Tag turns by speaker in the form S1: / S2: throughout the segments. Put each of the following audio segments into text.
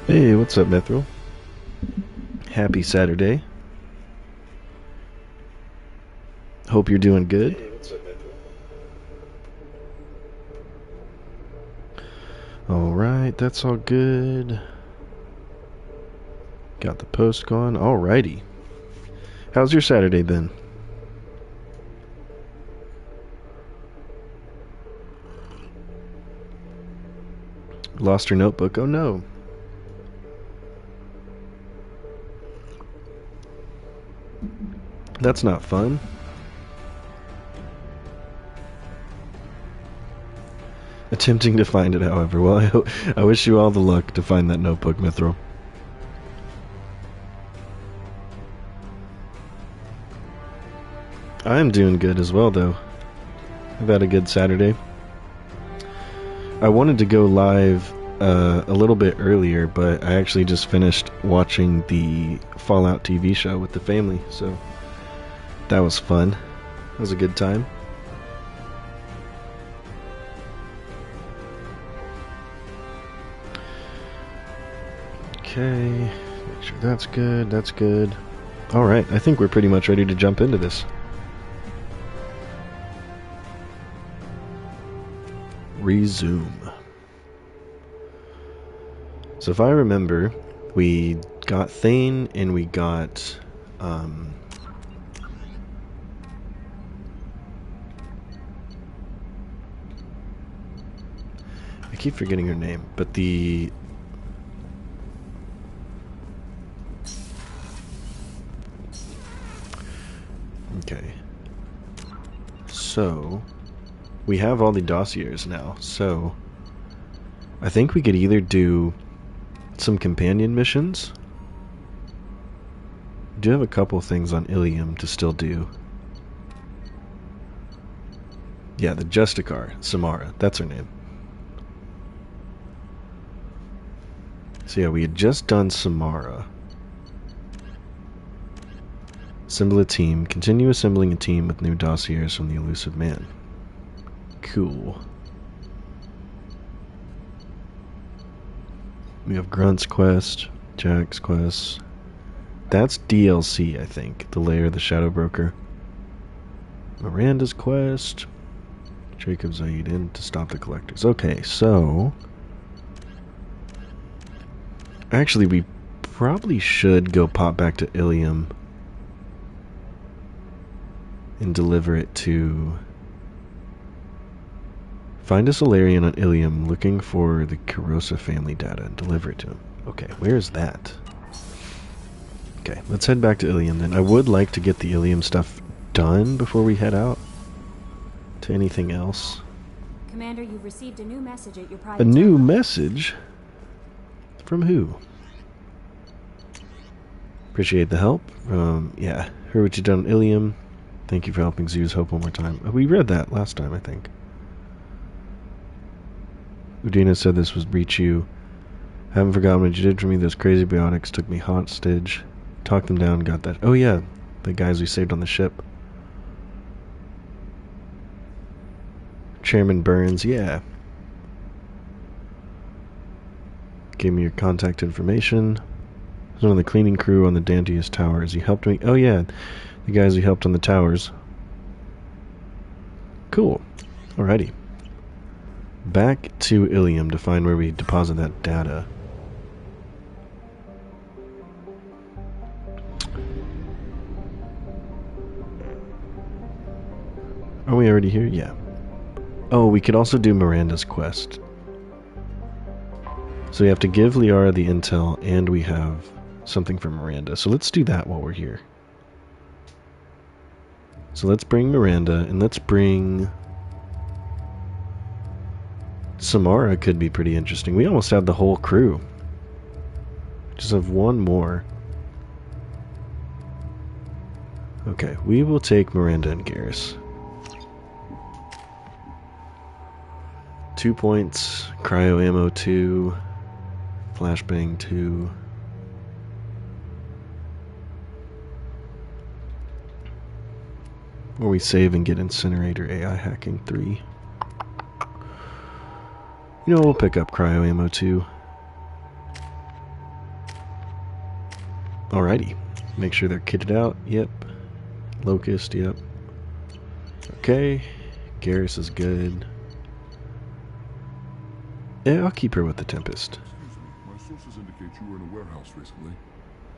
S1: Hey, what's up, Mithril? Happy Saturday. Hope you're doing good. Hey, what's up, Mithril? Alright, that's all good. Got the post going. Alrighty. How's your Saturday been? Lost your notebook? Oh no. That's not fun. Attempting to find it, however. Well, I wish you all the luck to find that notebook, Mithril. I'm doing good as well, though. I've had a good Saturday. I wanted to go live a little bit earlier, but I actually just finished watching the Fallout TV show with the family, so that was fun. It was a good time. Okay, make sure that's good, that's good. Alright, I think we're pretty much ready to jump into this. Resume. So if I remember, we got Thane and we got I keep forgetting her name, but the okay. So we have all the dossiers now, so I think we could either do some companion missions. We do have a couple things on Ilium to still do. Yeah, the Justicar, Samara, that's her name. So yeah, we had just done Samara. Assemble a team. Continue assembling a team with new dossiers from the Elusive Man. Cool. We have Grunt's quest, Jack's quest. That's DLC, I think. The Lair of the Shadow Broker. Miranda's quest. Jacob Zaid in to stop the collectors. Okay, so actually we probably should go pop back to Ilium and deliver it to... Find a Solarian on Ilium looking for the Corrosa family data and deliver it to him. Okay, where is that? Okay, let's head back to Ilium then. I would like to get the Ilium stuff done before we head out to anything else.
S2: Commander, you've received a new message at your private...
S1: A new message? From who? Appreciate the help. Yeah. Heard what you done on Ilium. Thank you for helping Zeus Hope one more time. We read that last time, I think. Udina said this was Breach You. Haven't forgotten what you did for me. Those crazy biotics took me hostage. Talked them down, got that. Oh yeah, the guys we saved on the ship. Chairman Burns, yeah. Gave me your contact information. He's one of the cleaning crew on the Dantius Towers. He helped me. Oh yeah, the guys who helped on the towers. Cool. Alrighty. Back to Ilium to find where we deposit that data. Are we already here? Yeah. Oh, we could also do Miranda's quest. So we have to give Liara the intel, and we have something from Miranda. So let's do that while we're here. So let's bring Miranda, and let's bring... Samara could be pretty interesting. We almost have the whole crew. Just have one more. Okay, we will take Miranda and Garrus. 2 points, cryo ammo 2, flashbang 2. Or we save and get incinerator AI hacking 3. You know, we'll pick up cryo ammo 2. Alrighty. Make sure they're kitted out. Yep. Locust, yep. Okay. Garrus is good. Yeah, I'll keep her with the Tempest.
S3: Excuse me, my sources indicate you were in a warehouse recently.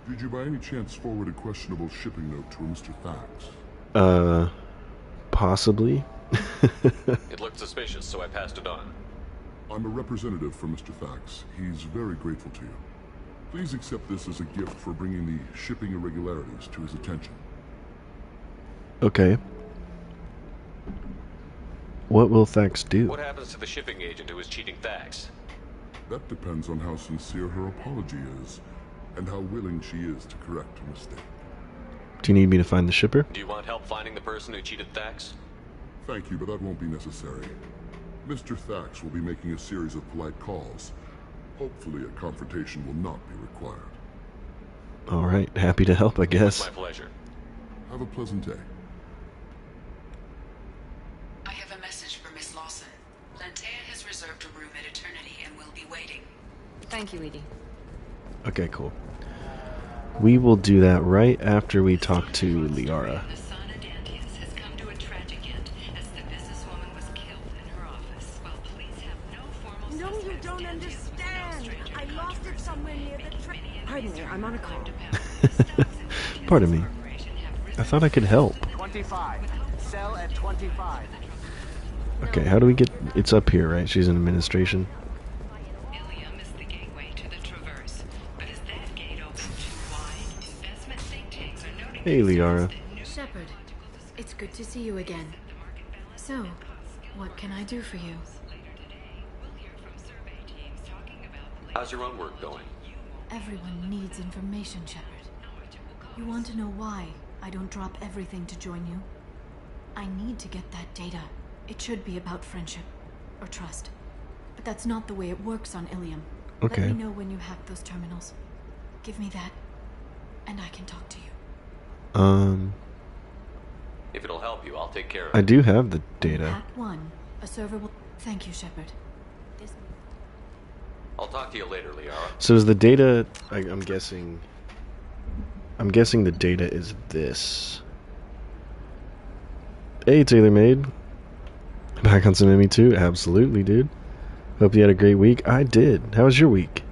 S3: Did you by any chance forward a questionable shipping note to a Mr. Thax?
S1: Possibly.
S4: It looked suspicious, so I passed it on.
S3: I'm a representative for Mr. Thax. He's very grateful to you. Please accept this as a gift for bringing the shipping irregularities to his attention.
S1: Okay. What will Thax do?
S4: What happens to the shipping agent who was cheating Thax?
S3: That depends on how sincere her apology is, and how willing she is to correct her mistake.
S1: Do you need me to find the shipper?
S4: Do you want help finding the person who cheated Thax?
S3: Thank you, but that won't be necessary. Mr. Thax will be making a series of polite calls. Hopefully a confrontation will not be required.
S1: Alright, happy to help, I guess.
S4: My pleasure.
S3: Have a pleasant day.
S5: I have a message for Miss Lawson. Lantea has reserved a room at Eternity and will be waiting.
S2: Thank you, Edie.
S1: Okay, cool. We will do that right after we talk to Liara.
S5: The son of Dantius has come to a tragic end as the businesswoman was killed in her office. While police have no formal
S6: No, you
S5: suspects,
S6: don't
S5: Dantius
S6: understand.
S5: was no stranger
S6: I
S5: to
S6: lost it somewhere near the train. Pardon me, I'm on a call.
S1: Pardon me. I thought I could help.
S7: 25. Sell at 25.
S1: Okay, how do we get... It's up here, right? She's in administration.
S5: Ilium is the gateway to the Traverse. But is that gate open too wide? Investment think tanks are noting
S1: Hey, Liara.
S8: Shepard, it's good to see you again. So, what can I do for you?
S4: How's your own work going?
S8: Everyone needs information, Shepard. You want to know why I don't drop everything to join you? I need to get that data. It should be about friendship or trust. But that's not the way it works on Ilium.
S1: Okay.
S8: Let me know when you hack those terminals. Give me that, and I can talk to you.
S4: If it'll help you, I'll take care of
S1: I
S4: it.
S1: do have the data.
S8: Hack 1. A server will... Thank you, Shepard.
S4: I'll talk to you later, Liara.
S1: So is the data... I'm guessing... I'm guessing the data is this. Hey, TaylorMade. Back on some ME2? Absolutely, dude. Hope you had a great week. I did. How was your week?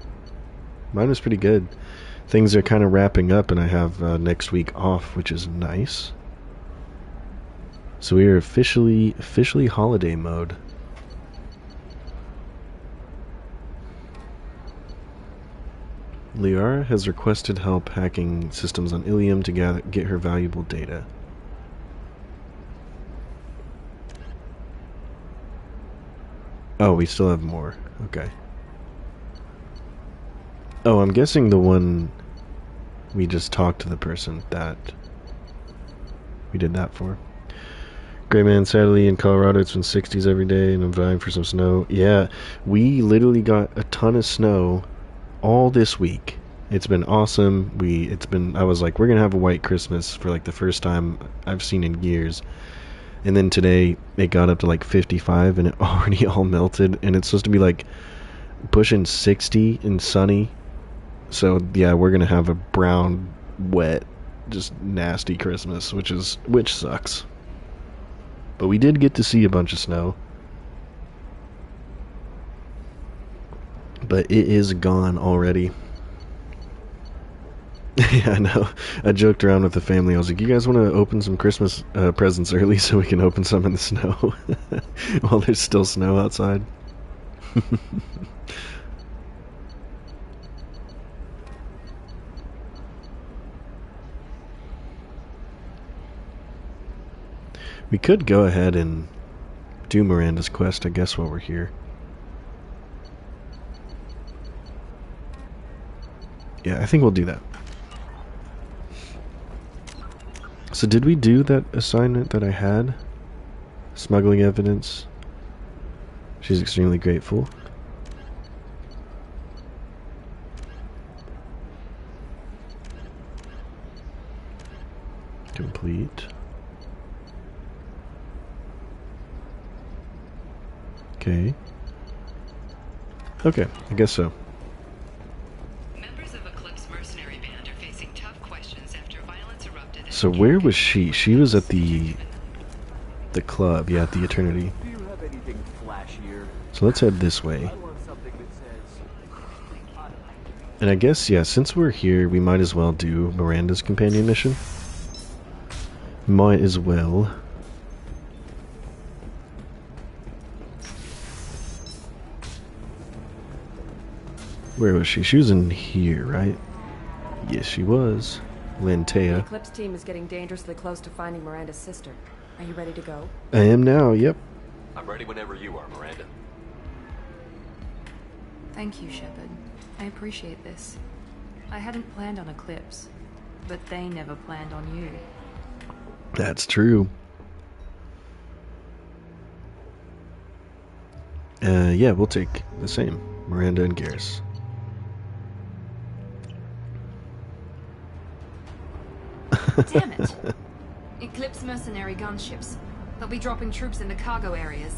S1: Mine was pretty good. Things are kind of wrapping up, and I have next week off, which is nice. So we are officially holiday mode. Liara has requested help hacking systems on Ilium to get her valuable data. Oh, we still have more. Okay. Oh, I'm guessing the one we just talked to the person that we did that for. Great man, sadly in Colorado it's been 60s every day and I'm vying for some snow. Yeah, we literally got a ton of snow all this week. It's been awesome. I was like, we're gonna have a white Christmas for like the first time I've seen in years. And then today it got up to like 55 and it already all melted, and it's supposed to be like pushing 60 and sunny. So yeah, we're gonna have a brown, wet, just nasty Christmas, which sucks. But we did get to see a bunch of snow. But it is gone already. Yeah, I know. I joked around with the family. I was like, you guys want to open some Christmas presents early so we can open some in the snow while there's still snow outside? We could go ahead and do Miranda's quest, I guess, while we're here. Yeah, I think we'll do that. So did we do that assignment that I had? Smuggling evidence. She's extremely grateful. Complete. Okay. Okay, I guess so.
S5: Members of Eclipse mercenary band are facing tough questions after violence erupted.
S1: So where was she? She was at the club, yeah, at the Eternity.
S7: Do you have anything flashier?
S1: So let's head this way.
S7: I want something that says...
S1: And I guess, yeah, since we're here, we might as well do Miranda's companion mission. Might as well. Where was she? She was in here, right? Yes, she was.
S6: The
S1: Lantea.
S6: Eclipse team is getting dangerously close to finding Miranda's sister. Are you ready to go?
S1: I am now, yep.
S4: I'm ready whenever you are, Miranda.
S8: Thank you, Shepard. I appreciate this. I hadn't planned on Eclipse, but they never planned on you.
S1: That's true. Yeah, we'll take the same. Miranda and Garrus.
S9: Damn it! Eclipse mercenary gunships. They'll be dropping troops in the cargo areas.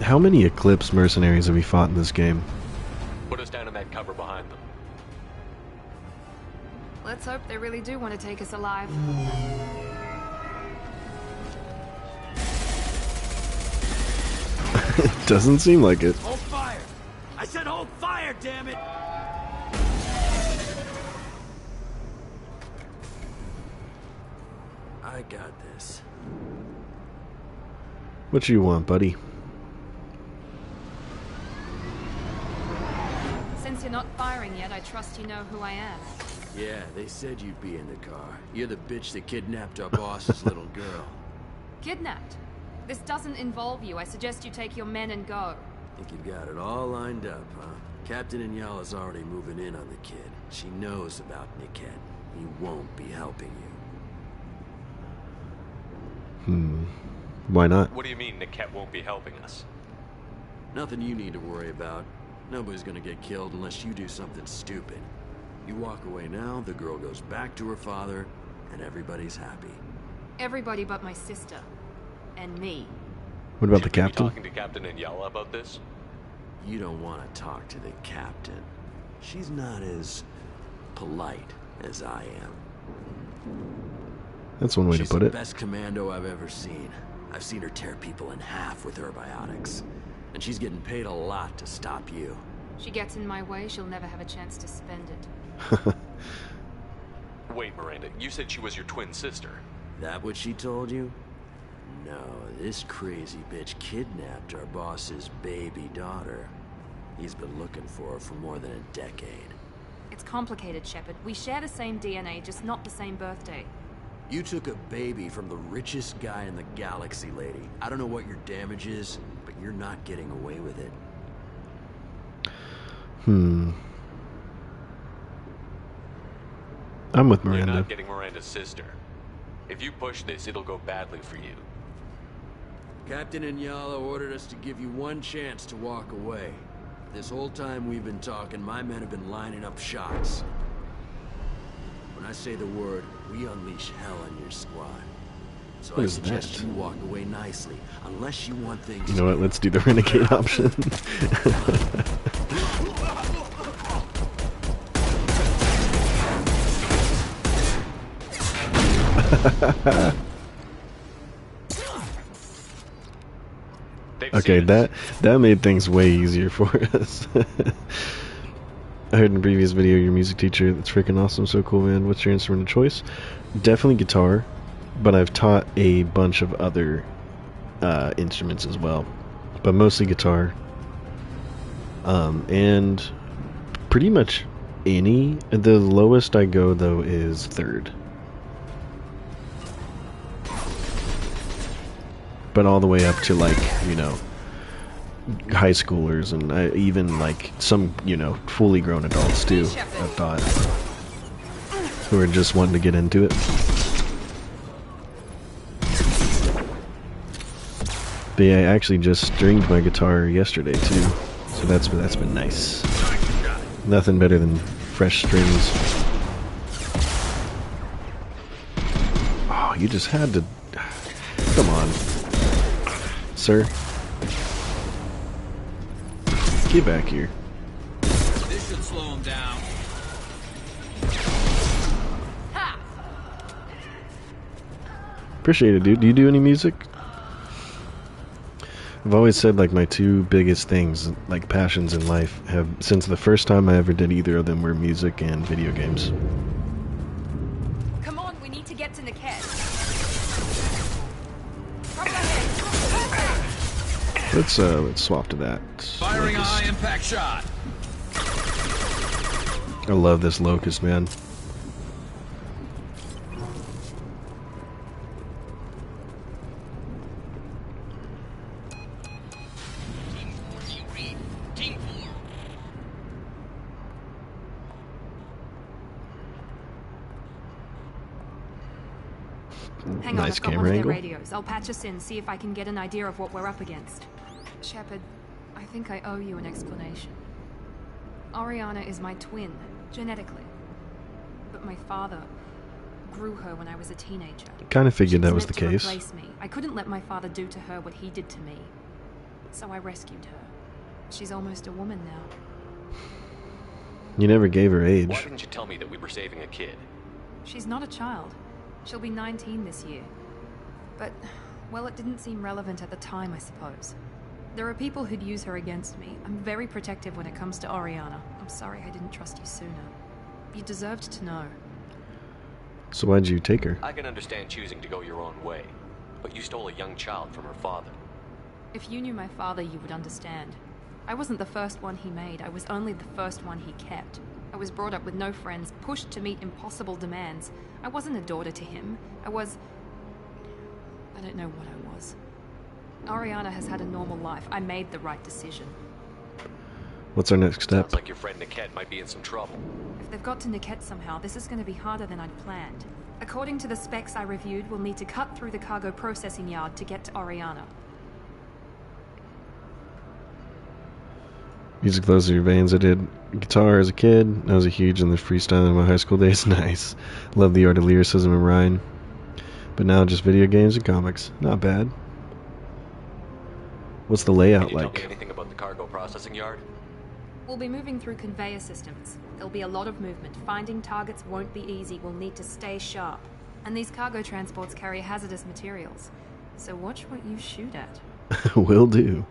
S1: How many Eclipse mercenaries have we fought in this game?
S4: Put us down in that cover behind them.
S9: Let's hope they really do want to take us alive.
S1: It doesn't seem like it.
S7: Hold fire! I said hold fire, damn it! I got this.
S1: What you want, buddy?
S9: Since you're not firing yet, I trust you know who I am.
S7: Yeah, they said you'd be in the car. You're the bitch that kidnapped our boss's little girl.
S9: Kidnapped? This doesn't involve you. I suggest you take your men and go.
S7: Think you've got it all lined up, huh? Captain Inyala's already moving in on the kid. She knows about Niket. He won't be helping you.
S1: Why not?
S4: What do you mean Niket won't be helping us?
S7: Nothing you need to worry about. Nobody's gonna get killed unless you do something stupid. You walk away now, the girl goes back to her father, and everybody's happy.
S9: Everybody but my sister. And me.
S1: What about the
S4: Should we be
S1: captain?
S4: talking to Captain Inyala about this?
S7: You don't want to talk to the captain. She's not as polite as I am.
S1: That's one way
S7: She's
S1: to put
S7: the
S1: it.
S7: best commando I've ever seen. I've seen her tear people in half with her biotics. And she's getting paid a lot to stop you.
S9: She gets in my way, she'll never have a chance to spend it.
S4: Wait, Miranda, you said she was your twin sister.
S7: That what she told you? No, this crazy bitch kidnapped our boss's baby daughter. He's been looking for her for more than a decade.
S9: It's complicated, Shepard. We share the same DNA, just not the same birthday.
S7: You took a baby from the richest guy in the galaxy, lady. I don't know what your damage is, but you're not getting away with it.
S1: I'm with
S4: You're
S1: Miranda.
S4: not getting Miranda's sister. If you push this, it'll go badly for you.
S7: Captain Inyala ordered us to give you one chance to walk away. This whole time we've been talking, my men have been lining up shots. When I say the word, we unleash hell on your squad. So
S1: What
S7: I
S1: is
S7: suggest
S1: that?
S7: you walk away nicely, unless you want things
S1: You know what? Let's do the renegade option. Okay, that made things way easier for us. I heard in a previous video your music teacher. That's freaking awesome. So cool, man. What's your instrument of choice? Definitely guitar, but I've taught a bunch of other instruments as well, but mostly guitar. And pretty much any. The lowest I go though is third. But all the way up to, like, you know, high schoolers and even like some, you know, fully grown adults too, I've thought, who are just wanting to get into it. But yeah, I actually just stringed my guitar yesterday too, so that's been nice. Nothing better than fresh strings. Oh, you just had to. Come on, sir. Get back here.
S10: This should slow him down.
S1: Appreciate it, dude. Do you do any music? I've always said, like, my two biggest things, like passions in life, have, since the first time I ever did either of them, were music and video games.
S6: Come on, we need to get to Niket.
S1: Let's swap to that.
S10: Firing a high impact shot.
S1: I love this Locust, man.
S9: Hang
S1: Nice
S9: on, I've got
S1: camera
S9: one of their
S1: angle.
S9: radios. I'll patch us in, see if I can get an idea of what we're up against. Shepard, I think I owe you an explanation. Oriana is my twin, genetically. But my father grew her when I was a teenager.
S1: Kind of figured
S9: She
S1: that was the
S9: meant to
S1: case.
S9: replace me. I couldn't let my father do to her what he did to me. So I rescued her. She's almost a woman now.
S1: You never gave her
S4: Why
S1: age.
S4: didn't you tell me that we were saving a kid?
S9: She's not a child. She'll be 19 this year. But, well, it didn't seem relevant at the time, I suppose. There are people who'd use her against me. I'm very protective when it comes to Oriana. I'm sorry I didn't trust you sooner. You deserved to know.
S1: So why'd you take her?
S4: I can understand choosing to go your own way, but you stole a young child from her father.
S9: If you knew my father, you would understand. I wasn't the first one he made. I was only the first one he kept. I was brought up with no friends, pushed to meet impossible demands. I wasn't a daughter to him. I don't know what I was. Oriana has had a normal life. I made the right decision.
S1: What's our next step?
S4: Sounds like your friend Niket might be in some trouble.
S9: If they've got to Niket somehow, this is going to be harder than I'd planned. According to the specs I reviewed, we'll need to cut through the cargo processing yard to get to Oriana.
S1: Music flows through your veins. I did guitar as a kid. I was a huge in the freestyle in my high school days. Nice. Love the art of lyricism and rhyme. But now just video games and comics. Not bad. What's the layout
S4: Can you tell
S1: like?
S4: me anything about the cargo processing yard?
S9: We'll be moving through conveyor systems. There'll be a lot of movement. Finding targets won't be easy. We'll need to stay sharp. And these cargo transports carry hazardous materials. So watch what you shoot at.
S1: Will do.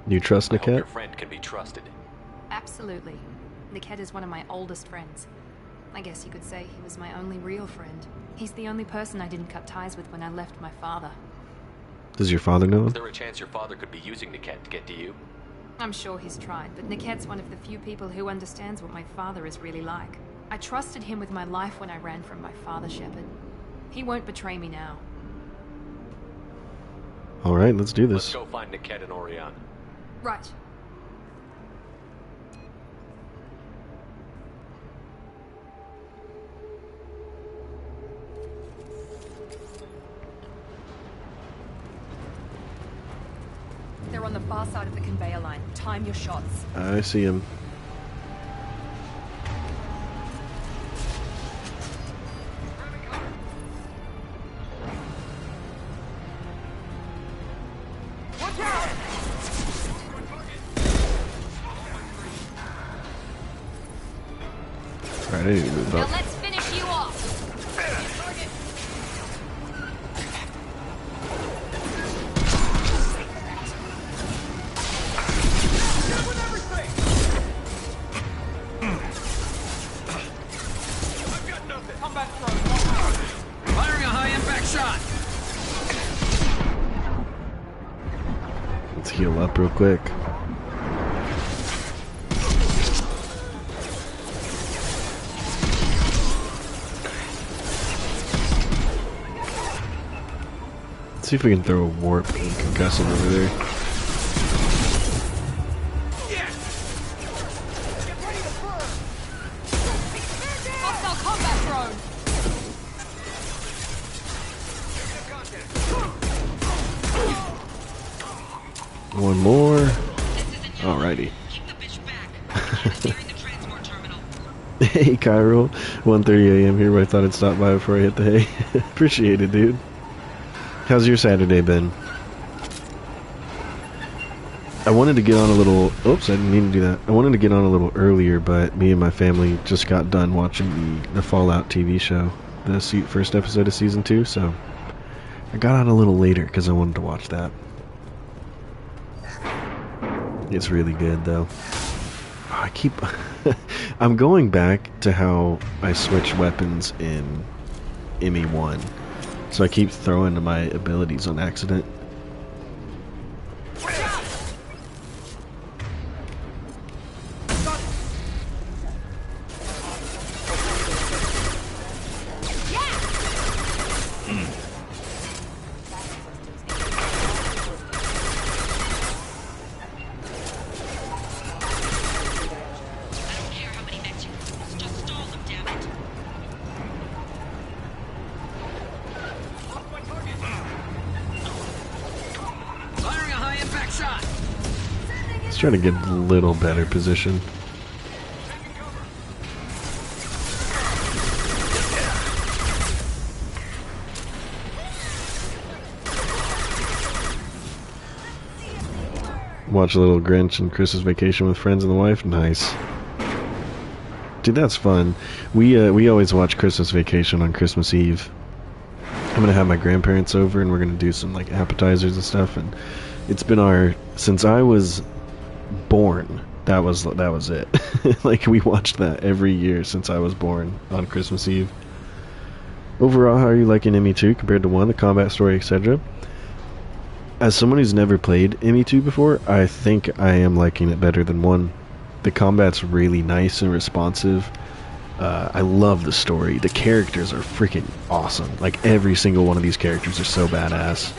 S1: You trust
S4: I hope your
S1: Niket?
S4: friend can be trusted.
S9: Absolutely. Niket is one of my oldest friends. I guess you could say he was my only real friend. He's the only person I didn't cut ties with when I left my father.
S1: Does your father know
S4: Is
S1: him?
S4: there a chance your father could be using Niket to get to you?
S9: I'm sure he's tried, but Niket's one of the few people who understands what my father is really like. I trusted him with my life when I ran from my father, Shepard. He won't betray me now.
S1: Alright, let's do
S4: Let's
S1: this.
S4: go find Niket and Oriana.
S9: Right.
S6: They're on the far side of the conveyor line. Time your shots.
S1: I see him. Alright, I need to move
S6: Now
S1: up.
S6: let's finish you off.
S10: Firing a high-impact shot.
S1: Let's heal up real quick. Let's see if we can throw a warp and concuss him over there.
S6: Hostile combat drone.
S1: One more. Alrighty.
S5: Keep the bitch back. Can't near the transport terminal.
S1: Hey, Cairo. 1:30 a.m. here, but I thought I'd stop by before I hit the hay. Appreciate it, dude. How's your Saturday been? I wanted to get on a little... Oops, I didn't mean to do that. I wanted to get on a little earlier, but me and my family just got done watching the Fallout TV show. The first episode of Season 2, so... I got on a little later because I wanted to watch that. It's really good, though. Oh, I keep... I'm going back to how I switch weapons in ME1. So I keep throwing my abilities on accident. Trying to get a little better position. Watch a little Grinch and Christmas Vacation with friends and the wife. Nice, dude. That's fun. We always watch Christmas Vacation on Christmas Eve. I'm gonna have my grandparents over and we're gonna do some like appetizers and stuff. And it's been since I was born, that was it. Like, we watched that every year since I was born on Christmas Eve. Overall, how are you liking ME2 compared to 1, the combat story, etc.? As someone who's never played ME2 before, I think I am liking it better than 1. The combat's really nice and responsive. I love the story. The characters are freaking awesome. Like, every single one of these characters are so badass.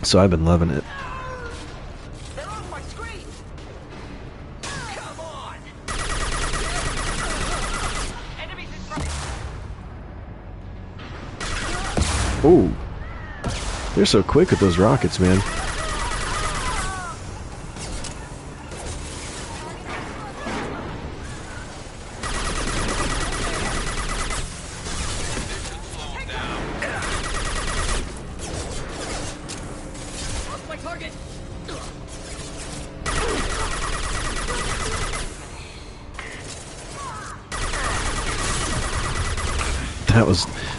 S1: So I've been loving it.
S10: They're on my screen. Come on. Enemies in front.
S1: Oh, they're so quick with those rockets, man.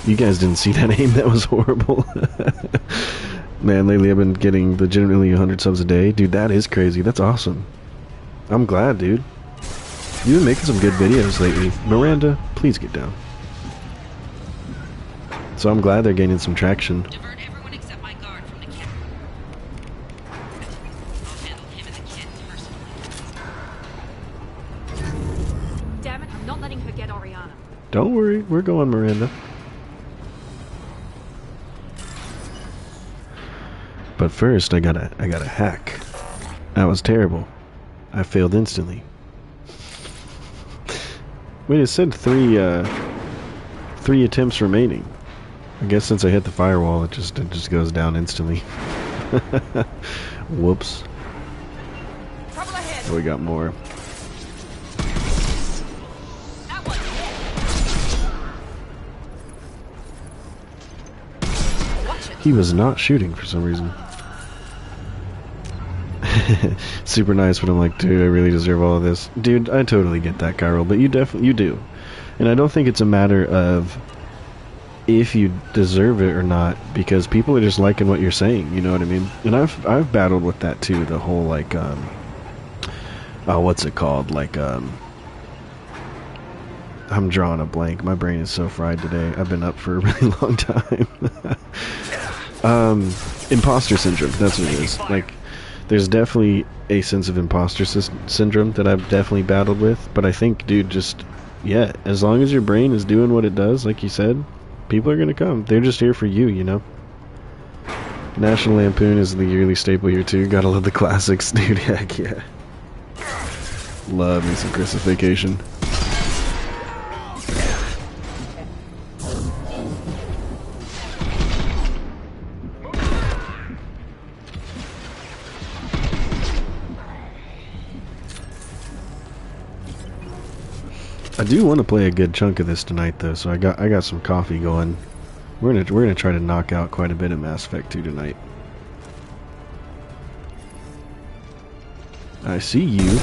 S1: You guys didn't see that aim. That was horrible. Man, lately I've been getting legitimately 100 subs a day. Dude, that is crazy. That's awesome. I'm glad, dude. You've been making some good videos lately. Miranda, please get down. So I'm glad they're gaining some traction.
S5: Divert everyone except my guard from the kid. I'll handle him and the kid personally.
S2: Damn it, I'm not letting her get Oriana.
S1: Don't worry, we're going, Miranda. But first, I got a hack. That was terrible. I failed instantly. Wait, it said three attempts remaining. I guess since I hit the firewall, it just goes down instantly. Whoops.
S10: Trouble ahead.
S1: Oh, we got more.
S10: That one hit. Watch it.
S1: He was not shooting for some reason. Super nice, but I'm like, dude, I really deserve all of this. Dude, I totally get that, Kyril, but you do. And I don't think it's a matter of if you deserve it or not, because people are just liking what you're saying, you know what I mean? And I've battled with that too, the whole like what's it called? Like I'm drawing a blank. My brain is so fried today. I've been up for a really long time. Imposter syndrome, that's what it is. Like, there's definitely a sense of imposter syndrome that I've definitely battled with, but I think, dude, just, yeah, as long as your brain is doing what it does, like you said, people are gonna come. They're just here for you, you know? National Lampoon is the yearly staple here, too. Gotta love the classics, dude. Heck yeah. Love me some Christmas Vacation. I do want to play a good chunk of this tonight, though, so I got some coffee going. We're gonna try to knock out quite a bit of Mass Effect 2 tonight. I see you.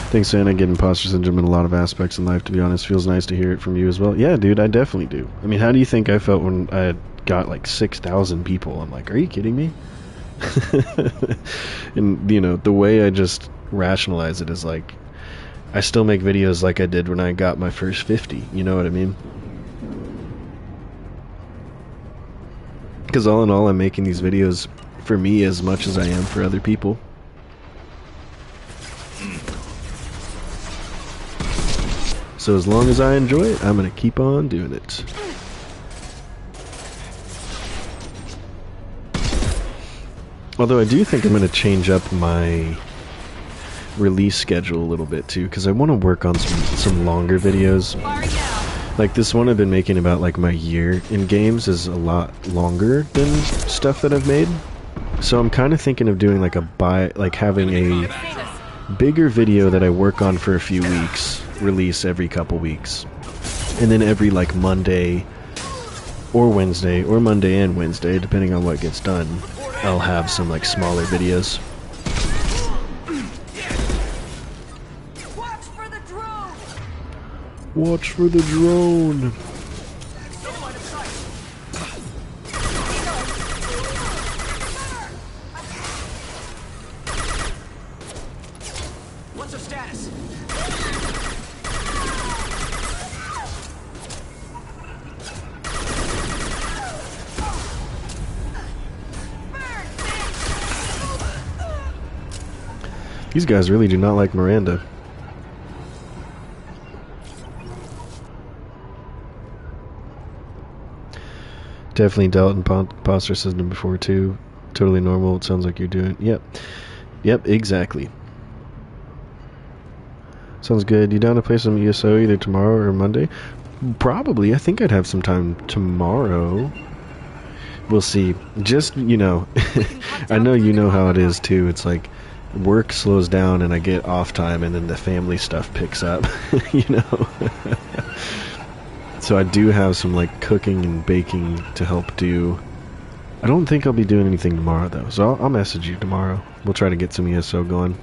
S1: Thanks, Santa. I get imposter syndrome in a lot of aspects in life, to be honest. Feels nice to hear it from you as well. Yeah, dude, I definitely do. I mean, how do you think I felt when I got like 6,000 people? I'm like, are you kidding me? And, you know, the way I just rationalize it is like, I still make videos like I did when I got my first 50. You know what I mean? Because all in all, I'm making these videos for me as much as I am for other people. So as long as I enjoy it, I'm going to keep on doing it. Although I do think I'm going to change up my release schedule a little bit too, because I want to work on some longer videos. Like this one I've been making about like my year in games is a lot longer than stuff that I've made. So I'm kind of thinking of doing like having a bigger video that I work on for a few weeks, release every couple weeks, and then every like Monday or Wednesday, or Monday and Wednesday, depending on what gets done, I'll have some like smaller videos.
S10: Watch for the drone.
S1: Watch for the drone.
S10: What's the status?
S1: These guys really do not like Miranda. Definitely dealt in imposter system before too. Totally normal. It sounds like you're doing. Yep, exactly. Sounds good. You down to play some ESO either tomorrow or Monday? Probably. I think I'd have some time tomorrow. We'll see. Just, you know, I know you know how it is too. It's like work slows down and I get off time and then the family stuff picks up, you know. So I do have some like cooking and baking to help do. I don't think I'll be doing anything tomorrow though, so I'll message you tomorrow. We'll try to get some ESO going.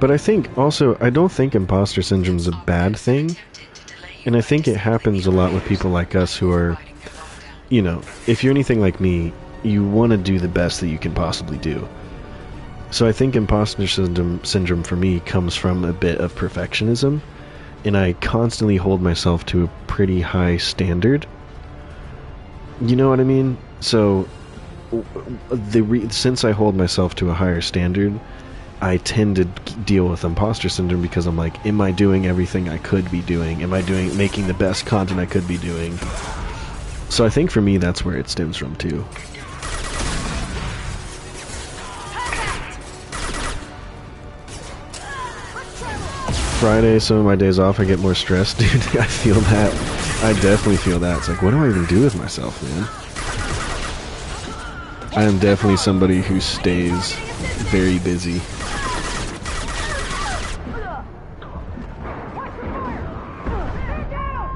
S1: But I think also, I don't think imposter syndrome is a bad thing. And I think it happens a lot with people like us who are, you know, if you're anything like me, you want to do the best that you can possibly do. So I think imposter syndrome for me comes from a bit of perfectionism, and I constantly hold myself to a pretty high standard. You know what I mean? So since I hold myself to a higher standard, I tend to deal with imposter syndrome because I'm like, am I doing everything I could be doing? Am I making the best content I could be doing? So I think for me, that's where it stems from too. Friday, some of my days off, I get more stressed, dude. I feel that. I definitely feel that. It's like, what do I even do with myself, man? I am definitely somebody who stays very busy.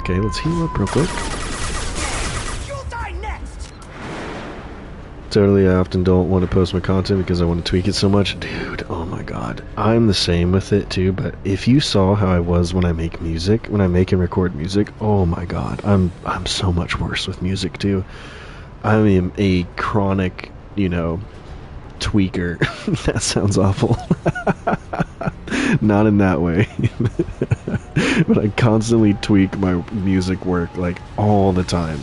S1: Okay, let's heal up real quick. Totally, I often don't want to post my content because I want to tweak it so much. Dude, oh my god. I'm the same with it too, but if you saw how I was when I make music, when I make and record music, oh my god. I'm so much worse with music too. I am a chronic, you know, tweaker. That sounds awful. Not in that way. But I constantly tweak my music work, like, all the time.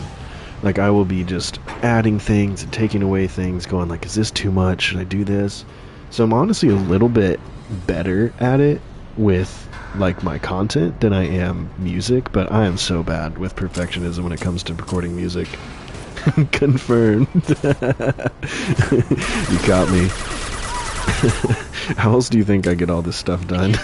S1: Like, I will be just adding things and taking away things, going like, is this too much? Should I do this? So I'm honestly a little bit better at it with, like, my content than I am music, but I am so bad with perfectionism when it comes to recording music. Confirmed. You got me. How else do you think I get all this stuff done?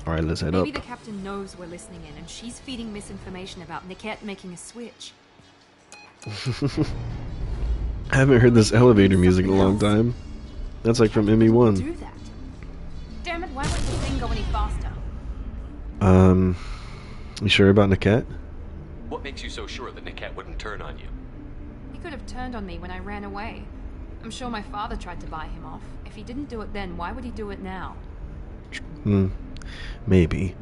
S1: Alright, let's head up.
S9: Maybe the captain knows we're listening in and she's feeding misinformation about Niket making a switch.
S1: I haven't heard this elevator music in a long time. That's like from ME1.
S9: Do that. Damn it, why won't the thing go any faster?
S1: You sure about Niket?
S4: What makes you so sure that Niket wouldn't turn on you?
S9: He could have turned on me when I ran away. I'm sure my father tried to buy him off. If he didn't do it then, why would he do it now?
S1: Maybe.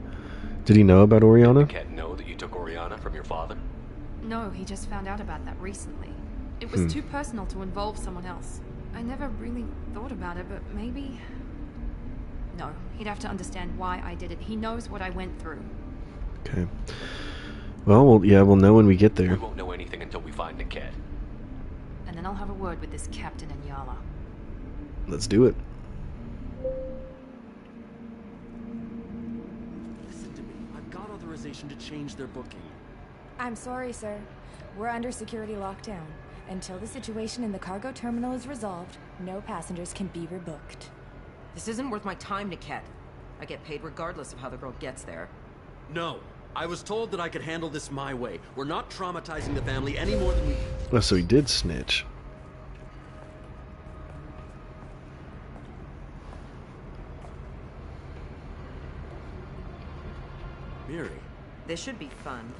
S1: Did he know about Oriana?
S4: Did Niket know that you took Oriana from your father?
S9: No, he just found out about that recently. It was too personal to involve someone else. I never really thought about it, but maybe... No, he'd have to understand why I did it. He knows what I went through.
S1: Okay. Well, yeah, we'll know when we get there.
S4: We won't know anything until we find Niket.
S9: And then I'll have a word with this captain and Yala.
S1: Let's do it.
S7: Listen to me. I've got authorization to change their booking.
S6: I'm sorry, sir. We're under security lockdown. Until the situation in the cargo terminal is resolved, no passengers can be rebooked.
S10: This isn't worth my time, Niket. I get paid regardless of how the girl gets there.
S7: No. I was told that I could handle this my way. We're not traumatizing the family any more than we...
S1: Oh, so he did snitch.
S7: Miri.
S10: This should be fun.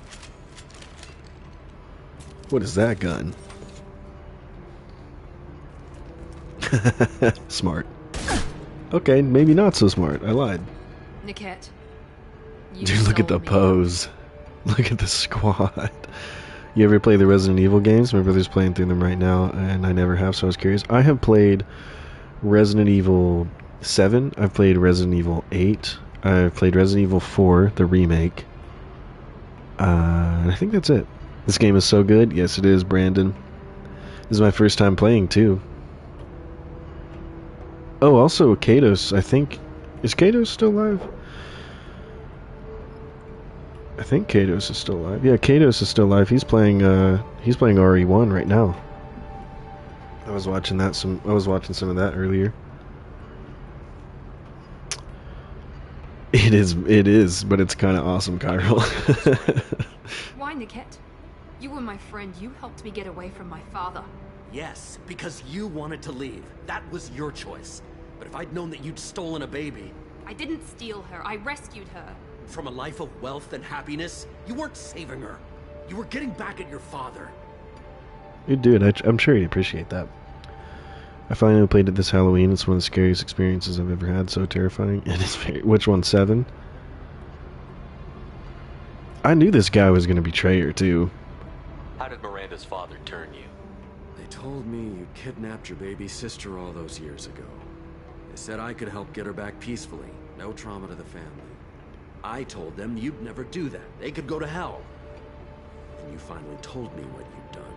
S1: What is that gun? Smart. Okay, maybe not so smart. I lied.
S9: Niket.
S1: Dude, look at the pose. Look at the squad. You ever play the Resident Evil games? My brother's playing through them right now, and I never have, so I was curious. I have played Resident Evil 7. I've played Resident Evil 8. I've played Resident Evil 4, the remake. I think that's it. This game is so good. Yes, it is, Brandon. This is my first time playing, too. Oh, also, Katos, I think... Is Katos still alive? I think Katos is still alive. Yeah, Katos is still alive. He's playing RE1 right now. I was watching some of that earlier. It is, but it's kind of awesome, Kyril.
S9: Why, Niket? You were my friend. You helped me get away from my father.
S7: Yes, because you wanted to leave. That was your choice. But if I'd known that you'd stolen a baby...
S9: I didn't steal her. I rescued her.
S7: From a life of wealth and happiness, you weren't saving her. You were getting back at your father.
S1: Dude, I'm sure he'd appreciate that. I finally played it this Halloween. It's one of the scariest experiences I've ever had. So terrifying. It is very... Which one, 7? I knew this guy was going to betray her, too.
S4: How did Miranda's father turn you?
S7: They told me you kidnapped your baby sister all those years ago. They said I could help get her back peacefully, No trauma to the family. I told them you'd never do that. They could go to hell. And you finally told me what you'd done.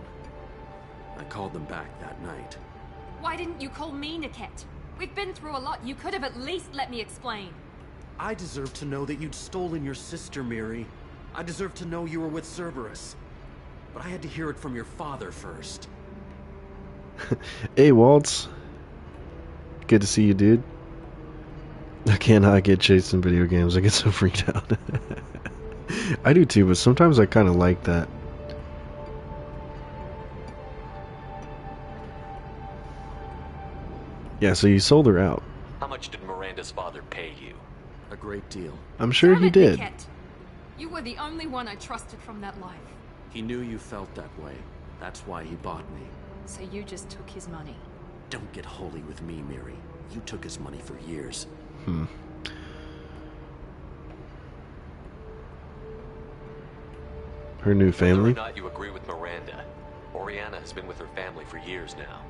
S7: I called them back that night.
S9: Why didn't you call me, Niket? We've been through a lot. You could have at least let me explain.
S7: I deserve to know that you'd stolen your sister, Miri. I deserve to know you were with Cerberus. But I had to hear it from your father first.
S1: Hey, Waltz. Good to see you, dude. I cannot get chased in video games. I get so freaked out. I do too, but sometimes I kind of like that. Yeah, so you sold her out.
S4: How much did Miranda's father pay you?
S7: A great deal.
S1: I'm sure he did.
S9: Niket. You were the only one I trusted from that life.
S7: He knew you felt that way. That's why he bought me.
S9: So you just took his money.
S7: Don't get holy with me, Miri. You took his money for years.
S1: Her new family?
S4: Whether or not you agree with Miranda, Oriana has been with her family for years now.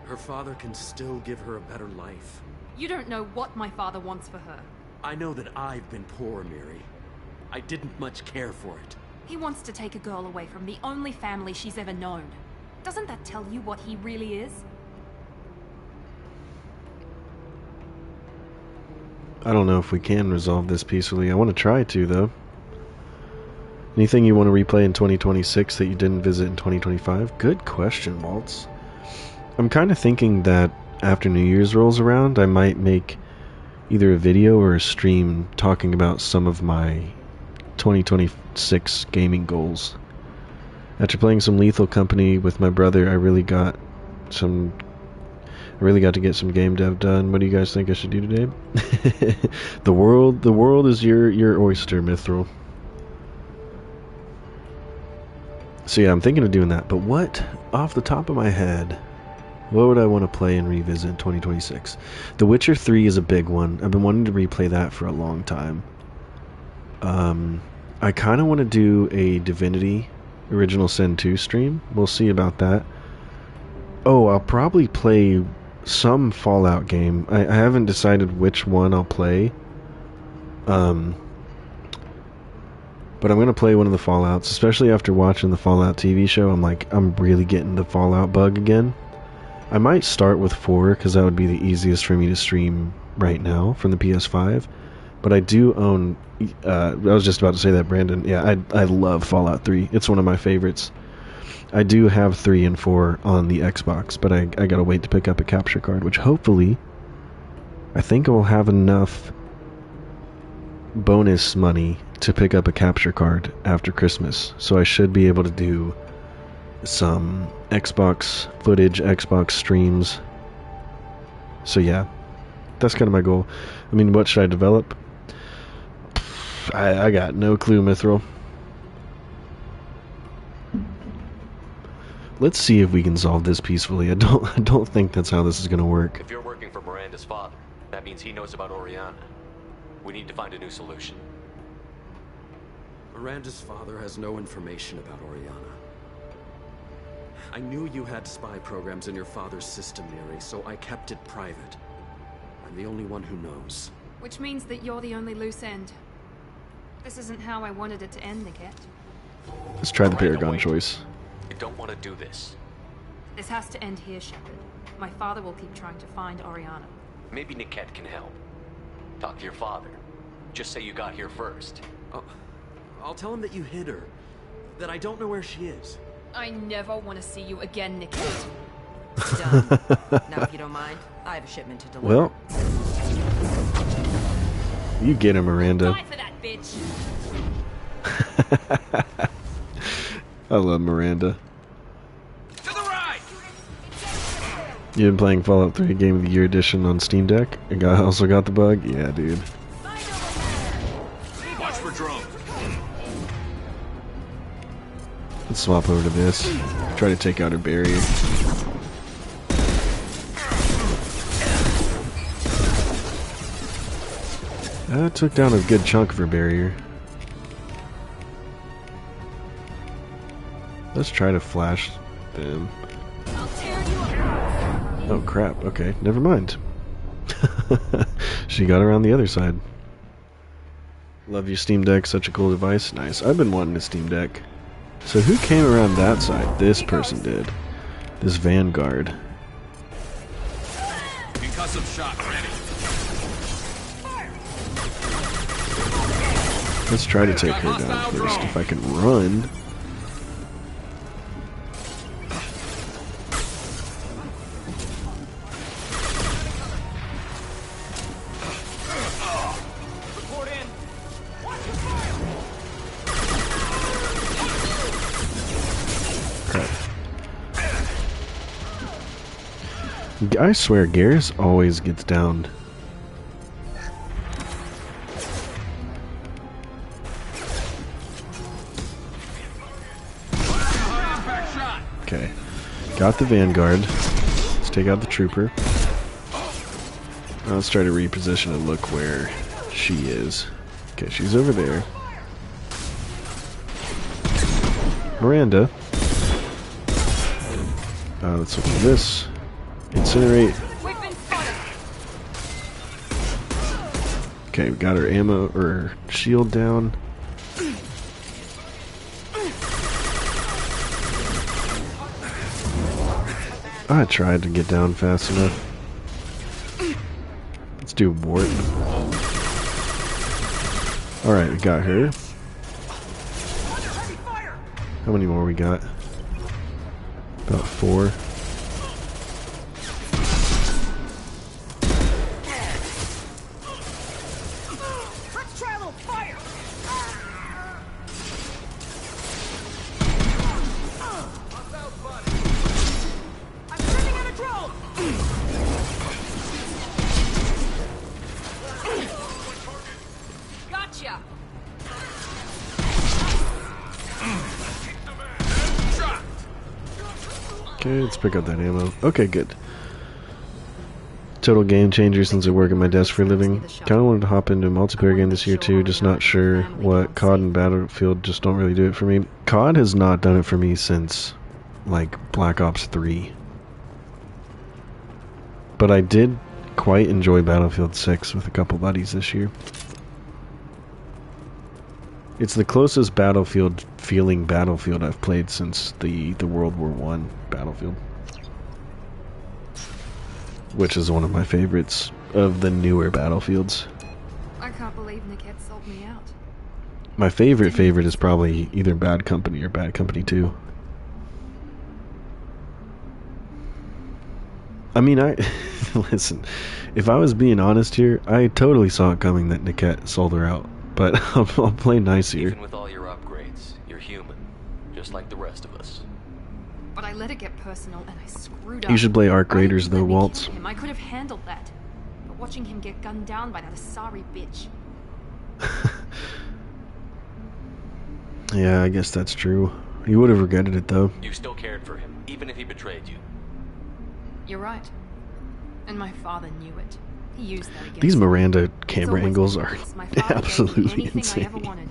S7: Her father can still give her a better life.
S9: You don't know what my father wants for her.
S7: I know that I've been poor, Miri. I didn't much care for it.
S9: He wants to take a girl away from the only family she's ever known. Doesn't that tell you what he really is?
S1: I don't know if we can resolve this peacefully. I want to try to, though. Anything you want to replay in 2026 that you didn't visit in 2025? Good question, Waltz. I'm kind of thinking that after New Year's rolls around, I might make either a video or a stream talking about some of my 2026 gaming goals. After playing some Lethal Company with my brother, I really got to get some game dev done. What do you guys think I should do today? The world is your oyster, Mithril. So yeah, I'm thinking of doing that. But what, off the top of my head, what would I want to play and revisit in 2026? The Witcher 3 is a big one. I've been wanting to replay that for a long time. I kind of want to do a Divinity Original Sin 2 stream. We'll see about that. Oh, I'll probably play some Fallout game. I haven't decided which one I'll play. But I'm going to play one of the Fallouts, especially after watching the Fallout TV show. I'm really getting the Fallout bug again. I might start with 4, because that would be the easiest for me to stream right now from the PS5. But I do own... I was just about to say that, Brandon. Yeah, I love Fallout 3. It's one of my favorites. I do have 3 and 4 on the Xbox, but I gotta wait to pick up a capture card, which hopefully... I think I'll have enough bonus money to pick up a capture card after Christmas. So I should be able to do some Xbox footage, Xbox streams. So yeah, that's kind of my goal. I mean, what should I develop? I got no clue, Mithril. Let's see if we can solve this peacefully. I don't think that's how this is going to work.
S4: If you're working for Miranda's father, that means he knows about Oriana. We need to find a new solution.
S7: Miranda's father has no information about Oriana. I knew you had spy programs in your father's system, Miri, so I kept it private. I'm the only one who knows.
S9: Which means that you're the only loose end. This isn't how I wanted it to end, Niket.
S1: Let's try the Paragon
S4: wait.
S1: choice.
S4: You don't want to do this.
S9: This has to end here, Shepard. My father will keep trying to find Oriana.
S4: Maybe Niket can help. Talk to your father. Just say you got here first.
S7: I'll tell him that you hid her. That I don't know where she is.
S9: I never want to see you again, Niket.
S10: Done. Now, if you don't mind, I have a shipment to deliver.
S1: Well, you get him, Miranda.
S9: Die for that, bitch.
S1: I love Miranda.
S11: To the right!
S1: You've been playing Fallout 3 Game of the Year Edition on Steam Deck? And also got the bug? Yeah, dude.
S11: Watch for drone.
S1: Let's swap over to this. Try to take out her barrier. That took down a good chunk of her barrier. Let's try to flash them. Oh crap, okay, never mind. She got around the other side. Love your Steam Deck, such a cool device. Nice. I've been wanting a Steam Deck. So who came around that side? This person did. This Vanguard.
S11: Concussive shot ready.
S1: Let's try to take her down first if I can run. I swear, Garrus always gets downed. Okay, got the Vanguard. Let's take out the Trooper. Now let's try to reposition and look where she is. Okay, she's over there. Miranda. Let's look at this. Incinerate. Okay, we got her ammo or her shield down. I tried to get down fast enough. Let's do Wart. Alright, we got her. How many more we got? About 4. Okay, let's pick up that ammo. Okay, good. Total game changer since I work at my desk for a living. Kinda wanted to hop into a multiplayer game this year too, just not sure what. COD and Battlefield just don't really do it for me. COD has not done it for me since, like, Black Ops 3. But I did quite enjoy Battlefield 6 with a couple buddies this year. It's the closest Battlefield feeling Battlefield I've played since the World War I Battlefield. Which is one of my favorites of the newer Battlefields.
S9: I can't believe Niket sold me out.
S1: My favorite is probably either Bad Company or Bad Company 2. I mean, listen, if I was being honest here, I totally saw it coming that Niket sold her out. But I'll play nice here.
S4: Even with all your upgrades, you're human, just like the rest of us.
S9: But I let it get personal and I screwed up.
S1: You should play Arc Raiders though, Waltz.
S9: I could have handled that. But watching him get gunned down by that Asari bitch.
S1: Yeah, I guess that's true. You would have regretted it though.
S4: You still cared for him, even if he betrayed you.
S9: You're right. And my father knew it. He used that against
S1: These Miranda
S9: me.
S1: camera angles are absolutely insane.
S9: I ever wanted.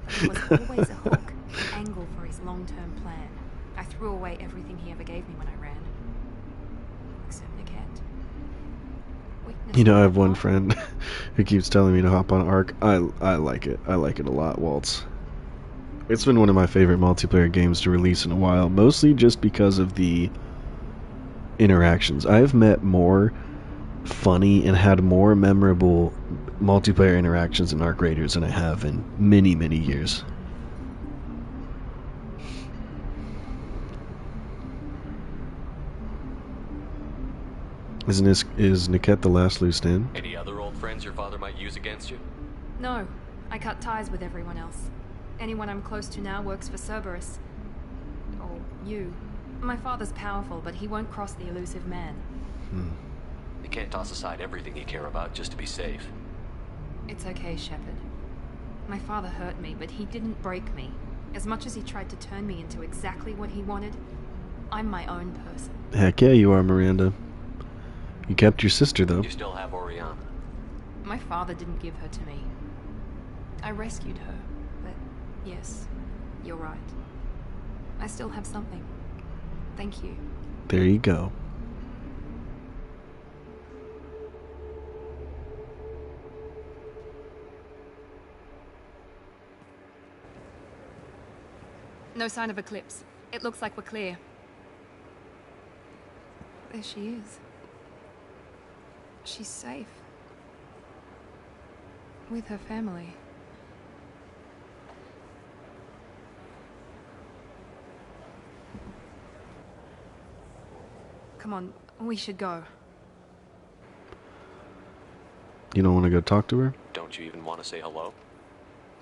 S9: It was always a hook, angle for his long-term plan. I threw away everything he ever gave me when I ran. Except Niket.
S1: You know, I have one friend who keeps telling me to hop on Arc. I like it. I like it a lot, Waltz. It's been one of my favorite multiplayer games to release in a while, mostly just because of the interactions. I've met more funny and had more memorable multiplayer interactions in Arc Raiders than I have in many, many years. Is Niket the last loose end?
S4: Any other old friends your father might use against you?
S9: No, I cut ties with everyone else. Anyone I'm close to now works for Cerberus. Or you. My father's powerful, but he won't cross the elusive man.
S4: You can't toss aside everything you care about just to be safe.
S9: It's okay, Shepard. My father hurt me, but he didn't break me. As much as he tried to turn me into exactly what he wanted, I'm my own person.
S1: Heck yeah, you are, Miranda. You kept your sister, though.
S4: You still have Oriana.
S9: My father didn't give her to me. I rescued her, but yes, you're right. I still have something. Thank you.
S1: There you go.
S9: No sign of eclipse. It looks like we're clear. There she is. She's safe. With her family. Come on, we should go.
S1: You don't want to go talk to her?
S4: Don't you even want to say hello?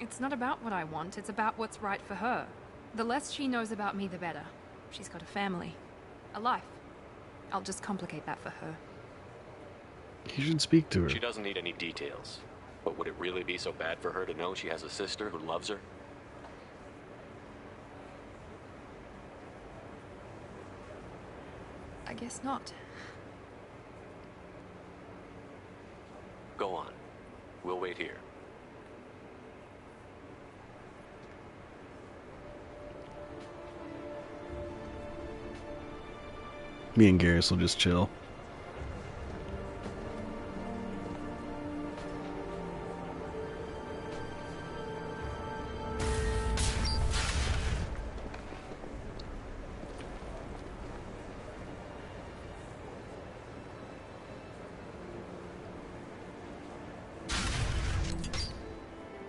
S9: It's not about what I want, it's about what's right for her. The less she knows about me, the better. She's got a family. A life. I'll just complicate that for her.
S1: You should speak to her.
S4: She doesn't need any details. But would it really be so bad for her to know she has a sister who loves her?
S9: I guess not.
S4: Go on. We'll wait here.
S1: Me and Garrus will just chill.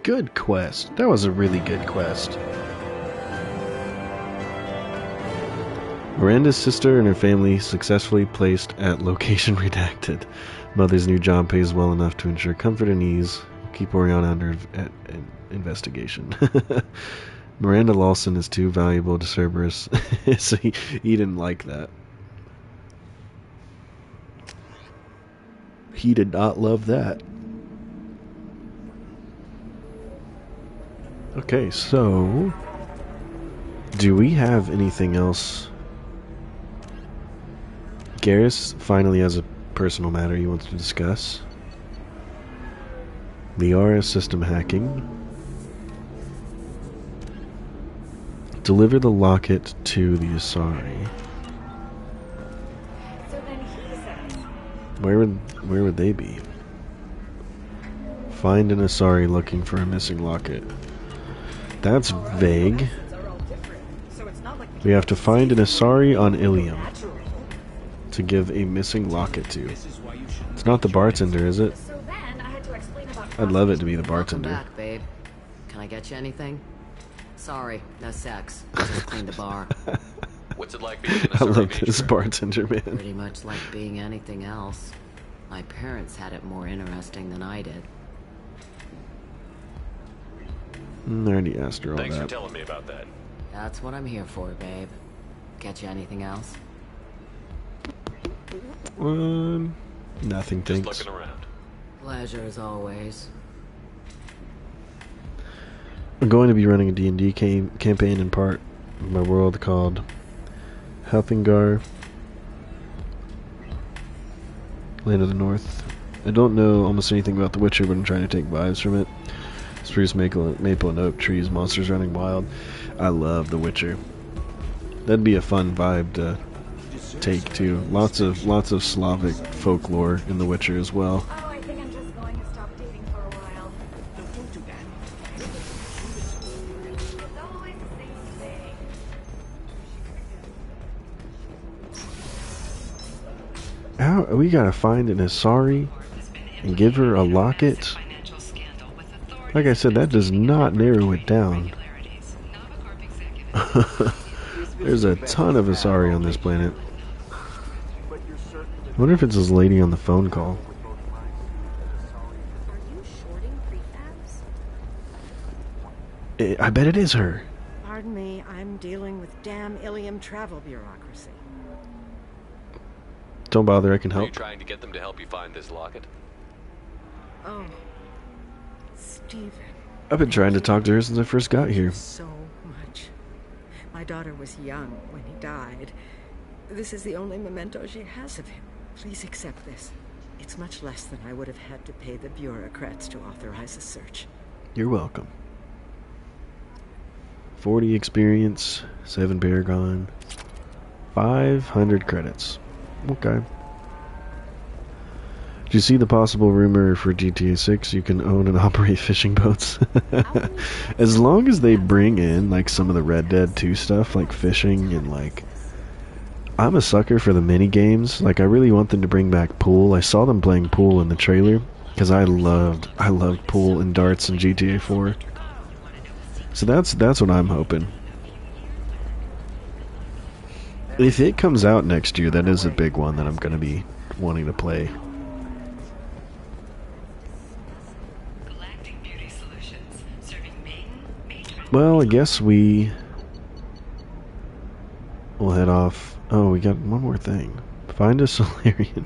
S1: Good quest. That was a really good quest. Miranda's sister and her family successfully placed at location redacted. Mother's new job pays well enough to ensure comfort and ease. Keep Oriana under investigation. Miranda Lawson is too valuable to Cerberus. So he didn't like that. He did not love that. Okay, so do we have anything else? Garrus finally has a personal matter he wants to discuss. Liara system hacking. Deliver the locket to the Asari.
S6: So then he says,
S1: Where would they be? Find an Asari looking for a missing locket. That's vague. We have to find an Asari on Ilium to give a missing locket to. It's not the bartender, is it?
S6: so then I had to explain about
S1: I'd love it to be the
S10: Welcome
S1: bartender.
S10: back, babe. Can I get you anything? Sorry, no sex. Just clean the bar.
S4: What's it like being in a
S1: I love
S4: survey
S1: this
S4: nature?
S1: bartender, man.
S10: Pretty much like being anything else. My parents had it more interesting than I did.
S1: I already asked her all
S4: Thanks for
S1: that.
S4: telling me about that.
S10: That's what I'm here for, babe. Get you anything else?
S1: Nothing,
S4: Just
S1: thanks.
S4: looking around.
S10: Pleasure as always.
S1: I'm going to be running a D&D campaign in part of my world called Helfingar, Land of the North. I don't know almost anything about The Witcher, but I'm trying to take vibes from it. Spruce, maple, and oak trees, monsters running wild. I love The Witcher. That'd be a fun vibe to take too. Lots of Slavic folklore in The Witcher as well.
S6: oh, I think I'm just going to stop dating for a while.
S11: Don't do that.
S6: It's always the same thing.
S1: How we gotta find an Asari and give her a locket? Like I said, that does not narrow it down. There's a ton of Asari on this planet. I wonder if it's this lady on the phone call.
S6: Are you shorting prefabs?
S1: I bet it is her.
S12: Pardon me, I'm dealing with damn Ilium travel bureaucracy.
S1: Don't bother, I can
S4: Are you
S1: help.
S4: trying to get them to help you find this locket?
S12: Oh, Stephen.
S1: I've been trying to talk to her since I first got here.
S12: So much. My daughter was young when he died. This is the only memento she has of him. Please accept this. It's much less than I would have had to pay the bureaucrats to authorize a search.
S1: You're welcome. 40 experience, 7 Paragon, 500 credits. Okay. Did you see the possible rumor for GTA 6? You can own and operate fishing boats. As long as they bring in like some of the Red Dead 2 stuff, like fishing and like... I'm a sucker for the mini games. Like I really want them to bring back pool. I saw them playing pool in the trailer because I loved pool and darts in GTA 4. So that's what I'm hoping. If it comes out next year, that is a big one that I'm going to be wanting to play. Well, I guess we'll head off. Oh, we got one more thing. Find a Solarian.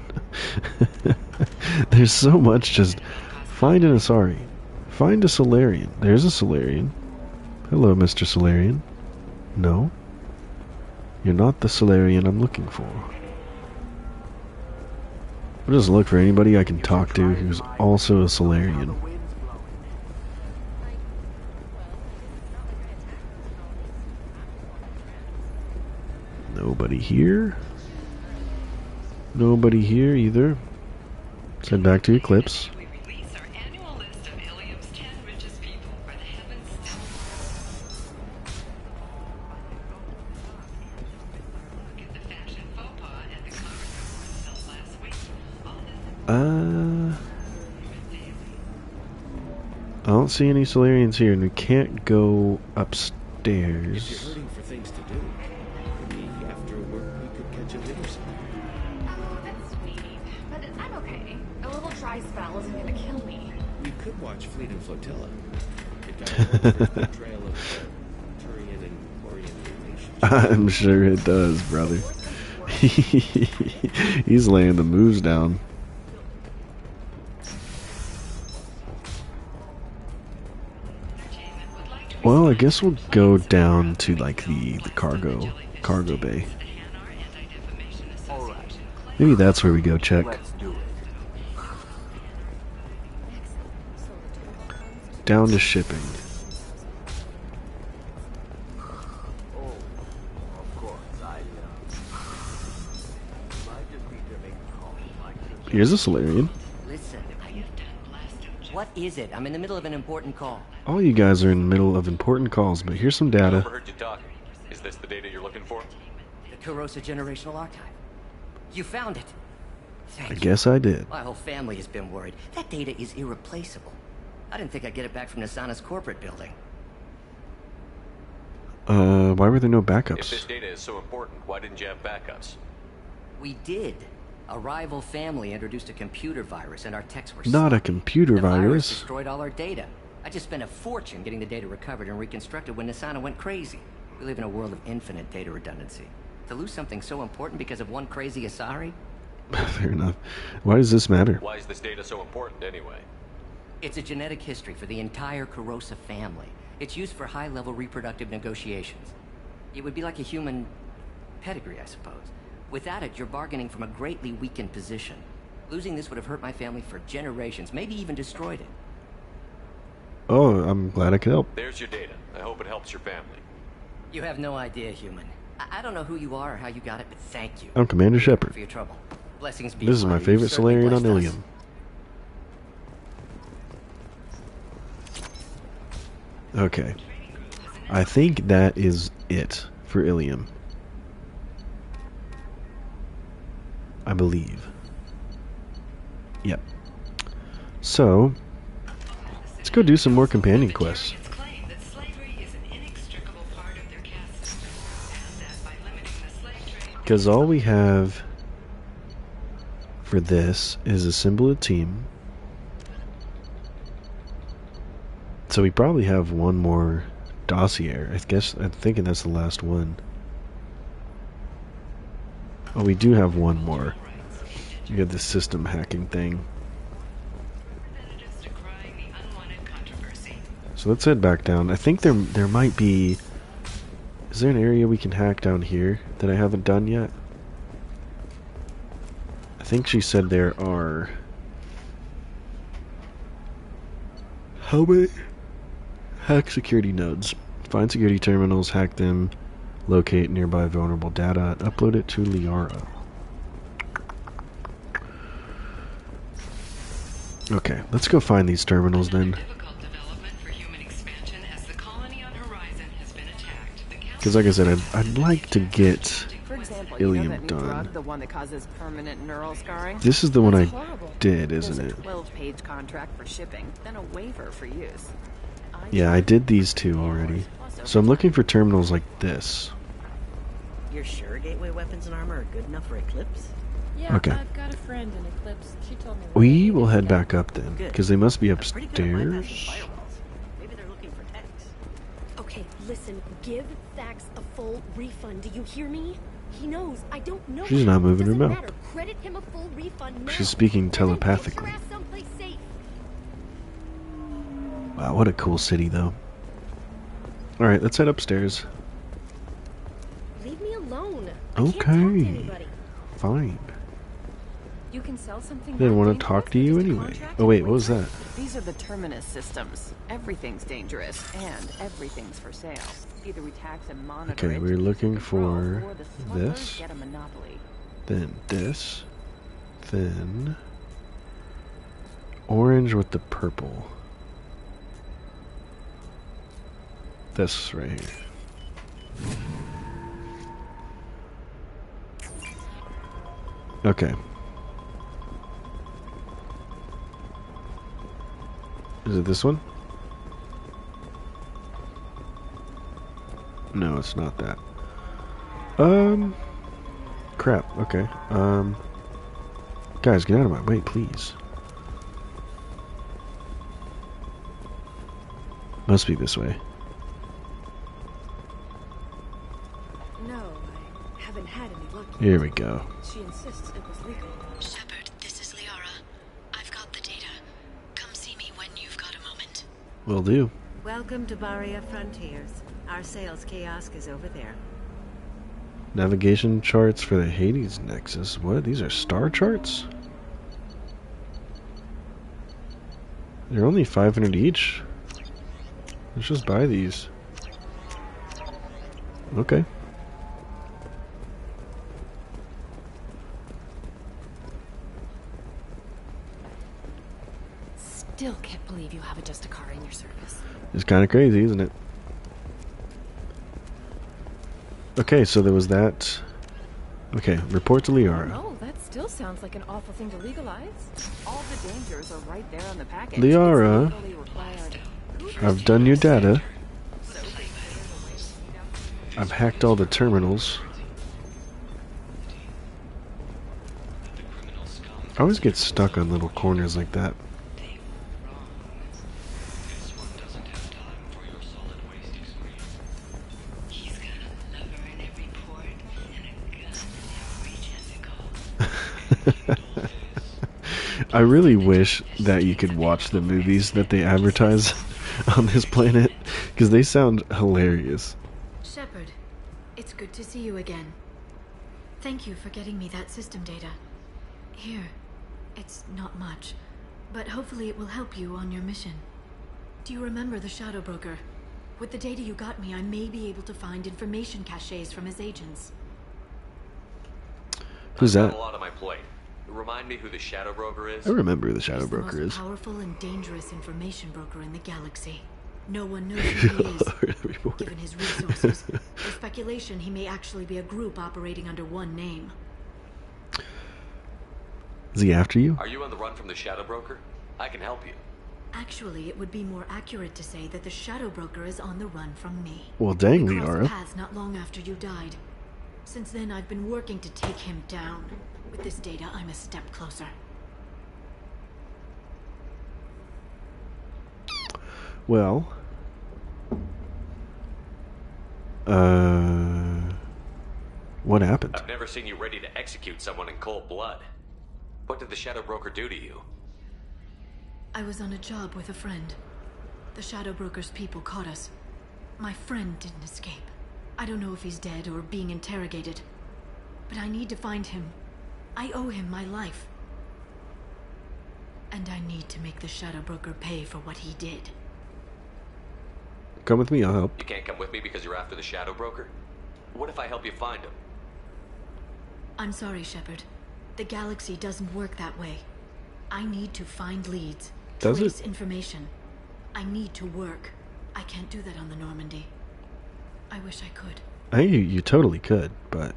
S1: There's so much just... Find an Asari. Find a Solarian. There's a Solarian. Hello, Mr. Solarian. No? You're not the Solarian I'm looking for. I'll just look for anybody I can talk to who's also a Solarian. Nobody here. Nobody here either. Let's head back to Eclipse. I don't see any Solarians here, and we can't go upstairs.
S13: If you're hurting for things to do, maybe after work we could catch a dinner somewhere.
S2: Oh, that's sweet. But I'm okay. A little dry spell isn't gonna kill me.
S13: We could watch Fleet and Flotilla. It got a trail of Turian and Quarian relations.
S1: I'm sure it does, brother. He's laying the moves down. Well, I guess we'll go down to like the cargo bay. Maybe that's where we go check. Down to shipping. Here's a Solarian.
S14: What is it? I'm in the middle of an important call.
S1: All you guys are in the middle of important calls, but here's some data.
S4: I overheard you talking. Is this the data you're looking for?
S14: The Kurosa Generational Archive. You found it.
S1: I guess I did.
S14: My whole family has been worried. That data is irreplaceable. I didn't think I'd get it back from Nasana's corporate building.
S1: Why were there no backups?
S4: If this data is so important, why didn't you have backups?
S14: We did. A rival family introduced a computer virus, and our techs were
S1: not a computer
S14: the virus
S1: virus.
S14: Destroyed all our data. I just spent a fortune getting the data recovered and reconstructed when Nasana went crazy. We live in a world of infinite data redundancy. To lose something so important because of one crazy Asari?
S1: Fair enough. Why does this matter?
S4: Why is this data so important anyway?
S14: It's a genetic history for the entire Kurosa family. It's used for high-level reproductive negotiations. It would be like a human pedigree, I suppose. Without it, you're bargaining from a greatly weakened position. Losing this would have hurt my family for generations, maybe even destroyed it.
S1: Oh, I'm glad I could help.
S4: There's your data. I hope it helps your family.
S14: You have no idea, human. I don't know who you are or how you got it, but thank you.
S1: I'm Commander Shepard.
S14: For your trouble. Blessings be
S1: This is my favorite Solarian on Ilium. Okay. I think that is it for Ilium. I believe. Yep. So, let's go do some more companion quests. Because all we have for this is assemble a team. So we probably have one more dossier. I'm thinking that's the last one. Oh, we do have one more. You got this system hacking thing. So let's head back down. I think there might be... Is there an area we can hack down here that I haven't done yet? I think she said there are... How many? Hack security nodes. Find security terminals, hack them, locate nearby vulnerable data, and upload it to Liara. Okay, let's go find these terminals then. Because like I said, I'd like to get
S15: For example,
S1: Ilium done.
S15: drug, the one that causes permanent neural scarring.
S1: This is the one I
S15: Horrible.
S1: did, isn't
S15: There's
S1: it?
S15: a 12-page contract for shipping, then a waiver for use.
S1: Yeah, I did these two already. So I'm looking for terminals like this.
S16: You're sure gateway weapons and armor are good enough for Eclipse?
S9: Yeah,
S1: Okay.
S9: I've got a friend in Eclipse. She told me.
S1: We will head back up then,
S16: Good.
S1: because they must be
S16: I'm pretty good at bypassing
S1: upstairs.
S16: firewalls. Maybe they're looking for techs.
S17: Okay, listen, give Thax a full refund. Do you hear me? He knows. I don't know.
S1: She's not moving her
S17: Doesn't
S1: mouth.
S17: matter. Credit him a full refund now.
S1: She's speaking
S17: And then get
S1: telepathically.
S17: your ass someplace safe.
S1: Wow, what a cool city, though. Alright, let's head upstairs.
S17: Leave me alone. I can't talk to
S1: Okay.
S17: anybody.
S1: Fine.
S9: You can sell something.
S1: Didn't
S9: that
S1: want to
S9: dangerous
S1: talk to
S9: for
S1: you
S9: just a
S1: anyway.
S9: contract?
S1: Oh wait, what was that?
S15: These are the Terminus systems. Everything's dangerous, and everything's for sale. Either we tax and monitor
S1: Okay,
S15: it
S1: we're
S15: to
S1: looking
S15: control,
S1: for
S15: or the smugglers
S1: this.
S15: get a monopoly.
S1: Then this. Then orange with the purple. This right here. Okay. Is it this one? No, it's not that. Crap. Okay. Guys, get out of my way, please. Must be this way.
S17: No, I haven't had any luck.
S1: Here we go.
S17: She insists it was legal.
S8: Shepard, this is Liara. I've got the data. Come see me when you've got a moment.
S1: Will do.
S16: Welcome to Baria Frontiers. Our sales kiosk is over there.
S1: Navigation charts for the Hades Nexus. What? These are star charts? They're only 500 each. Let's just buy these. Okay.
S9: Still can't believe you have just a car in your service.
S1: It's kind of crazy, isn't it? Okay, so there was that. Okay, report to Liara.
S9: Oh, that still sounds like an awful thing to legalize.
S15: All the dangers are right there on the package.
S1: Liara,
S15: It's legally required.
S1: I've done your data. I've hacked all the terminals. I always get stuck on little corners like that. I really wish that you could watch the movies that they advertise on this planet, because they sound hilarious.
S8: Shepard, it's good to see you again. Thank you for getting me that system data. Here, it's not much, but hopefully it will help you on your mission. Do you remember the Shadow Broker? With the data you got me, I may be able to find information caches from his agents.
S1: Who's
S4: I've
S1: that?
S4: got a lot on my plate. Remind me who the Shadow Broker is?
S1: I remember who the Shadow
S8: He's the
S1: Broker
S8: most
S1: is.
S8: powerful and dangerous information broker in the galaxy. No one knows who he is, given his resources. There's speculation he may actually be a group operating under one name.
S1: Is he after you?
S4: Are you on the run from the Shadow Broker? I can help you.
S8: Actually, it would be more accurate to say that the Shadow Broker is on the run from me.
S1: Well, dang,
S8: We crossed
S1: Liara.
S8: paths not long after you died. Since then, I've been working to take him down. With this data, I'm a step closer.
S1: Well, what happened?
S4: I've never seen you ready to execute someone in cold blood. What did the Shadow Broker do to you?
S8: I was on a job with a friend. The Shadow Broker's people caught us. My friend didn't escape. I don't know if he's dead or being interrogated. But I need to find him. I owe him my life. And I need to make the Shadow Broker pay for what he did.
S1: Come with me, I'll help.
S4: You can't come with me because you're after the Shadow Broker? What if I help you find him?
S8: I'm sorry, Shepard. The galaxy doesn't work that way. I need to find leads.
S1: Does
S8: trace
S1: it?
S8: information. I need to work. I can't do that on the Normandy. I wish I could.
S1: You totally could, but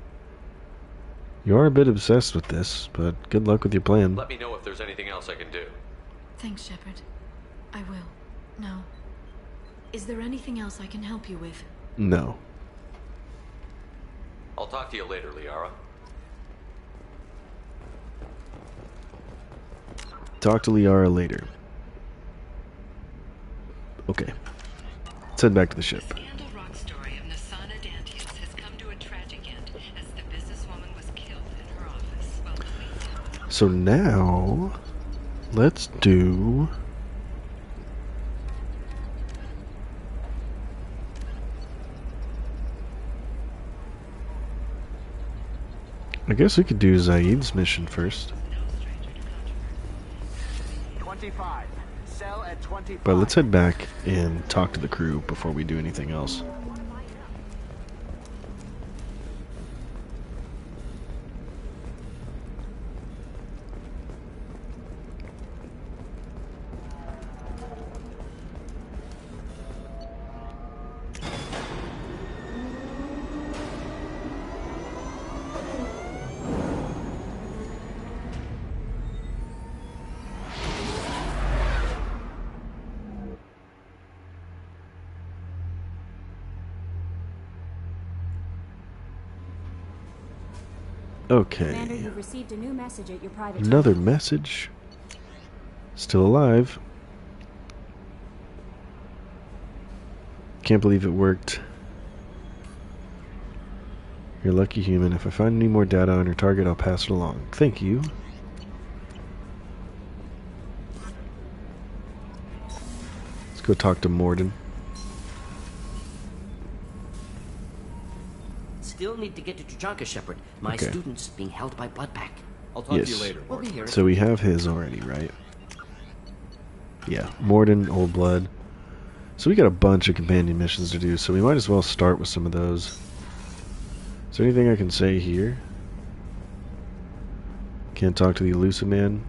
S1: you are a bit obsessed with this, but good luck with your plan.
S4: Let me know if there's anything else I can do.
S8: Thanks, Shepard. I will. No. Is there anything else I can help you with?
S1: No.
S4: I'll talk to you later, Liara.
S1: Talk to Liara later. Okay. Let's head back to the ship.
S5: Scandal rock story of Nasana Dantius has come to a tragic end as the businesswoman was killed in her office while police...
S1: So now, let's do... I guess we could do Zaid's mission first.
S18: 25. Sell at 25.
S1: But let's head back and talk to the crew before we do anything else. Okay.
S19: Commander, you've received a new message at your private
S1: Another
S19: terminal.
S1: message. Still alive. Can't believe it worked. You're a lucky human. If I find any more data on your target, I'll pass it along. Thank you. Let's go talk to Morden.
S14: Still need to get to Tuchanka, Shepard. My
S1: Okay.
S14: student's being held by Bloodpack.
S4: I'll talk to you later.
S14: We'll be here.
S1: So we have his already, right? Yeah, Morden, Old Blood. So we got a bunch of companion missions to do, so we might as well start with some of those. Is there anything I can say here? Can't talk to the elusive man.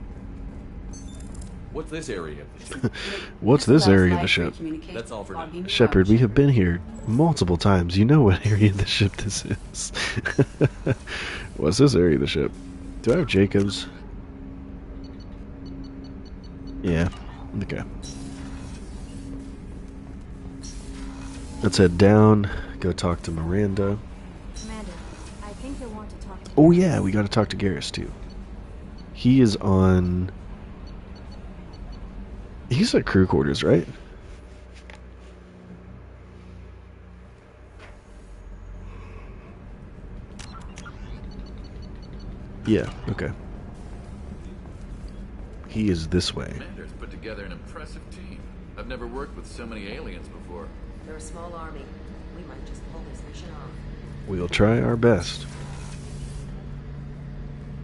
S4: What's this area of the ship?
S1: What's this area of the ship?
S4: That's all for now.
S1: Shepard, we have been here multiple times. You know what area of the ship this is. What's this area of the ship? Do I have Jacobs? Yeah. Okay. Let's head down. Go talk to Miranda.
S19: Commander, I think you'll want to talk to...
S1: Oh yeah, we got to talk to Garrus too. He is on... He's at crew quarters, right? Yeah, okay. He is this way.
S11: Commander's put together an impressive team. I've never worked with so many aliens before.
S16: They're a small army. We might just pull this mission off.
S1: We'll try our best.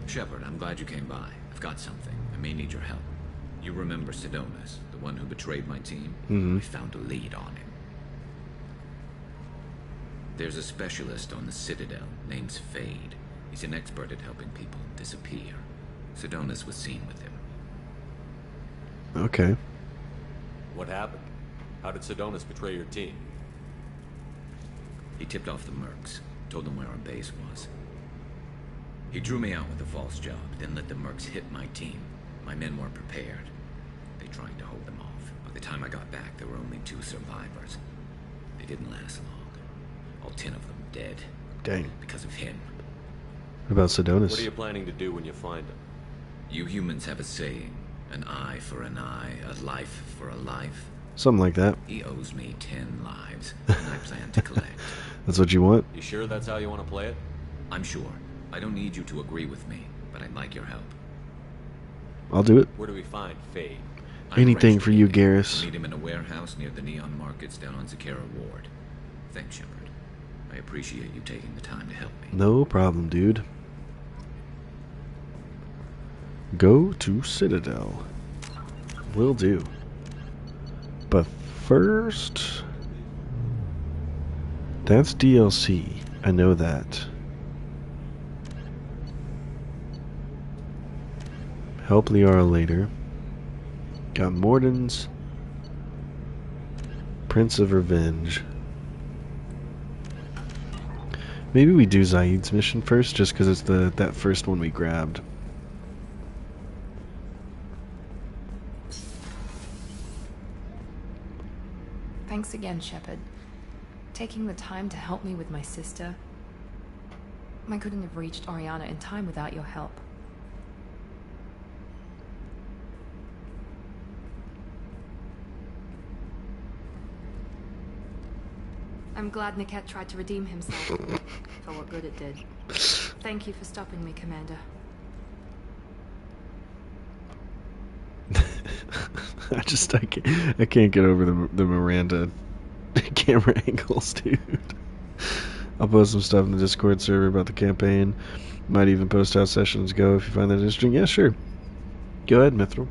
S13: Shepard, I'm glad you came by. I've got something. I may need your help. You remember Sidonis, the one who betrayed my team?
S1: Mhm.
S13: We found a lead on him. There's a specialist on the Citadel named Fade. He's an expert at helping people disappear. Sidonis was seen with him.
S1: Okay.
S4: What happened? How did Sidonis betray your team?
S13: He tipped off the mercs, told them where our base was. He drew me out with a false job, then let the mercs hit my team. My men weren't prepared. They tried to hold them off. By the time I got back, there were only 2 survivors. They didn't last long. All 10 of them dead.
S1: Dang.
S13: Because of him.
S1: What about Sidonis?
S4: What are you planning to do when you find him?
S13: You humans have a saying, an eye for an eye, a life for a life.
S1: Something like that.
S13: He owes me 10 lives, and I plan to collect.
S1: That's what you want?
S4: You sure that's how you want to play it?
S13: I'm sure. I don't need you to agree with me, but I'd like your help.
S1: I'll do it.
S4: Where do we find Fade?
S1: Anything for you, Garrus.
S13: Meet him in a warehouse near the Neon Markets down on Zakera Ward. Thanks, Shepard. I appreciate you taking the time to help me.
S1: No problem, dude. Go to Citadel. Will do. But first... That's DLC. I know that. Help Liara later. Got Morden's Prince of Revenge. Maybe we do Zaid's mission first, just because it's that first one we grabbed.
S9: Thanks again, Shepard. Taking the time to help me with my sister. I couldn't have reached Oriana in time without your help. I'm glad Niket tried to redeem himself, for what good it did. Thank you for stopping me, Commander.
S1: I can't get over the Miranda camera angles, dude. I'll post some stuff in the Discord server about the campaign. Might even post how sessions go if you find that interesting. Yeah, sure. Go ahead, Mithril.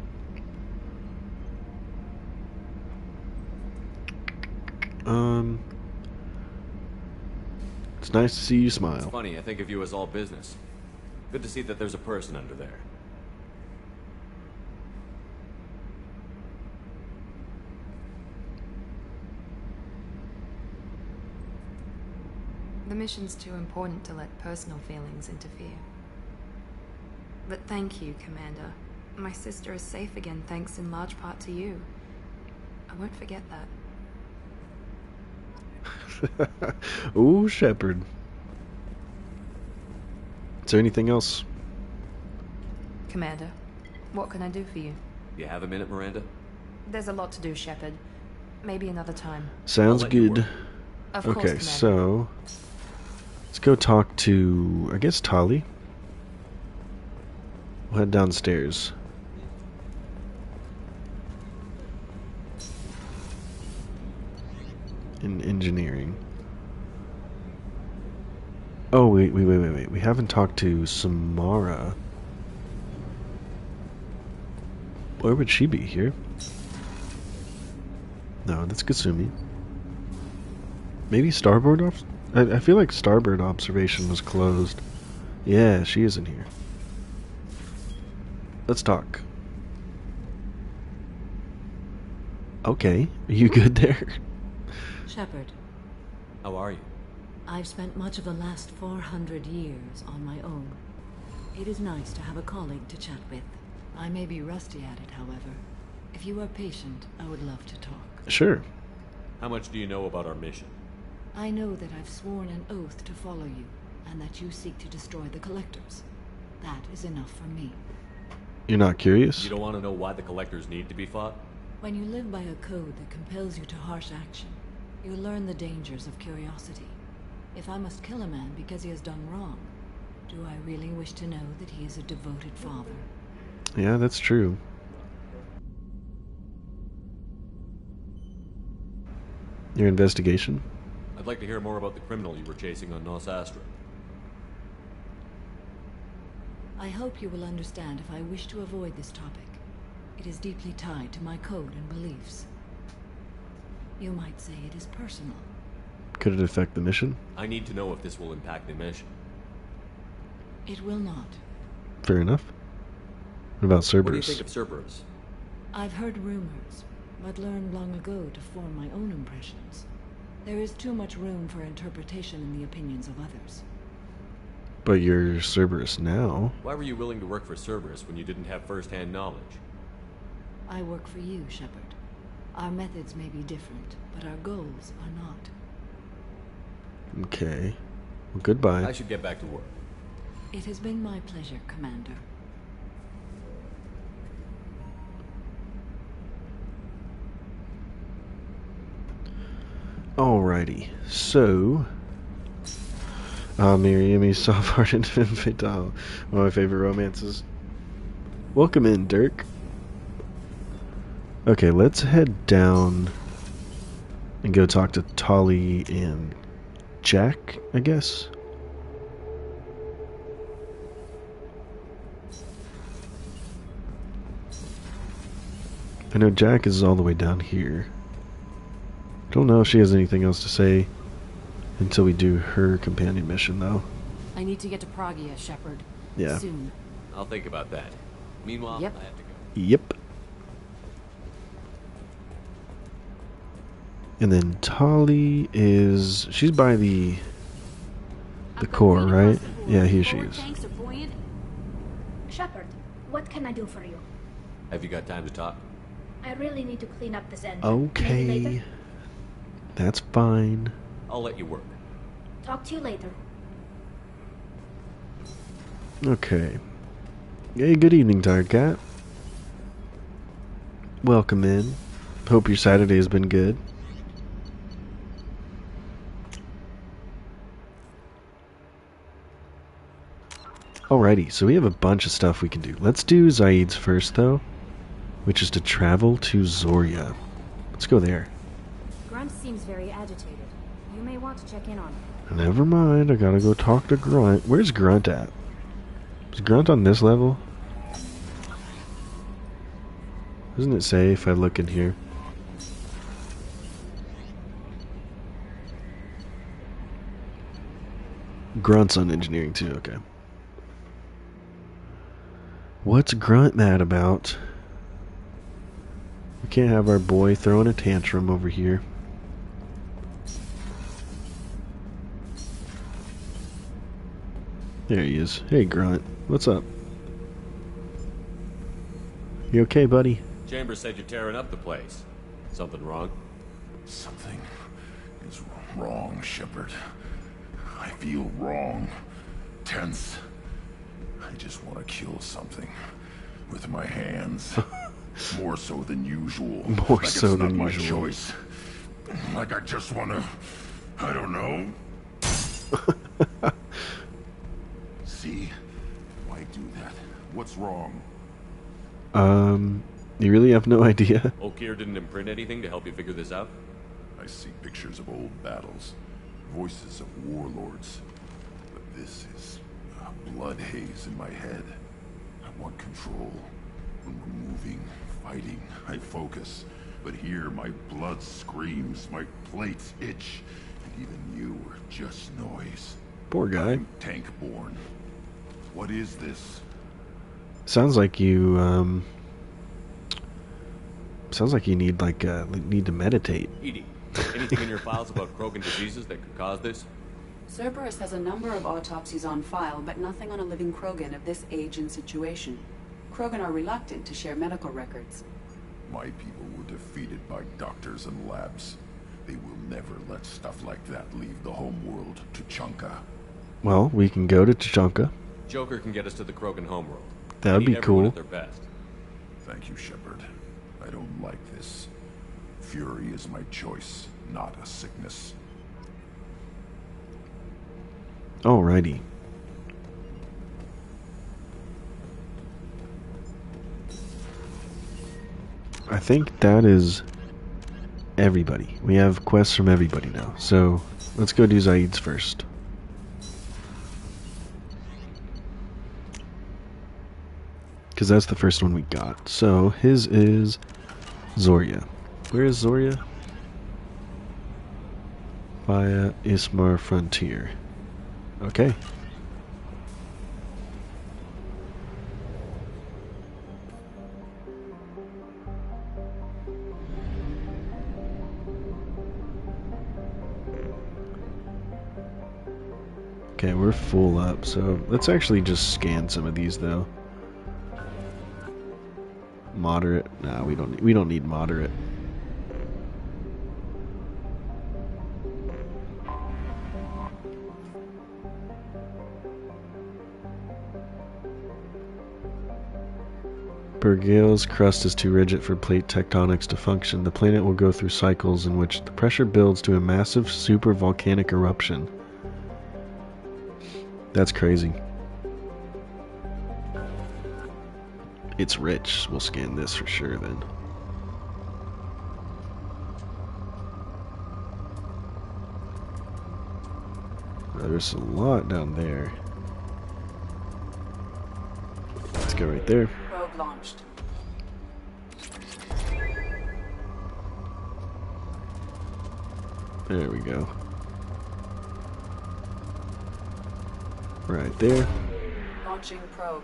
S1: It's nice to see you smile.
S4: It's funny, I think of you as all business. Good to see that there's a person under there.
S9: The mission's too important to let personal feelings interfere. But thank you, Commander. My sister is safe again thanks in large part to you. I won't forget that.
S1: Ooh, Shepard. Is there anything else?
S9: Commander, what can I do for you?
S4: You have a minute, Miranda?
S9: There's a lot to do, Shepard. Maybe another time.
S1: Sounds good.
S9: Of course,
S1: okay,
S9: Commander.
S1: so let's go talk to, I guess, Tali. We'll head downstairs. In engineering. Oh, wait. We haven't talked to Samara. Where would she be? Here? No, that's Kasumi. Maybe Starboard off? I feel like Starboard observation was closed. Yeah, she isn't here. Let's talk. Okay, are you good there?
S20: Shepard,
S4: How are you?
S20: I've spent much of the last 400 years on my own. It is nice to have a colleague to chat with. I may be rusty at it, however. If you are patient, I would love to talk.
S1: Sure.
S4: How much do you know about our mission?
S20: I know that I've sworn an oath to follow you, and that you seek to destroy the Collectors. That is enough for me.
S1: You're not curious?
S4: You don't want to know why the Collectors need to be fought?
S20: When you live by a code that compels you to harsh action, you learn the dangers of curiosity. If I must kill a man because he has done wrong, do I really wish to know that he is a devoted father?
S1: Yeah, that's true. Your investigation?
S4: I'd like to hear more about the criminal you were chasing on Nos Astra.
S20: I hope you will understand if I wish to avoid this topic. It is deeply tied to my code and beliefs. You might say it is personal.
S1: Could it affect the mission?
S4: I need to know if this will impact the mission.
S20: It will not.
S1: Fair enough. What about Cerberus?
S4: What do you think of Cerberus?
S20: I've heard rumors, but learned long ago to form my own impressions. There is too much room for interpretation in the opinions of others.
S1: But you're Cerberus now.
S4: Why were you willing to work for Cerberus when you didn't have first-hand knowledge?
S20: I work for you, Shepard. Our methods may be different, but our goals are not.
S1: Okay. Well, goodbye.
S4: I should get back to work.
S20: It has been my pleasure, Commander.
S1: Alrighty. So... Miriam, soft-hearted and Infiltrator. One of my favorite romances. Welcome in, Dirk. Okay, let's head down and go talk to Tali and Jack, I guess. I know Jack is all the way down here. Don't know if she has anything else to say until we do her companion mission, though.
S21: I need to get to Pragia, Shepard.
S1: Yeah.
S21: Soon.
S4: I'll think about that. Meanwhile,
S10: Yep.
S4: I have to go.
S1: Yep. And then Tali is... she's by the core, right? Yeah, here she is.
S21: Shepard, what can I do for you?
S4: Have you got time to talk?
S21: I really need to clean up this engine. Maybe
S1: Okay.
S21: later?
S1: That's fine.
S4: I'll let you work.
S21: Talk to you later.
S1: Okay. Hey, good evening, Tired Cat. Welcome in. Hope your Saturday has been good. Alrighty, so we have a bunch of stuff we can do. Let's do Zaid's first, though, which is to travel to Zoria. Let's go there.
S19: Grunt seems very agitated. You may want to check in on him.
S1: Never mind, I gotta go talk to Grunt. Where's Grunt at? Is Grunt on this level? Doesn't it say if I look in here? Grunt's on engineering too, okay. What's Grunt mad about? We can't have our boy throwing a tantrum over here. There he is. Hey, Grunt. What's up? You okay, buddy?
S4: Chambers said you're tearing up the place. Something wrong?
S3: Something is wrong, Shepard. I feel wrong. Tense. I just want to kill something. With my hands. More so than usual.
S1: More
S3: like
S1: so
S3: it's
S1: than
S3: not
S1: usual.
S3: My choice. Like I just want to... I don't know. See? Why do that? What's wrong?
S1: You really have no idea?
S4: Okier didn't imprint anything to help you figure this out?
S3: I see pictures of old battles. Voices of warlords. But this is a blood haze in my head. I want control. When we're moving, fighting, I focus. But here, my blood screams, my plates itch, and even you are just noise.
S1: Poor guy.
S3: I'm tank-born. What is this?
S1: Sounds like you, sounds like you need, like, need to meditate.
S4: Edie, anything in your files about Krogan diseases that could cause this?
S22: Cerberus has a number of autopsies on file, but nothing on a living Krogan of this age and situation. Krogan are reluctant to share medical records.
S3: My people were defeated by doctors and labs. They will never let stuff like that leave the homeworld to Chunka.
S1: Well, we can go to Tachanka.
S4: Joker can get us to the Krogan homeworld.
S1: That would be cool.
S4: At their best.
S3: Thank you, Shepard. I don't like this. Fury is my choice, not a sickness.
S1: Alrighty. I think that is everybody. We have quests from everybody now. So, let's go do Zaid's first. Because that's the first one we got. So, his is Zoria. Where is Zoria? Via Ismar Frontier. Okay. Okay, we're full up, so let's actually just scan some of these though. Moderate? Nah, we don't need moderate. Bergale's crust is too rigid for plate tectonics to function. The planet will go through cycles in which the pressure builds to a massive supervolcanic eruption. That's crazy. It's rich. We'll scan this for sure then. There's a lot down there. Let's go right there.
S22: Probe launched.
S1: There we go. Right there.
S22: Launching probe.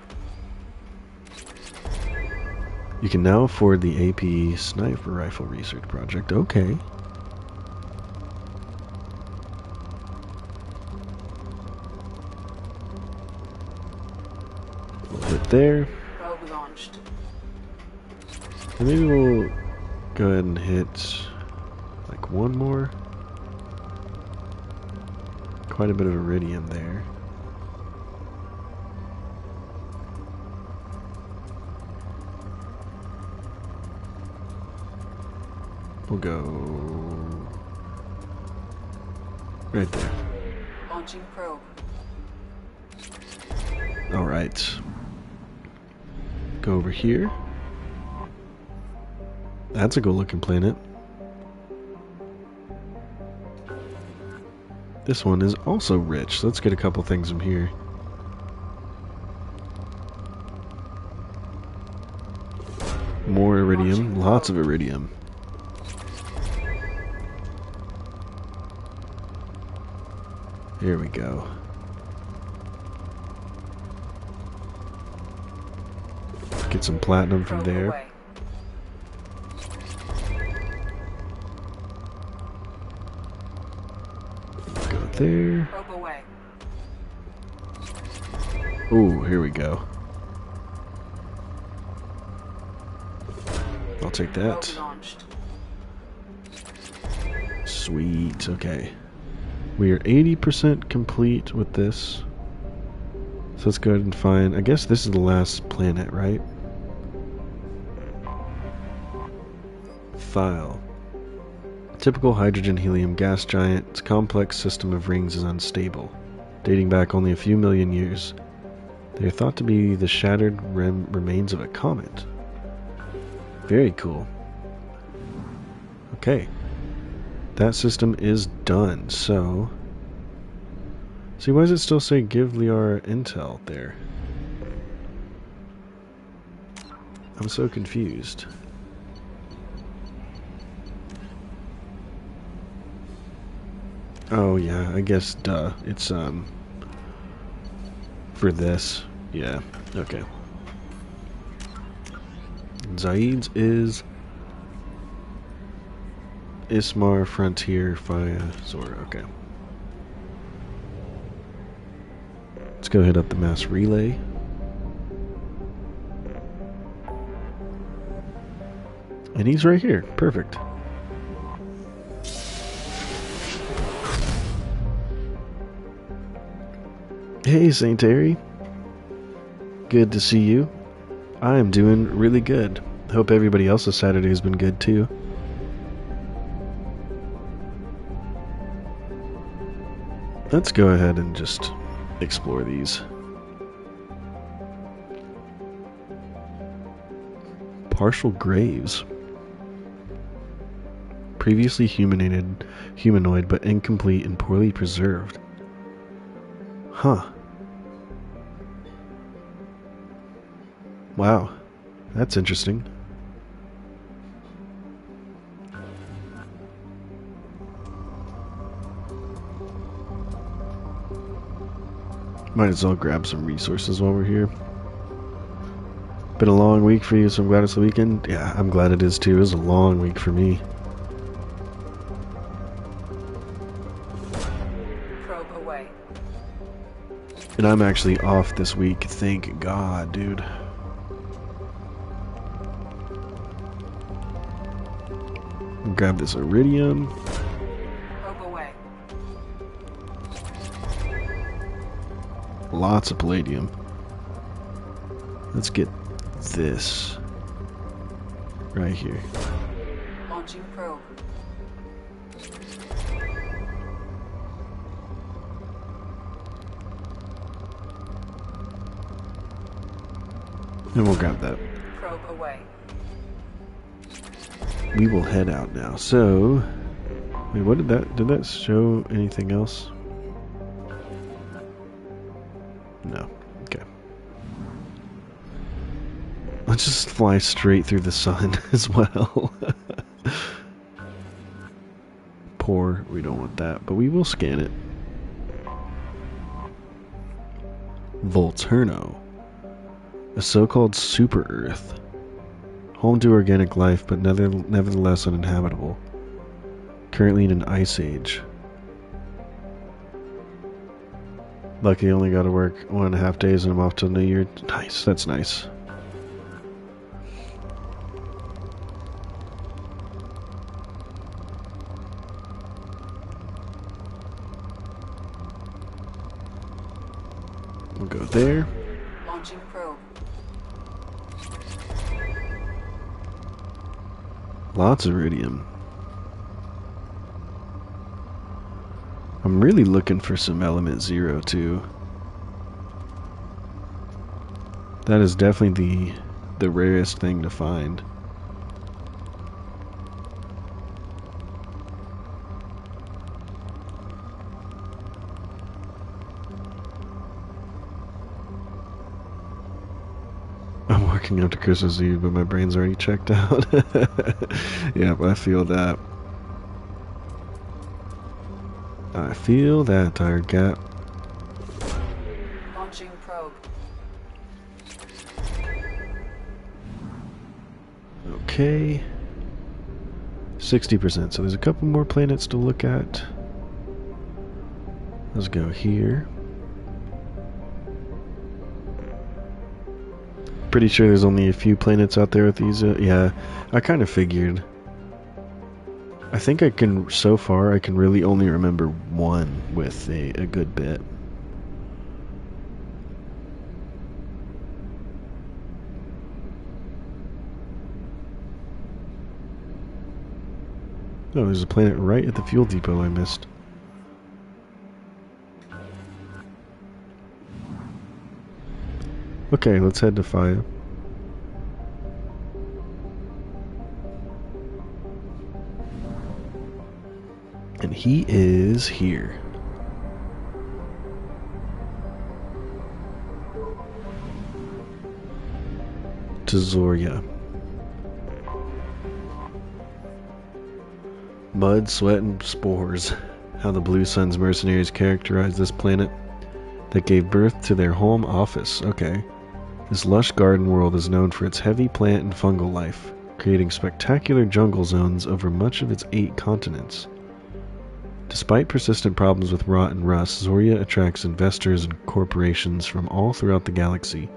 S1: You can now afford the AP Sniper Rifle Research Project. Okay. We'll hit there.
S22: Probe launched.
S1: And maybe we'll go ahead and hit like one more. Quite a bit of iridium there. We'll go right there.
S22: Launching probe.
S1: All right. Go over here. That's a good-looking planet. This one is also rich. Let's get a couple things from here. More iridium. Lots of iridium. Here we go. Get some platinum from there. Go there. Ooh, here we go. I'll take that. Sweet, okay. We are 80% complete with this. So let's go ahead and find, I guess this is the last planet, right? File. Typical hydrogen-helium gas giant, its complex system of rings is unstable, dating back only a few million years. They are thought to be the shattered remains of a comet. Very cool. Okay. That system is done, so... See, why does it still say give Liara intel there? I'm so confused. Oh yeah, I guess, duh. It's, for this. Yeah, okay. Zaid's is... Ismar, Frontier, Faya, Zora, okay. Let's go hit up the mass relay. And he's right here, perfect. Hey, St. Airy. Good to see you. I am doing really good. Hope everybody else's Saturday has been good too. Let's go ahead and just explore these. Partial graves. Previously humanoid but incomplete and poorly preserved. Huh. Wow. That's interesting. Might as well grab some resources while we're here. Been a long week for you, so I'm glad it's the weekend. Yeah, I'm glad it is too. It was a long week for me.
S22: Probe away.
S1: And I'm actually off this week, thank God, dude. Grab this iridium.
S22: Probe away.
S1: Lots of palladium. Let's get this right here.
S22: Launching probe.
S1: And we'll grab that.
S22: Probe away.
S1: We will head out now. So, wait, what did that show anything else? No. Okay. Let's just fly straight through the sun as well. Poor, we don't want that, but we will scan it. Volturno. A so-called super Earth. Home to organic life, but nevertheless uninhabitable. Currently in an ice age. Lucky I only got to work 1.5 days and I'm off till New Year. Nice, that's nice. We'll go there.
S22: Launching probe.
S1: Lots of iridium. I'm really looking for some element 0 too. That is definitely the rarest thing to find. I'm working up to Christmas Eve, but my brain's already checked out. Yep, I feel that. I feel that, tired cat.
S22: Launching probe.
S1: Okay. 60%, so there's a couple more planets to look at. Let's go here. Pretty sure there's only a few planets out there with these. Yeah, I kind of figured. I think I can, so far, I can really only remember one with a good bit. Oh, there's a planet right at the fuel depot I missed. Okay, let's head to Faya. And he is here. To Zoria. Mud, sweat, and spores. How the Blue Sun's mercenaries characterized this planet that gave birth to their home office. Okay. This lush garden world is known for its heavy plant and fungal life, creating spectacular jungle zones over much of its 8 continents. Despite persistent problems with rot and rust, Zoria attracts investors and corporations from all throughout the galaxy,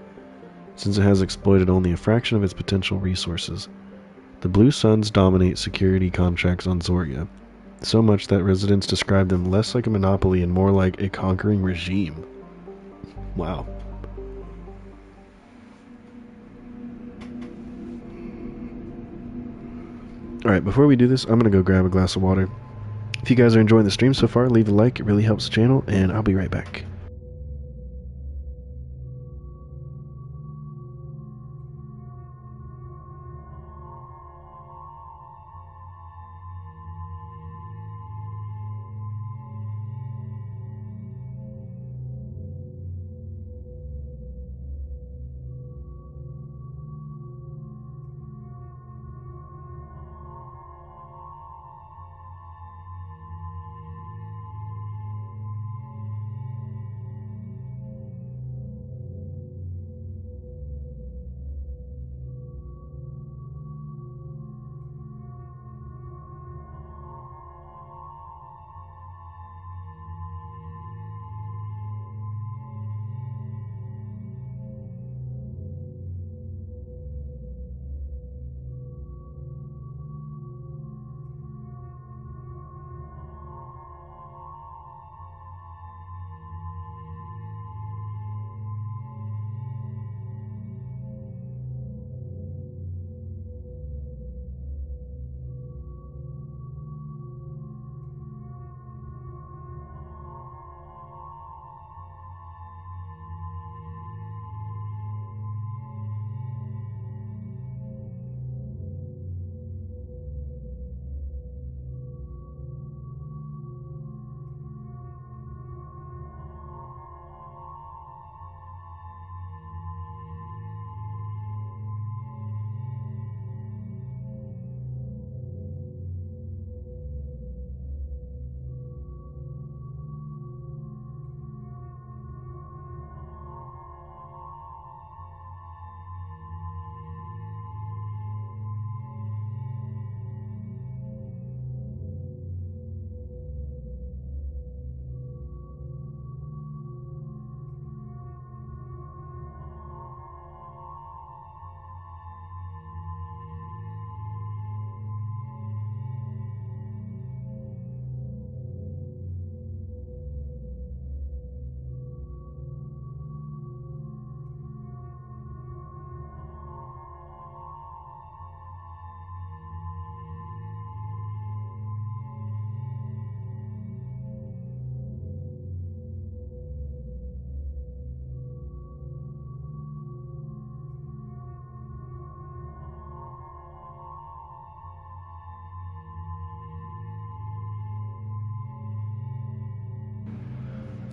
S1: since it has exploited only a fraction of its potential resources. The Blue Suns dominate security contracts on Zoria, so much that residents describe them less like a monopoly and more like a conquering regime. Wow. Alright, before we do this, I'm going to go grab a glass of water. If you guys are enjoying the stream so far, leave a like, it really helps the channel, and I'll be right back.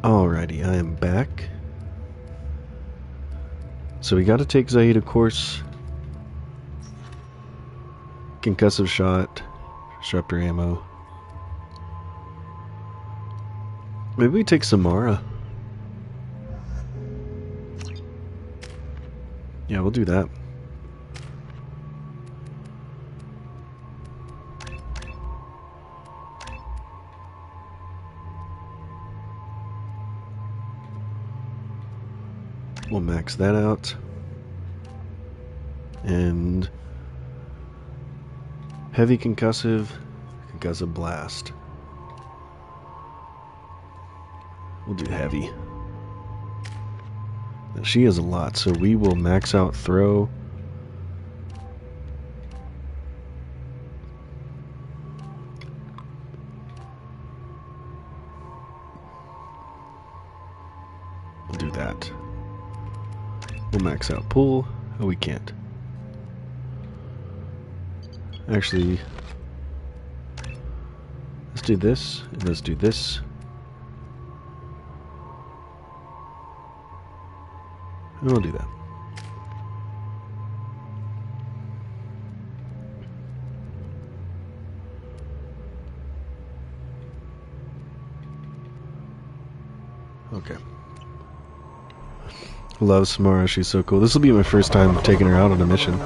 S1: Alrighty, I am back. So we gotta take Zaid, of course. Concussive shot, disruptor ammo. Maybe we take Samara. Yeah, we'll do that. We'll max that out. And heavy concussive blast. We'll do heavy. Now she has a lot, so we will max out throw. We'll do that. We'll max out pull. Oh, we can't. Actually, let's do this, and let's do this. And we'll do that. Okay. Love Samara, she's so cool. This will be my first time taking her out on a mission.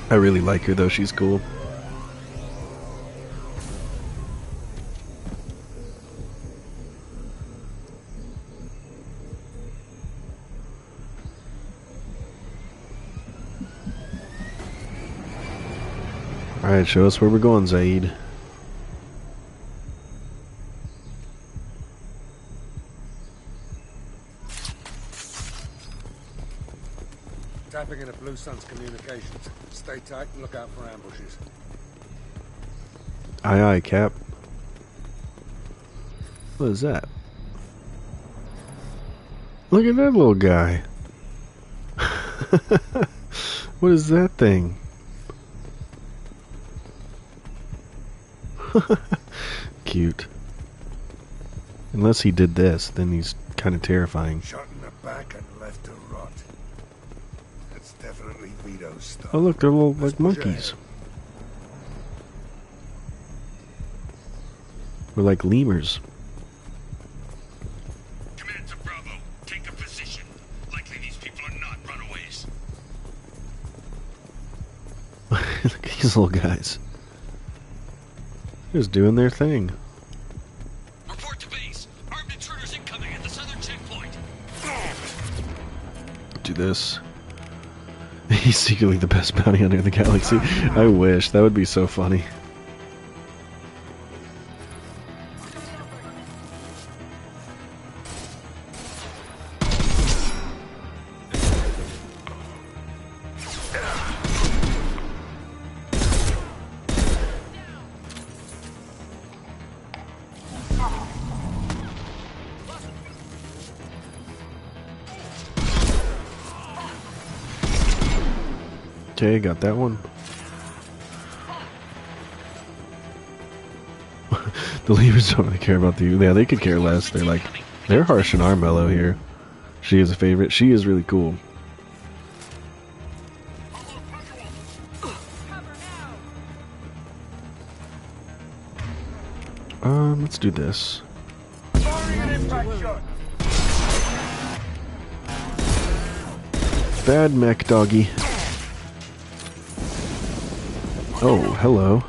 S1: I really like her though, she's cool. Alright, show us where we're going, Zaid.
S6: Tapping into Blue Sun's communications. Stay tight and look out for ambushes.
S1: Aye aye, Cap. What is that? Look at that little guy. What is that thing? Cute. Unless he did this, then he's kind of terrifying.
S6: Shot in the back and left to rot. That's definitely Vito's stuff.
S1: Oh look, they're little like monkeys. We're like lemurs.
S7: Command to Bravo. Take a position. Likely these people are not runaways.
S1: Look at these little guys. They're just doing their thing.
S7: Report to base. Armed intruders incoming at the southern checkpoint.
S1: Do this. He's secretly the best bounty hunter in the galaxy. I wish. That would be so funny. Okay, got that one. The lemurs don't really care about the... Yeah, they could care less. They're like... They're harsh and Armello here. She is a favorite. She is really cool. Let's do this. Bad mech doggy. Oh, hello.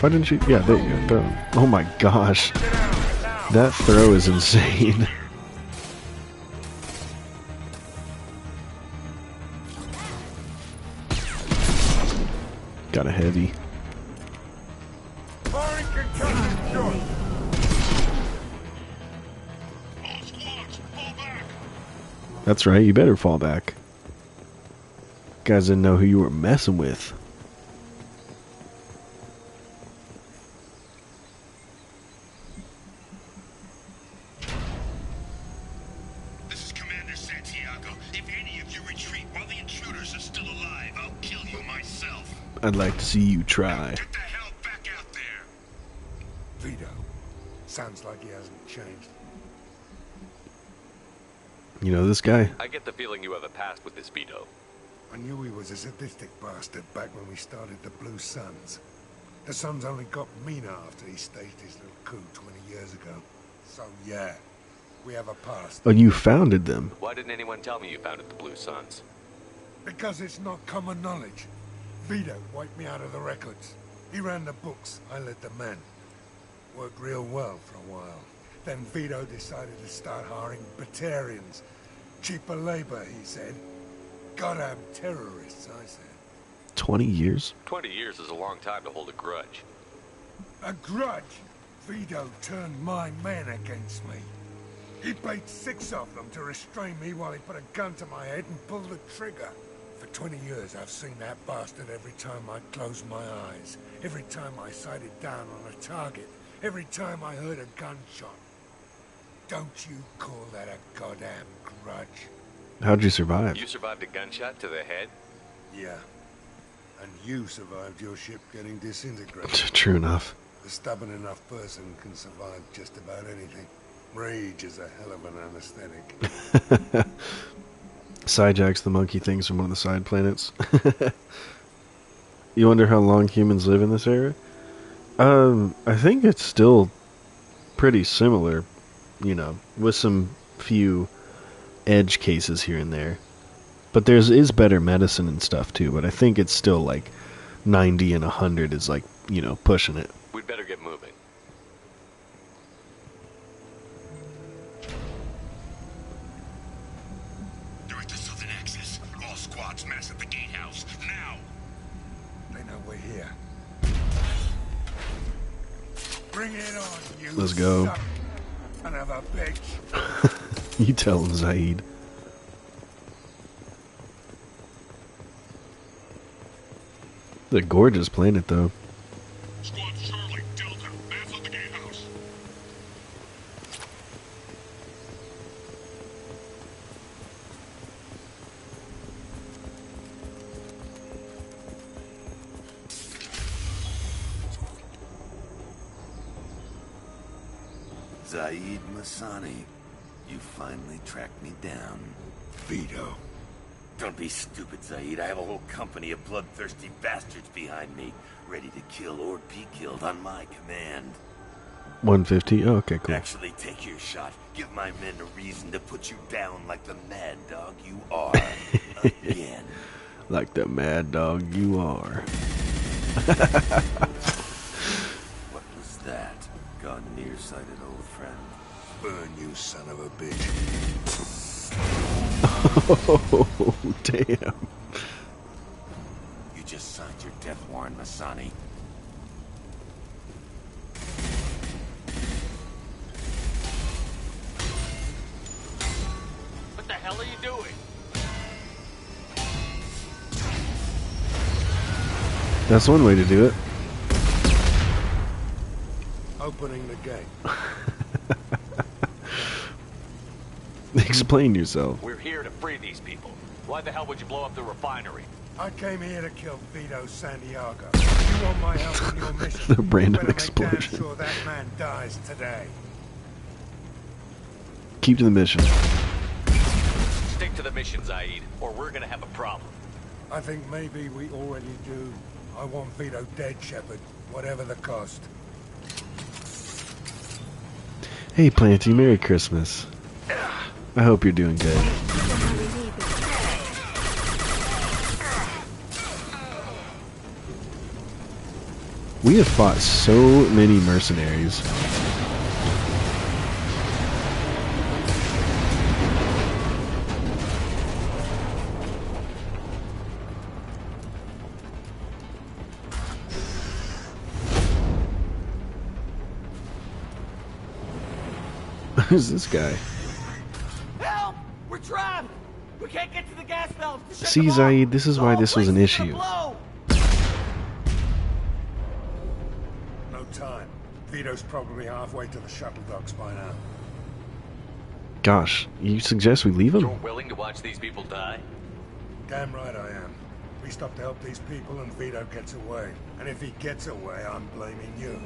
S1: Why didn't you... Yeah, there you go. Throw. Oh my gosh. That throw is insane. Got a heavy. That's right, you better fall back. Guys didn't know who you were messing with.
S7: This is Commander Santiago. If any of you retreat while the intruders are still alive, I'll kill you myself.
S1: I'd like to see you try.
S6: Get the hell back out there! Vito. Sounds like he hasn't changed.
S1: You know this guy?
S4: I get the feeling you have a past with this Vito.
S6: I knew he was a sadistic bastard back when we started the Blue Suns. The Suns only got meaner after he staged his little coup 20 years ago. So yeah, we have a past.
S1: Oh, you founded them.
S4: Why didn't anyone tell me you founded the Blue Suns?
S6: Because it's not common knowledge. Vito wiped me out of the records. He ran the books, I led the men. Worked real well for a while. Then Vito decided to start hiring Batarians. Cheaper labor, he said. Goddamn terrorists, I said.
S1: 20 years?
S4: 20 years is a long time to hold a grudge.
S6: A grudge? Vito turned my men against me. He paid 6 of them to restrain me while he put a gun to my head and pulled the trigger. For 20 years I've seen that bastard every time I closed my eyes. Every time I sighted down on a target. Every time I heard a gunshot. Don't you call that a goddamn grudge?
S1: How'd you survive?
S4: You survived a gunshot to the head?
S6: Yeah. And you survived your ship getting disintegrated.
S1: True enough.
S6: A stubborn enough person can survive just about anything. Rage is a hell of an anesthetic.
S1: Sijacks the monkey things from one of the side planets. You wonder how long humans live in this era? I think it's still pretty similar, you know, with some few edge cases here and there. But there is better medicine and stuff too, but I think it's still like 90 and 100 is like, you know, pushing it.
S4: We'd better get moving.
S6: They're at the southern axis. All squads mass at the gatehouse. Now! They know we're here. Bring it on, you
S1: Let's go.
S6: son of a bitch.
S1: You tell him, Zaid. The gorgeous planet, though.
S6: Squad Charlie, Delta, mass on the gatehouse.
S2: Zaid Masani, you finally tracked me down.
S6: Vito.
S2: Don't be stupid, Zaid. I have a whole company of bloodthirsty bastards behind me, ready to kill or be killed on my command.
S1: 150? Oh, okay, cool.
S2: Actually, take your shot. Give my men a reason to put you down like the mad dog you are. Again.
S1: Like the mad dog you are.
S2: What was that? Gone nearsighted, old friend.
S6: Burn, you son of a bitch.
S1: Oh, damn.
S2: You just signed your death warrant, Masani.
S4: What the hell are you doing?
S1: That's one way to do it.
S6: Opening the gate.
S1: Explain yourself.
S4: We're here to free these people. Why the hell would you blow up the refinery?
S6: I came here to kill Vito Santiago. You want my help in your mission?
S1: The random
S6: You better
S1: explosion.
S6: make damn sure that man dies today.
S1: Keep to the mission.
S4: Stick to the mission, Zaid, or we're gonna have a problem.
S6: I think maybe we already do. I want Vito dead, Shepard, whatever the cost.
S1: Hey, Planty, Merry Christmas. I hope you're doing good. We have fought so many mercenaries. Who's this guy?
S7: Help! We're trapped! We can't get to the gas valve to shut
S1: See,
S7: them off.
S1: Zaid, this is why
S7: The
S1: this
S7: whole
S1: was an
S7: place is gonna
S1: issue.
S7: blow.
S6: No time. Vito's probably halfway to the shuttle docks by now.
S1: Gosh, you suggest we leave him?
S4: You're willing to watch these people die?
S6: Damn right I am. We stop to help these people and Vito gets away. And if he gets away, I'm blaming you.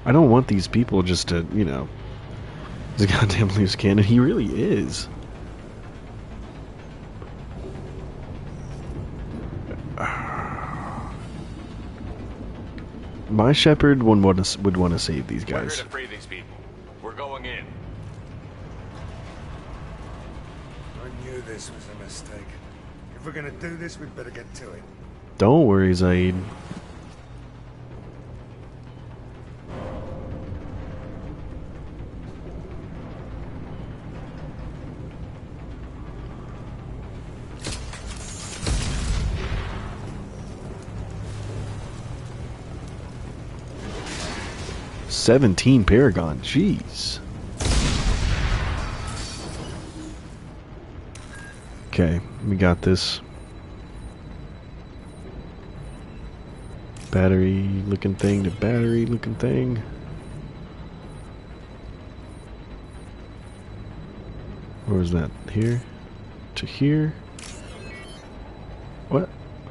S1: I don't want these people just to, you know, he's a goddamn loose cannon. He really is. My Shepard would want to save these guys.
S7: We're here to free these people. We're going in.
S6: I knew this was a mistake. If we're gonna do this, we'd better get to it.
S1: Don't worry, Zaid. $17 Paragon, jeez. Okay, we got this. Battery looking thing to battery looking thing. Where was that? Here? To here? What?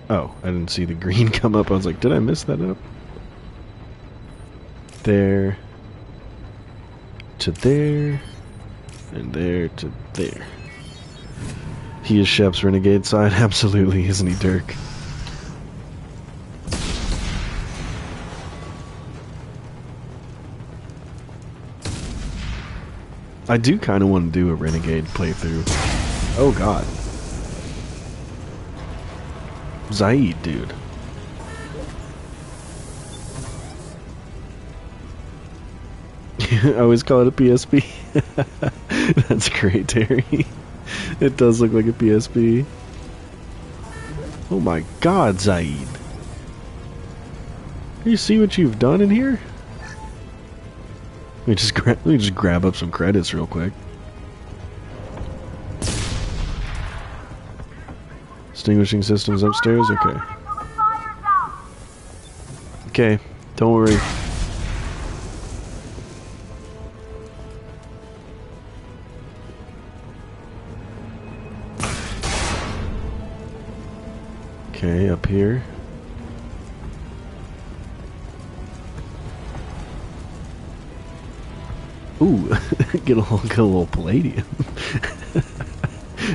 S1: Oh, I didn't see the green come up. I was like, did I miss that up? There to there and there to there. He is Shep's renegade side, absolutely, isn't he, Dirk? I do kind of want to do a renegade playthrough. Oh god. Zaid, dude. I always call it a PSP. That's great, Terry. It does look like a PSP. Oh my god, Zaid. You see what you've done in here? Let me just grab up some credits real quick. Extinguishing systems upstairs? Okay. Okay, don't worry. Okay, up here. Ooh, get a little palladium.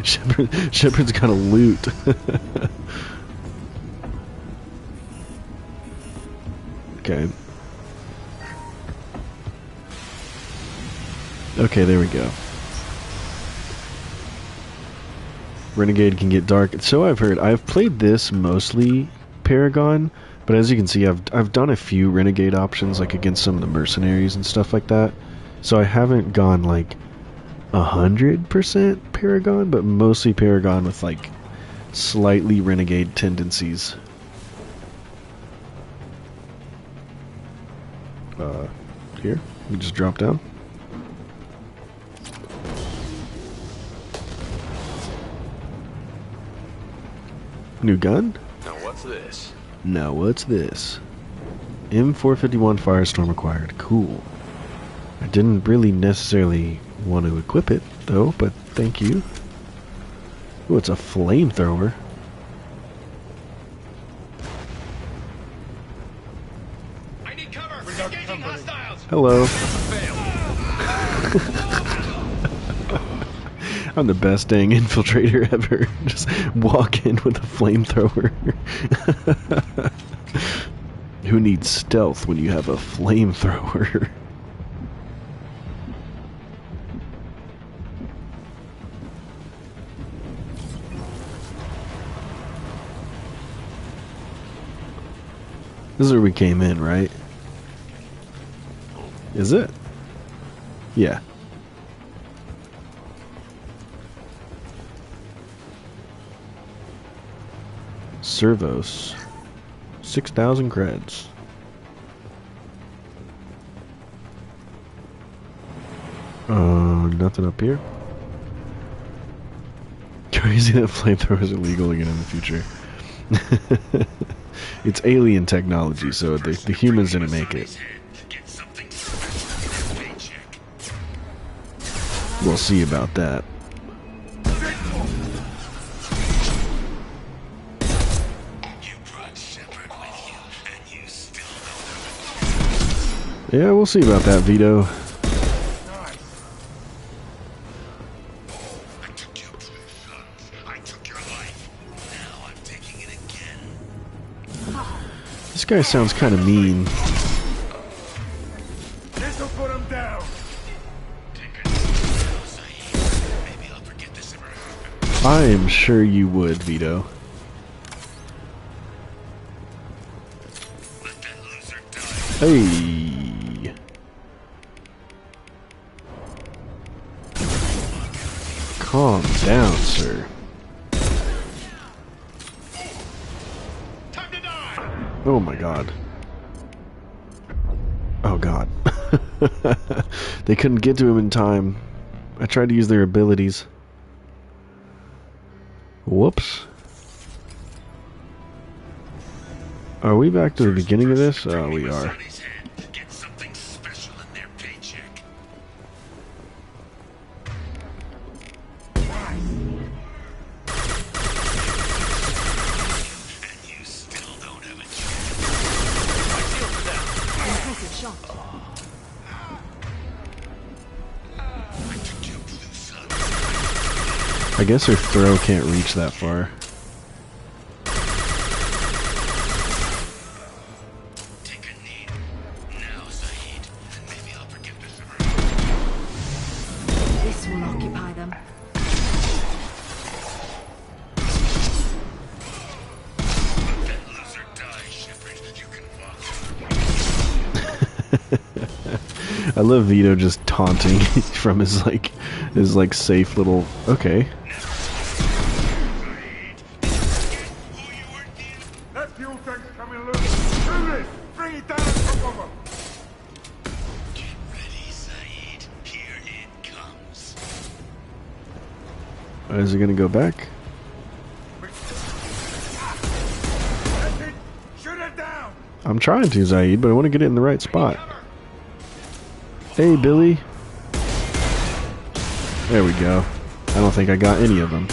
S1: Shepard's got a loot. Okay. Okay, there we go. Renegade can get dark. So I've heard. I've played this mostly Paragon, but as you can see, I've done a few Renegade options, like against some of the mercenaries and stuff like that. So I haven't gone like 100% Paragon, but mostly Paragon with like slightly Renegade tendencies. Here, we just drop down. New gun?
S7: Now what's this?
S1: Now what's this? M451 Firestorm acquired. Cool. I didn't really necessarily want to equip it, though, but thank you. Ooh, it's a flamethrower.
S7: I need cover. Engaging hostiles.
S1: Hello. I'm the best dang infiltrator ever. Just walk in with a flamethrower. Who needs stealth when you have a flamethrower? This is where we came in, right? Is it? Yeah. Servos. 6,000 creds. Nothing up here. Crazy that flamethrowers are illegal again in the future. It's alien technology, so the humans didn't make it. We'll see about that.
S2: You brought Shepard with you, and you still
S1: Yeah, we'll see about that, Vito.
S2: I took your two sons. I took your life. Now I'm taking it again.
S1: This guy sounds kind of mean.
S6: This'll put him down.
S1: I am sure you would, Vito. Hey. Calm down, sir. Oh my god. Oh god. They couldn't get to him in time. I tried to use their abilities. Whoops. Are we back to the beginning of this? Oh, we are.
S2: Get something special in their paycheck. And you still don't have a
S20: Impressive shot.
S1: I guess her throw can't reach that far.
S2: Take a knee. Now, Saeed. Maybe I'll forget this
S8: This will occupy them.
S2: Let that loser die, Shepard. You can walk.
S1: I love Vito just taunting from his safe little okay.
S6: That fuel tank's coming loose. Do this. Bring it down from above.
S2: Get ready, Saeed. Here it comes.
S1: Is it gonna go back?
S6: That's it. Shoot it down.
S1: I'm trying to, Zaid, but I want to get it in the right spot. Hey, Billy. There we go. I don't think I got any of them.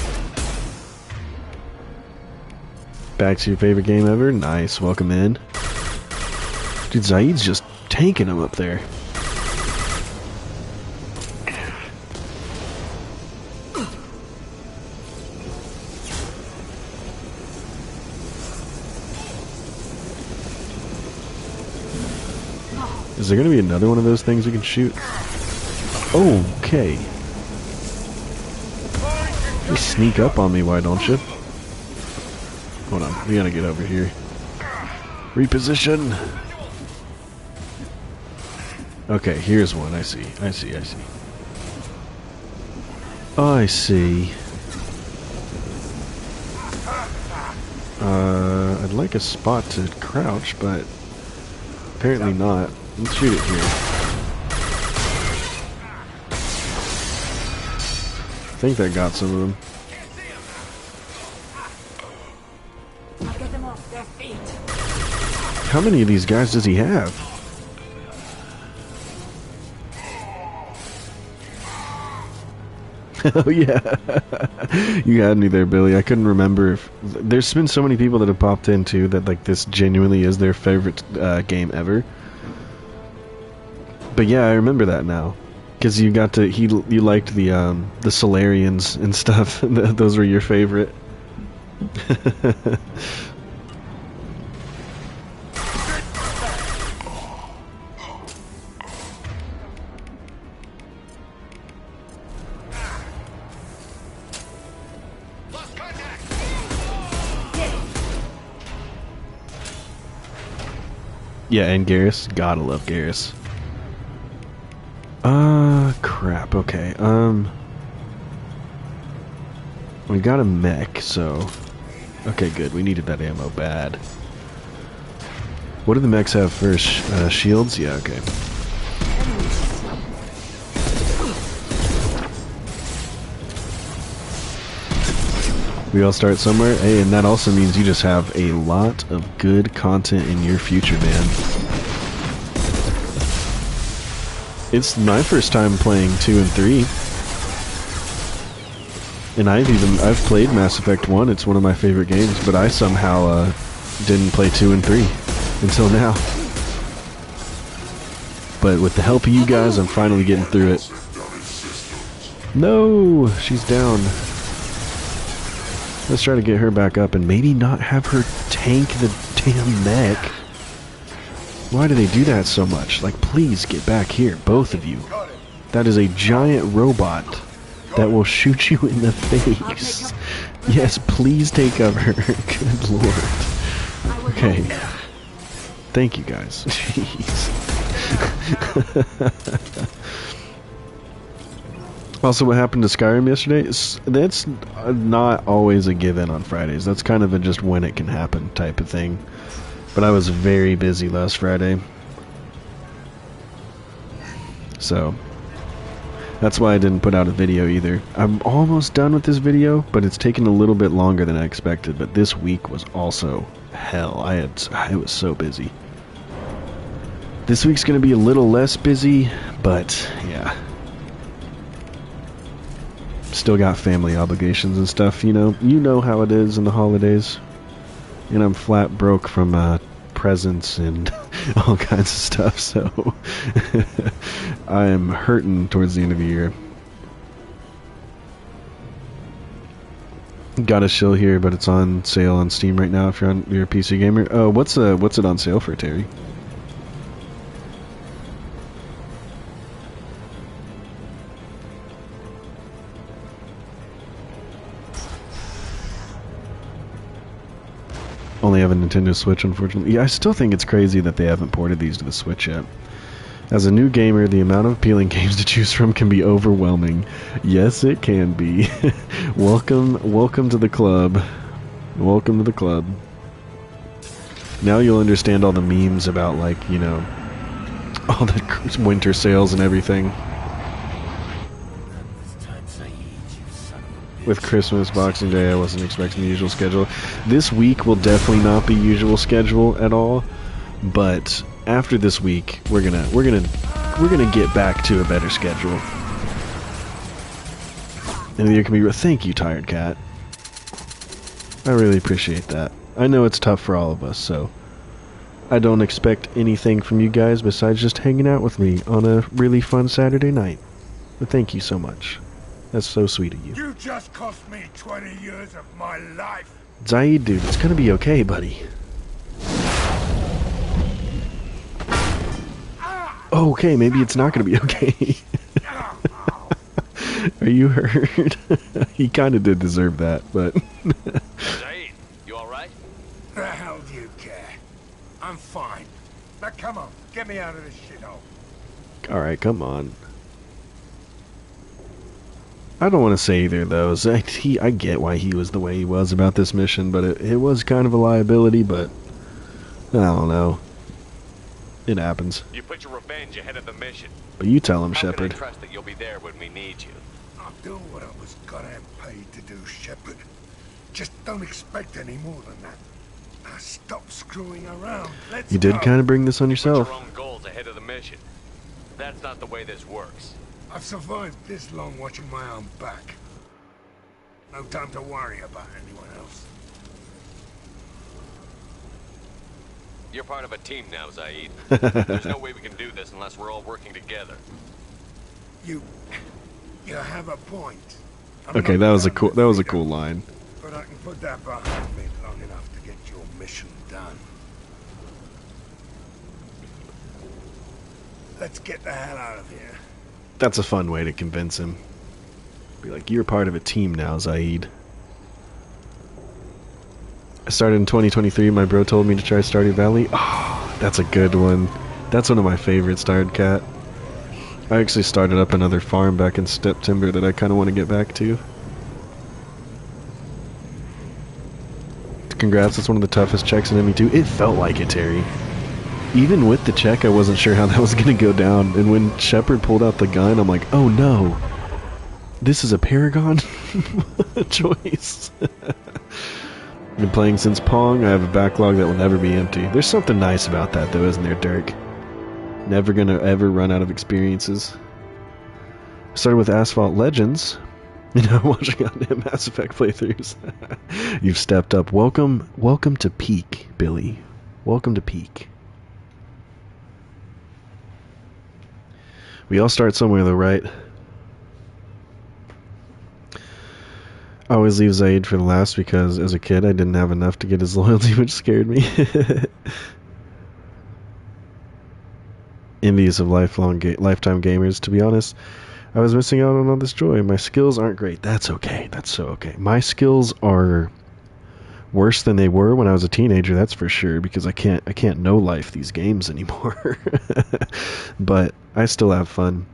S1: Back to your favorite game ever? Nice. Welcome in. Dude, Zaid's just tanking him up there. Is there going to be another one of those things we can shoot? Okay. You sneak up on me, why don't you? Hold on, we gotta get over here. Reposition! Okay, here's one. I see. I see. I'd like a spot to crouch, but apparently not. Let's shoot it here. I think that got some of them.
S20: Get them off their feet.
S1: How many of these guys does he have? Oh yeah. You had me there, Billy. I couldn't remember if there's been so many people that have popped in too that like this genuinely is their favorite game ever. But yeah, I remember that now. Because you got to you liked the Solarians and stuff. Those were your favorite. Yeah, and Garrus. Gotta love Garrus. Crap, okay. We got a mech, so... Okay, good. We needed that ammo bad. What do the mechs have first? Shields? Yeah, okay. We all start somewhere. Hey, and that also means you just have a lot of good content in your future, man. It's my first time playing 2 and 3. And I've played Mass Effect 1. It's one of my favorite games, but I somehow didn't play 2 and 3 until now. But with the help of you guys, I'm finally getting through it. No, she's down. Let's try to get her back up and maybe not have her tank the damn mech. Why do they do that so much? Like, please get back here, both of you. That is a giant robot that will shoot you in the face. Yes, please take cover. Good lord. Okay. Thank you guys. Jeez. Also, what happened to Skyrim yesterday? That's not always a given on Fridays. That's kind of a just when it can happen type of thing. But I was very busy last Friday. So that's why I didn't put out a video either. I'm almost done with this video, but it's taken a little bit longer than I expected. But this week was also hell. I was so busy. This week's going to be a little less busy, but yeah. Still got family obligations and stuff, you know how it is in the holidays. And I'm flat broke from presents and all kinds of stuff, so I am hurting towards the end of the year. Got a shill here, but it's on sale on Steam right now if you're a PC gamer. Oh, what's it on sale for, Terry? Only have a Nintendo Switch, unfortunately. Yeah, I still think it's crazy that they haven't ported these to the Switch yet. As a new gamer, the amount of appealing games to choose from can be overwhelming. Yes, it can be. Welcome to the club. Welcome to the club. Now you'll understand all the memes about, like, all the winter sales and everything. With Christmas, Boxing Day, I wasn't expecting the usual schedule. This week will definitely not be usual schedule at all, but after this week, we're gonna get back to a better schedule. And there can be. Thank you, Tired Cat. I really appreciate that. I know it's tough for all of us, so I don't expect anything from you guys besides just hanging out with me on a really fun Saturday night. But thank you so much. That's so sweet of you.
S6: You just cost me 20 years of my life.
S1: Zaid, dude, it's gonna be okay, buddy. Okay, maybe it's not gonna be okay. Are you hurt? He kind of did deserve that, but...
S7: Zaid, you alright?
S6: The hell do you care? I'm fine. Now come on, get me out of this shithole.
S1: Alright, come on. I don't want to say either of those. I get why he was the way he was about this mission, but it was kind of a liability, but I don't know. It happens.
S7: You put your revenge ahead of the mission.
S1: But you tell him, Shepard.
S7: I trust that you'll be there when we need you.
S6: I'll do what I was goddamn paid to do, Shepard. Just don't expect any more than that. Now stop screwing around. Let's
S1: You did kind of bring this on yourself.
S7: Put your own goals ahead of the mission. That's not the way this works.
S6: I've survived this long watching my own back. No time to worry about anyone else.
S7: You're part of a team now, Zaid. There's no way we can do this unless we're all working together.
S6: You have a point.
S1: Okay, that was a cool line.
S6: But I can put that behind me long enough to get your mission done. Let's get the hell out of here.
S1: That's a fun way to convince him. Be like, you're part of a team now, Zaid. I started in 2023. My bro told me to try Stardew Valley. Oh, that's a good one. That's one of my favorites, Tired Cat. I actually started up another farm back in September that I kind of want to get back to. Congrats, that's one of the toughest checks in ME2. It felt like it, Terry. Even with the check, I wasn't sure how that was going to go down. And when Shepard pulled out the gun, I'm like, oh no. This is a Paragon choice. Been playing since Pong. I have a backlog that will never be empty. There's something nice about that, though, isn't there, Dirk? Never going to ever run out of experiences. Started with Asphalt Legends. You know, watching goddamn Mass Effect playthroughs. You've stepped up. Welcome to peak, Billy. Welcome to peak. We all start somewhere though, right? I always leave Zaid for the last because as a kid I didn't have enough to get his loyalty, which scared me. Envious of lifetime gamers, to be honest. I was missing out on all this joy. My skills aren't great. That's okay. That's so okay. My skills are worse than they were when I was a teenager, that's for sure, because I can't know life these games anymore. But I still have fun.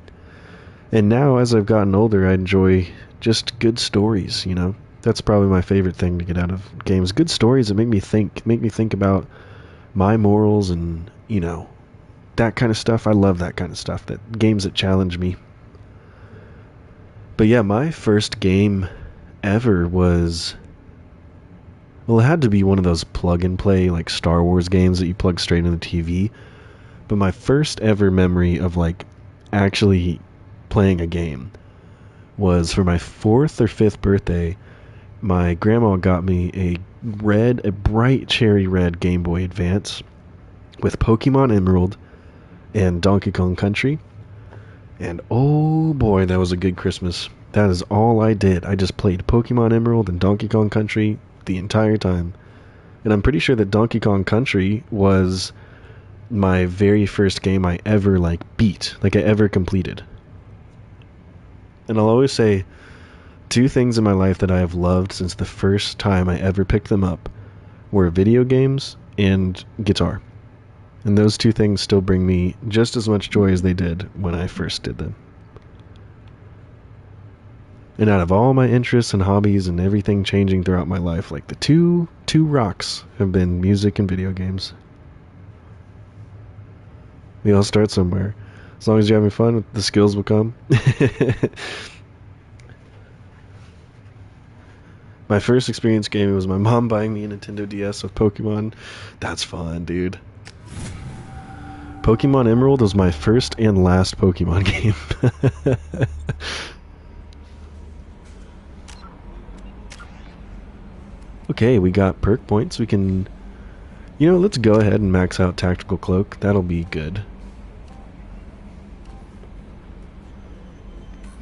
S1: And now as I've gotten older, I enjoy just good stories, you know. That's probably my favorite thing to get out of games. Good stories that make me think about my morals and, you know, that kind of stuff. I love that kind of stuff. That games that challenge me. But yeah, my first game ever was, well, it had to be one of those plug and play like Star Wars games that you plug straight in the TV. But my first ever memory of like actually playing a game was for my 4th or 5th birthday. My grandma got me a bright cherry red Game Boy Advance with Pokemon Emerald and Donkey Kong Country. And oh boy, that was a good Christmas. That is all I did. I just played Pokemon Emerald and Donkey Kong Country the entire time. And I'm pretty sure that Donkey Kong Country was my very first game I ever beat, I ever completed. And I'll always say 2 things in my life that I have loved since the first time I ever picked them up were video games and guitar. And those 2 things still bring me just as much joy as they did when I first did them. And out of all my interests and hobbies and everything changing throughout my life, the two rocks have been music and video games. We all start somewhere. As long as you're having fun, the skills will come. My first experience gaming was my mom buying me a Nintendo DS with Pokemon. That's fun, dude. Pokemon Emerald was my first and last Pokemon game. Okay, we got perk points. We can... You know, let's go ahead and max out Tactical Cloak. That'll be good.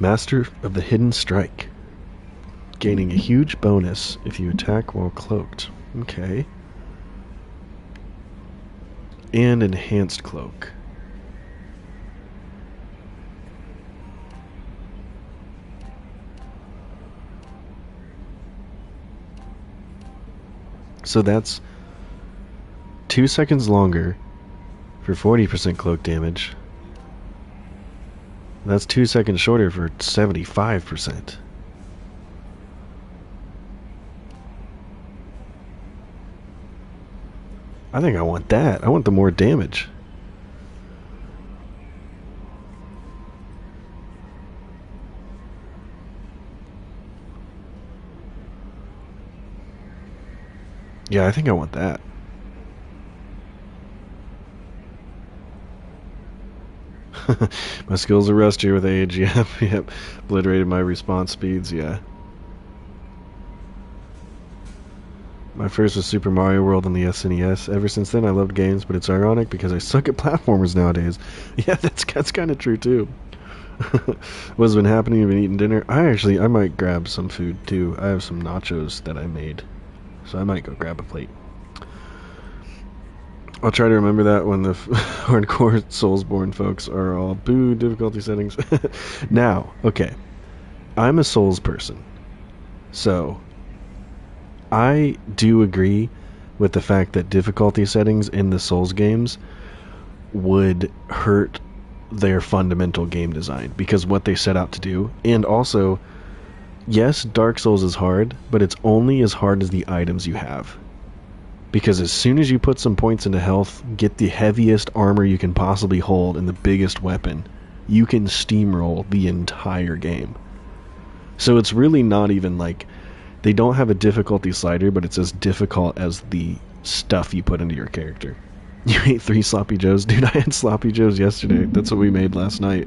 S1: Master of the Hidden Strike. Gaining a huge bonus if you attack while cloaked. Okay. And Enhanced Cloak. So that's 2 seconds longer for 40% cloak damage. That's 2 seconds shorter for 75%. I think I want that. I want the more damage. Yeah, I think I want that. My skills are rustier with age. Yep. Obliterated my response speeds. Yeah. My first was Super Mario World on the SNES. Ever since then, I loved games, but it's ironic because I suck at platformers nowadays. Yeah, that's kind of true too. What's been happening? You've been eating dinner? I might grab some food too. I have some nachos that I made, so I might go grab a plate. I'll try to remember that when the hardcore Soulsborne folks are all boo difficulty settings. Now, okay, I'm a Souls person, so I do agree with the fact that difficulty settings in the Souls games would hurt their fundamental game design because what they set out to do. And also, yes, Dark Souls is hard, but it's only as hard as the items you have. Because as soon as you put some points into health, get the heaviest armor you can possibly hold and the biggest weapon, you can steamroll the entire game. So it's really not even they don't have a difficulty slider, but it's as difficult as the stuff you put into your character. You ate 3 Sloppy Joes? Dude, I had Sloppy Joes yesterday. That's what we made last night.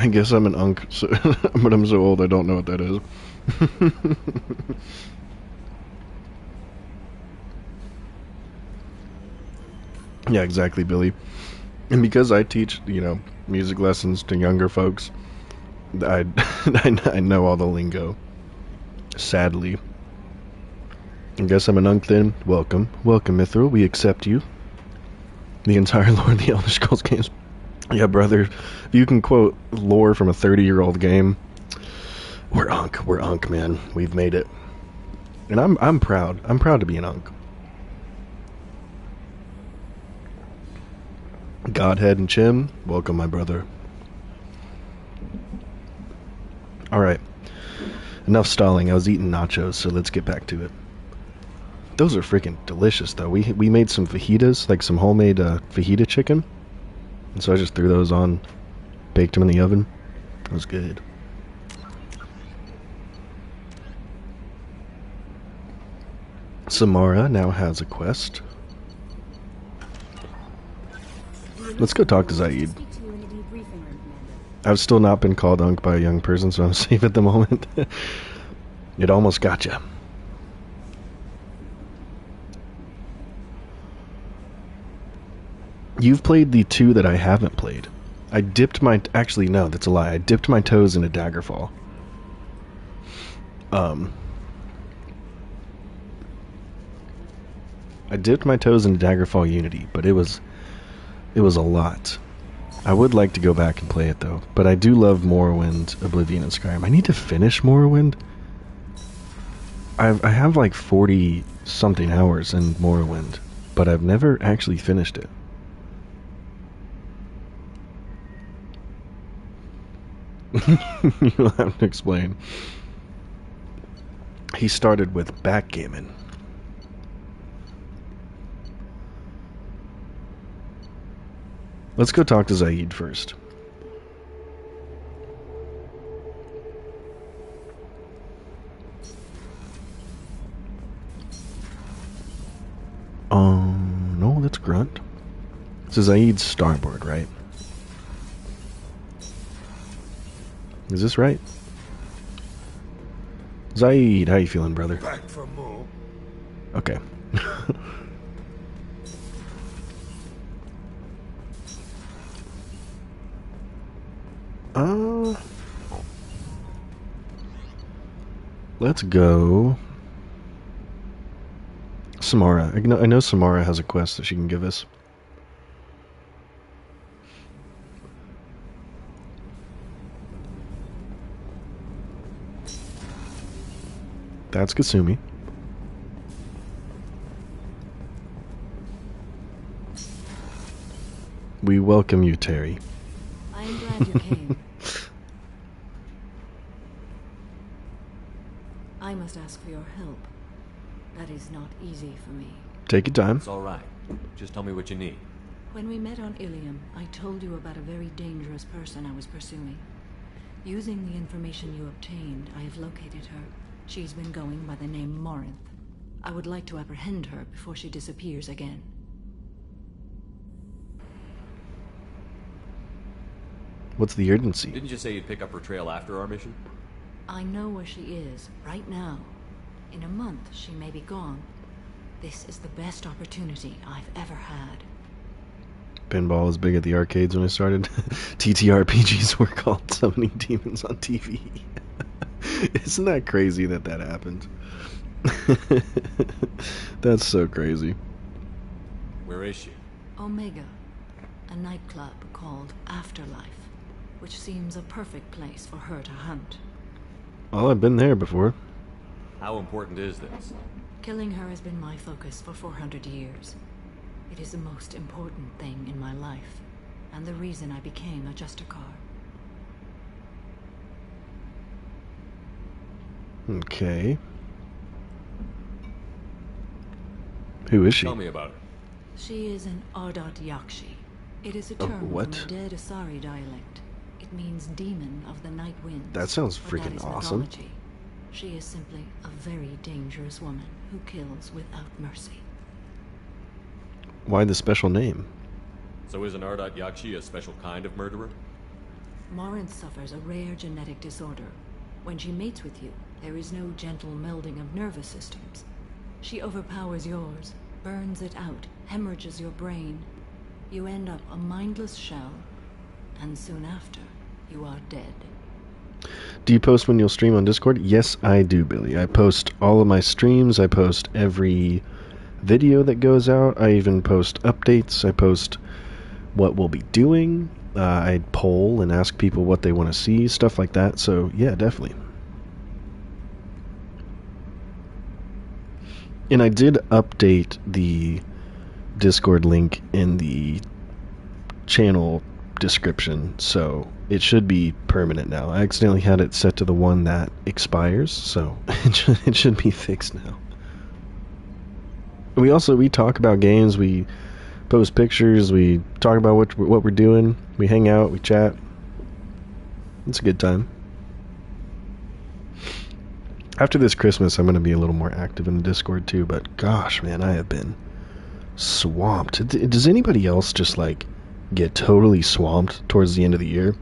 S1: I guess I'm an unk, so, but I'm so old I don't know what that is. Yeah, exactly, Billy. And because I teach, music lessons to younger folks, I I know all the lingo. Sadly. I guess I'm an unk then. Welcome, Mithril. We accept you. The entire lore of the Elder Scrolls games. Yeah, brother. If you can quote lore from a 30-year-old game, we're unk, man. We've made it, and I'm proud. I'm proud to be an unk. Godhead and Chim, welcome, my brother. All right. Enough stalling. I was eating nachos, so let's get back to it. Those are freaking delicious, though. We made some fajitas, like some homemade fajita chicken. And so I just threw those on, baked them in the oven. It was good. Samara now has a quest. Let's go talk to Zaid. I've still not been called unk by a young person, so I'm safe at the moment. It almost got you. You've played the 2 that I haven't played. I dipped my... Actually, no, that's a lie. I dipped my toes into Daggerfall. I dipped my toes into Daggerfall Unity, but it was a lot. I would like to go back and play it, though. But I do love Morrowind, Oblivion, and Skyrim. I need to finish Morrowind. I have like 40-something hours in Morrowind, but I've never actually finished it. You'll have to explain. He started with backgammon. Let's go talk to Zaid first. No, that's Grunt. So Zaid's starboard, right? Is this right? Zaid, how you feeling, brother?
S6: Back for more.
S1: Okay. Let's go. Samara. I know Samara has a quest that she can give us. That's Kasumi. We welcome you, Terry.
S20: I am glad you came. I must ask for your help. That is not easy for me.
S1: Take your time.
S4: It's all right. Just tell me what you need.
S20: When we met on Ilium, I told you about a very dangerous person I was pursuing. Using the information you obtained, I have located her. She's been going by the name Morinth. I would like to apprehend her before she disappears again.
S1: What's the urgency?
S4: Didn't you say you'd pick up her trail after our mission?
S20: I know where she is, right now. In a month, she may be gone. This is the best opportunity I've ever had.
S1: Pinball was big at the arcades when I started. TTRPGs were called Summoning Demons on TV. Isn't that crazy that happened? That's so crazy.
S4: Where is she?
S20: Omega, a nightclub called Afterlife, which seems a perfect place for her to hunt.
S1: Oh, I've been there before.
S4: How important is this?
S20: Killing her has been my focus for 400 years. It is the most important thing in my life, and the reason I became a Justicar.
S1: Okay. Who is she?
S4: Tell me about her.
S20: She is an Ardat Yakshi. It is a term from the dead Asari dialect. It means demon of the night winds.
S1: That sounds
S20: but that
S1: freaking
S20: is
S1: awesome.
S20: mythology. She is simply a very dangerous woman who kills without mercy.
S1: Why the special name?
S4: So is an Ardat Yakshi a special kind of murderer?
S20: Morinth suffers a rare genetic disorder. When she mates with you, there is no gentle melding of nervous systems. She overpowers yours, burns it out, hemorrhages your brain. You end up a mindless shell, and soon after, you are dead.
S1: Do you post when you'll stream on Discord? Yes, I do, Billy. I post all of my streams. I post every video that goes out. I even post updates. I post what we'll be doing. I poll and ask people what they want to see, stuff like that. So, yeah, definitely. And I did update the Discord link in the channel description, so it should be permanent now. I accidentally had it set to the one that expires, so it should be fixed now. We talk about games, we post pictures, we talk about what we're doing, we hang out, we chat. It's a good time. After this Christmas, I'm going to be a little more active in the Discord too, but gosh, man, I have been swamped. Does anybody else just like get totally swamped towards the end of the year?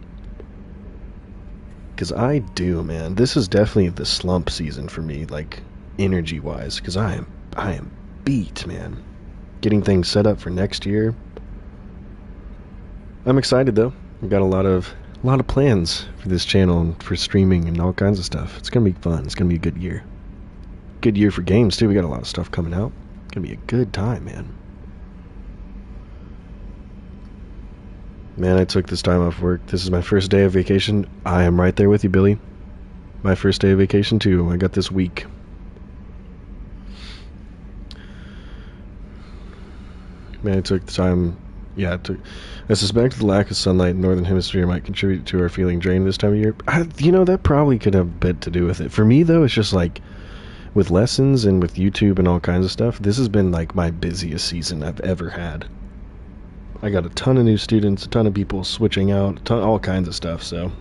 S1: Because I do, man. This is definitely the slump season for me, like energy wise, because I am beat, man. Getting things set up for next year. I'm excited though. I've got a lot of plans for this channel and for streaming and all kinds of stuff. It's gonna be fun. It's gonna be a good year. Good year for games too. We got a lot of stuff coming out. It's gonna be a good time, man. Man, I took this time off work. This is my first day of vacation. I am right there with you, Billy. My first day of vacation too. I got this week. Man, I took the time. Yeah, I suspect the lack of sunlight in the Northern Hemisphere might contribute to our feeling drained this time of year. That probably could have a bit to do with it. For me, though, it's just like, with lessons and with YouTube and all kinds of stuff, this has been like my busiest season I've ever had. I got a ton of new students, a ton of people switching out, all kinds of stuff, so.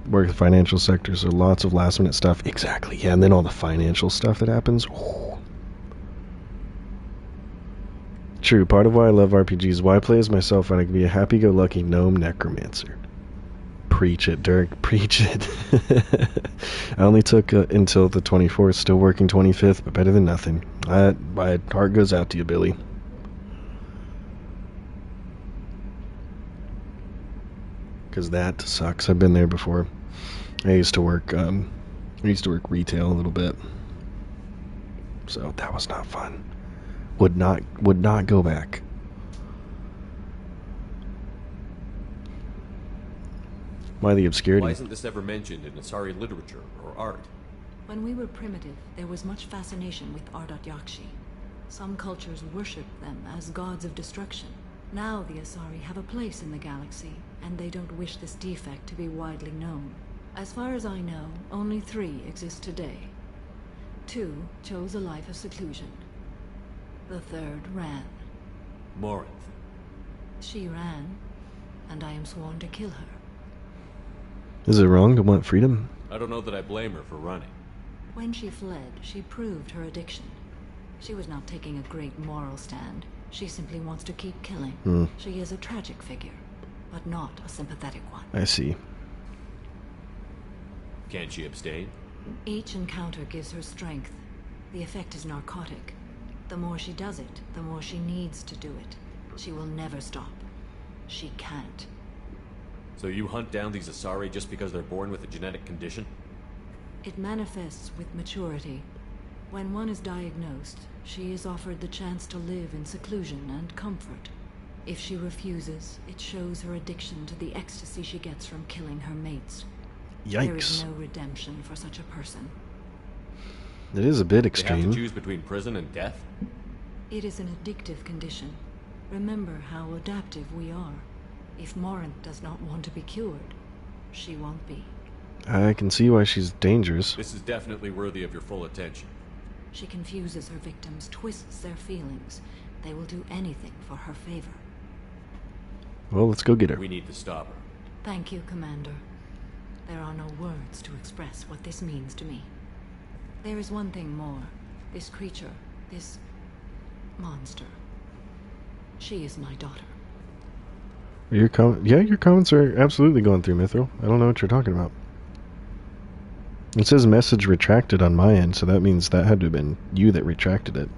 S1: Work in the financial sector, so lots of last minute stuff. Exactly, yeah, and then all the financial stuff that happens. Oh. True, part of why I love RPGs is why I play as myself and I can be a happy-go-lucky gnome necromancer. Preach it, Dirk, preach it. I only took until the 24th, still working 25th, but better than nothing. My heart goes out to you, Billy. Because that sucks. I've been there before. I used to work retail a little bit. So that was not fun. Would not go back. Why the obscurity?
S7: Why isn't this ever mentioned in Asari literature or art?
S20: When we were primitive, there was much fascination with Ardat Yakshi. Some cultures worshipped them as gods of destruction. Now the Asari have a place in the galaxy, and they don't wish this defect to be widely known. As far as I know, only 3 exist today. 2 chose a life of seclusion. The 3rd ran.
S7: Morinth.
S20: She ran, and I am sworn to kill her.
S1: Is it wrong to want freedom?
S7: I don't know that I blame her for running.
S20: When she fled, she proved her addiction. She was not taking a great moral stand. She simply wants to keep killing. She is a tragic figure, but not a sympathetic one.
S1: I see.
S7: Can't she abstain?
S20: Each encounter gives her strength. The effect is narcotic. The more she does it, the more she needs to do it. She will never stop. She can't.
S7: So you hunt down these Asari just because they're born with a genetic condition?
S20: It manifests with maturity. When one is diagnosed, she is offered the chance to live in seclusion and comfort. If she refuses, it shows her addiction to the ecstasy she gets from killing her mates.
S1: Yikes.
S20: There is no redemption for such a person.
S1: It is a bit extreme.
S7: They have to choose between prison and death?
S20: It is an addictive condition. Remember how adaptive we are. If Morinth does not want to be cured, she won't be.
S1: I can see why she's dangerous.
S7: This is definitely worthy of your full attention.
S20: She confuses her victims, twists their feelings. They will do anything for her favor.
S1: Well, let's go get her.
S7: We need to stop her.
S20: Thank you, Commander. There are no words to express what this means to me. There is one thing more. This creature, this monster. She is my daughter.
S1: Your comments are absolutely going through, Mithril. I don't know what you're talking about. It says message retracted on my end, so that means that had to have been you that retracted it.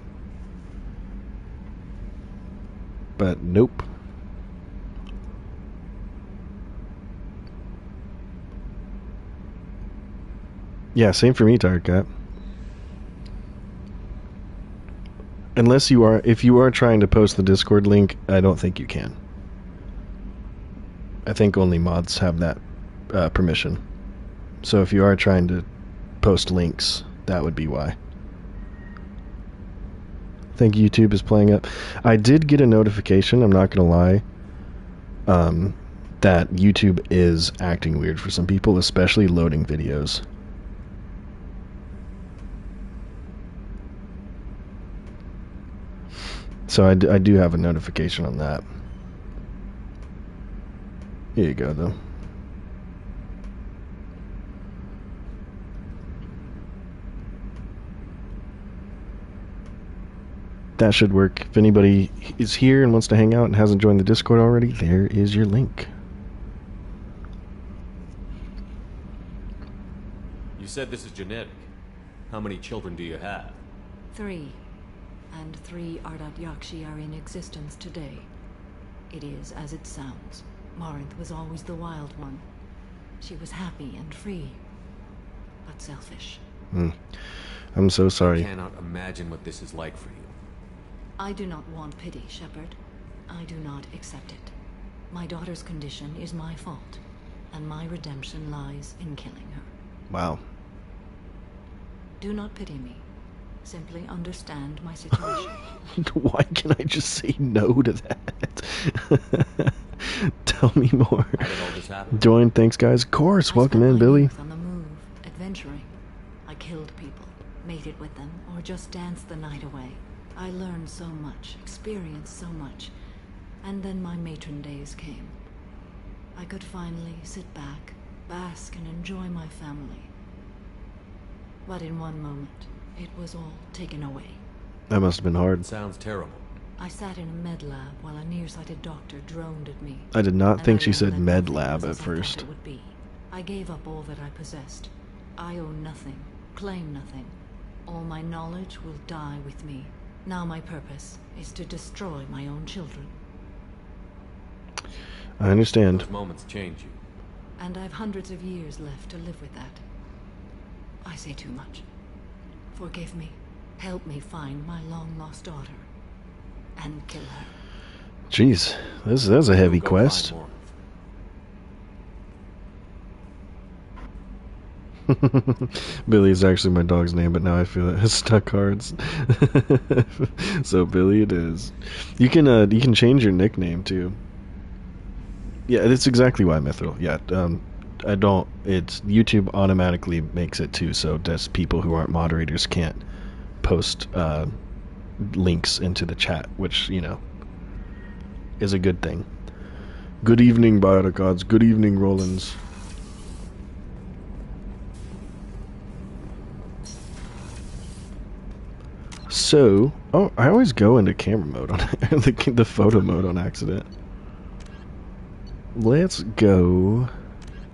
S1: But nope. Yeah, same for me, Tired Cat. Unless you are, if you are trying to post the Discord link, I don't think you can. I think only mods have that permission. So if you are trying to post links, that would be why. I think YouTube is playing up. I did get a notification, I'm not going to lie, that YouTube is acting weird for some people, especially loading videos. So I do have a notification on that. Here you go, though. That should work. If anybody is here and wants to hang out and hasn't joined the Discord already, there is your link.
S4: You said this is genetic. How many children do you have?
S20: 3. And 3 Ardat Yakshi are in existence today. It is as it sounds. Morinth was always the wild one. She was happy and free, but selfish.
S1: I'm so sorry.
S4: I cannot imagine what this is like for you.
S20: I do not want pity, Shepard. I do not accept it. My daughter's condition is my fault, and my redemption lies in killing her.
S1: Wow.
S20: Do not pity me. Simply understand my situation.
S1: Why can I just say no to that? Tell me more.
S4: How did all this happen?
S1: Join, thanks guys. Of course, welcome in, Billy.
S20: On the move, adventuring. I killed people, mated with them, or just danced the night away. I learned so much, experienced so much, and then my matron days came. I could finally sit back, bask and enjoy my family. But in one moment, it was all taken away.
S1: That must have been hard.
S4: It sounds terrible.
S20: I sat in a med lab while a nearsighted doctor droned at me.
S1: I did not think she said med lab at first.
S20: It would be. I gave up all that I possessed. I own nothing, claim nothing. All my knowledge will die with me. Now my purpose is to destroy my own children.
S1: I understand.
S4: Those moments change you.
S20: And I've hundreds of years left to live with that. I say too much. Forgive me. Help me find my long-lost daughter. And kill her.
S1: Jeez, that's a heavy quest. Billy is actually my dog's name, but now I feel it has stuck cards. So Billy it is. You can change your nickname too. Yeah, that's exactly why, Mithril. Yeah, I don't. It's YouTube automatically makes it too, so just people who aren't moderators can't post links into the chat, which, you know, is a good thing. Good evening, Bioticods. Good evening, Rollins. So, oh, I always go into camera mode on the photo mode on accident. Let's go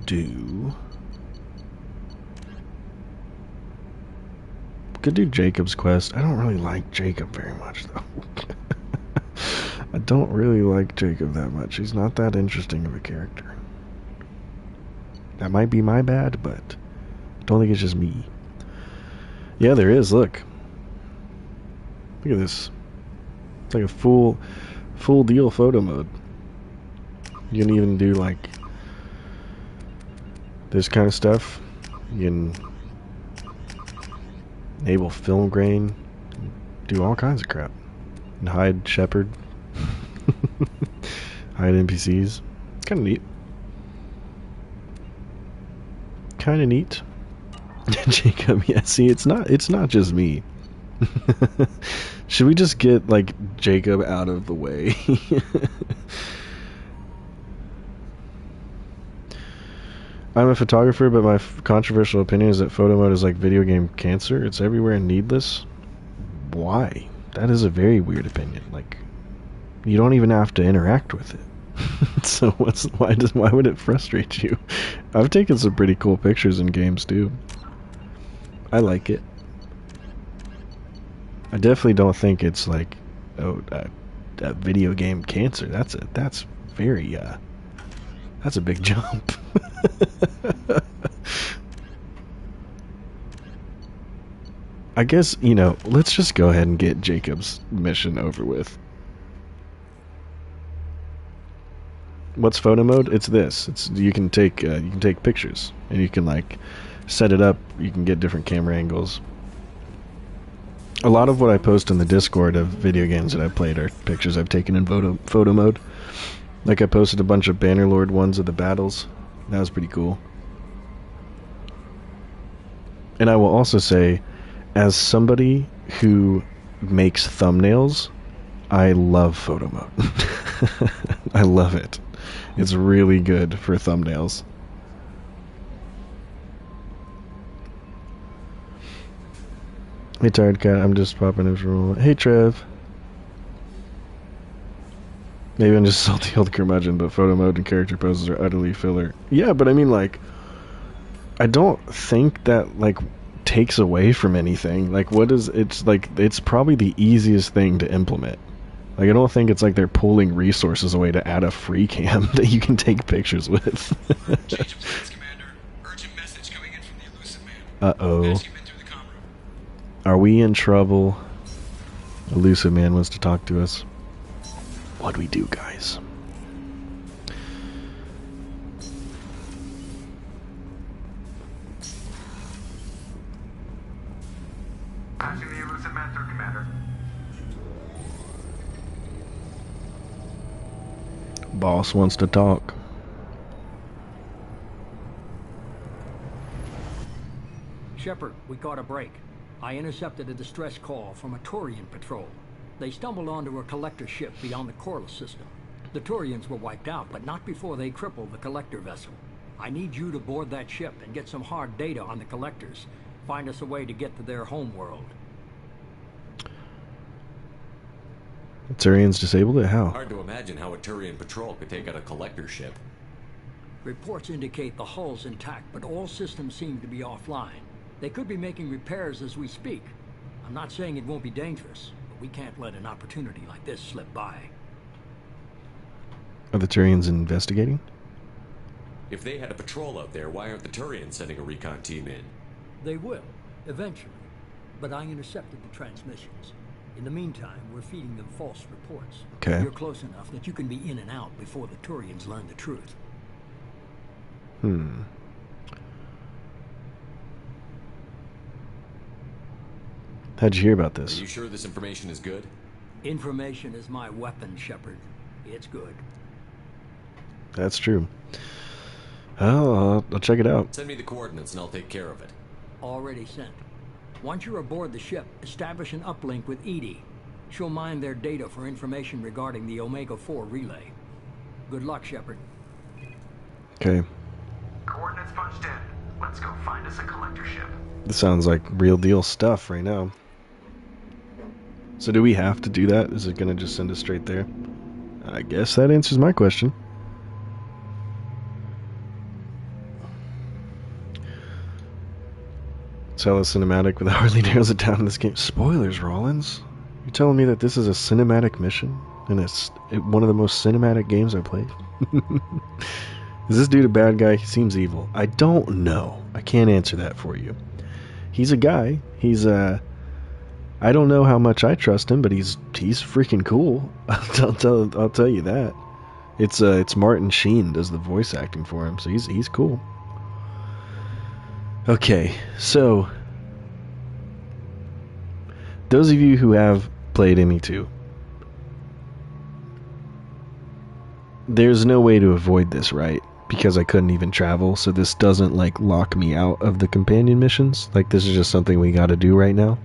S1: do. Could do Jacob's quest. I don't really like Jacob very much, though. I don't really like Jacob that much. He's not that interesting of a character. That might be my bad, but I don't think it's just me. Yeah, there is. Look. Look at this. It's like a full deal photo mode. You can even do like this kind of stuff. You can enable film grain, do all kinds of crap, and hide Shepard, hide NPCs. It's kind of neat. Kind of neat. Jacob, yeah. See, it's not just me. Should we just get like Jacob out of the way? I'm a photographer, but my controversial opinion is that photo mode is like video game cancer. It's everywhere and needless. Why? That is a very weird opinion. Like, you don't even have to interact with it. So why would it frustrate you? I've taken some pretty cool pictures in games too. I like it. I definitely don't think it's like, oh, that video game cancer. That's very that's a big jump. I guess, you know, let's just go ahead and get Jacob's mission over with. What's photo mode? It's this. You can take pictures and you can like set it up. You can get different camera angles. A lot of what I post in the Discord of video games that I've played are pictures I've taken in photo mode. Like I posted a bunch of Bannerlord ones of the battles. That was pretty cool. And I will also say, as somebody who makes thumbnails, I love photo mode. I love it. It's really good for thumbnails. Hey, Tired Cat, I'm just popping in for... Hey, Trev. Maybe I'm just salty old curmudgeon, but photo mode and character poses are utterly filler. Yeah, but I mean, like, I don't think that, like, takes away from anything. Like, it's probably the easiest thing to implement. Like, I don't think it's like they're pulling resources away to add a free cam that you can take pictures with.
S12: Change of plans, Commander. Urgent message coming in from the Elusive Man.
S1: Uh-oh. Are we in trouble? Elusive Man wants to talk to us. What do we do, guys?
S12: Passing the Elusive Man through, Commander.
S1: Boss wants to talk.
S17: Shepard, we caught a break. I intercepted a distress call from a Turian patrol. They stumbled onto a collector ship beyond the Corliss system. The Turians were wiped out, but not before they crippled the collector vessel. I need you to board that ship and get some hard data on the collectors. Find us a way to get to their homeworld.
S1: The Turians disabled it? How?
S7: Hard to imagine how a Turian patrol could take out a collector ship.
S17: Reports indicate the hull's intact, but all systems seem to be offline. They could be making repairs as we speak. I'm not saying it won't be dangerous, but we can't let an opportunity like this slip by.
S1: Are the Turians investigating?
S7: If they had a patrol out there, why aren't the Turians sending a recon team in?
S17: They will, eventually. But I intercepted the transmissions. In the meantime, we're feeding them false reports.
S1: Okay.
S17: You're close enough that you can be in and out before the Turians learn the truth.
S1: How'd you hear about this?
S7: Are you sure this information is good?
S17: Information is my weapon, Shepard. It's good.
S1: That's true. Oh, I'll check it out.
S7: Send me the coordinates and I'll take care of it.
S17: Already sent. Once you're aboard the ship, establish an uplink with Edie. She'll mine their data for information regarding the Omega-4 relay. Good luck, Shepard.
S1: Okay.
S12: Coordinates punched in. Let's go find us a collector ship.
S1: This sounds like real deal stuff right now. So do we have to do that? Is it going to just send us straight there? I guess that answers my question. Tell a cinematic with Harley narrows it down in this game. Spoilers, Rollins. You're telling me that this is a cinematic mission? And it's one of the most cinematic games I played? Is this dude a bad guy? He seems evil. I don't know. I can't answer that for you. He's a guy. He's I don't know how much I trust him, but he's freaking cool. I'll tell you that. It's Martin Sheen does the voice acting for him, so he's cool. Okay, so those of you who have played ME2, there's no way to avoid this, right? Because I couldn't even travel, so this doesn't like lock me out of the companion missions. Like, this is just something we gotta do right now.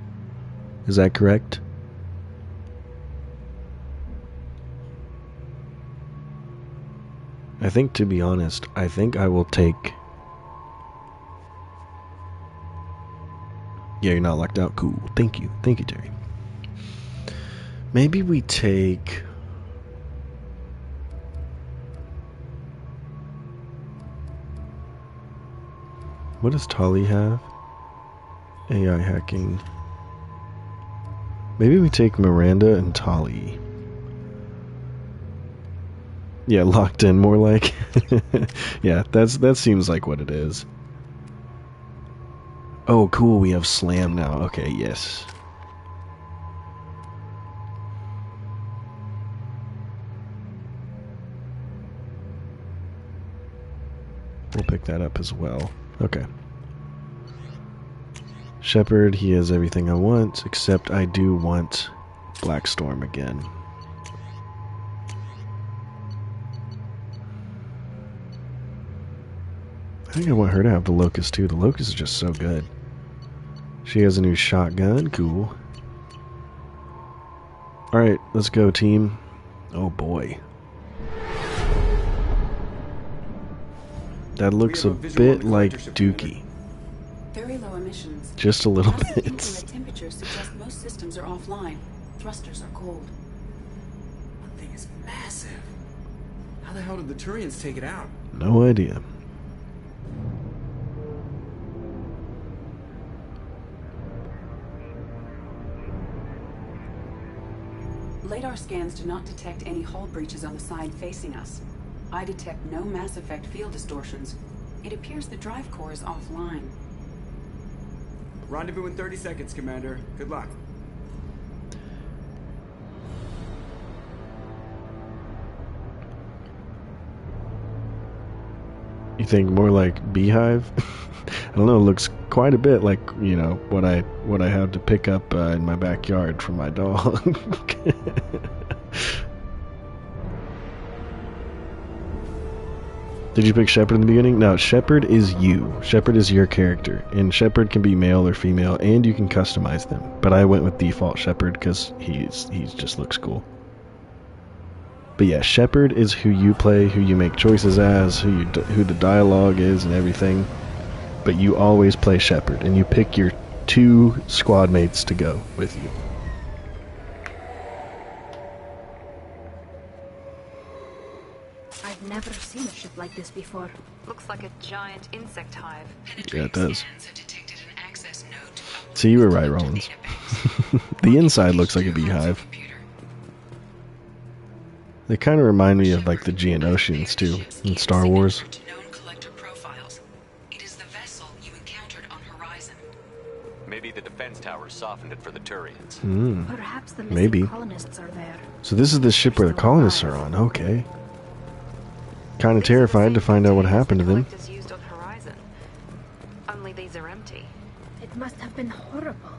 S1: Is that correct? I think, to be honest, I think I will take... Yeah, you're not locked out. Cool. Thank you. Thank you, Terry. Maybe we take... What does Tali have? AI hacking. Maybe we take Miranda and Tali. Yeah, locked in more like. Yeah, that seems like what it is. Oh, cool, we have Slam now. Okay, yes. We'll pick that up as well. Okay. Shepard, he has everything I want, except I do want Blackstorm again. I think I want her to have the Locust too. The Locust is just so good. She has a new shotgun. Cool. Alright, let's go, team. Oh boy. That looks a bit like Dookie.
S22: Very low emissions.
S1: Just a little
S22: Positive
S1: bit.
S22: infrared temperatures suggest most systems are offline. Thrusters are cold.
S12: That thing is massive. How the hell did the Turians take it out?
S1: No idea.
S22: Radar scans do not detect any hull breaches on the side facing us. I detect no Mass Effect field distortions. It appears the drive core is offline.
S12: Rendezvous in 30 seconds, Commander. Good luck.
S1: You think more like Beehive? I don't know, it looks quite a bit like, you know, what I have to pick up in my backyard from my dog. Did you pick Shepard in the beginning? No, Shepard is you. Shepard is your character. And Shepard can be male or female, and you can customize them. But I went with default Shepard because he just looks cool. But yeah, Shepard is who you play, who you make choices as, who the dialogue is and everything. But you always play Shepard, and you pick your 2 squad mates to go with you.
S21: I've never seen a ship like this before.
S9: Looks like a giant insect hive.
S1: Yeah, it does. See, you were right, Rollins. The inside looks like a beehive. They kind of remind me of like the Geonosians too in Star Wars.
S4: Maybe the defense towers softened it for the Turians.
S21: Perhaps the
S1: maybe.
S21: colonists are there.
S1: So this is the ship where the colonists are on. Okay. Kind of terrified to find out what happened to them.
S9: Used on Horizon. Only these are empty.
S21: It must have been horrible,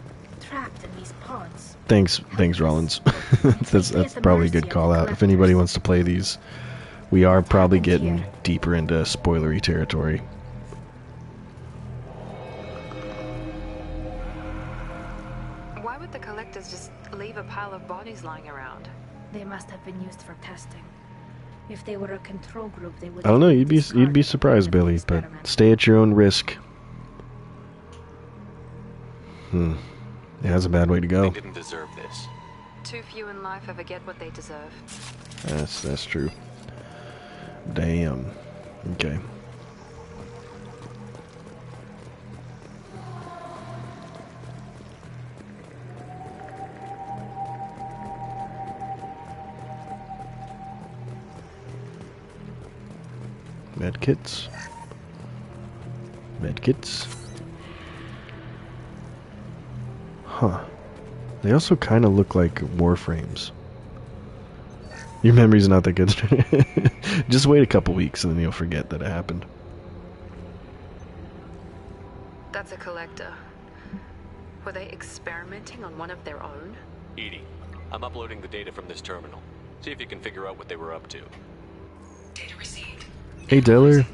S21: trapped in these pods.
S1: Thanks, Rollins. that's probably a good call out. If anybody wants to play these, we are probably getting deeper into spoilery territory.
S9: Why would the collectors just leave a pile of bodies lying around?
S21: They must have been used for testing. If they were a control group, they would.
S1: I don't know. You'd be surprised, Billy, but stay at your own risk. It has a bad way to go.
S4: They didn't deserve this.
S9: Too few in life ever get what they deserve.
S1: That's true. Damn. Okay. Medkits. Medkits. Huh. They also kind of look like warframes. Your memory's not that good. Just wait a couple weeks and then you'll forget that it happened.
S9: That's a collector. Were they experimenting on one of their own?
S4: Edie, I'm uploading the data from this terminal. See if you can figure out what they were up to.
S22: Data received.
S1: Hey, Diller.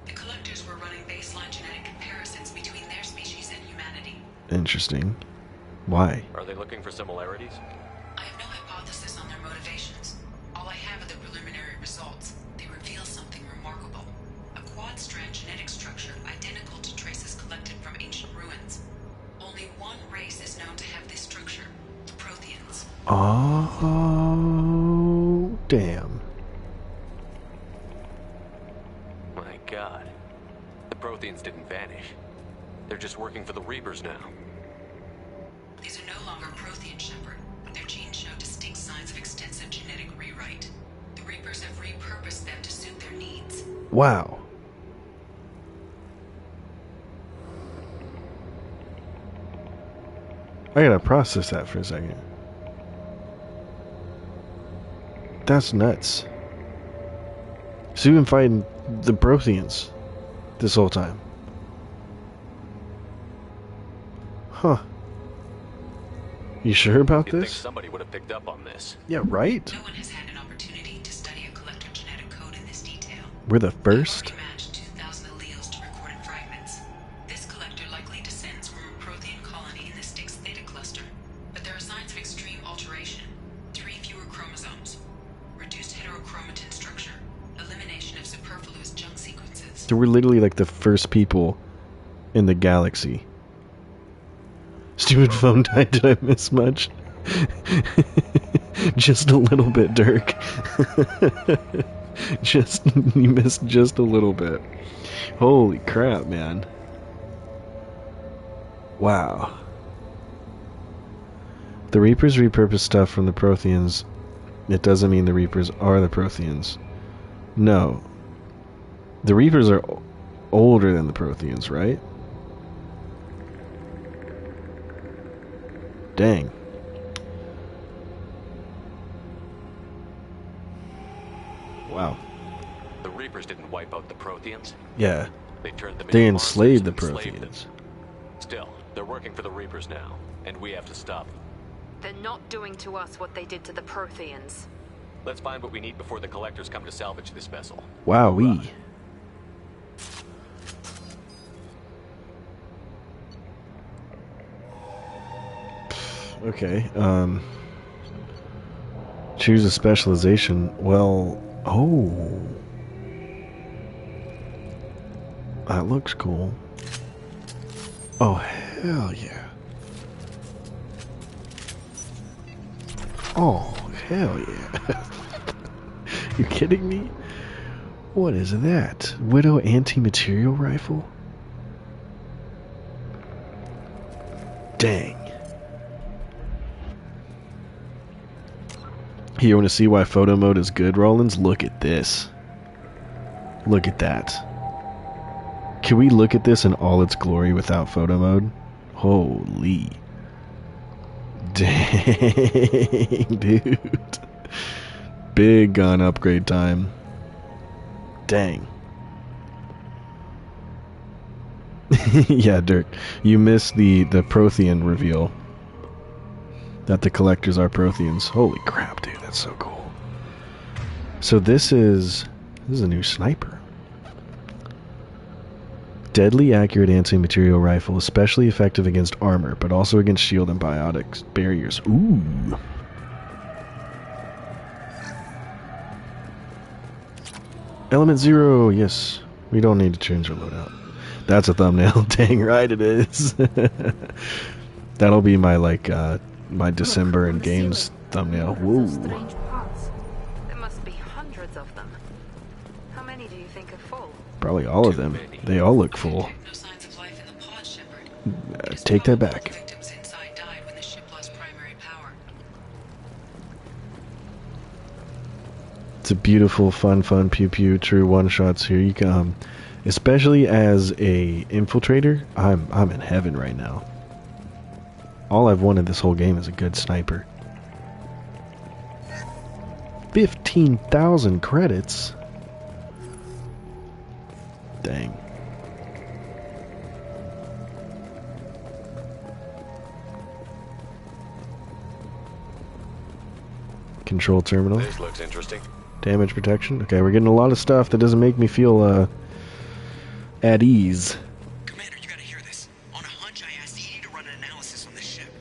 S22: The collectors were running baseline genetic comparisons between their species and humanity.
S1: Interesting. Why?
S4: Are they looking for similarities?
S22: I have no hypothesis on their motivations. All I have are the preliminary results. They reveal something remarkable. A quad-strand genetic structure identical to traces collected from ancient ruins. Only one race is known to have this structure, the Protheans.
S1: Oh, damn.
S4: My God. The Protheans didn't vanish. They're just working for the Reapers now.
S22: These are no longer Prothean, Shepard, but their genes show distinct signs of extensive genetic rewrite. The Reapers have repurposed them to suit their needs.
S1: Wow. I gotta process that for a second. That's nuts. So you've been fighting the Protheans this whole time. Huh. You sure about
S4: You'd think
S1: this?
S4: somebody would have picked up on this.
S1: Yeah, right?
S22: No one has had an opportunity to study a collector genetic code in this detail.
S1: We're the first?
S22: Matched 2,000 alleles to recorded fragments. This collector likely descends from a Prothean colony in the Styx Theta cluster. But there are signs of extreme alteration. 3 fewer chromosomes. Reduced heterochromatin structure. Elimination of superfluous junk sequences.
S1: So we're literally like the first people in the galaxy. Stupid phone died. Did I miss much? Just a little bit, Dirk. You missed just a little bit. Holy crap, man. Wow. The Reapers repurpose stuff from the Protheans. It doesn't mean the Reapers are the Protheans. No. The Reapers are older than the Protheans, right? Dang. Wow.
S4: The Reapers didn't wipe out the Protheans.
S1: Yeah.
S4: They turned them
S1: They
S4: into
S1: enslaved the
S4: monsters and enslaved them.
S1: Protheans.
S4: Still, they're working for the Reapers now, and we have to stop them.
S9: They're not doing to us what they did to the Protheans.
S4: Let's find what we need before the Collectors come to salvage this vessel.
S1: Wowee. Okay, choose a specialization. Well, oh. That looks cool. Oh, hell yeah. Oh, hell yeah. You kidding me? What is that? Widow anti-material rifle? Dang. Here, you want to see why photo mode is good, Rollins? Look at this. Look at that. Can we look at this in all its glory without photo mode? Holy. Dang, dude. Big gun upgrade time. Dang. Yeah, Dirk. You missed the Prothean reveal. That the Collectors are Protheans. Holy crap, dude. That's so cool. So this is a new sniper. Deadly accurate anti-material rifle, especially effective against armor, but also against shield and biotics barriers. Ooh. Element 0, yes. We don't need to change our loadout. That's a thumbnail. Dang right it is. That'll be my my December in games thumbnail. Whoa.
S9: There must be hundreds of them. How many do you think are full?
S1: Probably all of them. They all look full. Take that back. It's a beautiful, fun, pew pew, true one shots. Here you come. Especially as a infiltrator, I'm in heaven right now. All I've wanted this whole game is a good sniper. 15,000 credits. Dang. Control terminal.
S4: This looks interesting.
S1: Damage protection. Okay, we're getting a lot of stuff that doesn't make me feel at ease.
S22: Commander, you gotta hear this. On a hunch, I asked EDI to run an analysis on this ship.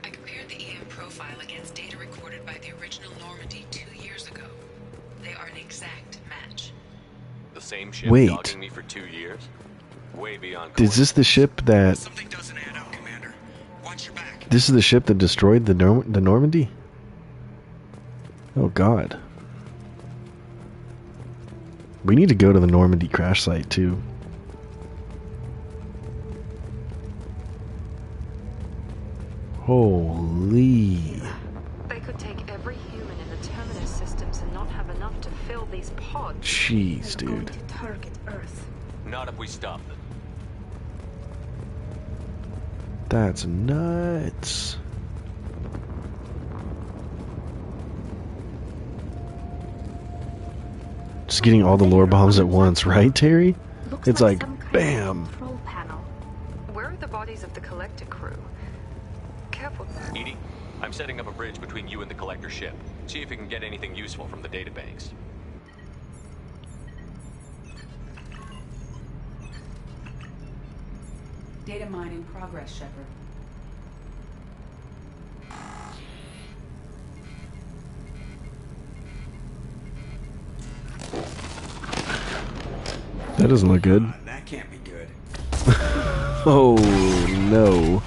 S22: I compared the EM profile against data recorded by the original Normandy 2 years ago. They are an exact match.
S4: The same ship
S1: Wait.
S4: dogging me for 2 years? Way beyond.
S1: Is this the ship that...
S22: Something doesn't add up, Commander. Watch your back.
S1: This is the ship that destroyed the Normandy? Oh god. We need to go to the Normandy crash site too. Holy.
S9: They could take every human in the Terminus systems and not have enough to fill these pods.
S1: Jeez,
S21: They're going
S1: dude.
S21: to target Earth.
S4: Not if we stop them.
S1: That's nuts. Just getting all the lore bombs at once, right, Terry? It's like, bam.
S21: Control panel.
S9: Where are the bodies of the Collector crew? Careful.
S4: Edie, I'm setting up a bridge between you and the Collector ship. See if you can get anything useful from the databanks.
S5: Data mine in progress, Shepard.
S1: That doesn't look good.
S12: That can't be good.
S1: Oh, no.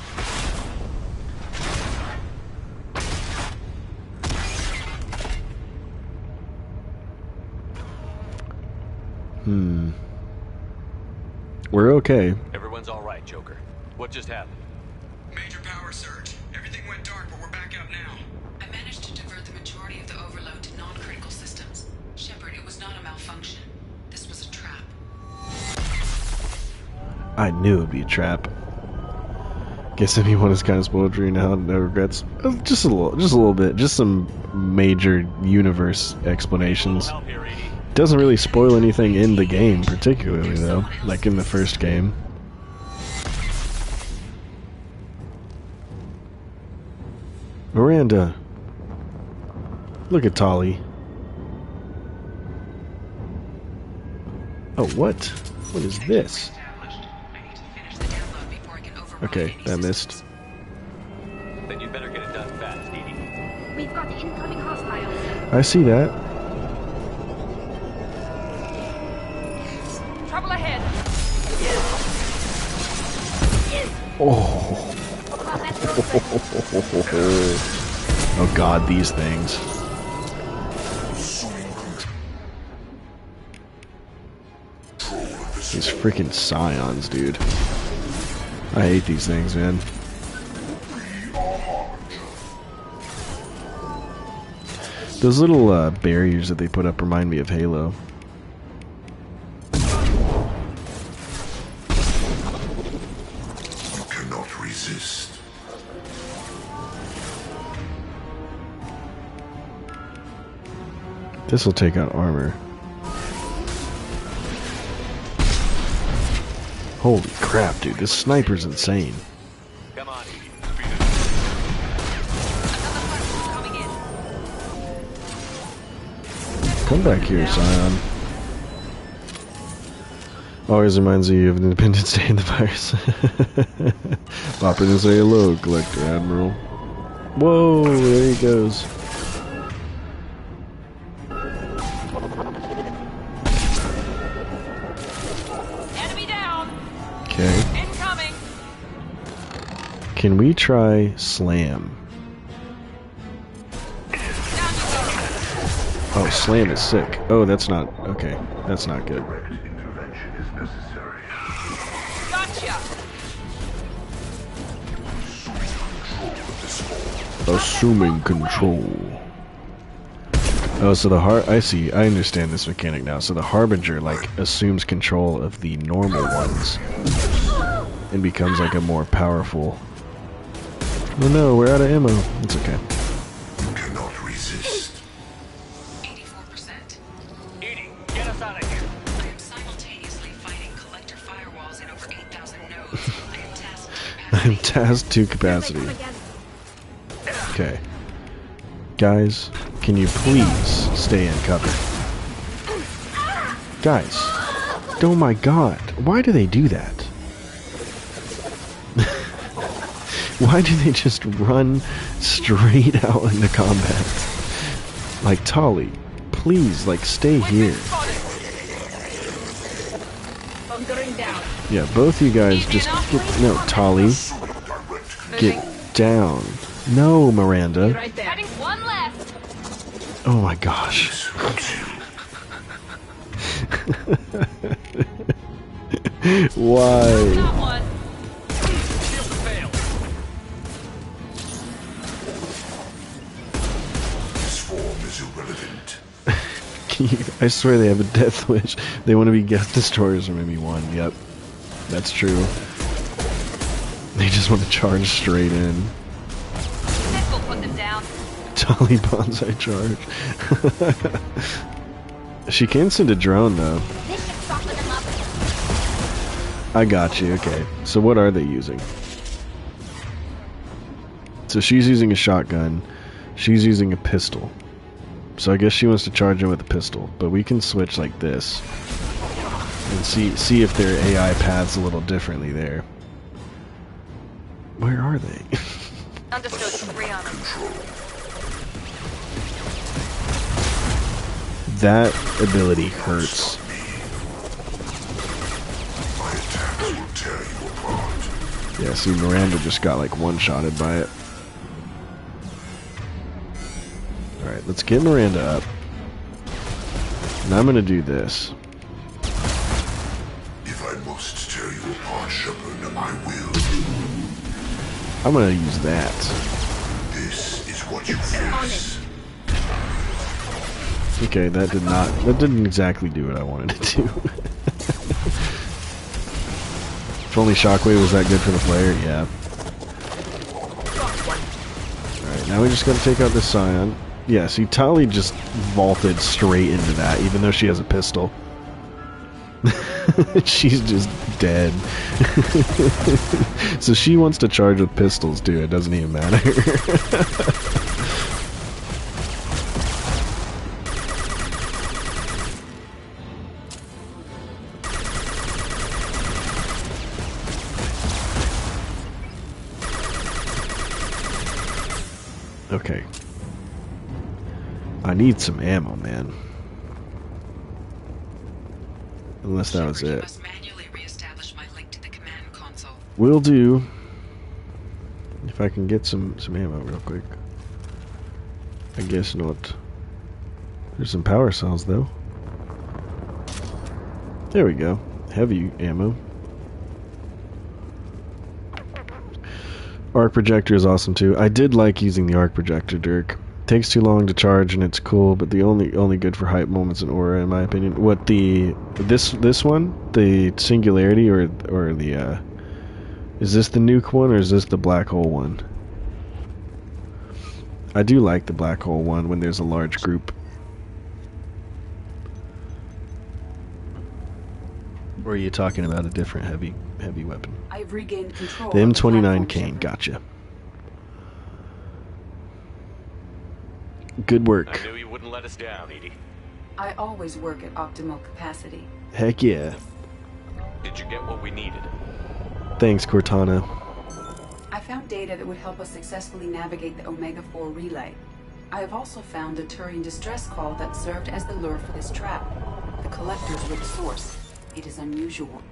S1: We're okay.
S4: Everyone's all right, Joker. What just happened?
S12: Major power surge. Everything went dark, but we're back up now.
S22: I managed to divert the majority of the overload to non-critical systems. Shepard, it was not a malfunction. This was a trap.
S1: I knew it'd be a trap. Guess anyone is kind of spoiled for you now. No regrets. Just a little bit. Just some major universe explanations. Doesn't really spoil anything in the game, particularly though. Like in the first game. Miranda. Look at Tali. Oh, what? What is this? Okay, that missed.
S4: Then you'd better get it done fast, Edie.
S21: We've got incoming hostiles.
S1: I see that.
S9: Trouble ahead.
S1: Oh. Oh god, these things. These freaking scions, dude. I hate these things, man. Those little barriers that they put up remind me of Halo.
S3: You cannot resist.
S1: This will take out armor. Holy crap, dude. This sniper's insane.
S4: Come on,
S1: Come back here, Scion. Always reminds you of Independence Day and the virus. Pop in and say hello, Collector Admiral. Whoa, there he goes.
S9: Enemy down.
S1: Okay.
S9: Incoming.
S1: Can we try Slam? Oh, Slam is sick. Oh, that's not... Okay, that's not good.
S9: Gotcha.
S1: Assuming control. Oh, so the I see. I understand this mechanic now. So the Harbinger, like, assumes control of the normal ones. And becomes, like, a more powerful... Oh no, we're out of ammo. It's okay.
S3: You cannot resist.
S22: 84%.
S4: Edie, get us out of here.
S22: I am simultaneously fighting collector firewalls in over 8,000 nodes. I am tasked
S1: I'm tasked to capacity. Okay. Guys, can you please stay in cover? Guys. Oh my god. Why do they do that? Why do they just run straight out into combat? Like, Tali, please, like, stay here. Yeah, both you guys just get... No, Tali. Get down. No, Miranda.
S9: Right there. Having one left.
S1: Oh my gosh. Why? I swear they have a death wish. They want to be Death Destroyers or maybe one. Yep. That's true. They just want to charge straight in.
S9: This will put them down.
S1: Tali bonsai charge. She can send a drone though.
S21: This should soften them up.
S1: I got you, okay. So what are they using? So she's using a shotgun. She's using a pistol. So I guess she wants to charge in with a pistol. But we can switch like this. And see if their AI paths a little differently there. Where are they?
S9: Understood. 3 on them.
S1: That ability hurts. Yeah, see, Miranda just got like one-shotted by it. Alright, let's get Miranda up. And I'm gonna do this.
S3: If I must tear you apart, Shepard, I will.
S1: I'm gonna use that.
S3: This is what you face.
S1: Okay, that didn't exactly do what I wanted it to. If only Shockwave was that good for the player, yeah. Alright, now we just gotta take out this Scion. Yeah, see, Tali just vaulted straight into that, even though she has a pistol. She's just dead. So she wants to charge with pistols, too. It doesn't even matter. Okay. I need some ammo, man. Unless that was it. Will do. If I can get some ammo real quick. I guess not. There's some power cells though. There we go. Heavy ammo. Arc projector is awesome too. I did like using the arc projector, Dirk. Takes too long to charge and it's cool, but the only good for hype moments in Aura, in my opinion. What this one, the Singularity or the is this the nuke one or is this the black hole one? I do like the black hole one when there's a large group. Or are you talking about a different heavy weapon?
S5: I've regained control.
S1: The M29 Kane, gotcha. Good work.
S7: I knew you wouldn't let us down, Edie.
S5: I always work at optimal capacity.
S1: Heck yeah.
S7: Did you get what we needed?
S1: Thanks, Cortana.
S5: I found data that would help us successfully navigate the Omega-4 relay. I have also found a Turian distress call that served as the lure for this trap. The collectors were the source. It is unusual.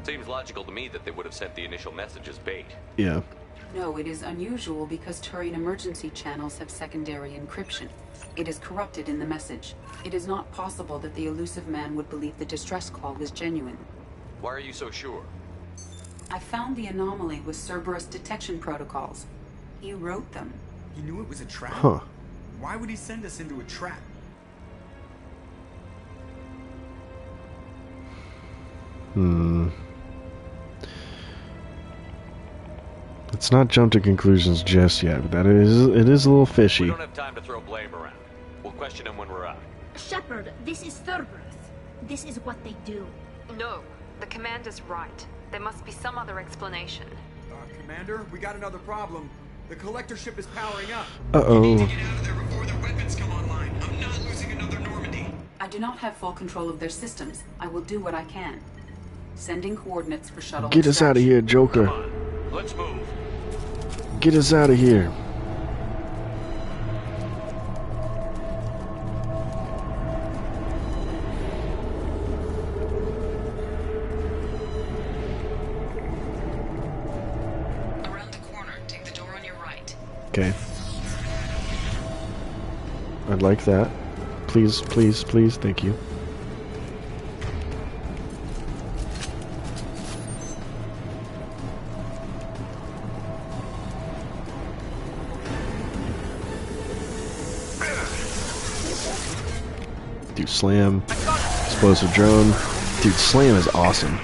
S7: Seems logical to me that they would have sent the initial message as bait.
S1: Yeah.
S5: No, it is unusual because Turian emergency channels have secondary encryption. It is corrupted in the message. It is not possible that the elusive man would believe the distress call was genuine.
S7: Why are you so sure?
S5: I found the anomaly with Cerberus detection protocols. He wrote them.
S12: He knew it was a trap?
S1: Huh.
S12: Why would he send us into a trap?
S1: Let's not jump to conclusions just yet, but it is a little fishy.
S7: We don't have time to throw blame around. We'll question him when we're out.
S21: Shepard, this is Cerberus. This is what they do.
S9: No, the commander's right. There must be some other explanation.
S12: Commander, we got another problem. The collector ship is powering up.
S1: Uh-oh.
S12: We need to get out of there before their weapons come online. I'm not losing another Normandy.
S5: I do not have full control of their systems. I will do what I can. Sending coordinates for shuttle.
S1: Get us out of here, Joker.
S7: Come on, let's move.
S1: Get us out of here.
S22: Around the corner, take the door on your right.
S1: Okay. I'd like that. Please, please, please, thank you. Dude, slam. Explosive drone. Dude, slam is awesome.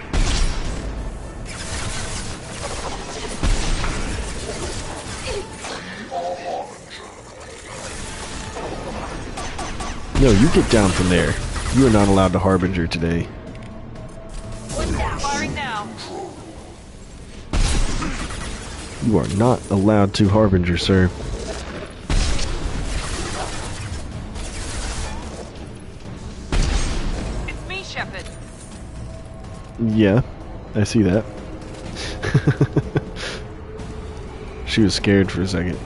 S1: No, you get down from there. You are not allowed to Harbinger today.
S15: Firing now.
S1: You are not allowed to Harbinger, sir.
S15: It's me, Shepard.
S1: Yeah, I see that. She was scared for a second.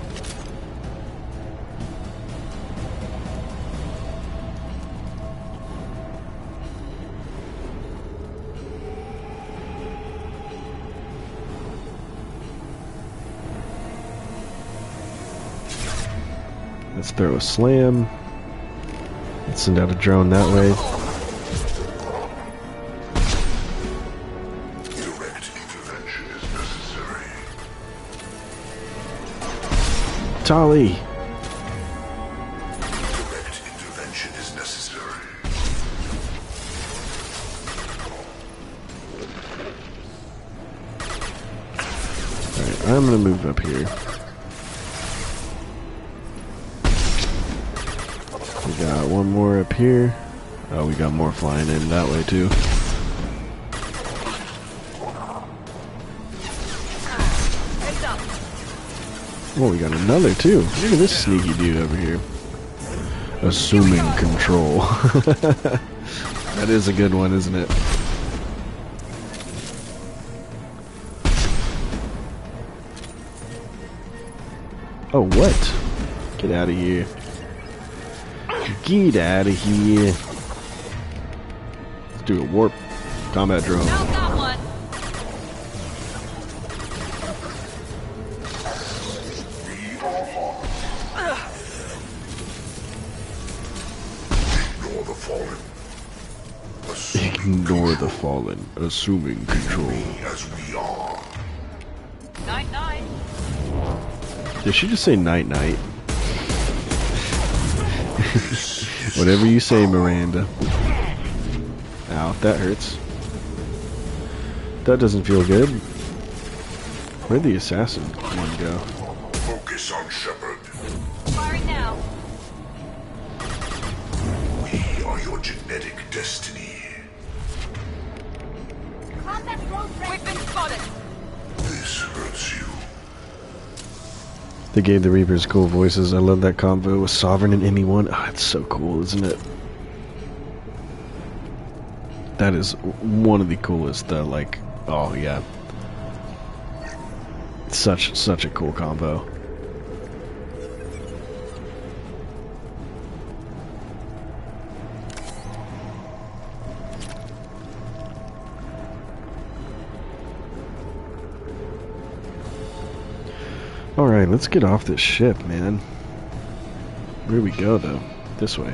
S1: Let's throw a slam. Let's send out a drone that way.
S3: Direct intervention is necessary.
S1: Tali!
S3: Direct intervention is necessary.
S1: Alright, I'm gonna move up here. We got one more up here. Oh, we got more flying in that way too. Oh, we got another too. Look at this sneaky dude over here. Assuming control. That is a good one, isn't it? Oh, what? Get out of here. Get out of here. Let's do a warp combat drone.
S3: Ignore the fallen.
S1: Ignore the fallen, assuming control.
S3: As we are.
S15: Night-night.
S1: Did she just say night-night? Whatever you say, Miranda. Ow, that hurts. That doesn't feel good. Where'd the assassin one go?
S3: Focus on Shepard.
S15: Firing now.
S3: We are your genetic destiny.
S15: We've been spotted.
S3: This hurts you.
S1: They gave the Reapers cool voices. I love that combo with Sovereign and anyone. Oh, it's so cool, isn't it? That is one of the coolest, like, oh yeah. Such a cool combo. Alright, let's get off this ship, man. Where do we go, though? This way.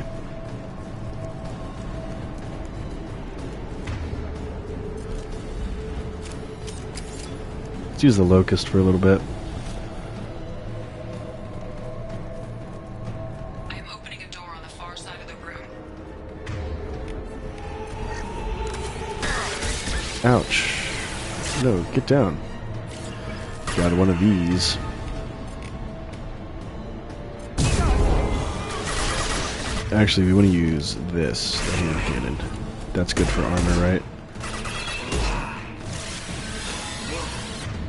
S1: Let's use the Locust for a little bit.
S22: I am opening a door on the far side of the room.
S1: Ouch. No, get down. Got one of these. Actually, we want to use this, the hand cannon. That's good for armor, right?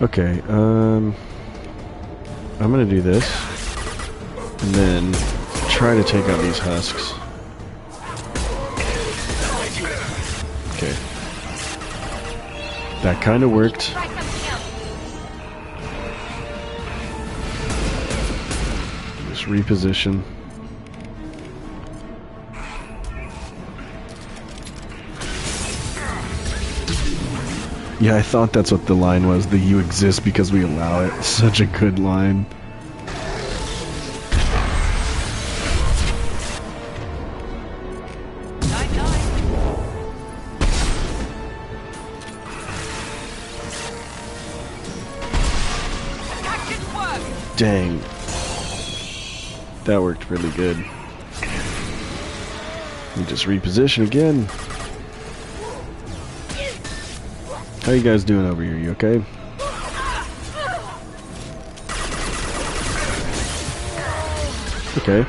S1: Okay, I'm gonna do this, and then try to take out these husks. Okay. That kind of worked. Just reposition. Yeah, I thought that's what the line was, that you exist because we allow it. Such a good line. Dang. That worked really good. Let me just reposition again. How you guys doing over here? You okay? Okay.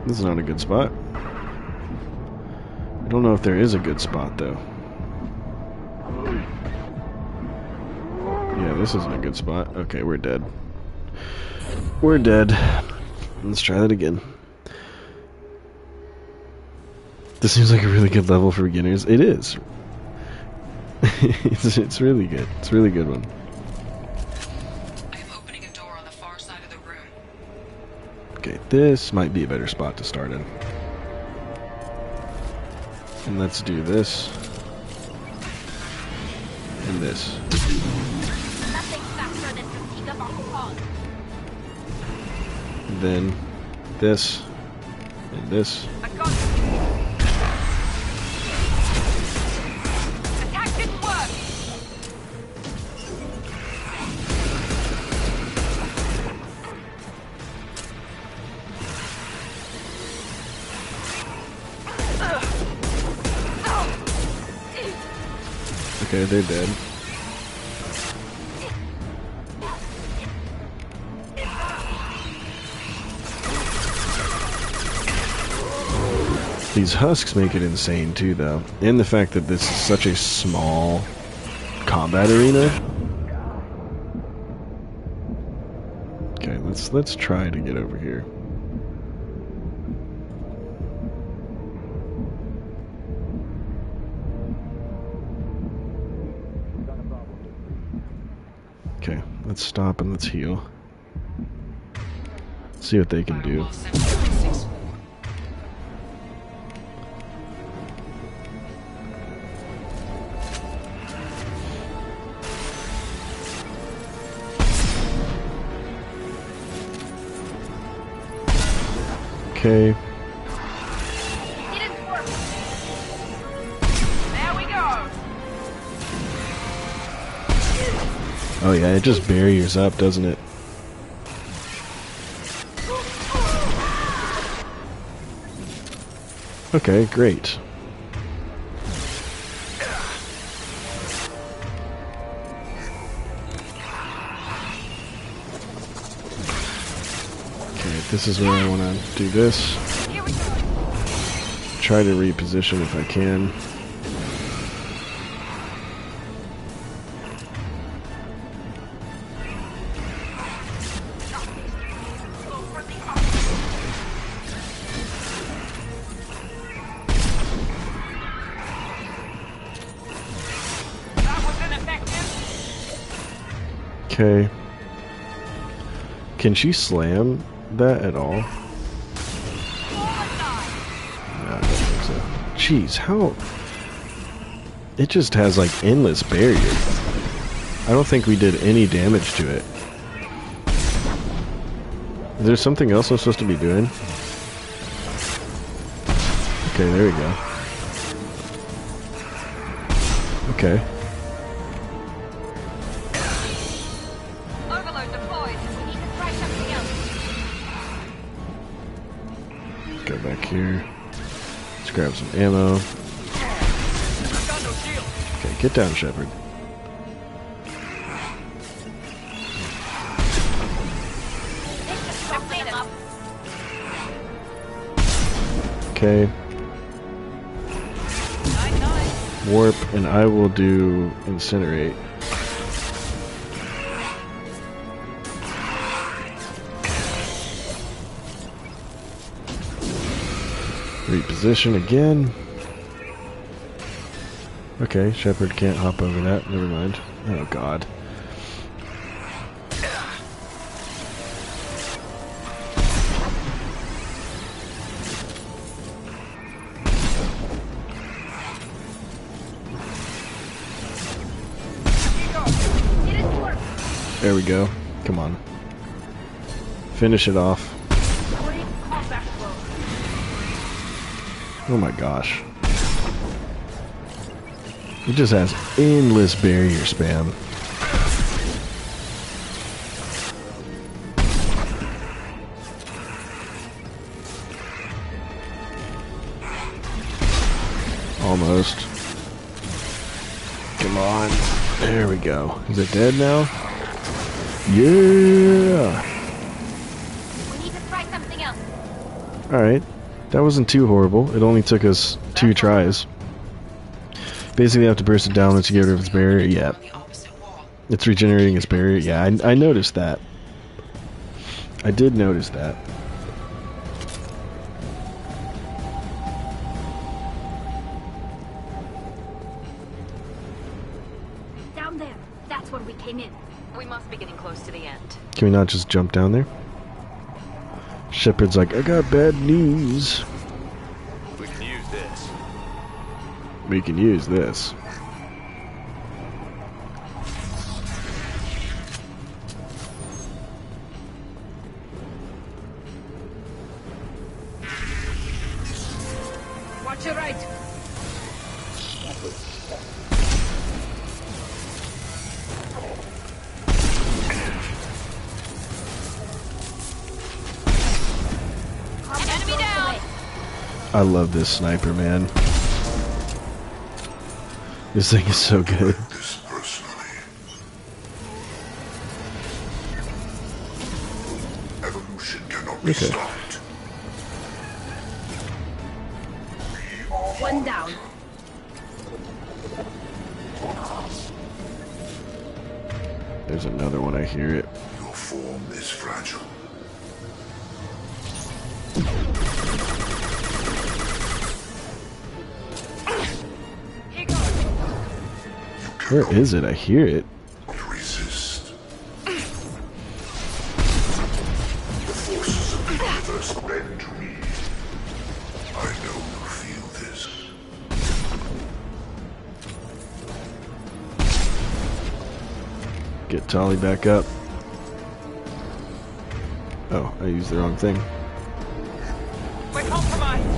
S1: This is not a good spot. I don't know if there is a good spot, though. Yeah, this isn't a good spot. Okay, we're dead. We're dead. Let's try that again. This seems like a really good level for beginners. It is. It's really good. It's a really good one. Okay, this might be a better spot to start in. And let's do this. And this. And then this. And this.
S15: Attack didn't work.
S1: Okay, they're dead. These husks make it insane too, though. And the fact that this is such a small combat arena. Okay, let's try to get over here. Okay, let's stop and let's heal. See what they can do. Okay.
S15: There we go.
S1: Oh yeah, it just barriers up, doesn't it? Okay, great. This is where I want to do this. Try to reposition if I can. Okay. Can she slam that at all? No, I don't think so. Jeez, how... It just has like endless barrier. I don't think we did any damage to it. Is there something else I'm supposed to be doing? Okay, there we go. Okay.
S15: Overload deployed. We need to try something else.
S1: Go back here. Let's grab some ammo. Okay, get down, Shepard. Okay. Warp, and I will do incinerate. Reposition again. Okay, Shepard can't hop over that. Never mind. Oh god. There we go. Come on. Finish it off. Oh my gosh. It just has endless barrier spam. Come on. There we go. Is it dead now? Yeah!
S15: We need to try something else.
S1: Alright. That wasn't too horrible. It only took us 2 tries. Basically, you have to burst it down once you get rid of its barrier. Yeah. It's regenerating its barrier. Yeah, I noticed that. I did notice that.
S21: Down there. That's where we came in.
S15: We must be getting close to the end.
S1: Can we not just jump down there? Shepard's like, I got bad news.
S7: We can use this.
S1: We can use this.
S15: Watch your right. Enemy down.
S1: I love this sniper, man. This thing is so good.
S3: This personally. Evolution cannot be stopped.
S21: One down.
S1: There's another one, I hear it.
S3: Your form is fragile.
S1: Where is it? I hear it.
S3: Resist. The forces of the universe bend to me. I know you feel this.
S1: Get Tolly back up. Oh, I used the wrong thing.
S15: We're compromised.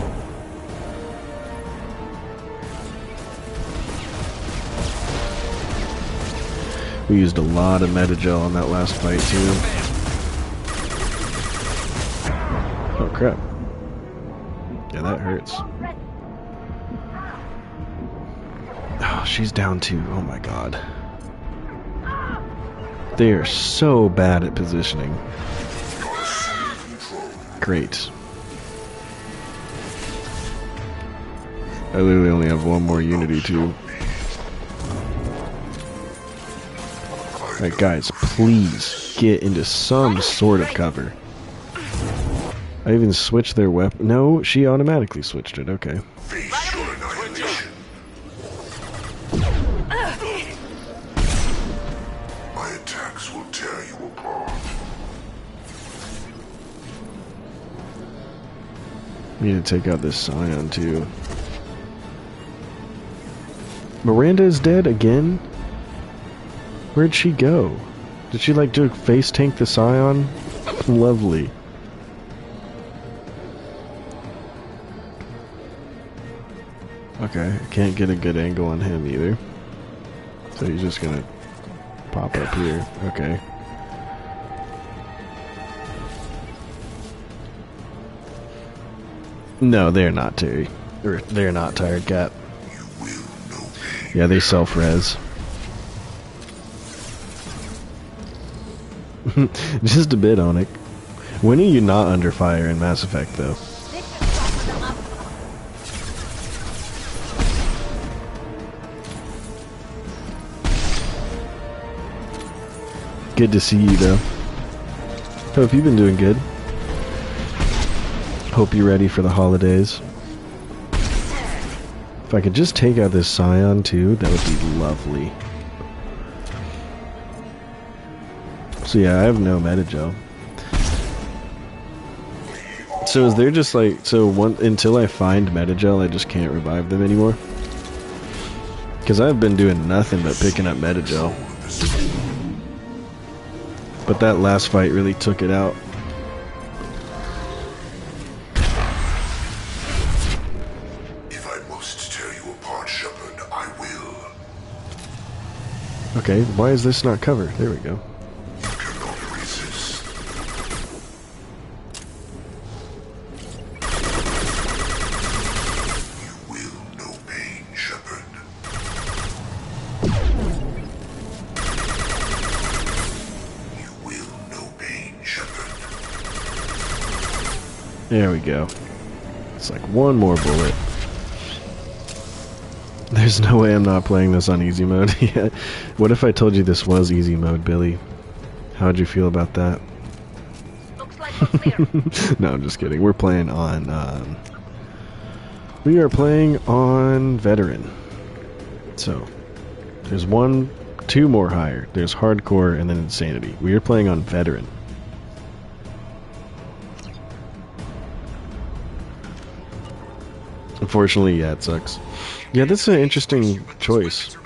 S1: We used a lot of metagel on that last fight, too. Oh, crap. Yeah, that hurts. Oh, she's down, too. Oh, my God. They are so bad at positioning. Great. I literally only have one more Unity, too. Alright, guys, please get into some sort of cover. I even switched their weapon. No, she automatically switched it. Okay.
S3: My attacks will tear you apart.
S1: We need to take out this Scion, too. Miranda is dead again? Where'd she go? Did she like do face tank the Scion? Lovely. Okay, I can't get a good angle on him either. So he's just gonna pop up here. Okay. No, they're not, Terry. They're not Tired Cat. Yeah, they self-res. Just a bit, Onyx. When are you not under fire in Mass Effect, though? Good to see you, though. Hope you've been doing good. Hope you're ready for the holidays. If I could just take out this Scion, too, that would be lovely. So yeah, I have no metagel. So is there just like, until I find metagel, I just can't revive them anymore? Because I've been doing nothing but picking up metagel. But that last fight really took it out.
S3: If I must tear you apart, Shepard, I will.
S1: Okay, why is this not covered? There we go. There we go. It's like one more bullet. There's no way I'm not playing this on easy mode. Yeah. What if I told you this was easy mode, Billy? How'd you feel about that?
S15: Looks like we're clear.
S1: No, I'm just kidding. We're playing on, we are playing on Veteran. So, there's two more higher. There's Hardcore and then Insanity. We are playing on Veteran. Unfortunately, yeah, it sucks. Yeah, this is an interesting choice.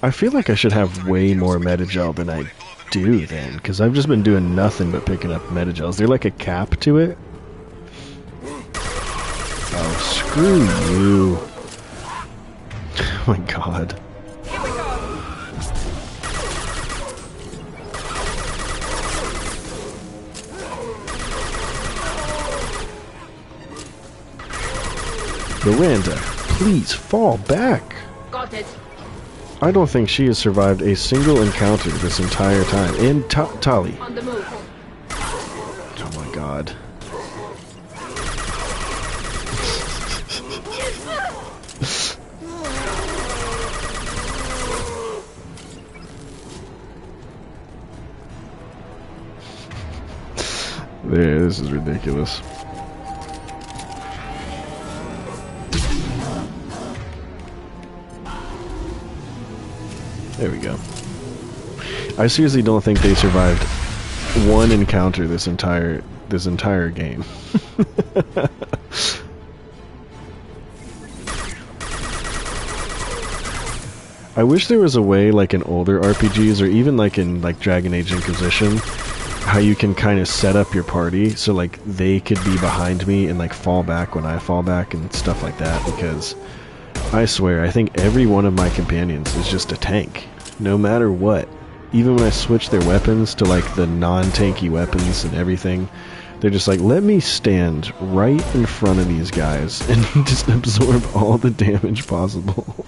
S1: I feel like I should have way more Metagel than I do then, because I've just been doing nothing but picking up Metagel. Is there like a cap to it? Oh, screw you. Oh my god. Miranda, please fall back.
S15: Got it.
S1: I don't think she has survived a single encounter this entire time. And Tali.
S15: On the move.
S1: Oh my god. There, this is ridiculous. There we go. I seriously don't think they survived one encounter this entire game. I wish there was a way, like in older RPGs, or even like in like Dragon Age Inquisition, how you can kind of set up your party so like they could be behind me and like fall back when I fall back and stuff like that, because I swear, I think every one of my companions is just a tank, no matter what. Even when I switch their weapons to like the non-tanky weapons and everything, they're just like, let me stand right in front of these guys and just absorb all the damage possible.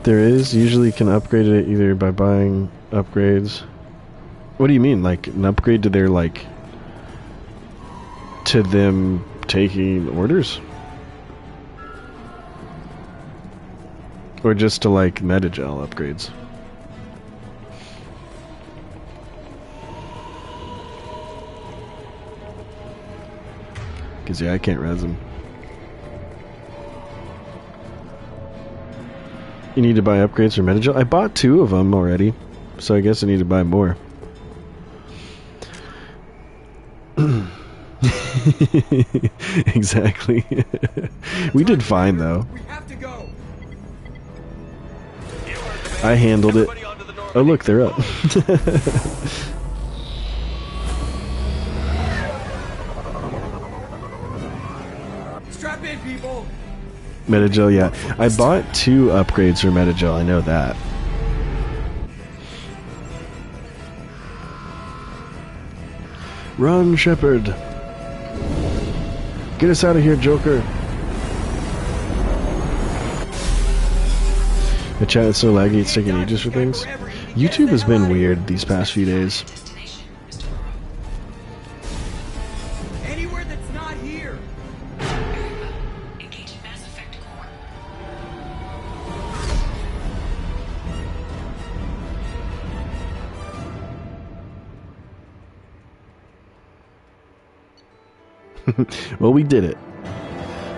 S1: There is, usually you can upgrade it either by buying upgrades. What do you mean, like an upgrade to their, like, to them taking orders? Or just to, like, Metagel upgrades? Because, yeah, I can't res them. You need to buy upgrades for Metagel? I bought 2 of them already, so I guess I need to buy more. Exactly. We did fine, though. I handled it. Oh, look, they're up.
S12: Strap in, people.
S1: Metagel, yeah. I bought 2 upgrades for Metagel, I know that. Run, Shepard! Get us out of here, Joker! The chat is so laggy, it's taking ages for things. YouTube has been weird these past few days.
S12: Anywhere that's not here.
S1: Well, we did it.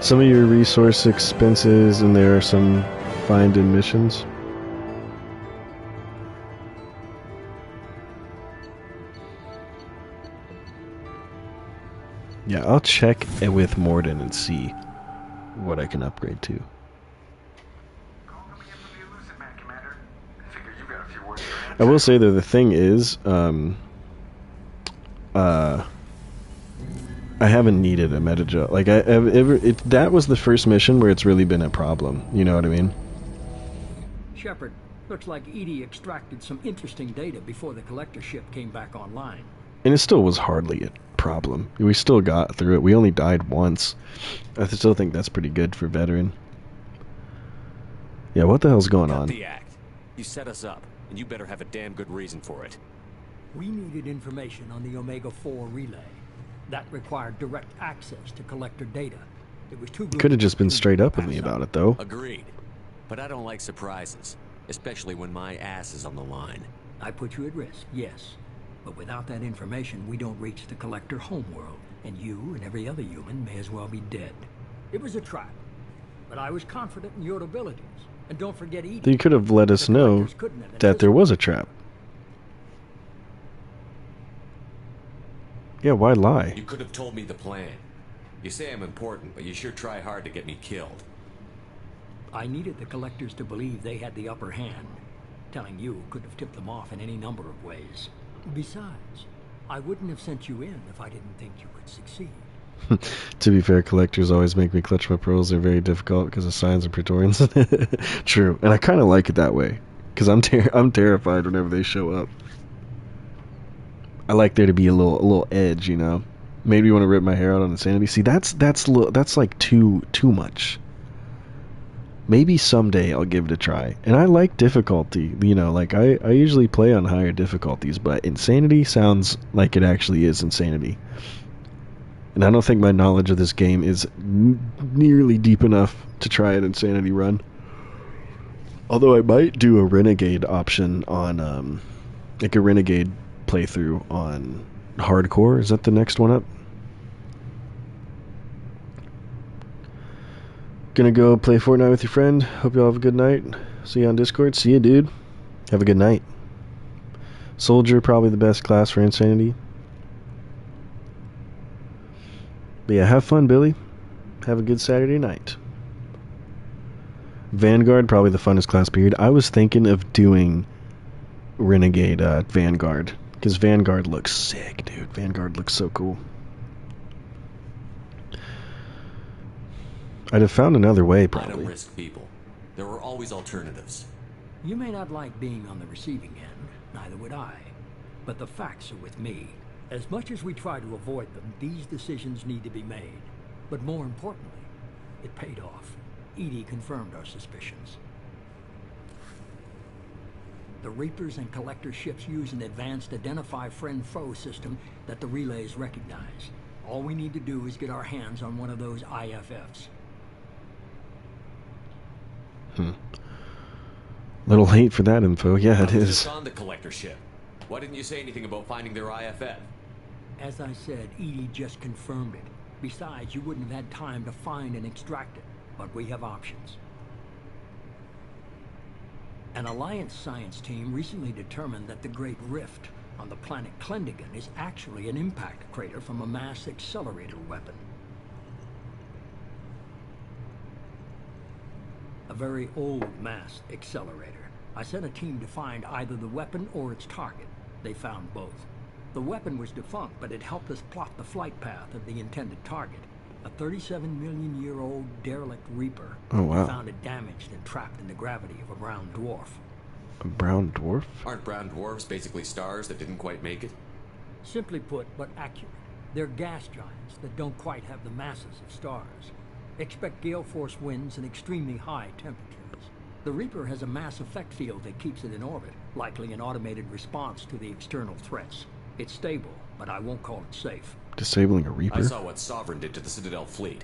S1: Some of your resource expenses, and there are some find in missions. Yeah, I'll check with Morden and see what I can upgrade to. I will say though, the thing is, I haven't needed a Metagel. Like that was the first mission where it's really been a problem. You know what I mean?
S17: Shepard, looks like Edie extracted some interesting data before the collector ship came back online.
S1: And it still was hardly a problem. We still got through it. We only died once. I still think that's pretty good for veteran. Yeah, what the hell's going on?
S4: Cut the act. You set us up, and you better have a damn good reason for it.
S17: We needed information on the Omega-4 relay. That required direct access to collector data. It was too good.
S1: Could have just been straight up with me about it, though.
S4: Agreed. But I don't like surprises, especially when my ass is on the line.
S17: I put you at risk, yes. But without that information, we don't reach the collector homeworld, and you and every other human may as well be dead. It was a trap, but I was confident in your abilities. And don't forget Edie.
S1: You could have let us know that there was a trap. Yeah, why lie?
S4: You could have told me the plan. You say I'm important, but you sure try hard to get me killed.
S17: I needed the collectors to believe they had the upper hand. Telling you could have tipped them off in any number of ways. Besides, I wouldn't have sent you in if I didn't think you could succeed.
S1: To be fair, collectors always make me clutch my pearls. They're very difficult because of signs and Praetorians. True, and I kind of like it that way because I'm terrified whenever they show up. I like there to be a little edge, you know. Maybe you want to rip my hair out on insanity. See, that's like too much. Maybe someday I'll give it a try. And I like difficulty, you know, like I usually play on higher difficulties, but insanity sounds like it actually is insanity. And I don't think my knowledge of this game is nearly deep enough to try an insanity run. Although I might do a renegade option on, like a renegade playthrough on hardcore. Is that the next one up? Gonna go play Fortnite with your friend. Hope y'all have a good night. See you on Discord. See you, dude. Have a good night. Soldier, probably the best class for insanity. But yeah, have fun, Billy. Have a good Saturday night. Vanguard, probably the funnest class, period. I was thinking of doing Renegade Vanguard. Because Vanguard looks sick, dude. Vanguard looks so cool. I'd have found another way, probably.
S4: I don't risk people. There are always alternatives.
S17: You may not like being on the receiving end, neither would I. But the facts are with me. As much as we try to avoid them, these decisions need to be made. But more importantly, it paid off. Edie confirmed our suspicions. The Reapers and Collector ships use an advanced identify friend-foe system that the relays recognize. All we need to do is get our hands on one of those IFFs.
S1: Little late for that info. Yeah, it
S4: I was
S1: is.
S4: just on the Collector ship. Why didn't you say anything about finding their IFF?
S17: As I said, Edie just confirmed it. Besides, you wouldn't have had time to find and extract it. But we have options. An Alliance science team recently determined that the Great Rift on the planet Klendigan is actually an impact crater from a mass accelerator weapon. A very old mass accelerator. I sent a team to find either the weapon or its target. They found both. The weapon was defunct, but it helped us plot the flight path of the intended target. A 37-million-year-old derelict Reaper.
S1: Oh, wow.
S17: We found it damaged and trapped in the gravity of a brown dwarf.
S1: A brown dwarf?
S4: Aren't brown dwarfs basically stars that didn't quite make it?
S17: Simply put, but accurate. They're gas giants that don't quite have the masses of stars. Expect gale force winds and extremely high temperatures. The Reaper has a mass effect field that keeps it in orbit, likely an automated response to the external threats. It's stable, but I won't call it safe.
S1: Disabling a Reaper?
S4: I saw what Sovereign did to the Citadel fleet.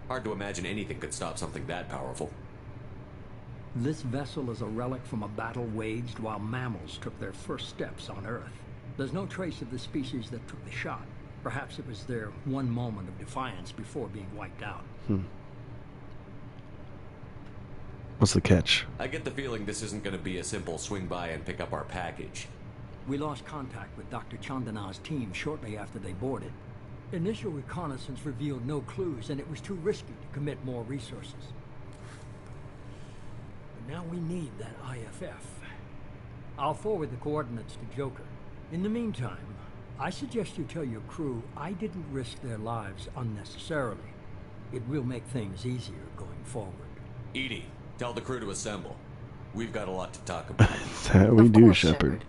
S4: Hard to imagine anything could stop something that powerful.
S17: This vessel is a relic from a battle waged while mammals took their first steps on Earth. There's no trace of the species that took the shot. Perhaps it was their one moment of defiance before being wiped out.
S1: What's the catch?
S4: I get the feeling this isn't going to be a simple swing by and pick up our package.
S17: We lost contact with Dr. Chandana's team shortly after they boarded. Initial reconnaissance revealed no clues, and it was too risky to commit more resources. But now we need that IFF. I'll forward the coordinates to Joker. In the meantime, I suggest you tell your crew I didn't risk their lives unnecessarily. It will make things easier going forward.
S4: Edie, tell the crew to assemble. We've got a lot to talk about.
S1: That we do, Shepard.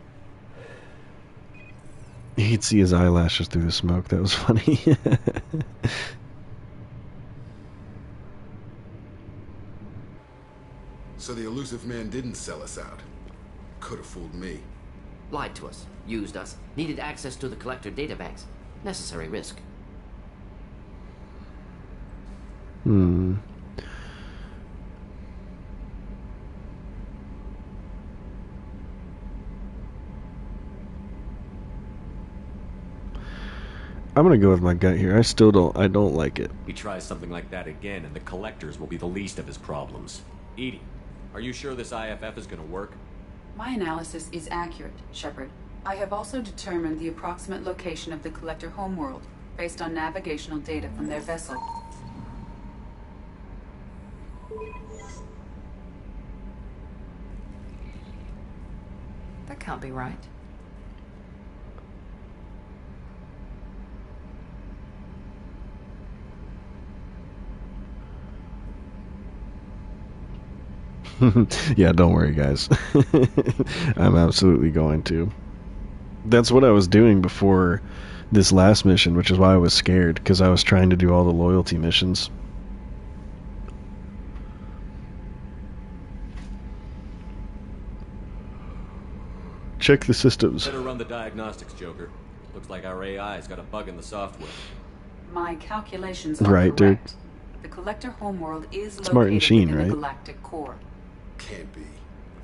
S1: You could see his eyelashes through the smoke. That was funny.
S14: So the elusive man didn't sell us out. Could have fooled me.
S18: Lied to us, used us, needed access to the collector databanks. Necessary risk.
S1: Hmm. I'm gonna go with my gut here. I don't like it.
S4: He tries something like that again, and the collectors will be the least of his problems. Edie, are you sure this IFF is gonna work?
S5: My analysis is accurate, Shepard. I have also determined the approximate location of the collector homeworld, based on navigational data from their vessel.
S9: That can't be right.
S1: Yeah, don't worry, guys. I'm absolutely going to. That's what I was doing before this last mission, which is why I was scared, because I was trying to do all the loyalty missions. Check the systems.
S4: Better run the diagnostics, Joker. Looks like our AI's got a bug in the software.
S5: My calculations are
S1: Right,
S5: correct.
S1: dude.
S5: The collector homeworld is
S1: It's Martin
S5: located
S1: Sheen,
S5: within
S1: right?
S5: the galactic core.
S14: Can't be.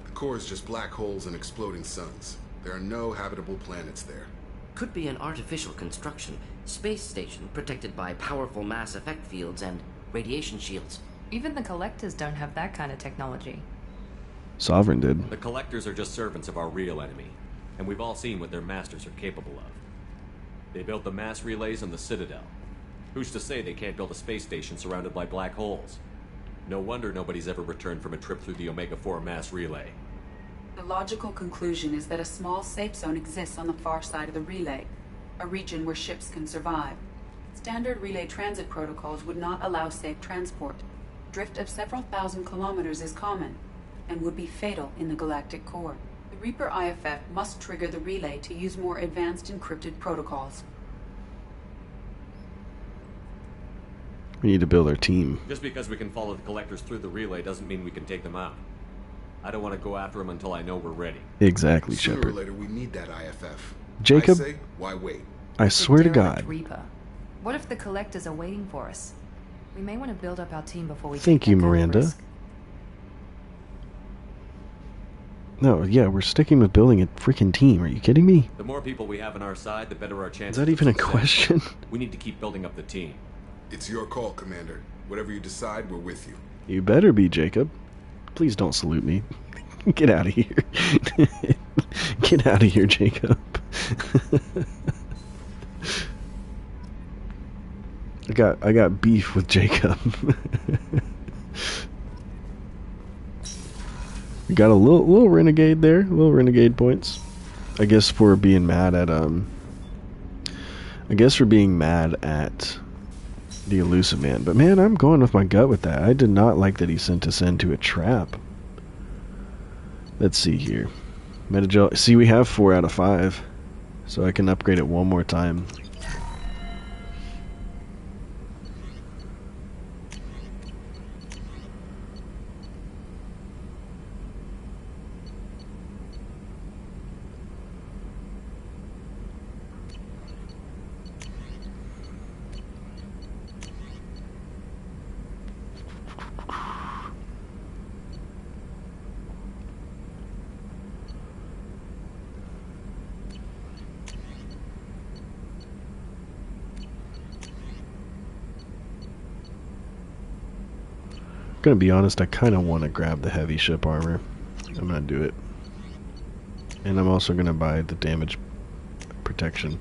S14: The core is just black holes and exploding suns. There are no habitable planets there.
S18: Could be an artificial construction. Space station protected by powerful mass effect fields and radiation shields.
S9: Even the collectors don't have that kind of technology.
S1: Sovereign did.
S4: The collectors are just servants of our real enemy, and we've all seen what their masters are capable of. They built the mass relays on the Citadel. Who's to say they can't build a space station surrounded by black holes? No wonder nobody's ever returned from a trip through the Omega-4 mass relay.
S5: The logical conclusion is that a small safe zone exists on the far side of the relay, a region where ships can survive. Standard relay transit protocols would not allow safe transport. Drift of several thousand kilometers is common, and would be fatal in the galactic core. The Reaper IFF must trigger the relay to use more advanced encrypted protocols.
S1: We need to build our team.
S4: Just because we can follow the collectors through the relay doesn't mean we can take them out. I don't want to go after them until I know we're ready.
S1: Exactly,
S14: Sooner or
S1: Shepard.
S14: later, we need that IFF.
S1: Jacob,
S14: I say, why wait?
S1: I swear to
S9: Derelict
S1: God.
S9: Reaper. What if the collectors are waiting for us? We may want to build up our team before we
S1: Thank
S9: take
S1: you,
S9: that kind of
S1: Miranda.
S9: risk.
S1: No, yeah, we're sticking with building a freaking team. Are you kidding me?
S4: The more people we have on our side, the better our chances.
S1: Is that even a
S4: of success.
S1: question?
S4: We need to keep building up the team.
S14: It's your call, Commander. Whatever you decide, we're with you.
S1: You better be, Jacob. Please don't salute me. Get out of here. Get out of here, Jacob. I got beef with Jacob. We got a little renegade there, little renegade points. I guess for being mad at the elusive man. But man, I'm going with my gut with that. I did not like that he sent us into a trap. Let's see here. Metagel. See, we have 4 out of 5, so I can upgrade it one more time. Gonna be honest, I kind of want to grab the heavy ship armor. I'm gonna do it, and I'm also gonna buy the damage protection.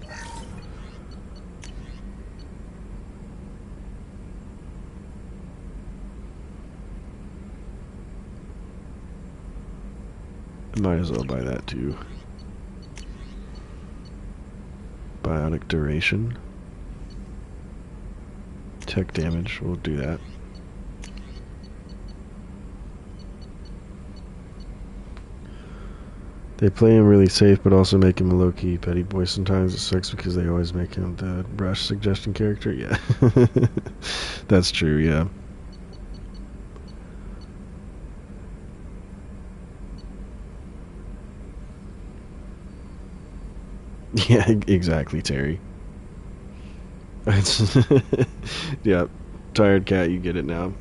S1: I might as well buy that too. Biotic duration, tech damage. We'll do that. They play him really safe, but also make him a low-key petty boy. Sometimes it sucks because they always make him the rush suggestion character. Yeah. That's true, yeah. Yeah, exactly, Terry. Yeah, tired cat, you get it now.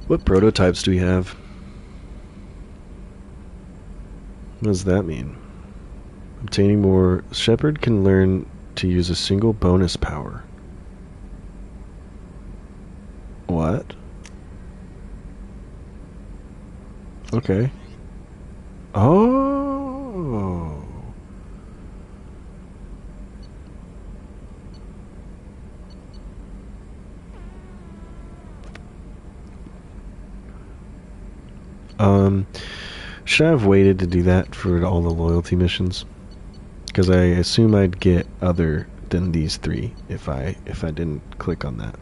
S1: What prototypes do we have? What does that mean? Obtaining more... Shepard can learn to use a single bonus power. What? Okay. Oh. Should I have waited to do that for all the loyalty missions? Because I assume I'd get other than these three if I didn't click on that.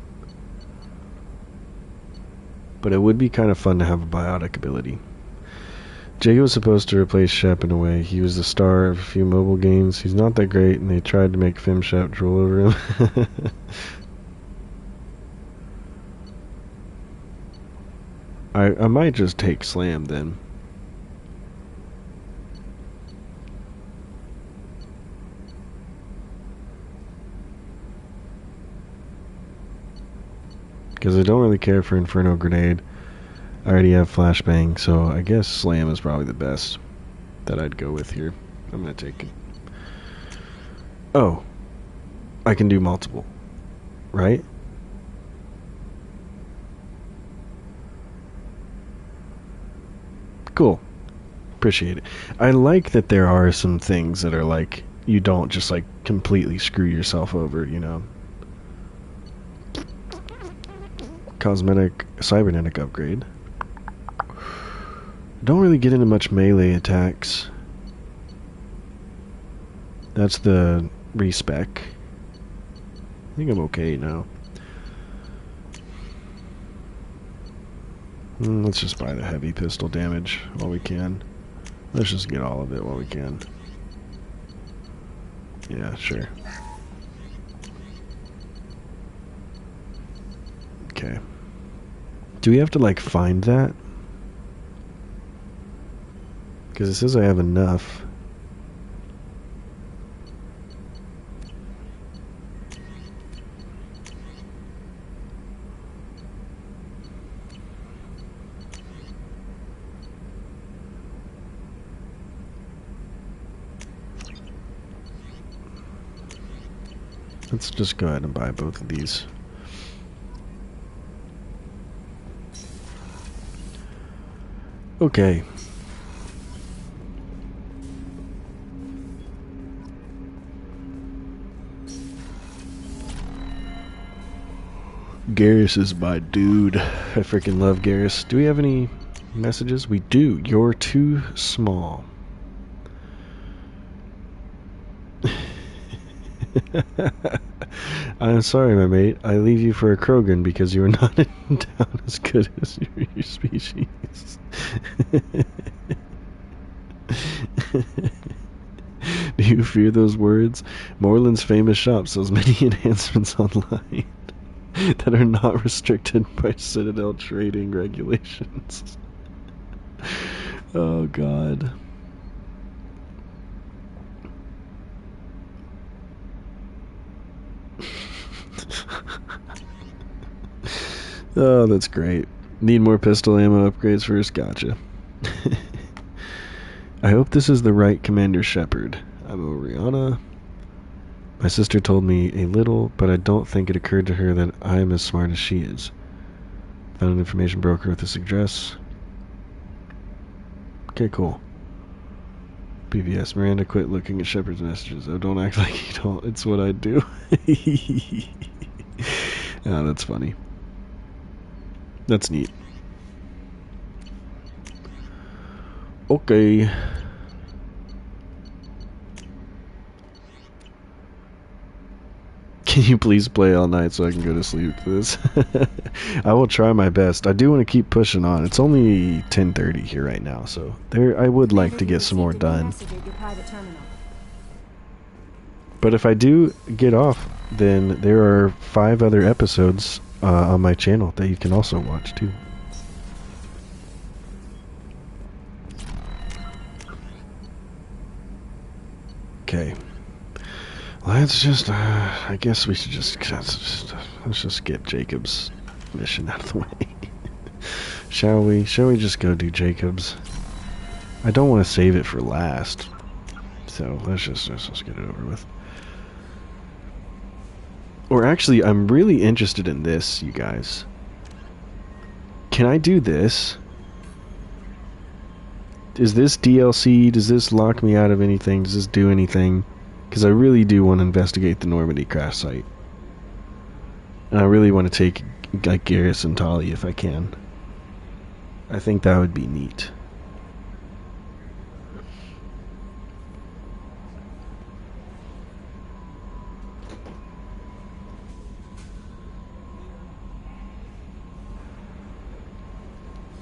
S1: But it would be kind of fun to have a biotic ability. Jacob was supposed to replace Shep in a way. He was the star of a few mobile games. He's not that great, and they tried to make Fim Shep drool over him. I might just take Slam then. Because I don't really care for Inferno Grenade. I already have Flashbang, so I guess Slam is probably the best that I'd go with here. I'm gonna take it. Oh. I can do multiple. Right? Cool. Appreciate it. I like that there are some things that are like, you don't just like completely screw yourself over, you know. Cosmetic cybernetic upgrade. Don't really get into much melee attacks. That's the respec. I think I'm okay now. Let's just buy the heavy pistol damage while we can. Let's just get all of it while we can. Yeah, sure. Okay. Do we have to, like, find that? Because it says I have enough. Let's just go ahead and buy both of these. Okay. Garrus is my dude. I freaking love Garrus. Do we have any messages? We do. You're too small. I'm sorry, my mate. I leave you for a Krogan because you are not down as good as your species. Do you fear those words? Moreland's famous shop sells many enhancements online that are not restricted by Citadel trading regulations. Oh, God. Oh, that's great. Need more pistol ammo upgrades first? Gotcha. I hope this is the right Commander Shepard. I'm Oriana. My sister told me a little, but I don't think it occurred to her that I'm as smart as she is. Found an information broker with this address. Okay, cool. BVS. Miranda, quit looking at Shepard's messages. Oh, don't act like you don't. It's what I do. Oh, that's funny. That's neat. Okay. Can you please play all night so I can go to sleep for this? I will try my best. I do want to keep pushing on. It's only 10:30 here right now, so I would like to get some more done. But if I do get off, then there are 5 other episodes on my channel that you can also watch too. Okay. Let's just, I guess we should let's just get Jacob's mission out of the way. Shall we? Shall we just go do Jacob's? I don't want to save it for last. So let's just get it over with. Or actually, I'm really interested in this, you guys. Can I do this? Is this DLC? Does this lock me out of anything? Does this do anything? Because I really do want to investigate the Normandy crash site. And I really want to take like Garrison Tolly if I can. I think that would be neat.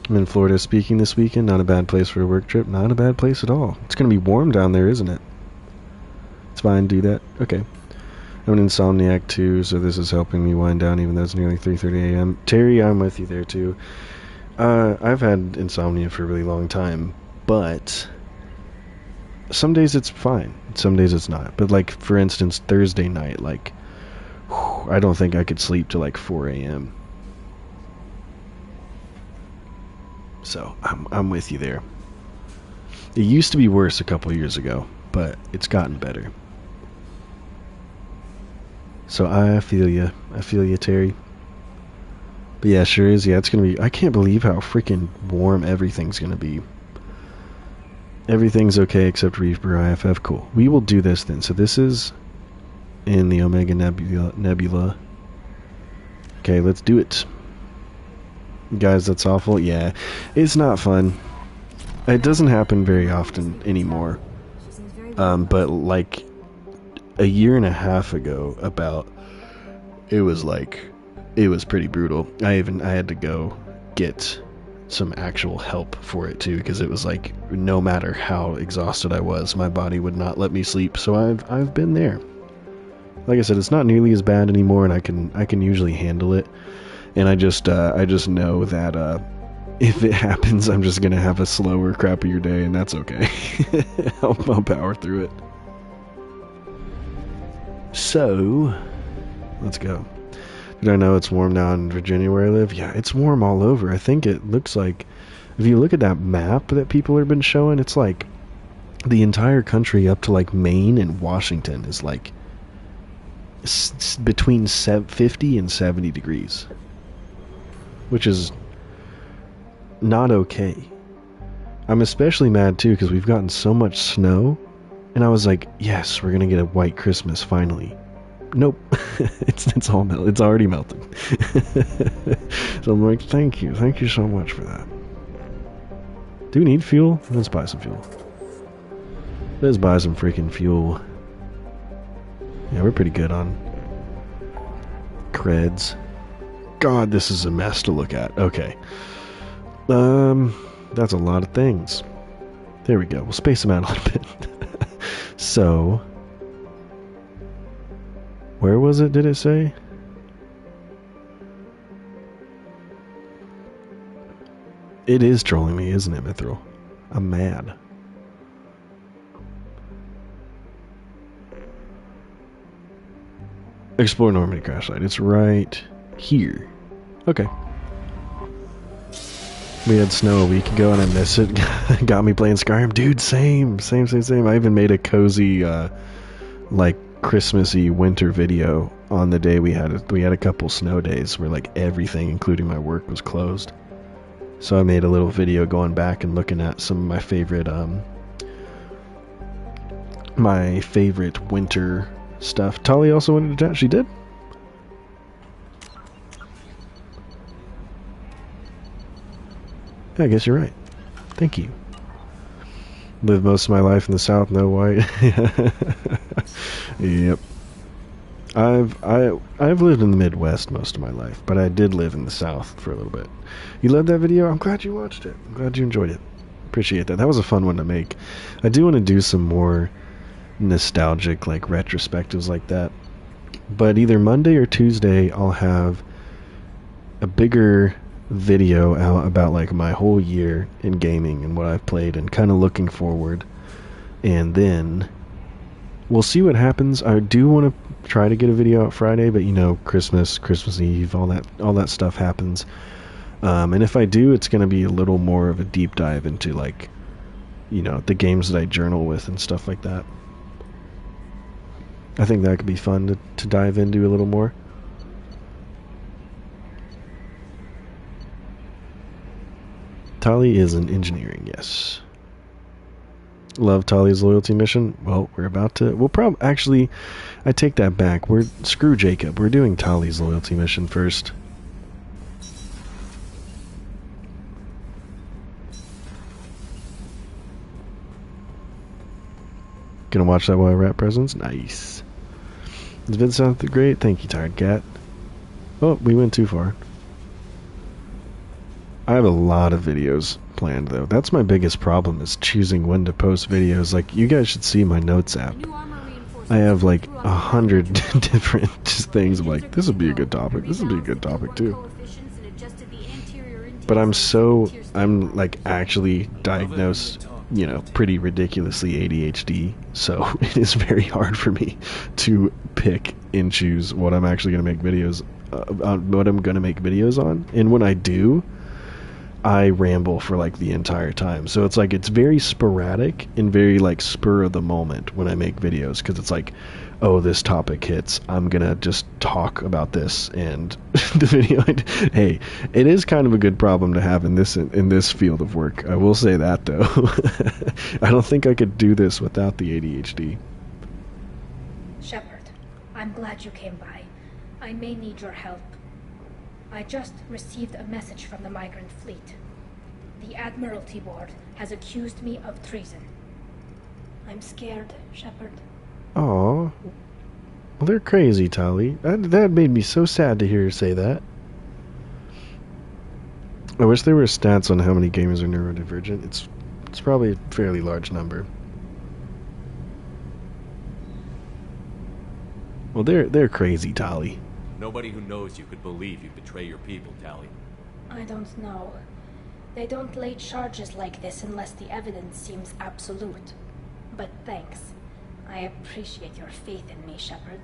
S1: I'm in Florida speaking this weekend. Not a bad place for a work trip. Not a bad place at all. It's going to be warm down there, isn't it? It's fine, do that. Okay. I'm an insomniac too, so this is helping me wind down even though it's nearly 3:30 a.m. Terry, I'm with you there too. I've had insomnia for a really long time, but some days it's fine. Some days it's not. But like, for instance, Thursday night, like, I don't think I could sleep till like 4 a.m. So, I'm with you there. It used to be worse a couple years ago, but it's gotten better. So I feel you. I feel you, Terry. But yeah, sure is. Yeah, it's going to be... I can't believe how freaking warm everything's going to be. Everything's okay except Reaper IFF. Cool. We will do this then. So this is in the Omega Nebula. Okay, let's do it. Guys, that's awful. Yeah, it's not fun. It doesn't happen very often anymore. But like a year and a half ago, it was pretty brutal. I had to go get some actual help for it too, because it was like, no matter how exhausted I was, my body would not let me sleep. So I've been there. Like I said, it's not nearly as bad anymore, and I can usually handle it. And I just know that if it happens, I'm just gonna have a slower, crappier day, and that's okay. I'll power through it. So, let's go. Did I know it's warm now in Virginia where I live? Yeah, it's warm all over. I think it looks like, if you look at that map that people have been showing, it's like the entire country up to like Maine and Washington is like between 50 and 70 degrees. Which is not okay. I'm especially mad too because we've gotten so much snow, and I was like, yes, we're gonna get a white Christmas finally. Nope. it's all melted. It's already melted. So I'm like, thank you so much for that. Do we need fuel? Let's buy some fuel. Let's buy some freaking fuel. Yeah, we're pretty good on creds. God, this is a mess to look at. Okay. That's a lot of things. There we go. We'll space them out a little bit. So, where was it, did it say? It is trolling me, isn't it, Mithril? I'm mad. Explore Normandy crash site. It's right here. Okay. We had snow a week ago and I miss it. Got me playing Skyrim. Dude, same. I even made a cozy, like, Christmassy winter video on the day we had a couple snow days where, like, everything, including my work, was closed. So I made a little video going back and looking at some of my favorite winter stuff. Tali also wanted to chat. She did? I guess you're right. Thank you. Lived most of my life in the South, no white. Yep. I've lived in the Midwest most of my life, but I did live in the South for a little bit. You loved that video? I'm glad you watched it. I'm glad you enjoyed it. Appreciate that. That was a fun one to make. I do want to do some more nostalgic, like, retrospectives like that. But either Monday or Tuesday, I'll have a bigger video out about, like, my whole year in gaming and what I've played and kind of looking forward. And then we'll see what happens. I do want to try to get a video out Friday, but you know, Christmas Eve, all that stuff happens. And if I do, it's going to be a little more of a deep dive into, like, you know, the games that I journal with and stuff like that. I think that could be fun to dive into a little more. Tali is in engineering, yes. Love Tali's loyalty mission. Well, we'll probably, actually, I take that back. Screw Jacob. We're doing Tali's loyalty mission first. Gonna watch that while I wrap presents? Nice. Does Vid sound great? Thank you, Tired Cat. Oh, we went too far. I have a lot of videos planned, though. That's my biggest problem, is choosing when to post videos. Like, you guys should see my notes app. I have, like, 100 different things. I'm like, this would be a good topic. This would be a good topic, too. But I'm, like, actually diagnosed, you know, pretty ridiculously ADHD, so it is very hard for me to pick and choose what I'm actually going to make videos on. And when I do, I ramble for, like, the entire time. So it's like, it's very sporadic and very, like, spur of the moment when I make videos, because it's like, oh, this topic hits, I'm gonna just talk about this, and the video, hey, it is kind of a good problem to have in this field of work. I will say that, though. I don't think I could do this without the ADHD.
S21: Shepard, I'm glad you came by. I may need your help. I just received a message from the migrant fleet. The Admiralty Board has accused me of treason. I'm scared, Shepard.
S1: Aw. Well, they're crazy, Tali. That made me so sad to hear her say that. I wish there were stats on how many gamers are neurodivergent. It's probably a fairly large number. Well, they're crazy, Tali.
S4: Nobody who knows you could believe you betray your people, Tali.
S21: I don't know. They don't lay charges like this unless the evidence seems absolute. But thanks. I appreciate your faith in me, Shepard.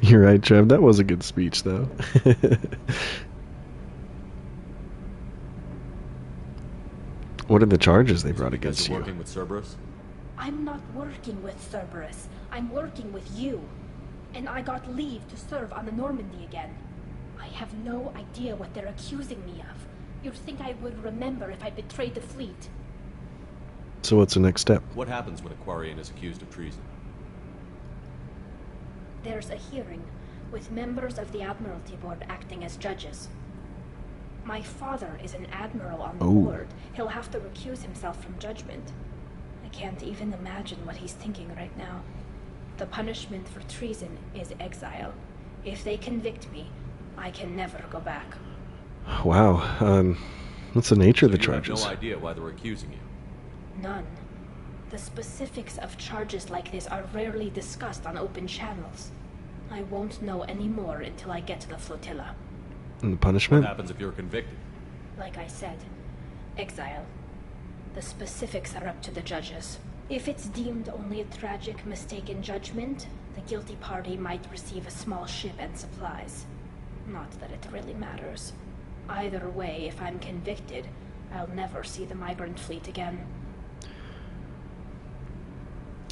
S1: You're right, Trev. That was a good speech, though. What are the charges they brought against you?
S4: Working with Cerberus?
S21: I'm not working with Cerberus. I'm working with you. And I got leave to serve on the Normandy again. I have no idea what they're accusing me of. You'd think I would remember if I betrayed the fleet.
S1: So what's the next step?
S4: What happens when a Quarian is accused of treason?
S21: There's a hearing, with members of the Admiralty Board acting as judges. My father is an admiral on the board. He'll have to recuse himself from judgment. I can't even imagine what he's thinking right now. The punishment for treason is exile. If they convict me, I can never go back.
S1: Wow. What's the nature of the charges?
S4: You have no idea why they're accusing you.
S21: None. The specifics of charges like this are rarely discussed on open channels. I won't know any more until I get to the flotilla.
S1: And the punishment?
S4: What happens if you're convicted?
S21: Like I said, exile. The specifics are up to the judges. If it's deemed only a tragic mistake in judgment, the guilty party might receive a small ship and supplies. Not that it really matters. Either way, if I'm convicted, I'll never see the migrant fleet again.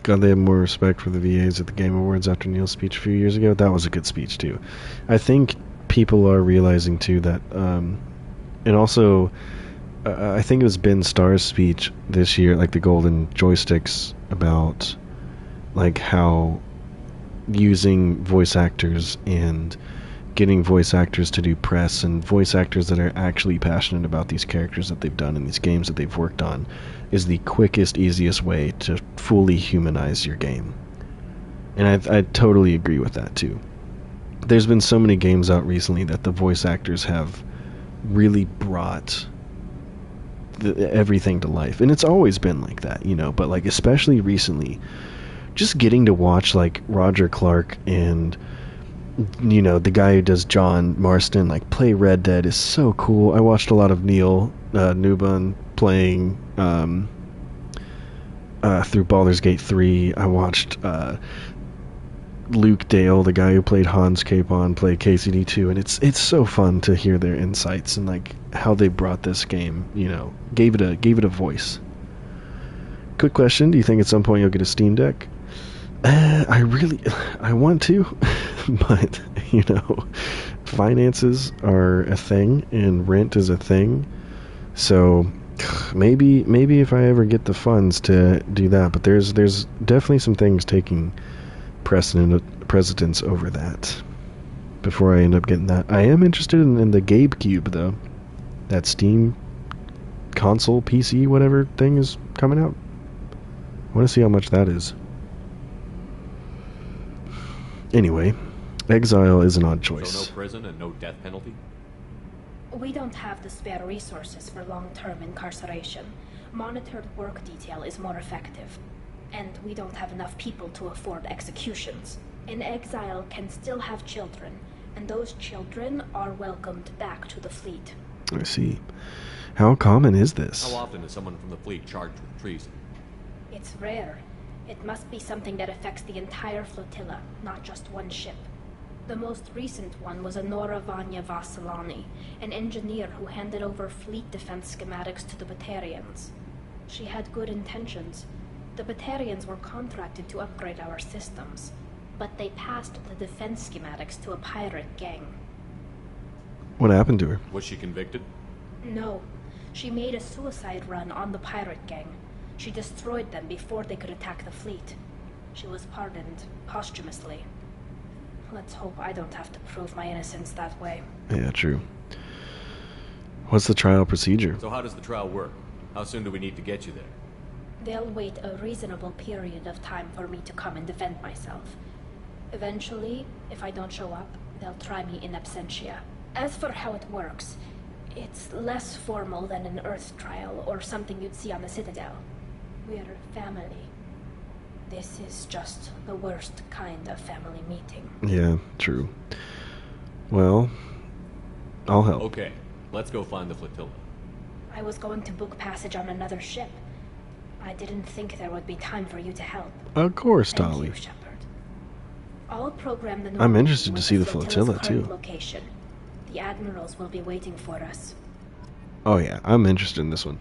S1: God, they have more respect for the VAs at the Game Awards after Neil's speech a few years ago. That was a good speech, too. I think people are realizing, too, that... and also, I think it was Ben Starr's speech this year, like the Golden Joysticks, about, like, how using voice actors and getting voice actors to do press and voice actors that are actually passionate about these characters that they've done in these games that they've worked on is the quickest, easiest way to fully humanize your game. And I totally agree with that too. There's been so many games out recently that the voice actors have really brought everything to life, and it's always been like that, you know, but like especially recently, just getting to watch like Roger Clark and, you know, the guy who does John Marston like play Red Dead is so cool. I watched a lot of Neil Newbon playing through Baldur's Gate 3. I watched Luke Dale, the guy who played Hans Capon, play KCD2, and it's so fun to hear their insights and like how they brought this game, you know, gave it a voice. Quick question: do you think at some point you'll get a Steam Deck? I want to, but you know, finances are a thing and rent is a thing, so maybe if I ever get the funds to do that. But there's definitely some things taking precedence over that before I end up getting that. I am interested in the Gabe Cube though. That Steam console PC whatever thing is coming out. I want to see how much that is. Anyway, exile is an odd choice.
S4: So no prison and no death penalty?
S21: We don't have the spare resources for long-term incarceration. Monitored work detail is more effective. And we don't have enough people to afford executions. An exile can still have children, and those children are welcomed back to the fleet.
S1: I see. How common is this?
S4: How often is someone from the fleet charged with treason?
S21: It's rare. It must be something that affects the entire flotilla, not just one ship. The most recent one was Anora Vanya Vasilani, an engineer who handed over fleet defense schematics to the Batarians. She had good intentions. The Batarians were contracted to upgrade our systems, but they passed the defense schematics to a pirate gang.
S1: What happened to her?
S4: Was she convicted?
S21: No. She made a suicide run on the pirate gang. She destroyed them before they could attack the fleet. She was pardoned posthumously. Let's hope I don't have to prove my innocence that way.
S1: Yeah, true. What's the trial procedure?
S4: So how does the trial work? How soon do we need to get you there?
S21: They'll wait a reasonable period of time for me to come and defend myself. Eventually, if I don't show up, they'll try me in absentia. As for how it works, it's less formal than an Earth trial or something you'd see on the Citadel. We're family. This is just the worst kind of family meeting.
S1: Yeah, true. Well, I'll help.
S4: Okay, let's go find the flotilla.
S21: I was going to book passage on another ship. I didn't think there would be time for you to help.
S1: Of course,
S21: Thank
S1: Dolly.
S21: you, Shepard. I'll program the
S1: I'm interested to
S21: with
S1: see the
S21: flotilla's
S1: flotilla,
S21: current
S1: too.
S21: Location. The admirals will be waiting for us.
S1: Oh yeah, I'm interested in this one.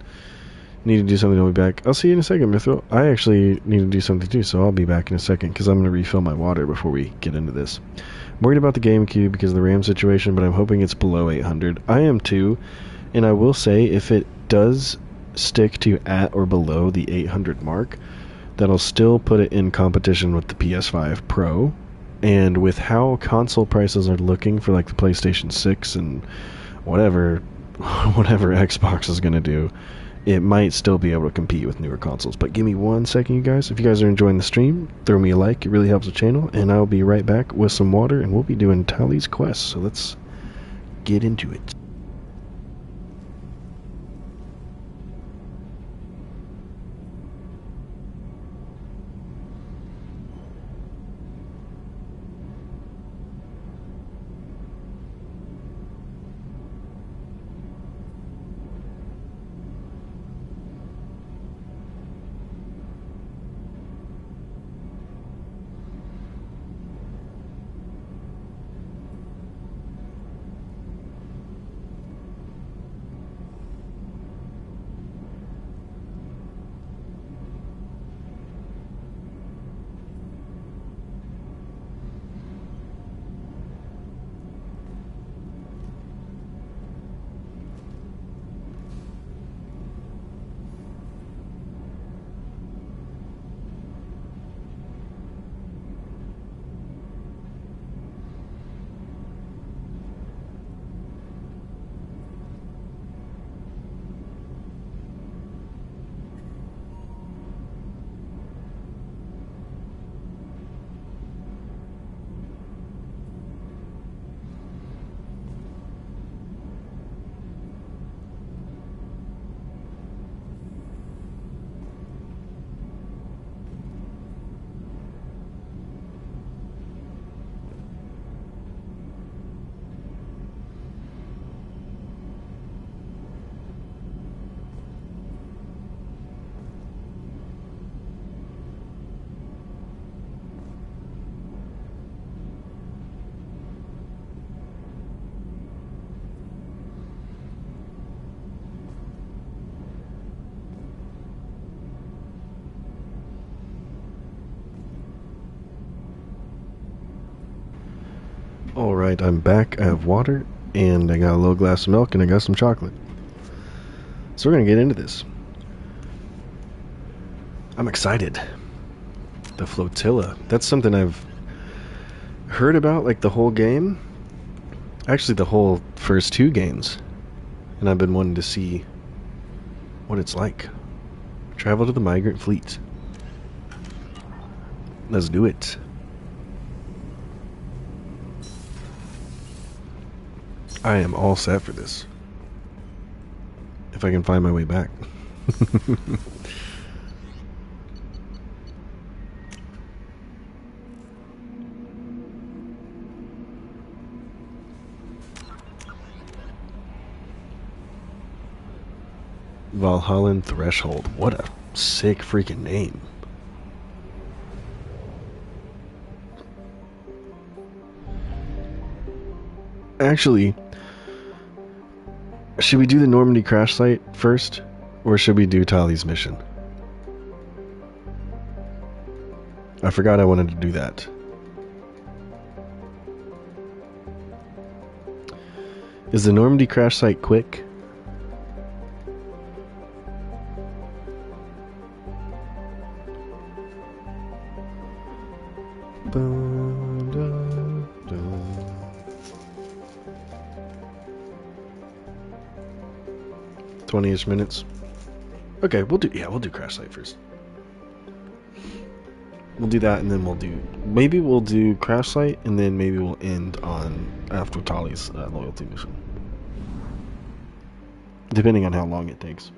S1: Need to do something, I'll be back. I'll see you in a second, Mithril. I actually need to do something too, so I'll be back in a second, because I'm going to refill my water before we get into this. I'm worried about the GameCube because of the RAM situation, but I'm hoping it's below 800. I am too, and I will say, if it does stick to at or below the 800 mark, that'll still put it in competition with the PS5 Pro, and with how console prices are looking for like the PlayStation 6 and whatever Xbox is going to do, it might still be able to compete with newer consoles. But give me 1 second, you guys. If you guys are enjoying the stream, throw me a like. It really helps the channel. And I'll be right back with some water, and we'll be doing Tali's quest. So let's get into it. Alright, I'm back. I have water, and I got a little glass of milk, and I got some chocolate. So we're gonna get into this. I'm excited. The flotilla. That's something I've heard about, like, the whole game. Actually, the whole first 2 games. And I've been wanting to see what it's like. Travel to the migrant fleet. Let's do it. I am all set for this. If I can find my way back. Valhallan Threshold. What a sick freaking name. Actually, should we do the Normandy crash site first? Or should we do Tali's mission? I forgot I wanted to do that. Is the Normandy crash site quick? Dun, dun, dun. 20-ish minutes. Okay, we'll do crash site first. We'll do that, and then maybe we'll do crash site, and then maybe we'll end on after Tali's loyalty mission, depending on how long it takes.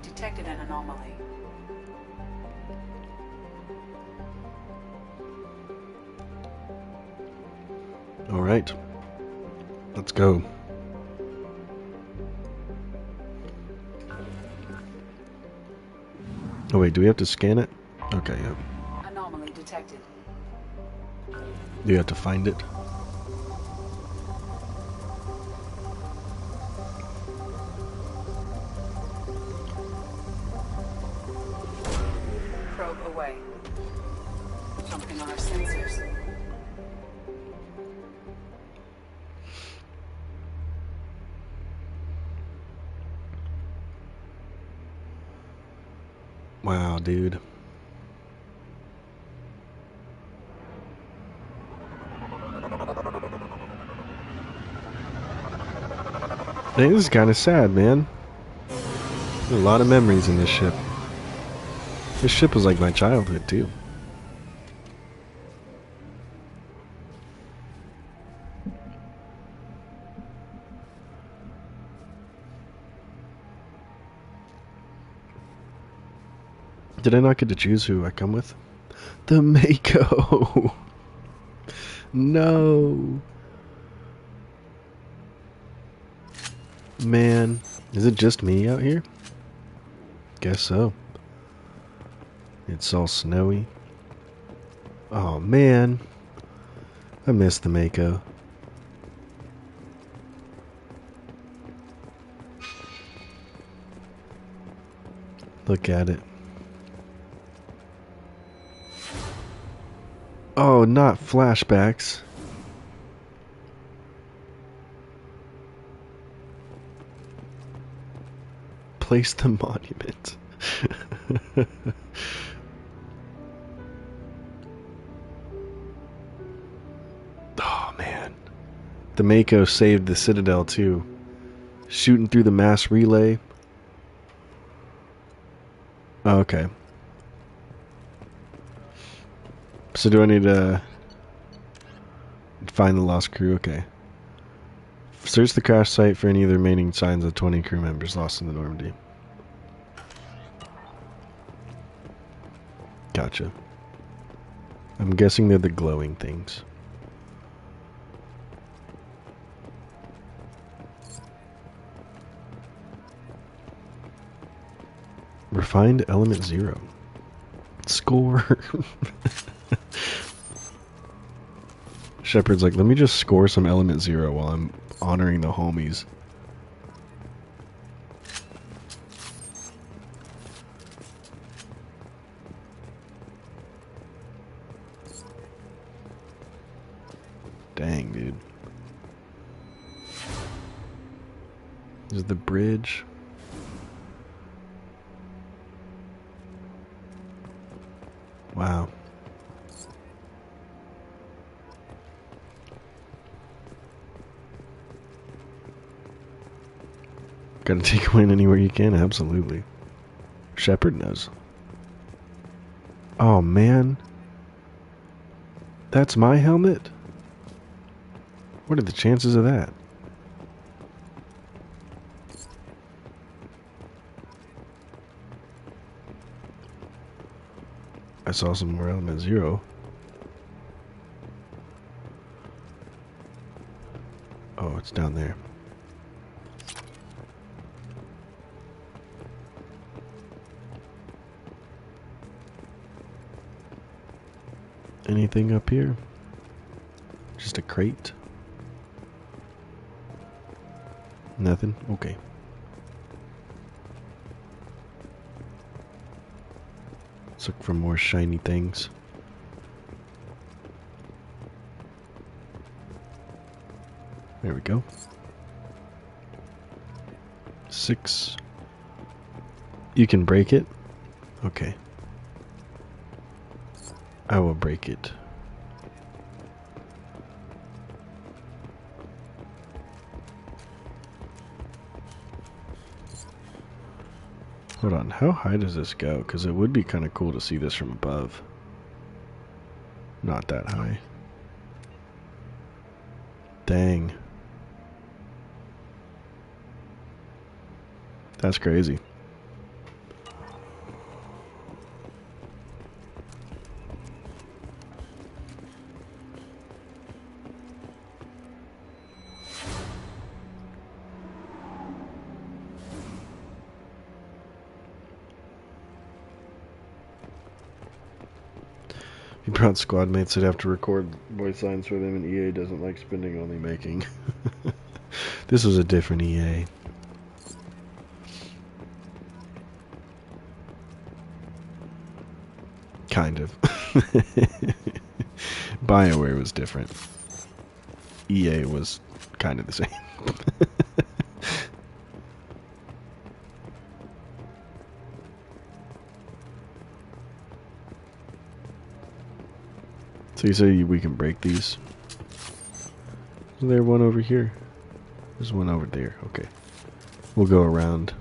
S5: Detected an anomaly.
S1: All right, let's go. Oh wait, do we have to scan it? Okay, yep.
S5: Anomaly detected.
S1: Do you have to find it?
S5: Away. Something on our sensors.
S1: Wow, dude. Hey, this is kind of sad, man. There's a lot of memories in this ship. This ship was like my childhood, too. Did I not get to choose who I come with? The Mako! No! Man, is it just me out here? Guess so. It's all snowy. Oh man, I miss the Mako. Look at it. Oh, not flashbacks. Place the monument. Oh man, the Mako saved the Citadel too, shooting through the mass relay. Oh, okay. So do I need to find the lost crew? Okay. Search the crash site for any of the remaining signs of 20 crew members lost in the Normandy. Gotcha. I'm guessing they're the glowing things. Find element 0. Score. Shepard's like, let me just score some element 0 while I'm honoring the homies. Dang, dude. This is the bridge. Wow. Gotta take a win anywhere you can, absolutely. Shepard knows. Oh man. That's my helmet? What are the chances of that? I saw some more element 0. Oh, it's down there. Anything up here? Just a crate? Nothing? Okay. Let's look for more shiny things. There we go. 6. You can break it? Okay. I will break it. Hold on, how high does this go? Because it would be kind of cool to see this from above. Not that high. Dang. That's crazy. He brought squad mates that have to record voice lines for them, and EA doesn't like spending only making. This was a different EA. Kind of. BioWare was different. EA was kind of the same. So you say we can break these? Is there one over here? There's one over there. Okay. We'll go around.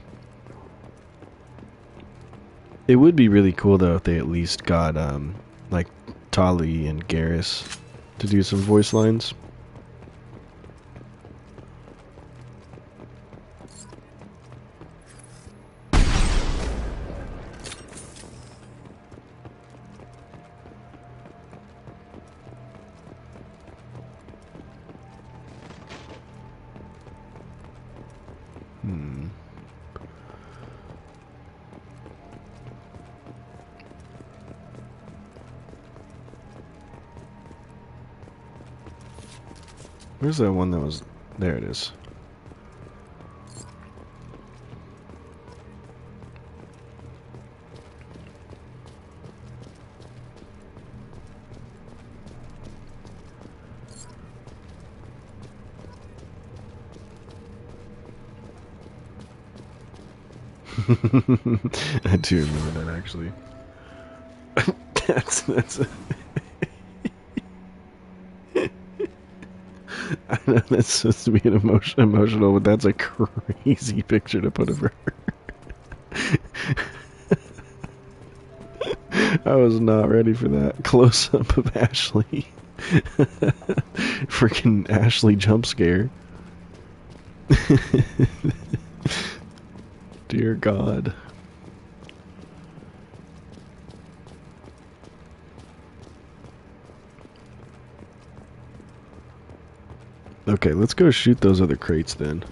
S1: It would be really cool though if they at least got like Tali and Garrus to do some voice lines. Where's that one that was... There it is. I do remember that actually. that's a I know that's supposed to be an emotional, but that's a crazy picture to put of her. I was not ready for that close up of Ashley. Freaking Ashley jump scare. Dear God. Okay, let's go shoot those other crates then.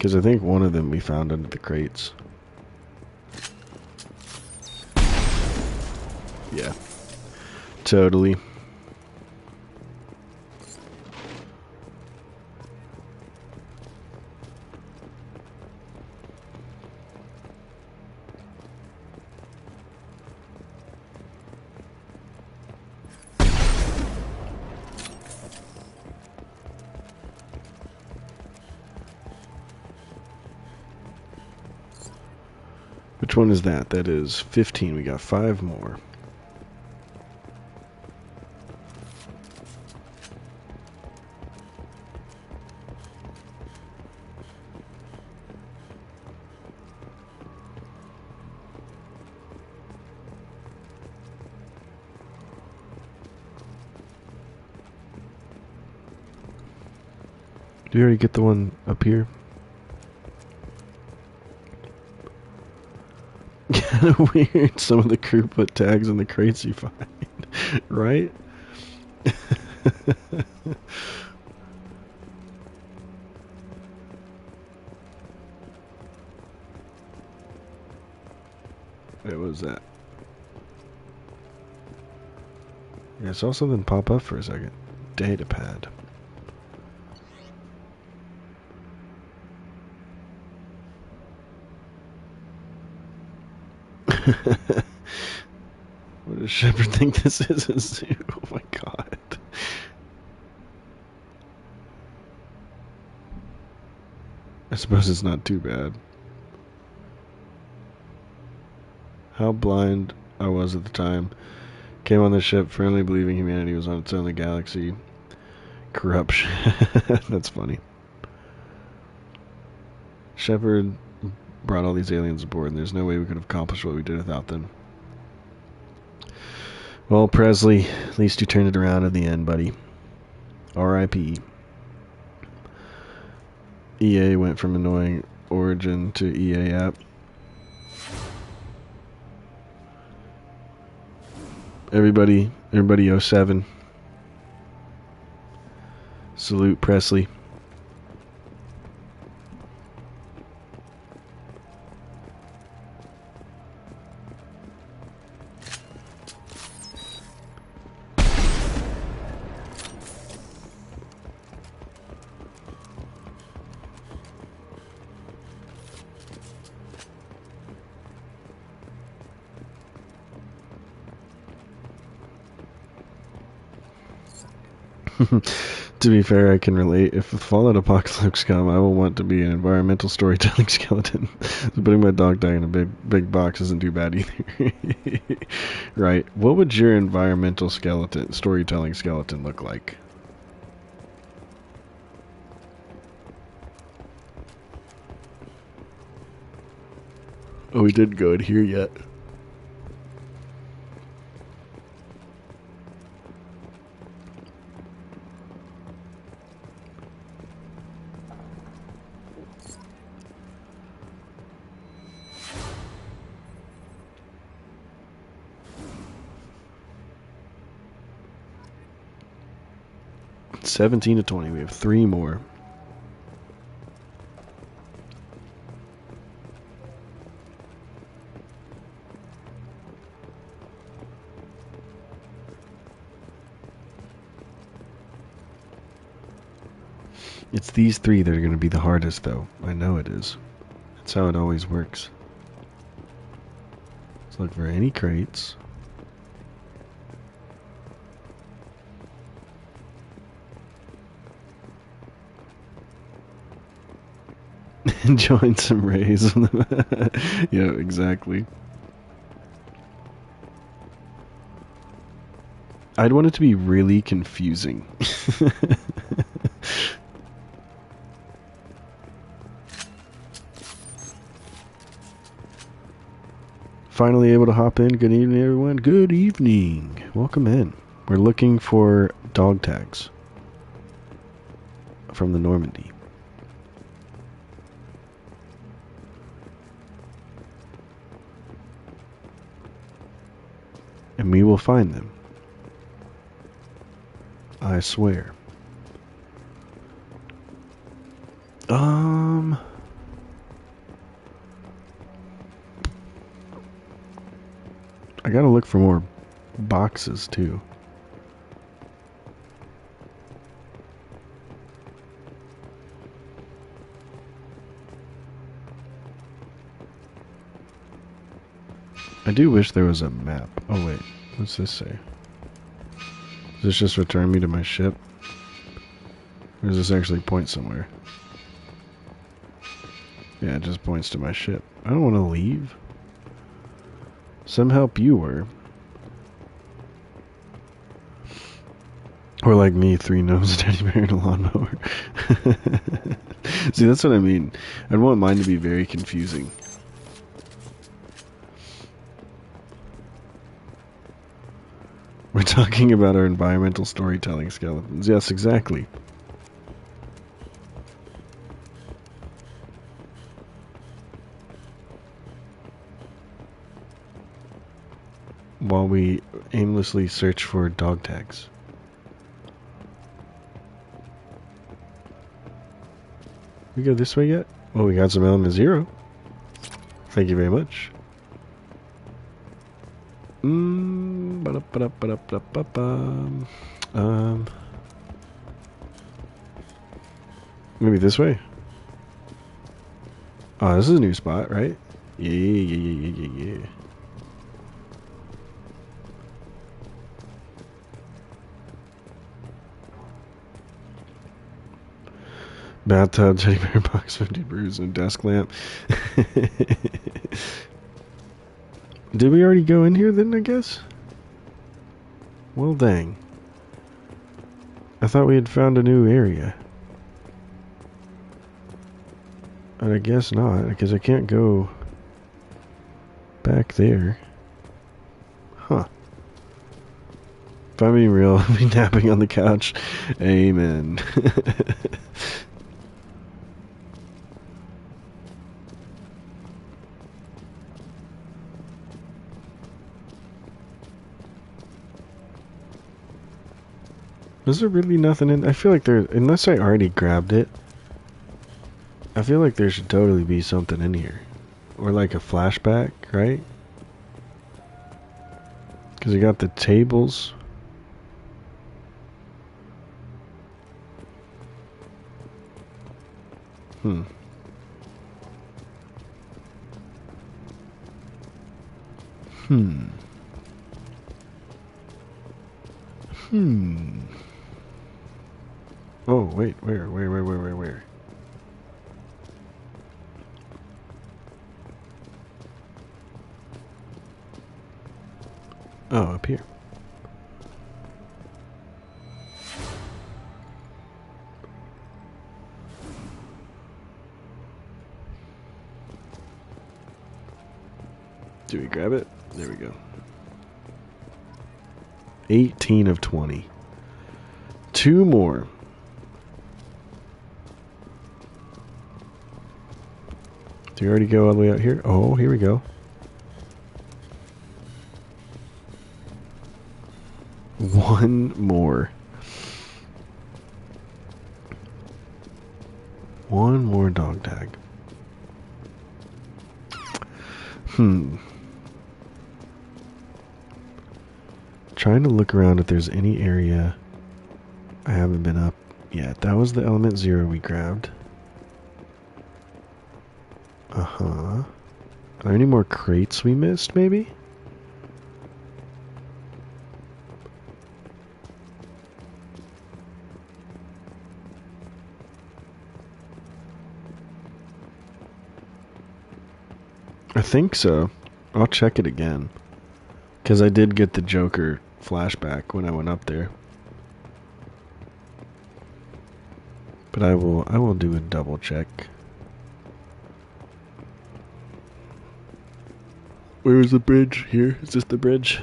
S1: Because I think one of them we found under the crates. Yeah. Totally. Which one is that? That is 15. We got 5 more. Did you already get the one up here? Kind of weird. Some of the crew put tags on the crates you find, right? What was that? Yeah, I saw something pop up for a second. Data pad. What does Shepard think this is? A zoo? Oh my god. I suppose it's not too bad. How blind I was at the time. Came on the ship firmly believing humanity was on its own in the galaxy. Corruption. That's funny. Shepard brought all these aliens aboard, and there's no way we could have accomplished what we did without them. Well, Presley, at least you turned it around in the end, buddy. R.I.P. EA went from annoying Origin to EA app. Everybody 07. Salute Presley. To be fair, I can relate. If the Fallout apocalypse come, I will want to be an environmental storytelling skeleton. So putting my dog dying in a big box isn't too bad either. Right. What would your environmental storytelling skeleton look like? Oh, we didn't go in here yet. It's 17 to 20. We have 3 more. It's these 3 that are going to be the hardest, though. I know it is. That's how it always works. Let's look for any crates. Join some rays. Yeah, exactly. I'd want it to be really confusing. Finally able to hop in. Good evening, everyone. Good evening. Welcome in. We're looking for dog tags from the Normandy. And we will find them. I swear. I gotta look for more boxes too. I do wish there was a map. Oh wait, what's this say? Does this just return me to my ship? Or does this actually point somewhere? Yeah, it just points to my ship. I don't want to leave. Some help you were. Or like me, 3 nose teddy bear and a lawnmower. See, that's what I mean. I'd want mine to be very confusing. We're talking about our environmental storytelling skeletons. Yes, exactly. While we aimlessly search for dog tags. We go this way yet? Oh, we got some element 0. Thank you very much. Maybe this way. Oh, this is a new spot, right? Yeah. Bathtub, teddy bear box, 50 brews, and desk lamp. Did we already go in here then, I guess? Well, dang. I thought we had found a new area. And I guess not, because I can't go back there. Huh. If I'm being real, I'll be napping on the couch. Amen. Is there really nothing in? I feel like there, unless I already grabbed it, I feel like there should totally be something in here. Or like a flashback, right? Because you got the tables. Hmm. Oh, wait, where? Oh, up here. Do we grab it? There we go. 18 of 20. 2 more. Do you already go all the way out here? Oh, here we go. One more. One more dog tag. Trying to look around if there's any area I haven't been up yet. That was the element 0 we grabbed. Are there any more crates we missed, maybe? I think so. I'll check it again. Because I did get the Joker flashback when I went up there. But I will do a double check. Where is the bridge? Here? Is this the bridge?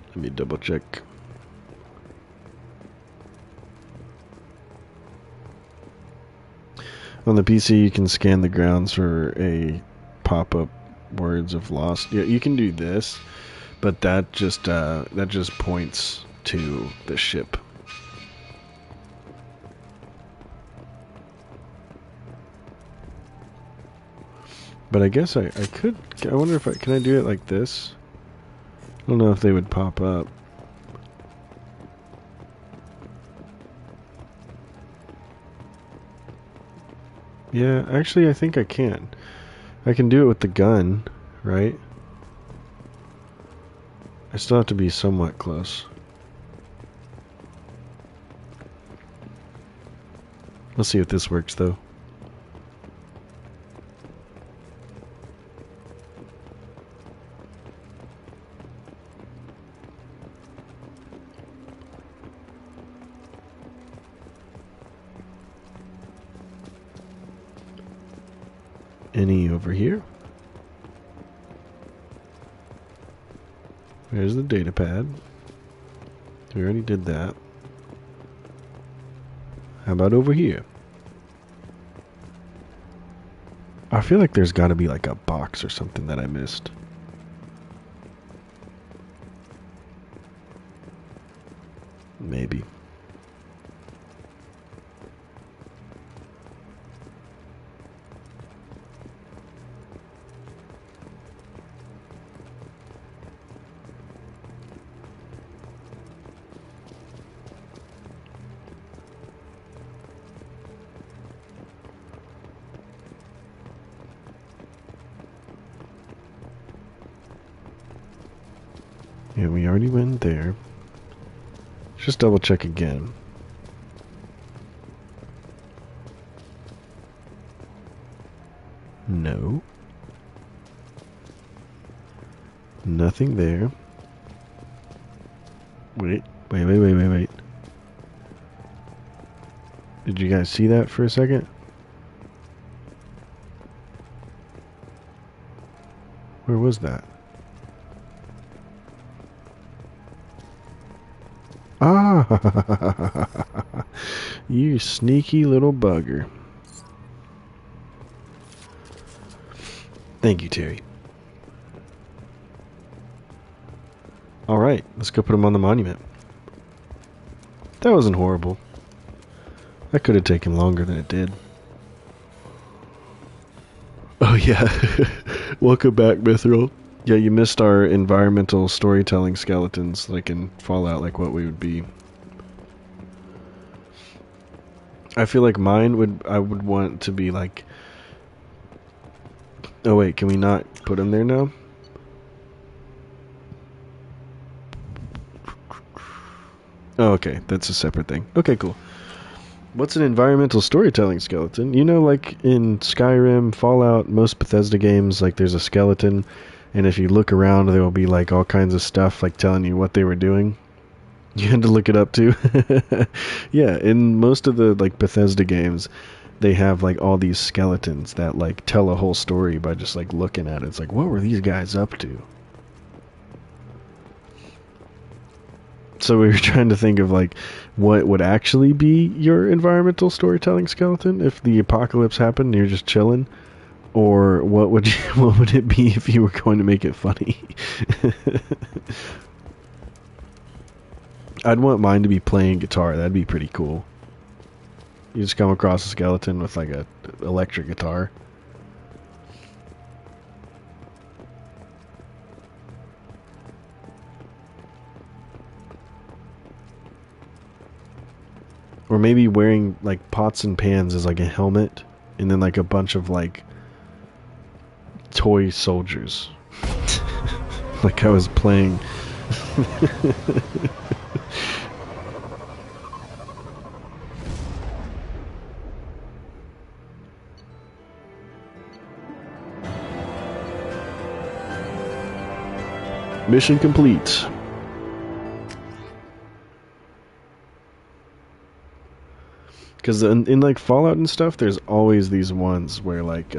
S1: Let me double check. On the PC, you can scan the grounds for a pop-up words of lost. Yeah, you can do this, but that just points to the ship. But I guess I could... I wonder if can I do it like this? I don't know if they would pop up. Yeah, actually I think I can. I can do it with the gun, right? I still have to be somewhat close. Let's see if this works though. Any over here? There's the data pad. We already did that. How about over here? I feel like there's got to be like a box or something that I missed. Maybe. Yeah, we already went there. Just double check again. No. Nothing there. Wait. Did you guys see that for a second? Where was that? Ah! You sneaky little bugger. Thank you, Terry. Alright, let's go put him on the monument. That wasn't horrible. That could have taken longer than it did. Oh yeah. Welcome back, Mithril. Yeah, you missed our environmental storytelling skeletons, like in Fallout, like what we would be. I feel like mine I would want to be like... Oh wait, can we not put them there now? Oh, okay, that's a separate thing. Okay, cool. What's an environmental storytelling skeleton? You know, like in Skyrim, Fallout, most Bethesda games, like there's a skeleton, and if you look around, there will be like all kinds of stuff, like telling you what they were doing. You had to look it up too. Yeah, in most of the like Bethesda games, they have like all these skeletons that like tell a whole story by just like looking at it. It's like, what were these guys up to? So we were trying to think of like what would actually be your environmental storytelling skeleton if the apocalypse happened and you're just chilling, or what would it be if you were going to make it funny? I'd want mine to be playing guitar. That'd be pretty cool. You just come across a skeleton with like a electric guitar. Or maybe wearing like pots and pans as like a helmet, and then like a bunch of like toy soldiers. Like I was playing. Mission complete. Because in like Fallout and stuff, there's always these ones where like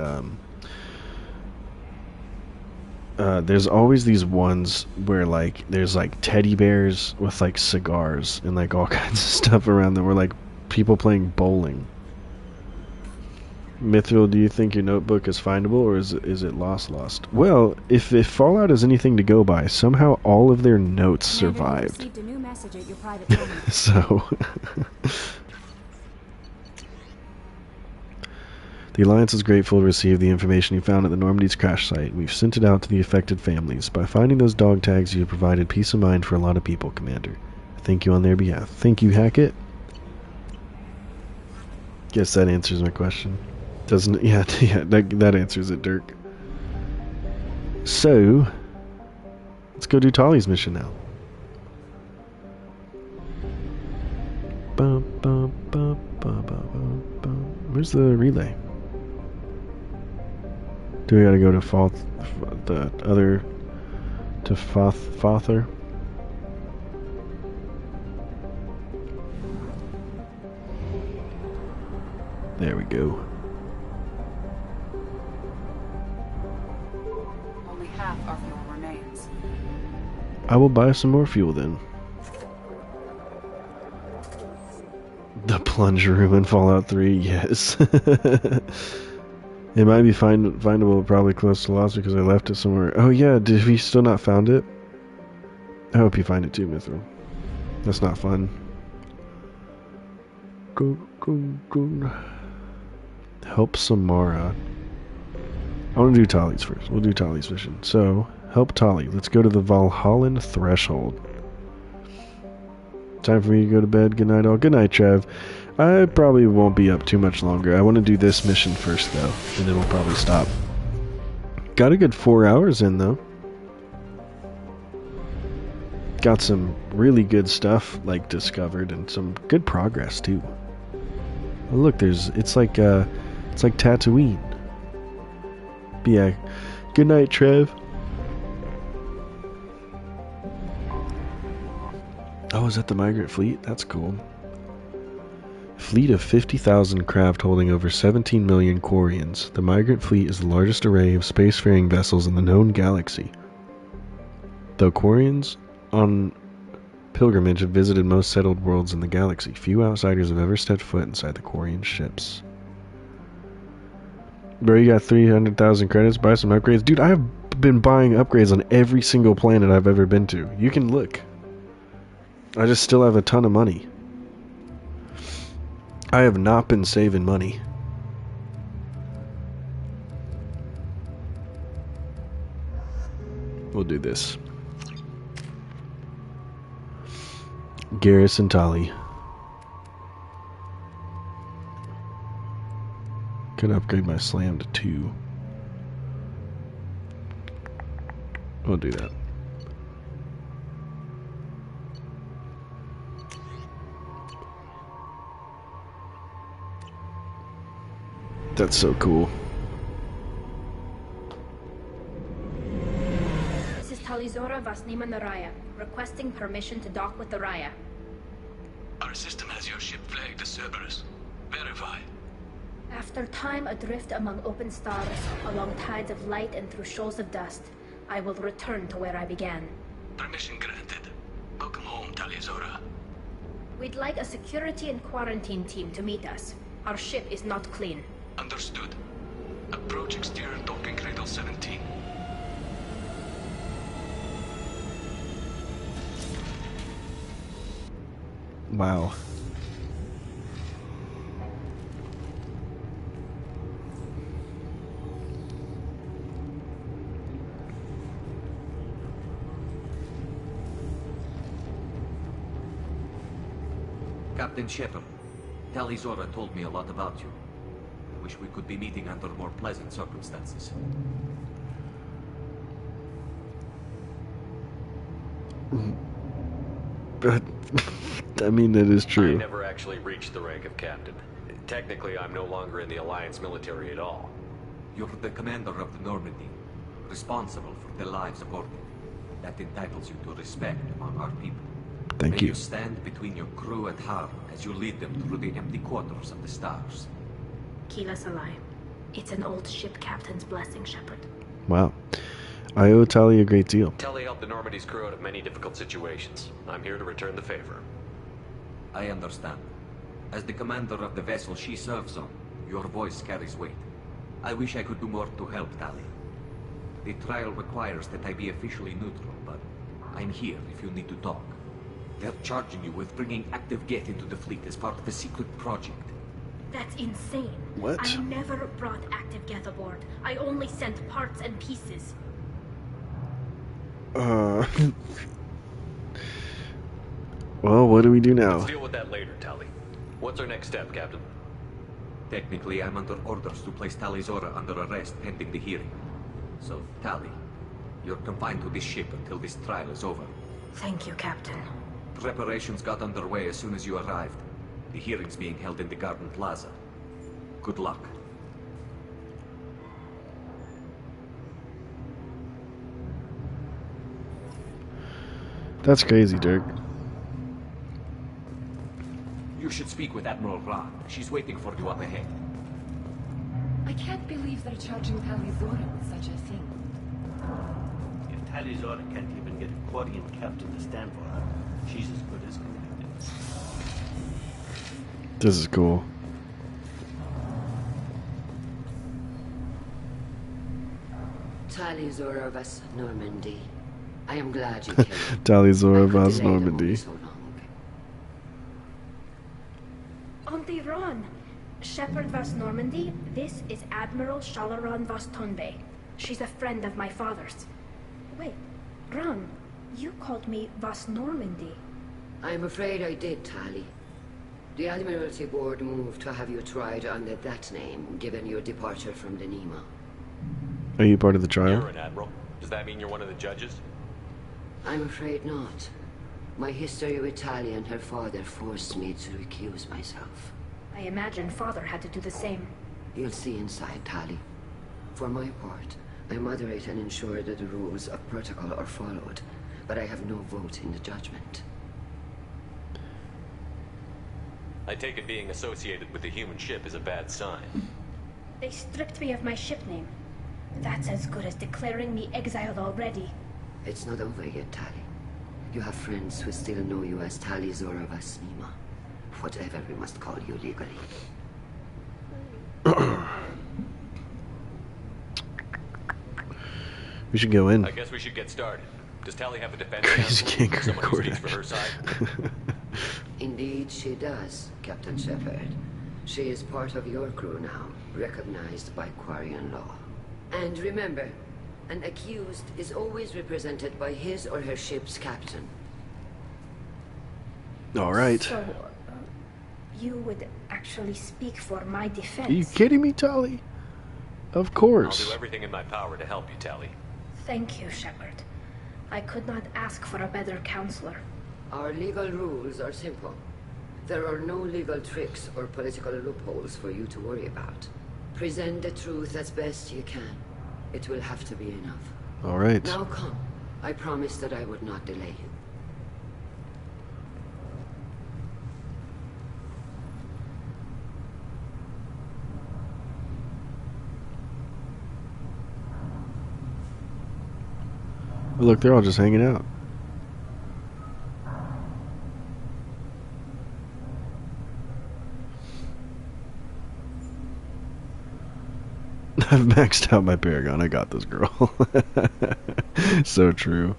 S1: there's always these ones where like there's like teddy bears with like cigars and like all kinds of stuff around them, where like people playing bowling. Mithril, do you think your notebook is findable, or is it lost? Well, if Fallout is anything to go by, somehow all of their notes survived.
S19: Received a new message at your private domain.
S1: So The Alliance is grateful to receive the information you found at the Normandy's crash site. We've sent it out to the affected families. By finding those dog tags, you have provided peace of mind for a lot of people, Commander. Thank you on their behalf. Thank you, Hackett. Guess that answers my question. Doesn't it? Yeah, that answers it, Dirk. So, let's go do Tali's mission now. Where's the relay? Do we gotta go to Father? There we go.
S5: Only half our fuel remains.
S1: I will buy some more fuel then. The plunge room in Fallout 3, yes. It might be findable probably close to lost because I left it somewhere. Oh yeah, did we still not found it? I hope you find it too, Mithril. That's not fun. Go. Help Samara. I want to do Tali's first. We'll do Tali's mission. So, help Tali. Let's go to the Valhallan Threshold. Time for me to go to bed. Good night, all. Good night, Trev. I probably won't be up too much longer. I want to do this mission first, though, and then we'll probably stop. Got a good 4 hours in, though. Got some really good stuff, like, discovered, and some good progress, too. Oh, look, it's like Tatooine. But yeah, good night, Trev. Oh, is that the migrant fleet? That's cool. Fleet of 50,000 craft holding over 17 million Quarians. The migrant fleet is the largest array of spacefaring vessels in the known galaxy. Though Quarians on pilgrimage have visited most settled worlds in the galaxy, few outsiders have ever stepped foot inside the Quarian ships. Bro, you got 300,000 credits? Buy some upgrades? Dude, I have been buying upgrades on every single planet I've ever been to. You can look. I just still have a ton of money. I have not been saving money. We'll do this. Garrison Tali. Could upgrade my slam to 2. We'll do that. That's so cool.
S21: This is Talizora Vasnima Naraya, requesting permission to dock with the Raya.
S11: Our system has your ship flagged as Cerberus. Verify.
S21: After time adrift among open stars, along tides of light and through shoals of dust, I will return to where I began.
S11: Permission granted. Welcome home, Talizora.
S21: We'd like a security and quarantine team to meet us. Our ship is not clean.
S11: Understood. Approach exterior docking cradle 17.
S1: Wow.
S4: Captain Shepard, Talizora told me a lot about you. I wish we could be meeting under more pleasant circumstances.
S1: But, I mean, that is true.
S7: I never actually reached the rank of captain. Technically, I'm no longer in the Alliance military at all.
S4: You're the commander of the Normandy, responsible for the lives of Order. That entitles you to respect among our people.
S1: Thank you.
S4: You stand between your crew and Har as you lead them through the empty quarters of the stars.
S21: Keep us alive. It's an old ship captain's blessing, Shepard.
S1: Wow. I owe Tali a great deal.
S7: Tali helped the Normandy's crew out of many difficult situations. I'm here to return the favor.
S4: I understand. As the commander of the vessel she serves on, your voice carries weight. I wish I could do more to help Tali. The trial requires that I be officially neutral, but I'm here if you need to talk. They're charging you with bringing active Geth into the fleet as part of a secret project.
S21: That's insane.
S1: What?
S21: I never brought active geth aboard. I only sent parts and pieces.
S1: Well, what do we do now?
S4: Let's deal with that later, Tali. What's our next step, Captain? Technically, I'm under orders to place Tali Zora under arrest pending the hearing. So, Tali, you're confined to this ship until this trial is over.
S21: Thank you, Captain.
S4: Preparations got underway as soon as you arrived. The hearing's being held in the Garden Plaza. Good luck.
S1: That's crazy, Dirk.
S4: You should speak with Admiral Ra. She's waiting for you up ahead.
S13: I can't believe they're charging Tali Zora with such a thing.
S16: If Tali Zora can't even get a Quarian captain to stand for her, she's as good as convicted.
S1: This is cool.
S10: Tali Zora vas Normandy. I am glad you came.
S1: Tali Zora vas Normandy.
S21: Auntie Ron! Shepard vas Normandy, this is Admiral Shalaran vas Tonbe. She's a friend of my father's. Wait, Ron, you called me vas Normandy.
S10: I'm afraid I did, Tali. The Admiralty Board moved to have you tried under that name, given your departure from the Nima.
S1: Are you part of the trial?
S4: You're an admiral. Does that mean you're one of the judges?
S10: I'm afraid not. My history with Tali and her father forced me to recuse myself.
S21: I imagine father had to do the same.
S10: You'll see inside, Tali. For my part, I moderate and ensure that the rules of protocol are followed, but I have no vote in the judgment.
S4: I take it being associated with the human ship is a bad sign.
S21: They stripped me of my ship name. That's as good as declaring me exiled already.
S10: It's not over yet, Tali. You have friends who still know you as Tali Zora vas Nima. Whatever we must call you legally.
S1: We should go in.
S4: I guess we should get started. Does Tali have a defense counsel? Someone who speaks for her side?
S10: Indeed, she does, Captain Shepard. She is part of your crew now, recognized by Quarian law. And remember, an accused is always represented by his or her ship's captain.
S1: All right.
S21: So, you would actually speak for my defense?
S1: Are you kidding me, Tali? Of course.
S4: I'll do everything in my power to help you, Tali.
S21: Thank you, Shepard. I could not ask for a better counselor.
S10: Our legal rules are simple. There are no legal tricks or political loopholes for you to worry about. Present the truth as best you can. It will have to be enough.
S1: All right.
S10: Now come. I promised that I would not delay you.
S1: Oh, look, they're all just hanging out. I've maxed out my Paragon. I got this, girl. So true.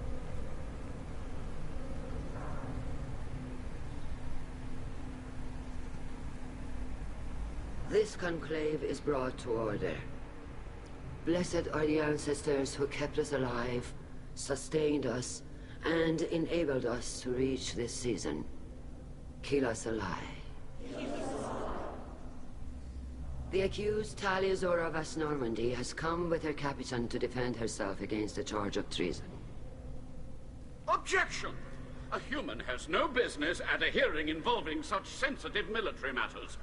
S10: This conclave is brought to order. Blessed are the ancestors who kept us alive, sustained us, and enabled us to reach this season. Kill us alive. The accused Tali Zora vas Normandy has come with her captain to defend herself against the charge of treason.
S23: Objection! A human has no business at a hearing involving such sensitive military matters.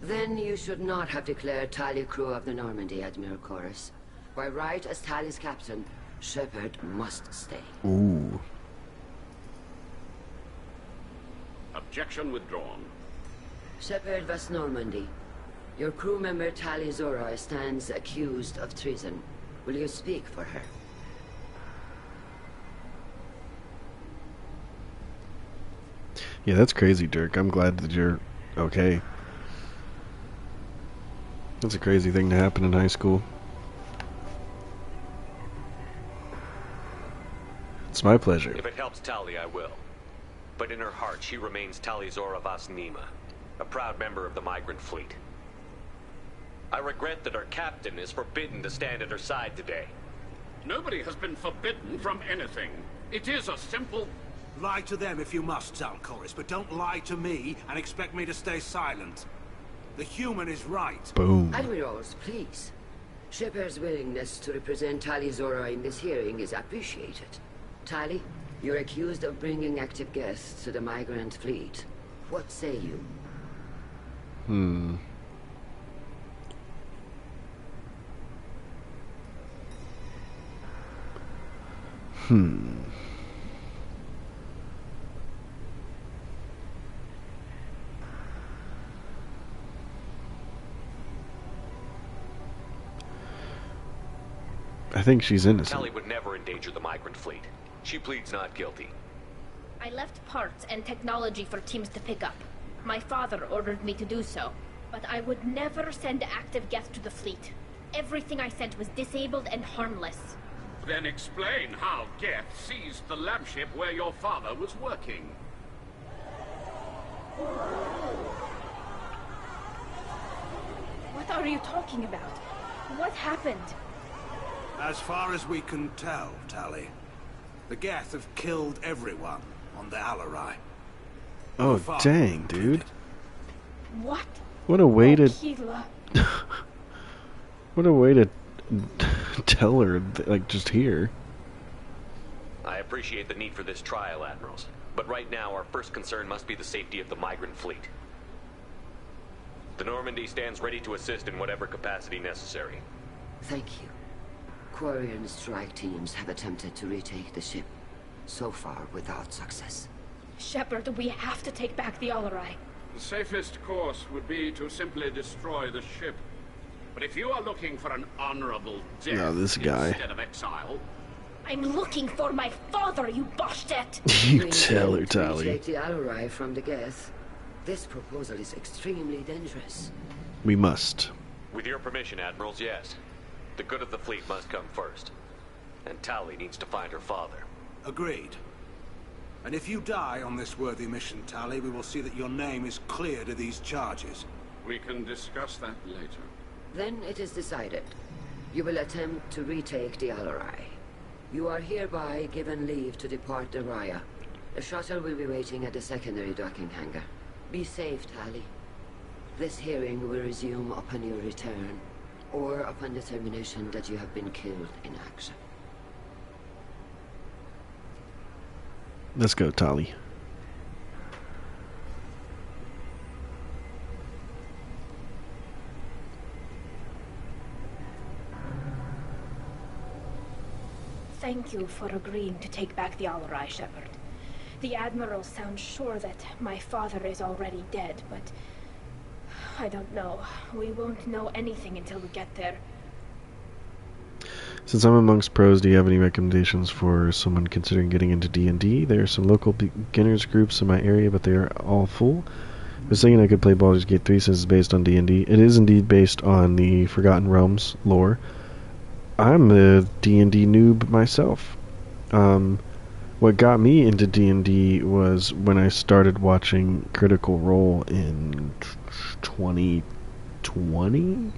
S10: Then you should not have declared Tali crew of the Normandy, Admiral Chorus. By right as Tali's captain, Shepard must stay.
S1: Ooh.
S23: Objection withdrawn.
S10: Shepard vas Normandy. Your crew member Tali Zora stands accused of treason. Will you speak for her?
S1: Yeah, that's crazy, Dirk. I'm glad that you're okay. That's a crazy thing to happen in high school. It's my pleasure.
S4: If it helps Tali, I will. But in her heart, she remains Tali Zora vas Nima.
S7: a proud member of the migrant fleet. I regret that our captain is forbidden to stand at her side today.
S23: Nobody has been forbidden from anything. It is a simple...
S2: Lie to them if you must, Zalcoris, but don't lie to me and expect me to stay silent. The human is right.
S1: Boom.
S10: Admirals, please. Shepard's willingness to represent Tali Zora in this hearing is appreciated. Tali, you're accused of bringing active guests to the migrant fleet. What say you?
S1: I think she's innocent.
S7: Tali would never endanger the migrant fleet. She pleads not guilty.
S21: I left parts and technology for teams to pick up. My father ordered me to do so, but I would never send active guests to the fleet. Everything I sent was disabled and harmless.
S23: Then explain how Geth seized the lab ship where your father was working.
S21: What are you talking about? What happened?
S2: As far as we can tell, Tali, the Geth have killed everyone on the Alarai.
S1: Oh, dang, dude.
S21: What?
S1: What a way to...
S21: Keela.
S1: What a way to tell her, like, just here.
S7: I appreciate the need for this trial, Admirals. But right now, our first concern must be the safety of the migrant fleet. The Normandy stands ready to assist in whatever capacity necessary.
S10: Thank you. Quarian strike teams have attempted to retake the ship, so far without success.
S21: Shepard, we have to take back the Alarai.
S23: The safest course would be to simply destroy the ship. But if you are looking for an honorable death
S1: this guy.
S23: instead of exile...
S21: I'm looking for my father, you bastet!
S1: You tell her, Tali.
S10: Take the Alarai from the Geth. This proposal is extremely dangerous.
S1: We must.
S7: With your permission, Admirals, yes. The good of the fleet must come first. And Tali needs to find her father.
S2: Agreed. And if you die on this worthy mission, Tali, we will see that your name is cleared of these charges.
S23: We can discuss that later.
S10: Then it is decided. You will attempt to retake the Alarai. You are hereby given leave to depart the Raya. The shuttle will be waiting at the secondary docking hangar. Be safe, Tali. This hearing will resume upon your return, or upon determination that you have been killed in action.
S1: Let's go, Tali.
S21: Thank you for agreeing to take back the Alarai, Shepard. The Admiral sounds sure that my father is already dead, but... I don't know. We won't know anything until we get there.
S1: Since I'm amongst pros, do you have any recommendations for someone considering getting into D&D? There are some local beginners groups in my area, but they are all full. I was thinking I could play Baldur's Gate 3 since it's based on D&D. It is indeed based on the Forgotten Realms lore. I'm a D&D noob myself. What got me into D&D was when I started watching Critical Role in 2020,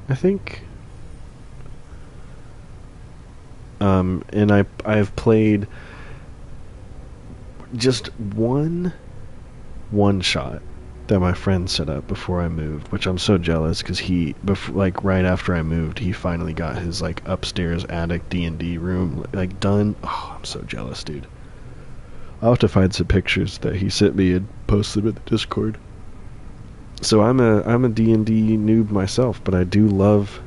S1: I think. And I've played just one shot that my friend set up before I moved, which I'm so jealous because right after I moved, he finally got his like upstairs attic D&D room like done. Oh, I'm so jealous, dude. I'll have to find some pictures that he sent me and post them in the Discord. So I'm a D&D noob myself, but I do love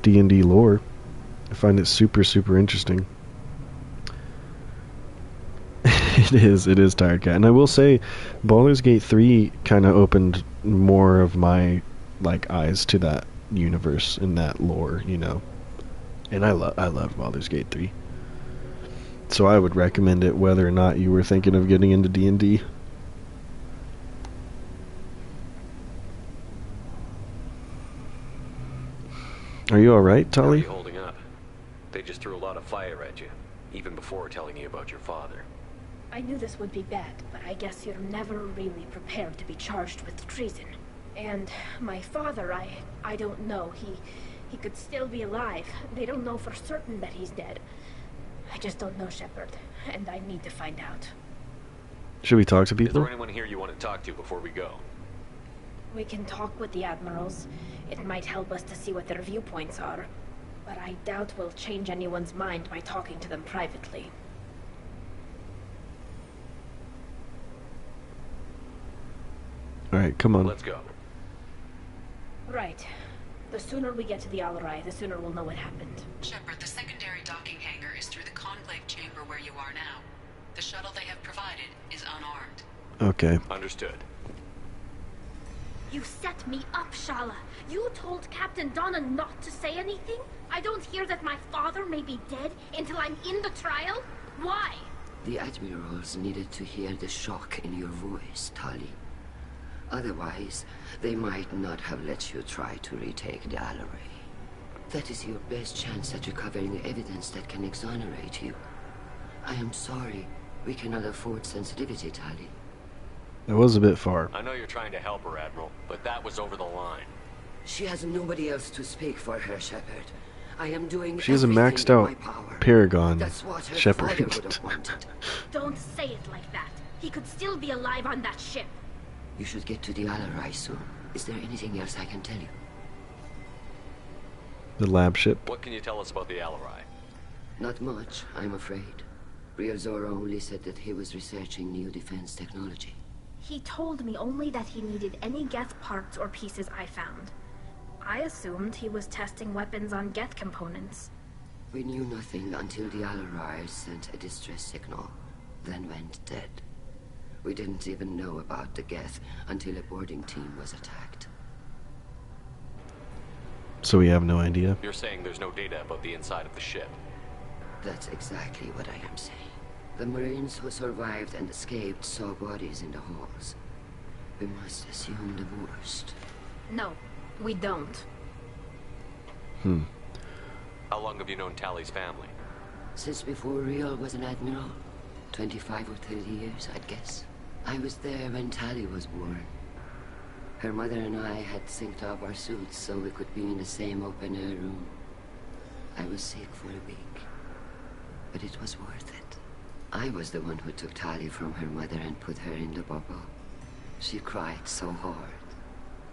S1: D&D lore. I find it super, super interesting. It is Tired Cat. And I will say, Baldur's Gate 3 kind of opened more of my eyes to that universe and that lore, you know. And I love Baldur's Gate 3. So I would recommend it whether or not you were thinking of getting into D&D. Are you alright, Tali?
S7: How are you holding up? They just threw a lot of fire at you, even before telling you about your father.
S21: I knew this would be bad, but I guess you're never really prepared to be charged with treason. And my father, I don't know. He could still be alive. They don't know for certain that he's dead. I just don't know, Shepard, and I need to find out.
S1: Should we talk to
S7: Is
S1: people?
S7: there anyone here you want to talk to before we go?
S21: We can talk with the admirals. It might help us to see what their viewpoints are. But I doubt we'll change anyone's mind by talking to them privately.
S1: Alright, come on.
S7: Let's go.
S21: Right. The sooner we get to the Alarai, the sooner we'll know what happened.
S22: Shepard, the secondary docking hangar is through the conclave chamber where you are now. The shuttle they have provided is unarmed.
S1: Okay.
S7: Understood.
S21: You set me up, Shala. You told Captain Donna not to say anything? I don't hear that my father may be dead until I'm in the trial? Why?
S10: The admirals needed to hear the shock in your voice, Tali. Otherwise, they might not have let you try to retake the Alarai. That is your best chance at recovering evidence that can exonerate you. I am sorry. We cannot afford sensitivity, Tali.
S1: That was a bit far.
S7: I know you're trying to help her, Admiral, but that was over the line.
S10: She has nobody else to speak for her, Shepard. I am doing
S1: She has a maxed out Paragon Shepard.
S21: Don't say it like that. He could still be alive on that ship.
S10: You should get to the Alarai soon. Is there anything else I can tell you?
S1: The lab ship.
S7: What can you tell us about the Alarai?
S10: Not much, I'm afraid. Real Zora only said that he was researching new defense technology.
S21: He told me only that he needed any Geth parts or pieces I found. I assumed he was testing weapons on Geth components.
S10: We knew nothing until the Alarai sent a distress signal, then went dead. We didn't even know about the Geth until a boarding team was attacked.
S1: So we have no idea.
S7: You're saying there's no data about the inside of the ship?
S10: That's exactly what I am saying. The Marines who survived and escaped saw bodies in the halls. We must assume the worst.
S21: No, we don't.
S7: How long have you known Tali's family?
S10: Since before Real was an admiral. 25 or 30 years, I'd guess. I was there when Tali was born. Her mother and I had synced up our suits so we could be in the same open-air room. I was sick for a week, but it was worth it. I was the one who took Tali from her mother and put her in the bubble. She cried so hard.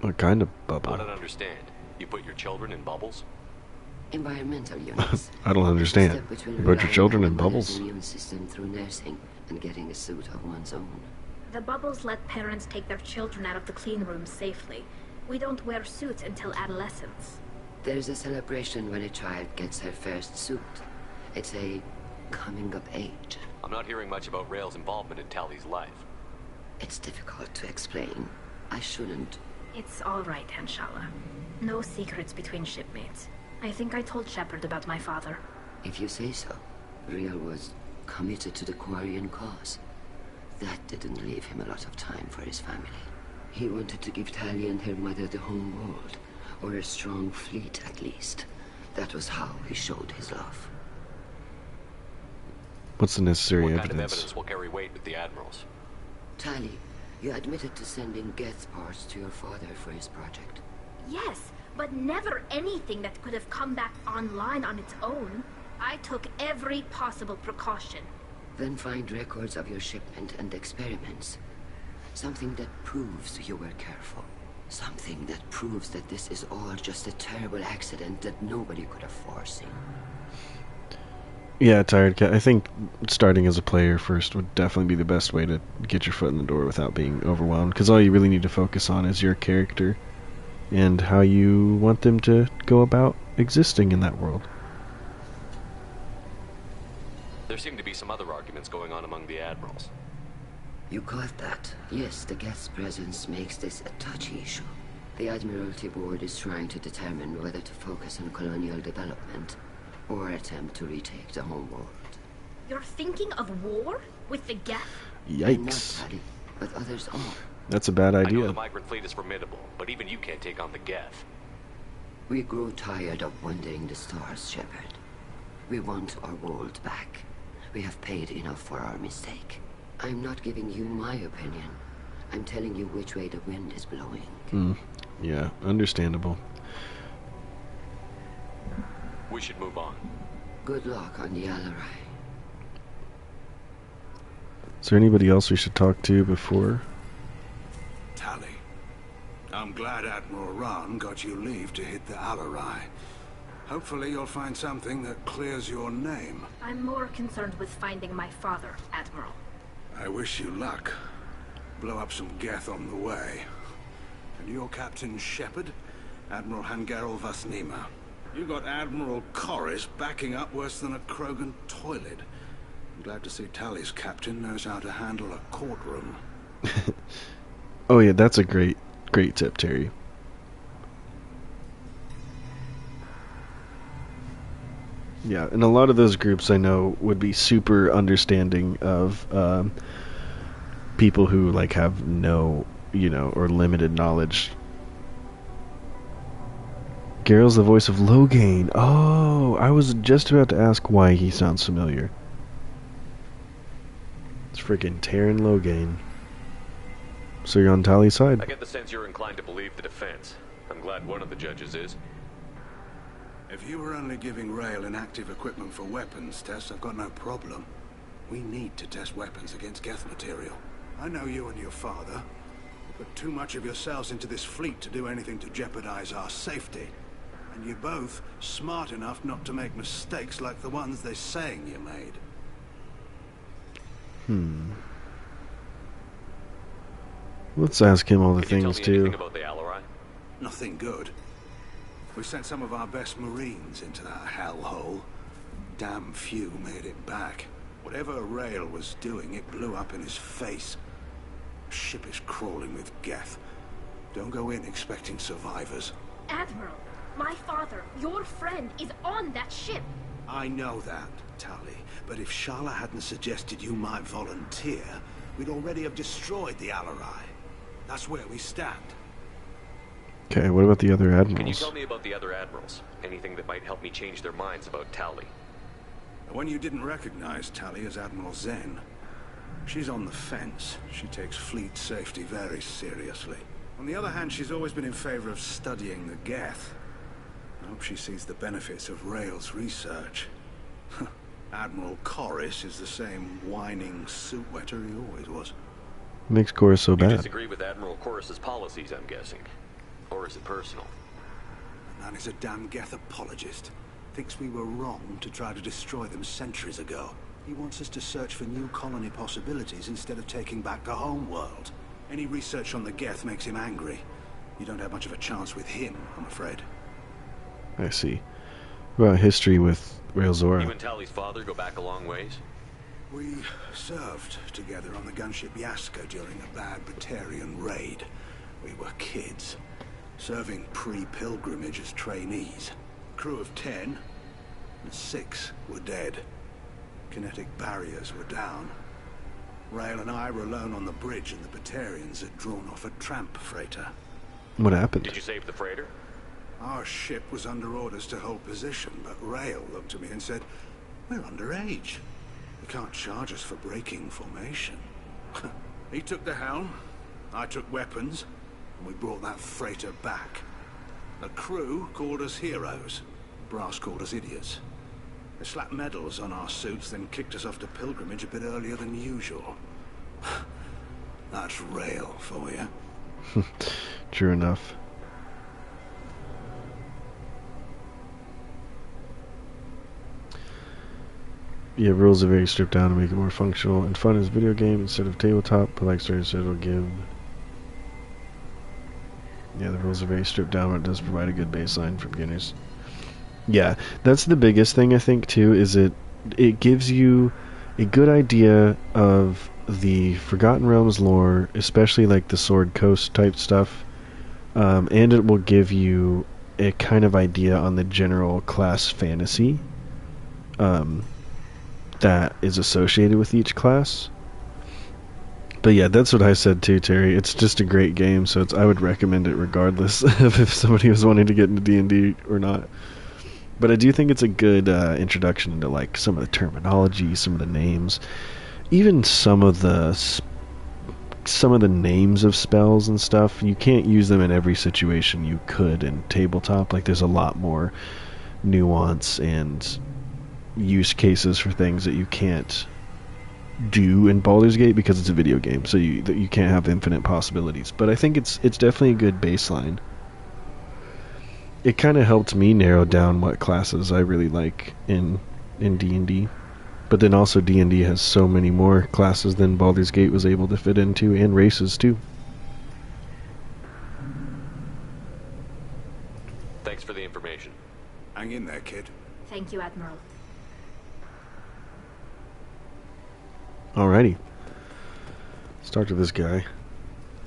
S1: What kind of bubble?
S7: I don't understand. You put your children in bubbles?
S10: Environmental units.
S1: I don't understand. You put your children in bubbles?
S10: Immune system through nursing and getting a suit of one's own.
S21: The bubbles let parents take their children out of the clean rooms safely. We don't wear suits until adolescence.
S10: There's a celebration when a child gets her first suit. It's a coming of age.
S7: I'm not hearing much about Rail's involvement in Tali's life.
S10: It's difficult to explain. I shouldn't.
S21: It's all right, Anshala. No secrets between shipmates. I think I told Shepard about my father.
S10: If you say so. Real was committed to the Quarian cause. That didn't leave him a lot of time for his family. He wanted to give Tali and her mother the home world, or a strong fleet at least. That was how he showed his love.
S1: What's the necessary
S7: What
S1: evidence?
S7: kind of evidence will carry weight with the admirals?
S10: Tali, you admitted to sending Geth parts to your father for his project.
S21: Yes, but never anything that could have come back online on its own. I took every possible precaution.
S10: Then find records of your shipment and experiments. Something that proves you were careful. Something that proves that this is all just a terrible accident that nobody could have foreseen.
S1: Yeah, Tired Cat. I think starting as a player first would definitely be the best way to get your foot in the door without being overwhelmed. Because all you really need to focus on is your character and how you want them to go about existing in that world.
S7: There seem to be some other arguments going on among the admirals.
S10: You caught that? Yes, the Geth's presence makes this a touchy issue. The Admiralty Board is trying to determine whether to focus on colonial development or attempt to retake the home world.
S21: You're thinking of war? With the Geth?
S1: Yikes.
S10: Not Tali, but others are.
S1: That's a bad
S7: I know
S1: idea.
S7: the migrant fleet is formidable, but even you can't take on the Geth.
S10: We grow tired of wandering the stars, Shepard. We want our world back. We have paid enough for our mistake. I'm not giving you my opinion. I'm telling you which way the wind is blowing.
S1: Yeah, understandable.
S7: We should move on.
S10: Good luck on the Alarai.
S1: Is there anybody else we should talk to before?
S2: Tali, I'm glad Admiral Rahn got you leave to hit the Alarai. Hopefully you'll find something that clears your name.
S21: I'm more concerned with finding my father, Admiral.
S2: I wish you luck. Blow up some Geth on the way. And you're Captain Shepard? Admiral Hangarel Vasnima. You got Admiral Corris backing up worse than a Krogan toilet. I'm glad to see Tali's captain knows how to handle a courtroom.
S1: Oh yeah, that's a great tip, Terry. Yeah, and a lot of those groups I know would be super understanding of people who like have no, or limited knowledge. Garrel's the voice of Loghain. Oh, I was just about to ask why he sounds familiar. It's freaking Terran Loghain. So you're on Tali's side.
S7: I get the sense you're inclined to believe the defense. I'm glad one of the judges is.
S2: If you were only giving Rail inactive equipment for weapons tests, I've got no problem. We need to test weapons against Geth material. I know you and your father. You put too much of yourselves into this fleet to do anything to jeopardize our safety. And you're both smart enough not to make mistakes like the ones they're saying you made.
S1: Let's ask him all the
S7: Can you
S1: things
S7: tell me
S1: too.
S7: anything about the Alarai?
S2: Nothing good. We sent some of our best Marines into that hellhole. Damn few made it back. Whatever Rail was doing, it blew up in his face. The ship is crawling with Geth. Don't go in expecting survivors.
S21: Admiral, my father, your friend, is on that ship.
S2: I know that, Tali. But if Shala hadn't suggested you might volunteer, we'd already have destroyed the Alarai. That's where we stand.
S1: Okay, what about the other
S7: Can you
S1: admirals?
S7: tell me about the other admirals? Anything that might help me change their minds about Tali?
S2: The one you didn't recognize, Tali, is Admiral Zen. She's on the fence. She takes fleet safety very seriously. On the other hand, she's always been in favor of studying the Geth. I hope she sees the benefits of Rail's research. Admiral Corris is the same whining suit wetter he always was.
S1: Makes Cora so
S7: You
S1: bad.
S7: disagree with Admiral Corris's policies, I'm guessing. Or is it personal?
S2: The man is a damn Geth apologist. Thinks we were wrong to try to destroy them centuries ago. He wants us to search for new colony possibilities instead of taking back the home world. Any research on the Geth makes him angry. You don't have much of a chance with him, I'm afraid.
S1: I see. What about history with Rail Zora?
S7: You and Tali's father go back a long ways?
S2: We served together on the gunship Yaska during a bad Batarian raid. We were kids, serving pre-pilgrimage as trainees. Crew of 10, and 6 were dead. Kinetic barriers were down. Rail and I were alone on the bridge, and the Batarians had drawn off a tramp freighter.
S1: What happened?
S7: Did you save the freighter?
S2: Our ship was under orders to hold position, but Rail looked at me and said, "We're underage. You can't charge us for breaking formation." He took the helm, I took weapons, and we brought that freighter back. The crew called us heroes. Brass called us idiots. They slapped medals on our suits, then kicked us off to pilgrimage a bit earlier than usual. That's Rail for you.
S1: True enough. Yeah, rules are very stripped down to make it more functional and fun as a video game instead of tabletop, but like Story said, it'll give... Yeah, the rules are very stripped down, but it does provide a good baseline for beginners. Yeah, that's the biggest thing I think too, is it gives you a good idea of the Forgotten Realms lore, especially like the Sword Coast type stuff, and it will give you a kind of idea on the general class fantasy that is associated with each class. But yeah, that's what I said too, Terry. It's just a great game, so I would recommend it regardless of if somebody was wanting to get into D&D or not. But I do think it's a good introduction into like some of the terminology, some of the names, even some of the like some of the names of spells and stuff, you can't use them in every situation you could in tabletop. Like there's a lot more nuance and use cases for things that you can't do in Baldur's Gate because it's a video game, so you can't have infinite possibilities. But I think it's definitely a good baseline. It kind of helped me narrow down what classes I really like in D&D. But then also D&D has so many more classes than Baldur's Gate was able to fit into, and races too.
S7: Thanks for the information.
S2: Hang in there, kid.
S19: Thank you, Admiral.
S1: Alrighty. Start with this guy.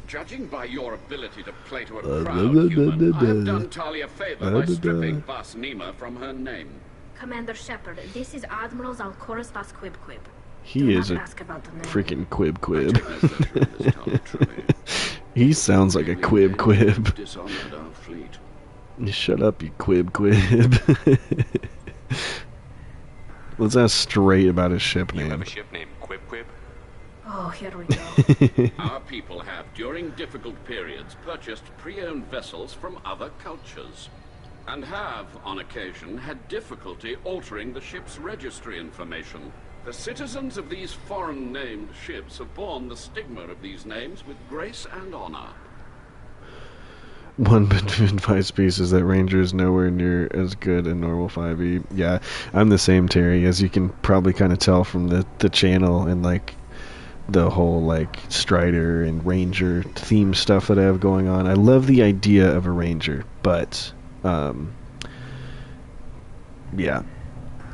S23: Judging by your ability to play to a crowd, human, I have done Talia a favor by stripping Bas Nima from her name.
S19: Commander Shepard, this is Admiral Zalkoris Bas Quib Quib.
S1: He is a freaking Quib Quib. He sounds like a Quib Quib.
S23: Dishonored our fleet.
S1: You shut up, you Quib Quib. Let's ask straight about his ship name.
S7: You have a ship named Quib Quib?
S19: Oh, here we go.
S23: Our people have, during difficult periods, purchased pre-owned vessels from other cultures, and have, on occasion, had difficulty altering the ship's registry information. The citizens of these foreign-named ships have borne the stigma of these names with grace and honor.
S1: One bit of advice piece is that Ranger is nowhere near as good in normal 5e. Yeah, I'm the same, Terry, as you can probably kind of tell from the channel and like the whole like Strider and Ranger theme stuff that I have going on. I love the idea of a Ranger, but yeah,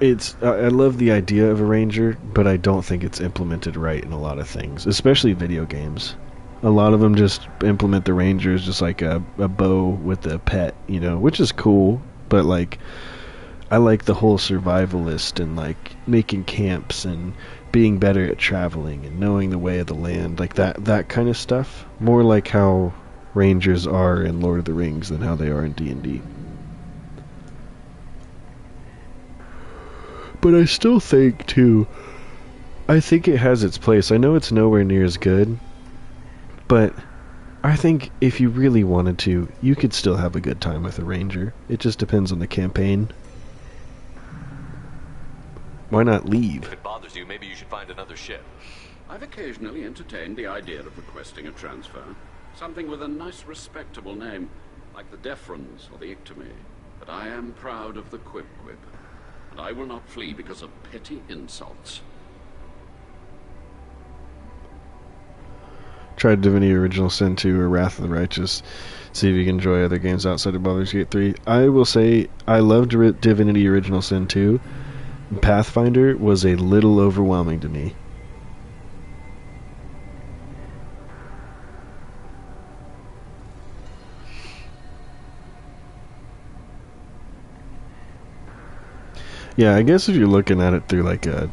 S1: I love the idea of a Ranger, but I don't think it's implemented right in a lot of things, especially video games. A lot of them just implement the Ranger as just like a bow with a pet, you know, which is cool, but like I like the whole survivalist and like making camps and being better at traveling and knowing the way of the land, like that kind of stuff. More like how Rangers are in Lord of the Rings than how they are in D&D. But I still think too, I think it has its place. I know it's nowhere near as good, but I think if you really wanted to, you could still have a good time with a Ranger. It just depends on the campaign. Why not leave?
S7: If it bothers you, maybe you should find another ship.
S23: I've occasionally entertained the idea of requesting a transfer. Something with a nice, respectable name, like the Defrons or the Ictomy. But I am proud of the Quib Quib, and I will not flee because of petty insults.
S1: Tried Divinity Original Sin 2 or Wrath of the Righteous. See if you can enjoy other games outside of Baldur's Gate 3. I will say, I loved Divinity Original Sin 2. Pathfinder was a little overwhelming to me. Yeah, I guess if you're looking at it through like a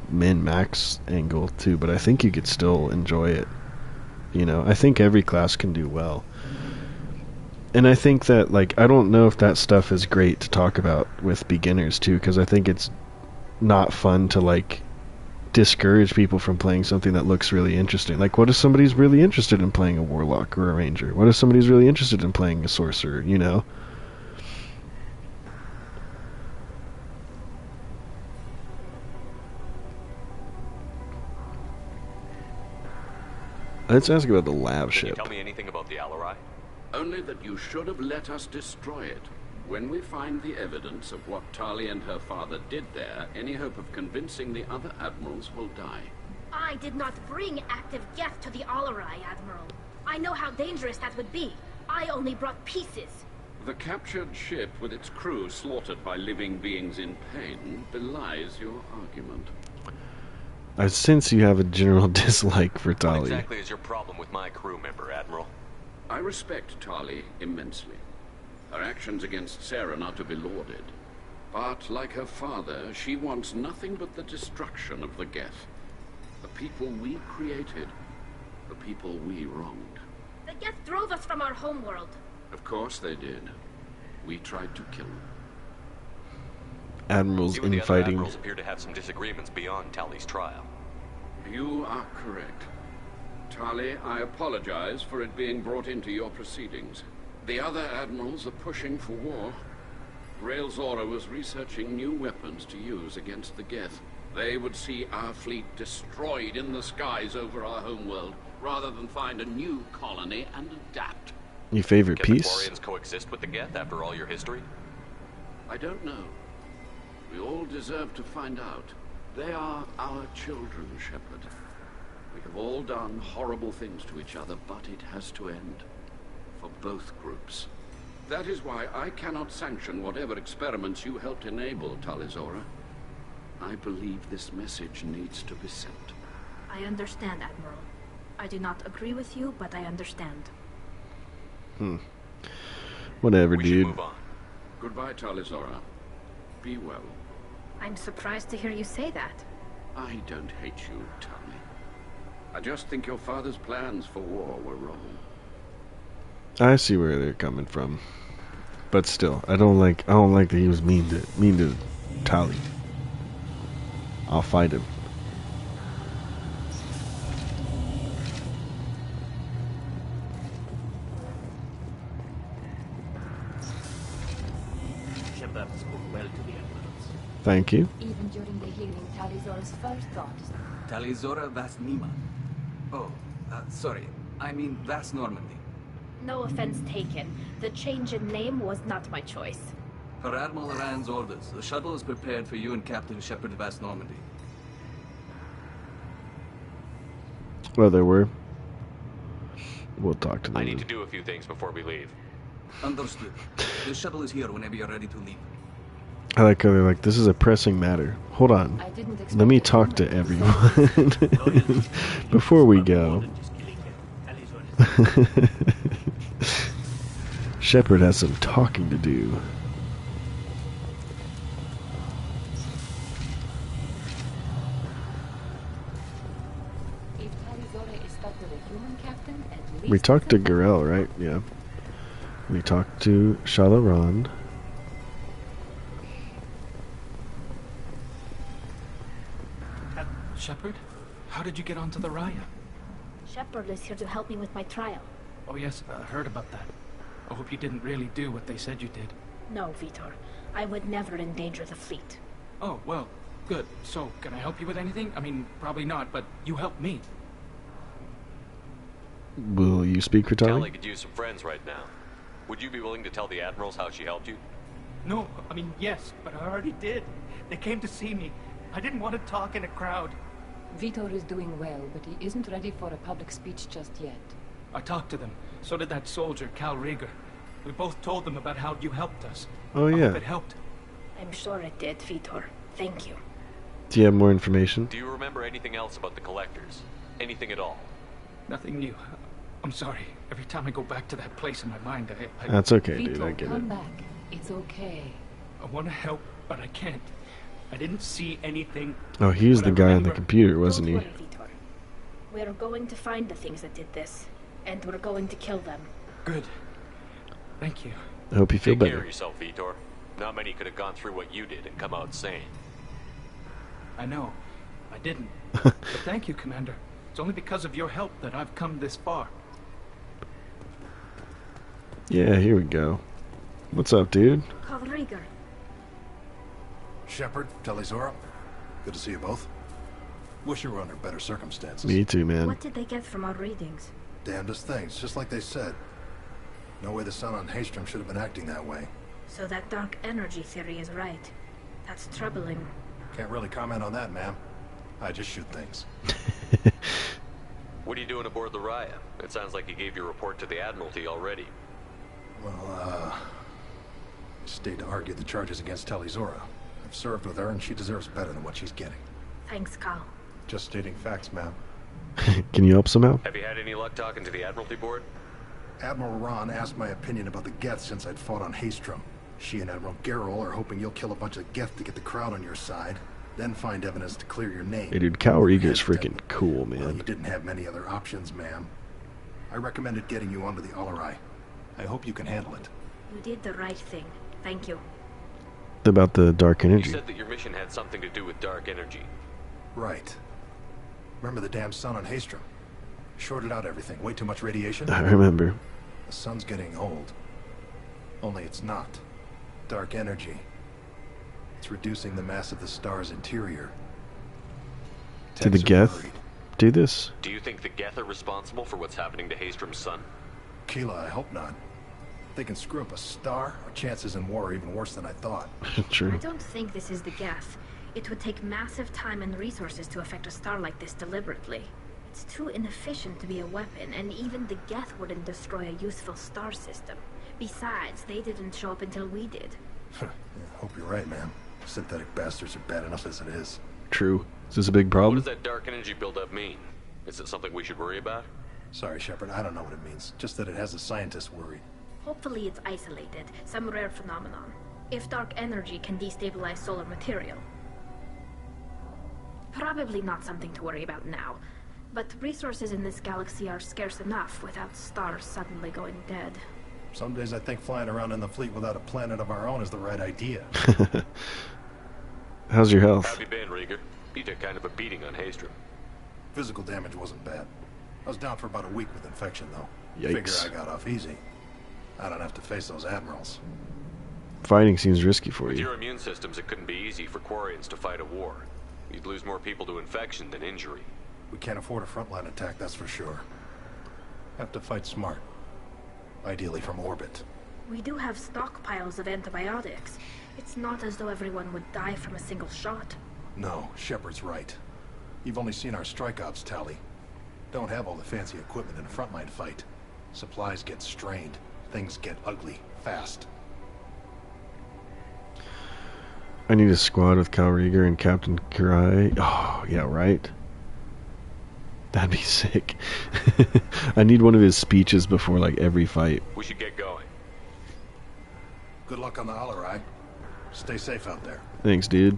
S1: min-max angle too, but I think you could still enjoy it. You know, I think every class can do well. And I think that, like, I don't know if that stuff is great to talk about with beginners too, because I think it's not fun to like discourage people from playing something that looks really interesting. Like, what if somebody's really interested in playing a warlock or a ranger? What if somebody's really interested in playing a sorcerer, you know? Let's ask about the lab ship.
S7: Can you tell me anything about the Alarai?
S23: Only that you should have let us destroy it. When we find the evidence of what Tali and her father did there, any hope of convincing the other admirals will die.
S19: I did not bring active Geth to the Alarai, Admiral. I know how dangerous that would be. I only brought pieces.
S23: The captured ship with its crew slaughtered by living beings in pain belies your argument.
S1: I sense you have a general dislike for Tali.
S7: What exactly is your problem with my crew member, Admiral?
S23: I respect Tali immensely. Her actions against Sarah are not to be lauded. But, like her father, she wants nothing but the destruction of the Geth. The people we created. The people we wronged.
S19: The Geth drove us from our homeworld.
S23: Of course they did. We tried to kill them.
S1: Admirals
S7: You and the other
S1: infighting.
S7: admirals appear to have some disagreements beyond Tali's trial.
S23: You are correct. Tali, I apologize for it being brought into your proceedings. The other admirals are pushing for war. Rael Zora was researching new weapons to use against the Geth. They would see our fleet destroyed in the skies over our homeworld, rather than find a new colony and adapt.
S1: Your favorite
S7: Can
S1: piece?
S7: the Quarians coexist with the Geth after all your history?
S23: I don't know. We all deserve to find out. They are our children, Shepard. We have all done horrible things to each other, but it has to end. For both groups. That is why I cannot sanction whatever experiments you helped enable, Tali Zora. I believe this message needs to be sent.
S21: I understand, Admiral. I do not agree with you, but I understand.
S1: Whatever,
S7: We
S1: dude.
S7: should move on.
S23: Goodbye, Tali Zora. Be well.
S21: I'm surprised to hear you say that.
S23: I don't hate you, Tali. I just think your father's plans for war were wrong.
S1: I see where they're coming from, but still, I don't like that he was mean to Tali. I'll fight him.
S16: Shepard spoke well to the admirals.
S1: Thank you.
S13: Even during the hearing, Talizora's first thought.
S6: Talizora Vas Nima. Oh, sorry. I mean Vas Normandy.
S21: No offense taken. The change in name was not my choice.
S6: Per Admiral Rand's orders, the shuttle is prepared for you and Captain Shepard Vas Normandy.
S1: Well, there were. We'll talk to them.
S7: I need to do a few things before we leave.
S6: Understood. The shuttle is here whenever you're ready to leave.
S1: I like how they're like, this is a pressing matter. Hold on. Let me talk to everyone before we go. Shepard has some talking to do.
S13: If Talizora is stuck with a human captain, at least
S1: We talked to Garel, right? Yeah. We talked to Shalaran.
S8: Shepard? How did you get onto the Raya?
S21: Shepard is here to help me with my trial.
S8: Oh yes, I heard about that. I hope you didn't really do what they said you did.
S21: No, Vitor. I would never endanger the fleet.
S8: Oh, well, good. So, can I help you with anything? I mean, probably not, but you helped me.
S1: Will you speak for
S7: Tali
S1: Tali?
S7: could use some friends right now. Would you be willing to tell the admirals how she helped you?
S8: No, I mean, yes, but I already did. They came to see me. I didn't want to talk in a crowd.
S13: Vitor is doing well, but he isn't ready for a public speech just yet.
S8: I talked to them. So did that soldier, Cal Rieger. We both told them about how you helped us.
S1: Oh,
S8: I
S1: yeah.
S8: hope it helped.
S21: I'm sure it did, Vitor. Thank you.
S1: Do you have more information?
S7: Do you remember anything else about the collectors? Anything at all?
S8: Nothing new. I'm sorry. Every time I go back to that place in my mind, I
S1: That's okay, dude. I
S13: Vitor,
S1: get
S13: come
S1: it.
S13: back. It's okay.
S8: I want to help, but I can't. I didn't see anything.
S1: Oh, he's
S8: but
S1: the
S8: I
S1: guy on the
S8: remember-
S1: computer, wasn't
S21: Don't
S1: he?
S21: worry, Vitor. We're going to find the things that did this, and we're going to kill them.
S8: Good. Thank you.
S1: I hope you feel
S7: Take care of
S1: better.
S7: yourself, Vitor. Not many could have gone through what you did and come out sane.
S8: I know. I didn't. But thank you, Commander. It's only because of your help that I've come this far.
S1: Yeah, here we go. What's up, dude?
S21: Cal Rieger.
S20: Shepard, Talizora, good to see you both. Wish you were under better circumstances.
S1: Me too, man.
S21: What did they get from our readings?
S20: Damnedest things, just like they said. No way the sun on Haystrom should have been acting that way.
S21: So that dark energy theory is right. That's troubling.
S20: Can't really comment on that, ma'am. I just shoot things.
S7: What are you doing aboard the Raya? It sounds like you gave your report to the Admiralty already.
S20: Well, stayed to argue the charges against Talizora. I've served with her, and she deserves better than what she's getting.
S21: Thanks, Cal.
S20: Just stating facts, ma'am.
S1: Can you help somehow?
S7: Have you had any luck talking to the Admiralty board?
S20: Admiral Ron asked my opinion about the Geth since I'd fought on Haystrom. She and Admiral Garrel are hoping you'll kill a bunch of Geth to get the crowd on your side, then find evidence to clear your name.
S1: Hey, dude, Cal Rieger's freaking cool,
S20: Well,
S1: man.
S20: you didn't have many other options, ma'am. I recommended getting you onto the Alarai. I hope you can handle it.
S21: You did the right thing. Thank you.
S1: About the dark
S7: You
S1: energy.
S7: said that your mission had something to do with dark energy.
S20: Right. Remember the damn sun on Haystrom? Shorted out everything. Way too much radiation?
S1: I remember.
S20: The sun's getting old. Only it's not. Dark energy. It's reducing the mass of the star's interior.
S1: Did the Geth do this?
S7: Do you think the Geth are responsible for what's happening to Haystrom's son?
S20: Keela, I hope not. If they can screw up a star, our chances in war are even worse than I thought.
S1: True.
S21: I don't think this is the Geth. It would take massive time and resources to affect a star like this deliberately. It's too inefficient to be a weapon, and even the Geth wouldn't destroy a useful star system. Besides, they didn't show up until we did.
S20: Yeah, hope you're right, man. Synthetic bastards are bad enough as it is.
S1: True. Is this a big problem?
S7: What does that dark energy buildup mean? Is it something we should worry about?
S20: Sorry, Shepard, I don't know what it means. Just that it has the scientists worried.
S21: Hopefully it's isolated, some rare phenomenon. If dark energy can destabilize solar material. Probably not something to worry about now. But resources in this galaxy are scarce enough without stars suddenly going dead.
S20: Some days I think flying around in the fleet without a planet of our own is the right idea.
S1: How's your health?
S7: How have you been, Rieger? You took kind of a beating on Haystrom.
S20: Physical damage wasn't bad. I was down for about a week with infection, though.
S1: Yikes.
S20: Figure I got off easy. I don't have to face those admirals.
S1: Fighting seems risky for
S7: With
S1: you.
S7: your immune systems, it couldn't be easy for Quarians to fight a war. You'd lose more people to infection than injury.
S20: We can't afford a frontline attack, that's for sure. Have to fight smart. Ideally from orbit.
S21: We do have stockpiles of antibiotics. It's not as though everyone would die from a single shot.
S20: No, Shepard's right. You've only seen our strike ops tally. Don't have all the fancy equipment in a frontline fight. Supplies get strained. Things get ugly, fast.
S1: I need a squad with Cal Rieger and Captain Kirai. Oh, yeah, right. That'd be sick. I need one of his speeches before, like, every fight.
S7: We should get going.
S20: Good luck on the Alarai. Stay safe out there.
S1: Thanks, dude.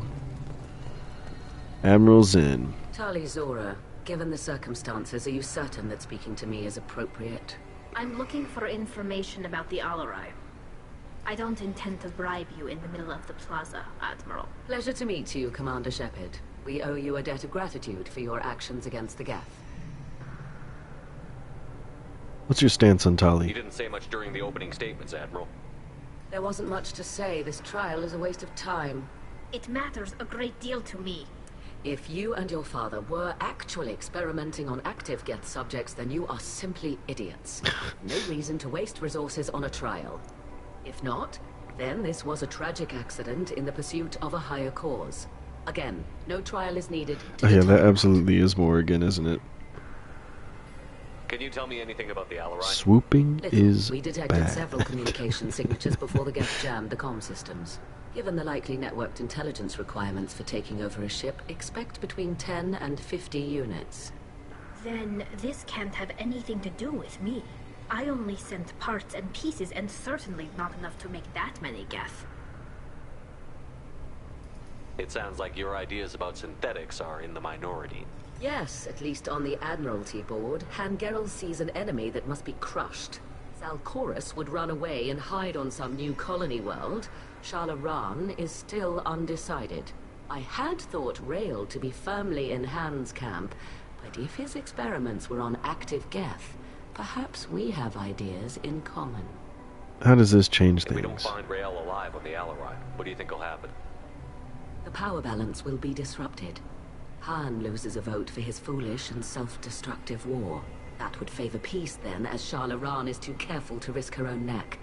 S1: Admiral Zinn.
S10: Tali Zora, given the circumstances, are you certain that speaking to me is appropriate?
S21: I'm looking for information about the Alarai. I don't intend to bribe you in the middle of the plaza, Admiral.
S10: Pleasure to meet you, Commander Shepard. We owe you a debt of gratitude for your actions against the Geth.
S1: What's your stance on Tali?
S7: You didn't say much during the opening statements, Admiral.
S10: There wasn't much to say. This trial is a waste of time.
S21: It matters a great deal to me.
S10: If you and your father were actually experimenting on active Geth subjects, then you are simply idiots. No reason to waste resources on a trial. If not, then this was a tragic accident in the pursuit of a higher cause. Again, no trial is needed to
S1: Yeah, that absolutely is Morrigan, isn't it?
S7: Can you tell me anything about the Alarai?
S1: Swooping is
S10: We detected
S1: bad.
S10: several communication signatures before the Geth jammed the comm systems. Given the likely networked intelligence requirements for taking over a ship, expect between 10 and 50 units.
S21: Then this can't have anything to do with me. I only sent parts and pieces, and certainly not enough to make that many Geth.
S7: It sounds like your ideas about synthetics are in the minority.
S10: Yes, at least on the Admiralty board, Hangerel sees an enemy that must be crushed. Zalcorus would run away and hide on some new colony world. Shalaran is still undecided. I had thought Rael to be firmly in Han's camp, but if his experiments were on active Geth, perhaps we have ideas in common.
S1: How does this change
S7: If we don't
S1: things?
S7: find Rael alive on the Alarai, what do you think will happen?
S10: The power balance will be disrupted. Han loses a vote for his foolish and self-destructive war. That would favor peace then, as Shalaran is too careful to risk her own neck.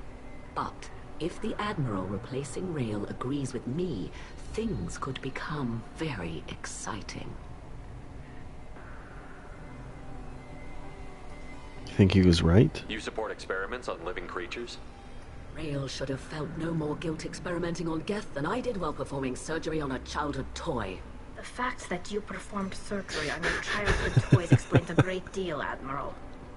S10: But if the Admiral replacing Rael agrees with me, things could become very exciting.
S1: You think he was right?
S7: You support experiments on living creatures?
S10: Rael should have felt no more guilt experimenting on Geth than I did while performing surgery on a childhood toy.
S21: The fact that you performed surgery on your childhood toys explains a great deal, Admiral.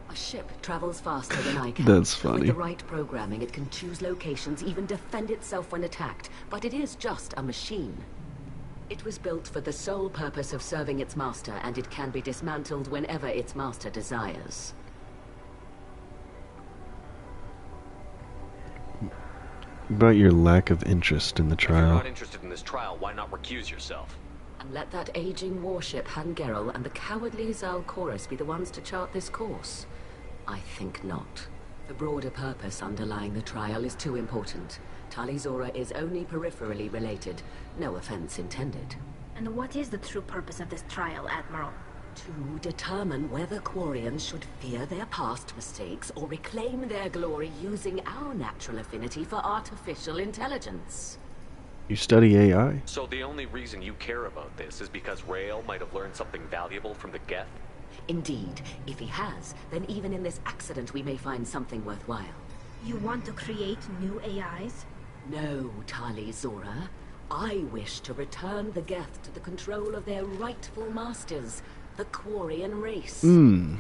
S10: A ship travels faster than I can.
S1: That's
S10: With
S1: funny.
S10: the right programming, it can choose locations, even defend itself when attacked. But it is just a machine. It was built for the sole purpose of serving its master, and it can be dismantled whenever its master desires.
S1: About your lack of interest in the
S7: If you're
S1: trial.
S7: not interested in this trial, why not recuse yourself?
S10: And let that aging warship Hangerel and the cowardly Zalcorus be the ones to chart this course? I think not. The broader purpose underlying the trial is too important. Talizora is only peripherally related. No offense intended.
S19: And what is the true purpose of this trial, Admiral?
S10: To determine whether Quarians should fear their past mistakes or reclaim their glory using our natural affinity for artificial intelligence.
S1: You study AI?
S7: So the only reason you care about this is because Rael might have learned something valuable from the Geth?
S10: Indeed. If he has, then even in this accident we may find something worthwhile.
S19: You want to create new AIs?
S10: No, Talizora. I wish to return the Geth to the control of their rightful masters, the Quarian race.
S19: You're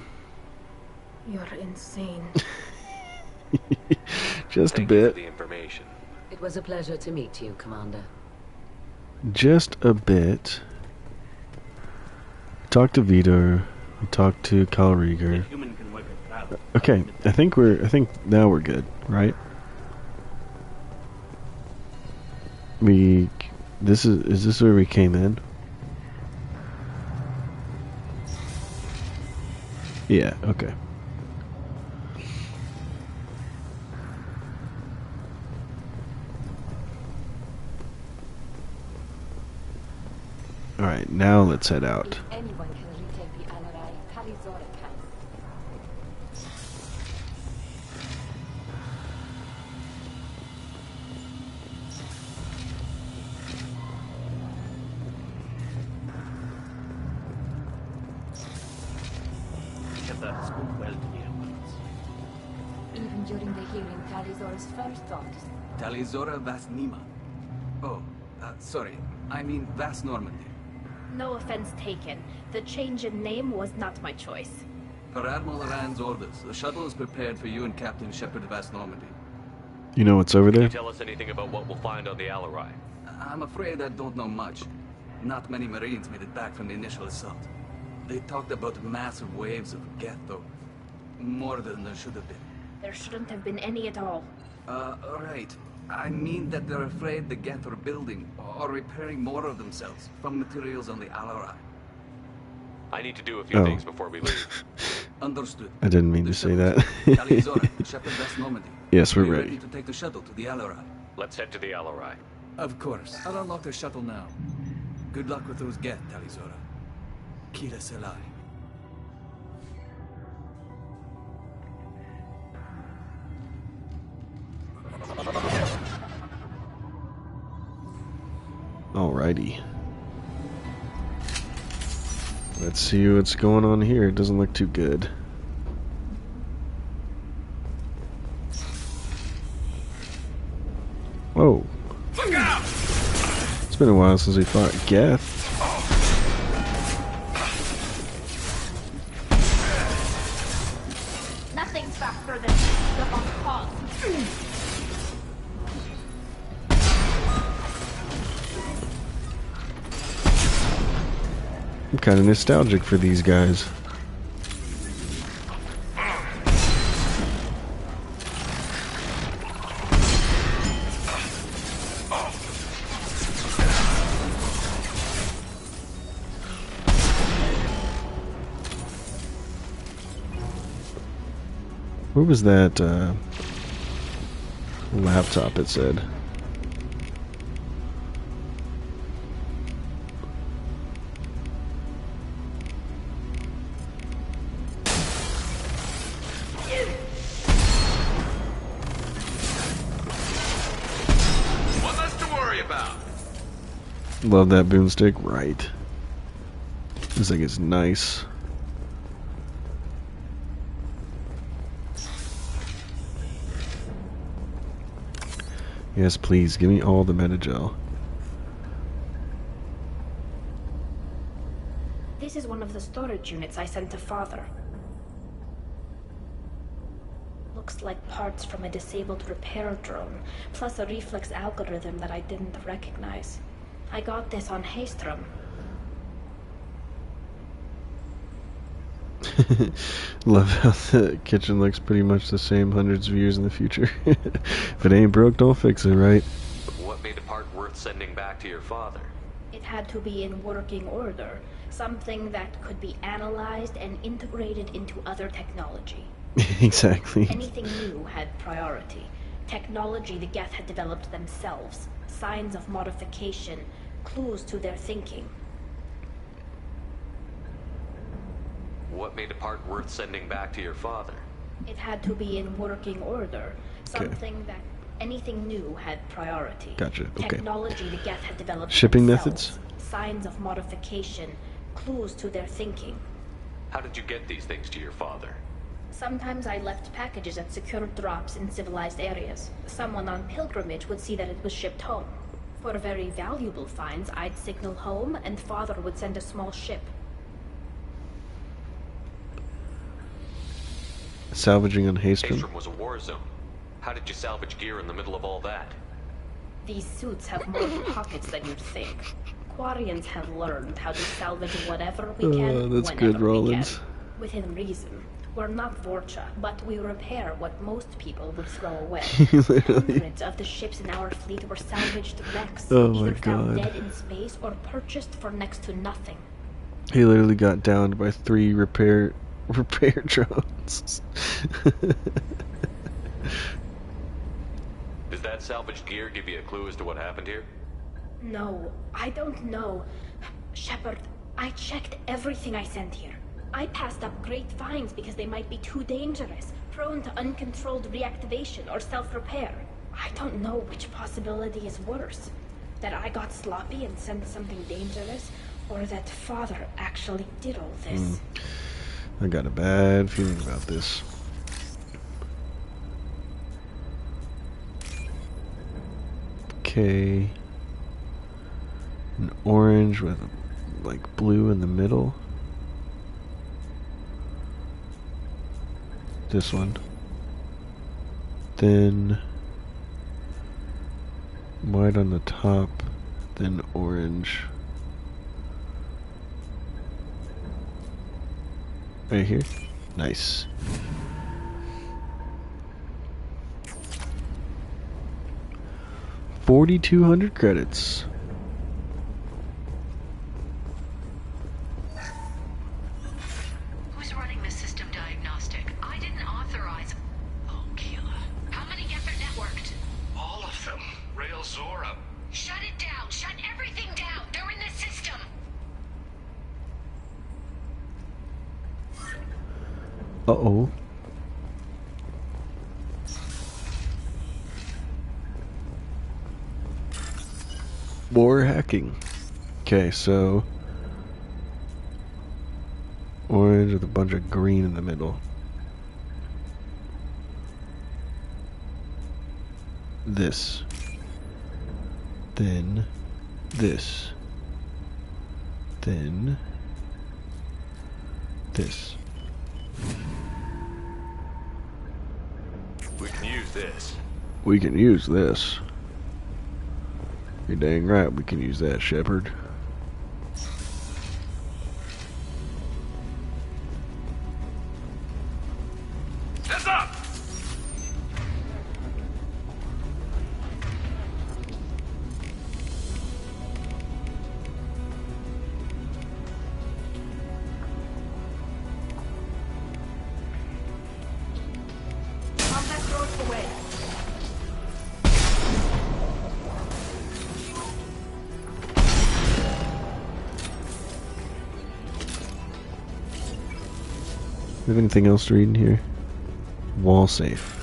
S19: insane.
S1: Just
S7: Thank
S1: a
S7: you
S1: bit.
S7: for the information.
S10: It was a pleasure to meet you, Commander.
S1: Just a bit. Talk to Vitor. We talked to Kalrieger. Okay, I think now we're good, right? Is this where we came in? Yeah, okay. Alright, now let's head out.
S13: If anyone can retake the Alarai, Talizora can.
S16: Shepard spoke well to the Emperors.
S13: Even during the hearing, Talizora's first thought.
S6: Talizora Vas Nima. Oh, sorry. I mean Vas Normandy.
S19: No offense taken. The change in name was not my choice.
S6: Per Admiral Rand's orders, the shuttle is prepared for you and Captain Shepard Vas Normandy.
S1: You know what's over
S7: Can
S1: there?
S7: you tell us anything about what we'll find on the Alarai?
S6: I'm afraid I don't know much. Not many Marines made it back from the initial assault. They talked about massive waves of Geth, though. More than there should have been.
S19: There shouldn't have been any at all.
S6: Right. I mean that they're afraid the Geth are building or repairing more of themselves from materials on the Alarai.
S7: I need to do a few things before we leave.
S6: Understood.
S1: I didn't mean to say that.
S6: Talizora, Shepard Vas Normandy.
S1: Yes, we're
S6: Are you
S1: ready.
S6: to take the shuttle to the Alarai?
S7: Let's head to the Alarai.
S6: Of course. I'll unlock the shuttle now. Good luck with those Geth, Talizora. Kila Selai.
S1: Alrighty. Let's see what's going on here. It doesn't look too good. Whoa. It's been a while since we fought Geth.
S19: Nothing's faster than the on cause.
S1: I'm kind of nostalgic for these guys. Where was that laptop, it said?
S7: One less to worry about.
S1: Love that boomstick, right? This thing is nice. Yes, please, give me all the Metagel.
S21: This is one of the storage units I sent to Father. Looks like parts from a disabled repair drone, plus a reflex algorithm that I didn't recognize. I got this on Haystrom.
S1: Love how the kitchen looks pretty much the same hundreds of years in the future. If it ain't broke, don't fix it, right?
S7: What made the part worth sending back to your father?
S21: It It had to be in working order. Something that could be analyzed and integrated into other technology.
S1: Exactly.
S21: Anything new had priority. Technology the Geth had developed themselves. Signs of modification. Clues to their thinking.
S7: What made a part worth sending back to your father?
S21: It had to be in working order. Something that anything new had priority.
S1: Gotcha. Okay.
S21: Technology the Geth had developed
S1: Shipping
S21: themselves.
S1: methods?
S21: Signs of modification. Clues to their thinking.
S7: How did you get these things to your father?
S21: Sometimes I left packages at secure drops in civilized areas. Someone on pilgrimage would see that it was shipped home. For very valuable finds, I'd signal home, and Father would send a small ship.
S1: Salvaging on Haystrom.
S7: Haystrom was a war zone. How did you salvage gear in the middle of all that?
S21: These suits have more pockets than you'd think. Quarians have learned how to salvage whatever we can,
S1: that's
S21: whenever
S1: good,
S21: we
S1: Rollins.
S21: can. Within reason. We're not Vorcha, but we repair what most people would throw away. Hundreds of the ships in our fleet were salvaged wrecks, either found dead in space or purchased for next to nothing.
S1: He literally got downed by 3 repair drones.
S7: Does that salvaged gear give you a clue as to what happened here?
S21: No, I don't know. Shepard, I checked everything I sent here. I passed up great finds because they might be too dangerous, prone to uncontrolled reactivation or self-repair. I don't know which possibility is worse. That I got sloppy and sent something dangerous, or that Father actually did all this.
S1: I got a bad feeling about this. Okay. An orange with like blue in the middle. This one. Then white on the top, then orange. Right here. Nice. $4,200 credits.
S22: Who's running the system diagnostic? I didn't authorize. Oh, killer. How many Geth are networked?
S11: All of them. Rail Zora.
S22: Shut it down. Shut everything down. They're in the system.
S1: Uh-oh. War hacking. Okay, so orange with a bunch of green in the middle. This. Then this. Then this.
S7: We can use this.
S1: We can use this. You're dang right, we can use that, Shepard.
S11: Heads up!
S21: Contact roads away.
S1: Do you have anything else to read in here? Wall safe.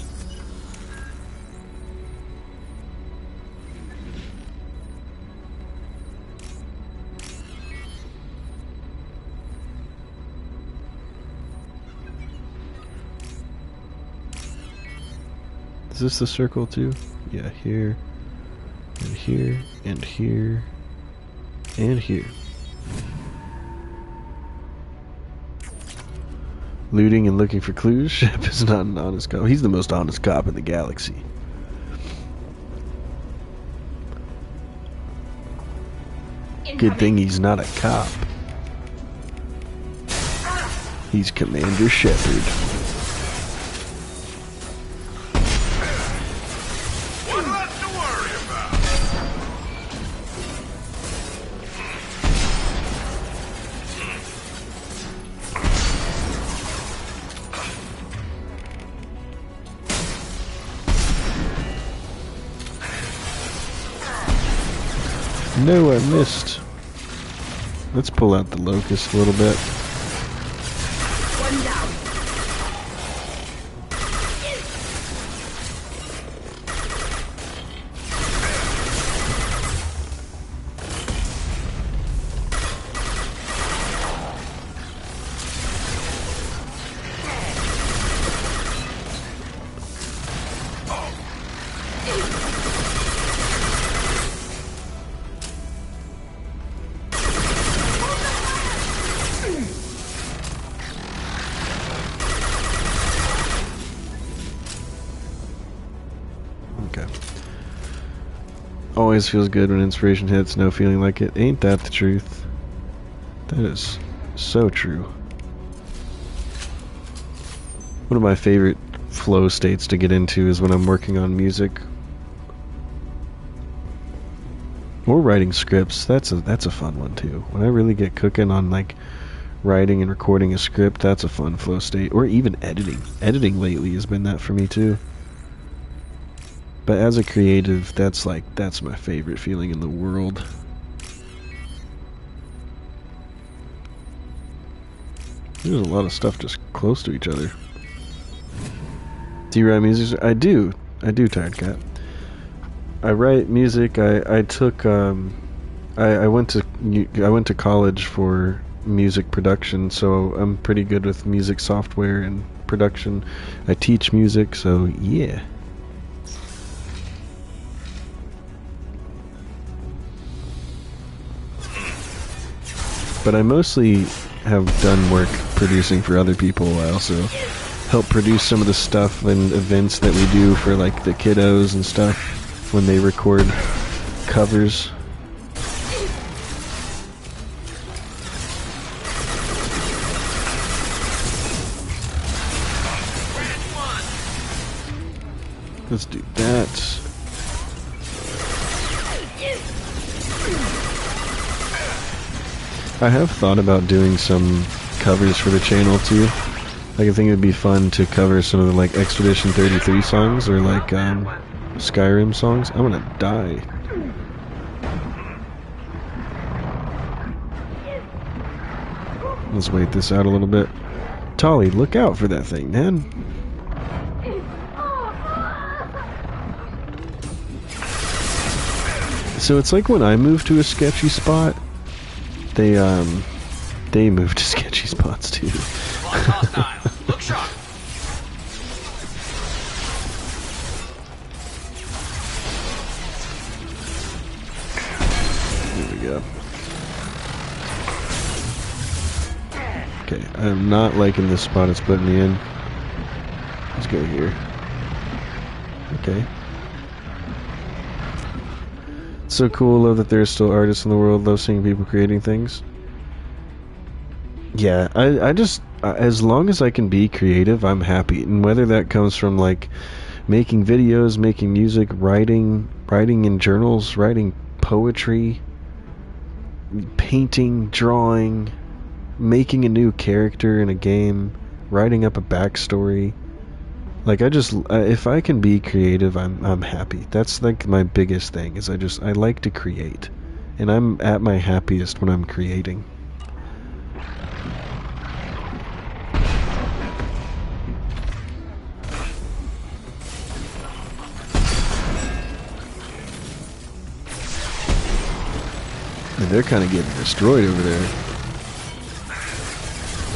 S1: Is this the circle too? Yeah, here, and here, and here, and here. Looting and looking for clues. Shep is not an honest cop. He's the most honest cop in the galaxy. Good thing he's not a cop. He's Commander Shepard.
S11: One less to worry about.
S1: No, I missed. Let's pull out the locust a little bit.
S19: One down.
S1: Always feels good when inspiration hits, no feeling like it. Ain't that the truth? That is so true. One of my favorite flow states to get into is when I'm working on music or writing scripts. That's a fun one too. When I really get cooking on like writing and recording a script, that's a fun flow state. Or even editing. Editing lately has been that for me too. But as a creative, that's my favorite feeling in the world. There's a lot of stuff just close to each other. Do you write music? I do, Tired Cat. I write music. I took I went to college for music production, so I'm pretty good with music software and production. I teach music, so yeah. But I mostly have done work producing for other people. I also help produce some of the stuff and events that we do for like the kiddos and stuff when they record covers. Let's do that. I have thought about doing some covers for the channel too. Like, I think it would be fun to cover some of the like Expedition 33 songs or like Skyrim songs. I'm gonna die. Let's wait this out a little bit. Tolly, look out for that thing, man. So it's like when I move to a sketchy spot, they move to sketchy spots too.
S11: Look sharp.
S1: There we go. Okay, I'm not liking this spot it's putting me in. Let's go here. Okay. So cool, love that there's still artists in the world, love seeing people creating things. Yeah, I just, as long as I can be creative, I'm happy. And whether that comes from like making videos, making music, writing in journals, writing poetry, painting, drawing, making a new character in a game, writing up a backstory. Like, I just, if I can be creative, I'm happy. That's like my biggest thing, is I like to create. And I'm at my happiest when I'm creating. And they're kind of getting destroyed over there.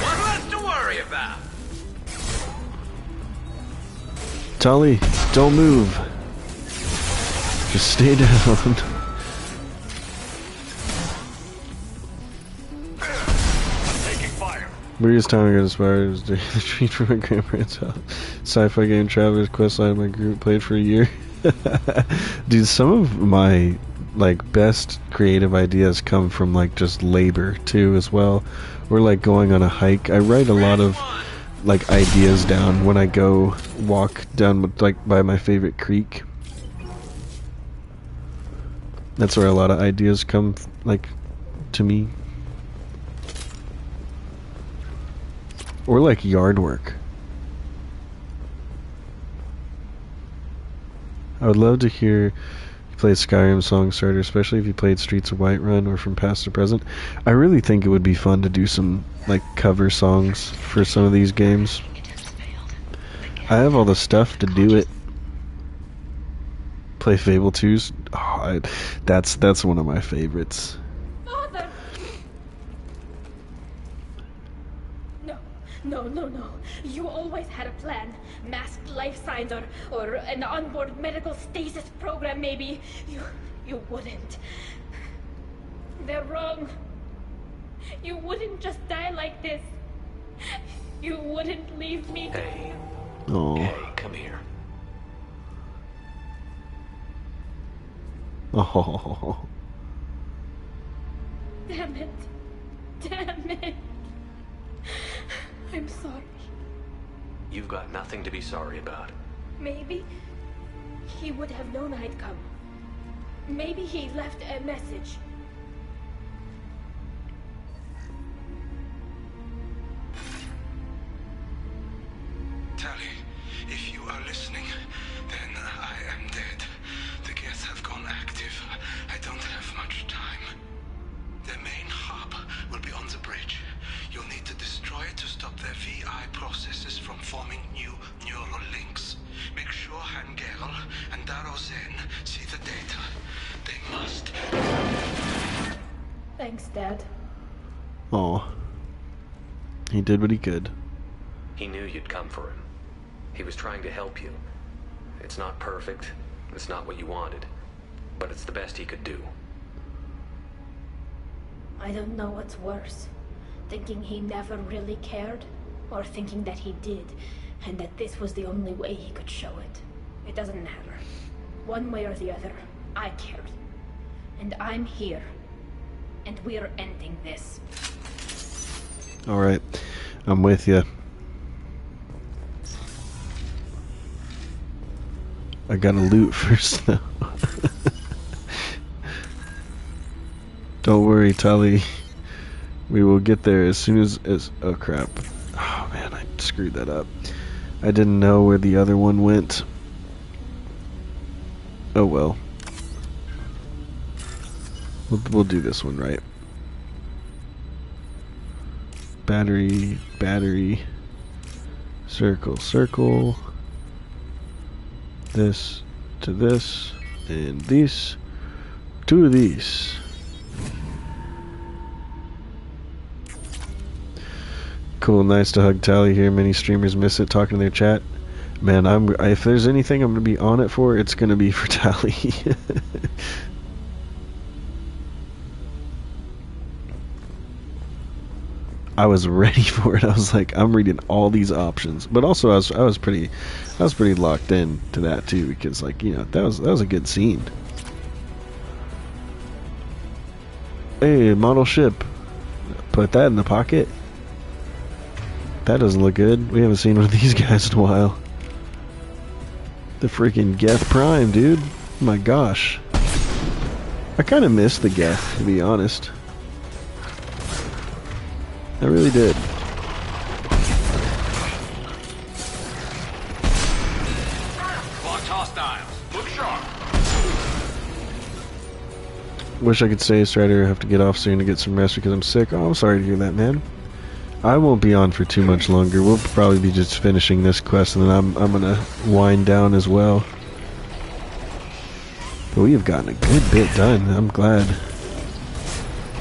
S11: One less to worry about.
S1: Tolly, don't move. Just stay down.
S11: Taking fire.
S1: Weirdest time I got inspired was during the retreat from my grandparents' house. Sci-fi game Traveler's Questline my group played for a year. Dude, some of my like best creative ideas come from like just labor too as well. Or like going on a hike. I write a lot of like ideas down when I go walk down like by my favorite creek. That's where a lot of ideas come like to me. Or like yard work. I would love to hear You played Skyrim Song Starter, especially if you played Streets of Whiterun or From Past to Present. I really think it would be fun to do some like cover songs for some of these games. I have all the stuff to do it. Play Fable 2's. Oh, that's one of my favorites.
S21: Father! No. You always had a plan. Masked life signs or an onboard medical stasis program maybe. You wouldn't. They're wrong. You wouldn't just die like this. You wouldn't leave me.
S7: Hey.
S1: Oh.
S7: Hey, come here.
S1: Oh.
S21: Damn it. I'm sorry.
S7: You've got nothing to be sorry about.
S21: Maybe he would have known I'd come. Maybe he left a message.
S2: Tally, if you are listening, then I am dead. The geth have gone active. I don't have much time. Their main hub will be on the bridge. You'll need to destroy it to stop their VI processes from forming new neural links. Make sure Hangerl and Darozen see the data. They must.
S21: Thanks, Dad.
S1: Oh. He did what he could.
S7: He knew you'd come for him. He was trying to help you. It's not perfect. It's not what you wanted. But it's the best he could do.
S21: I don't know what's worse. Thinking he never really cared, or thinking that he did, and that this was the only way he could show it. It doesn't matter. One way or the other, I cared. And I'm here. And we're ending this.
S1: Alright. I'm with you. I gotta loot first though. Don't worry, Tully. We will get there as soon as oh crap. Oh man, I screwed that up. I didn't know where the other one went. Oh well. We'll do this one right. Battery, circle. This to this, and these. 2 of these. Cool, nice to hug Tally here. Many streamers miss it talking to their chat. Man, if there's anything I'm gonna be on it for, it's gonna be for Tally. I was ready for it. I was like, I'm reading all these options, but also I was pretty locked in to that too, because like, you know, that was a good scene. Hey, model ship. Put that in the pocket. That doesn't look good. We haven't seen one of these guys in a while. The freaking Geth Prime, dude. Oh my gosh. I kind of missed the Geth, to be honest. I really did.
S11: Watch hostiles. Look sharp.
S1: Wish I could say Strider, I have to get off soon to get some rest because I'm sick. Oh, I'm sorry to hear that, man. I won't be on for too much longer. We'll probably be just finishing this quest, and then I'm gonna wind down as well. But we have gotten a good bit done. I'm glad.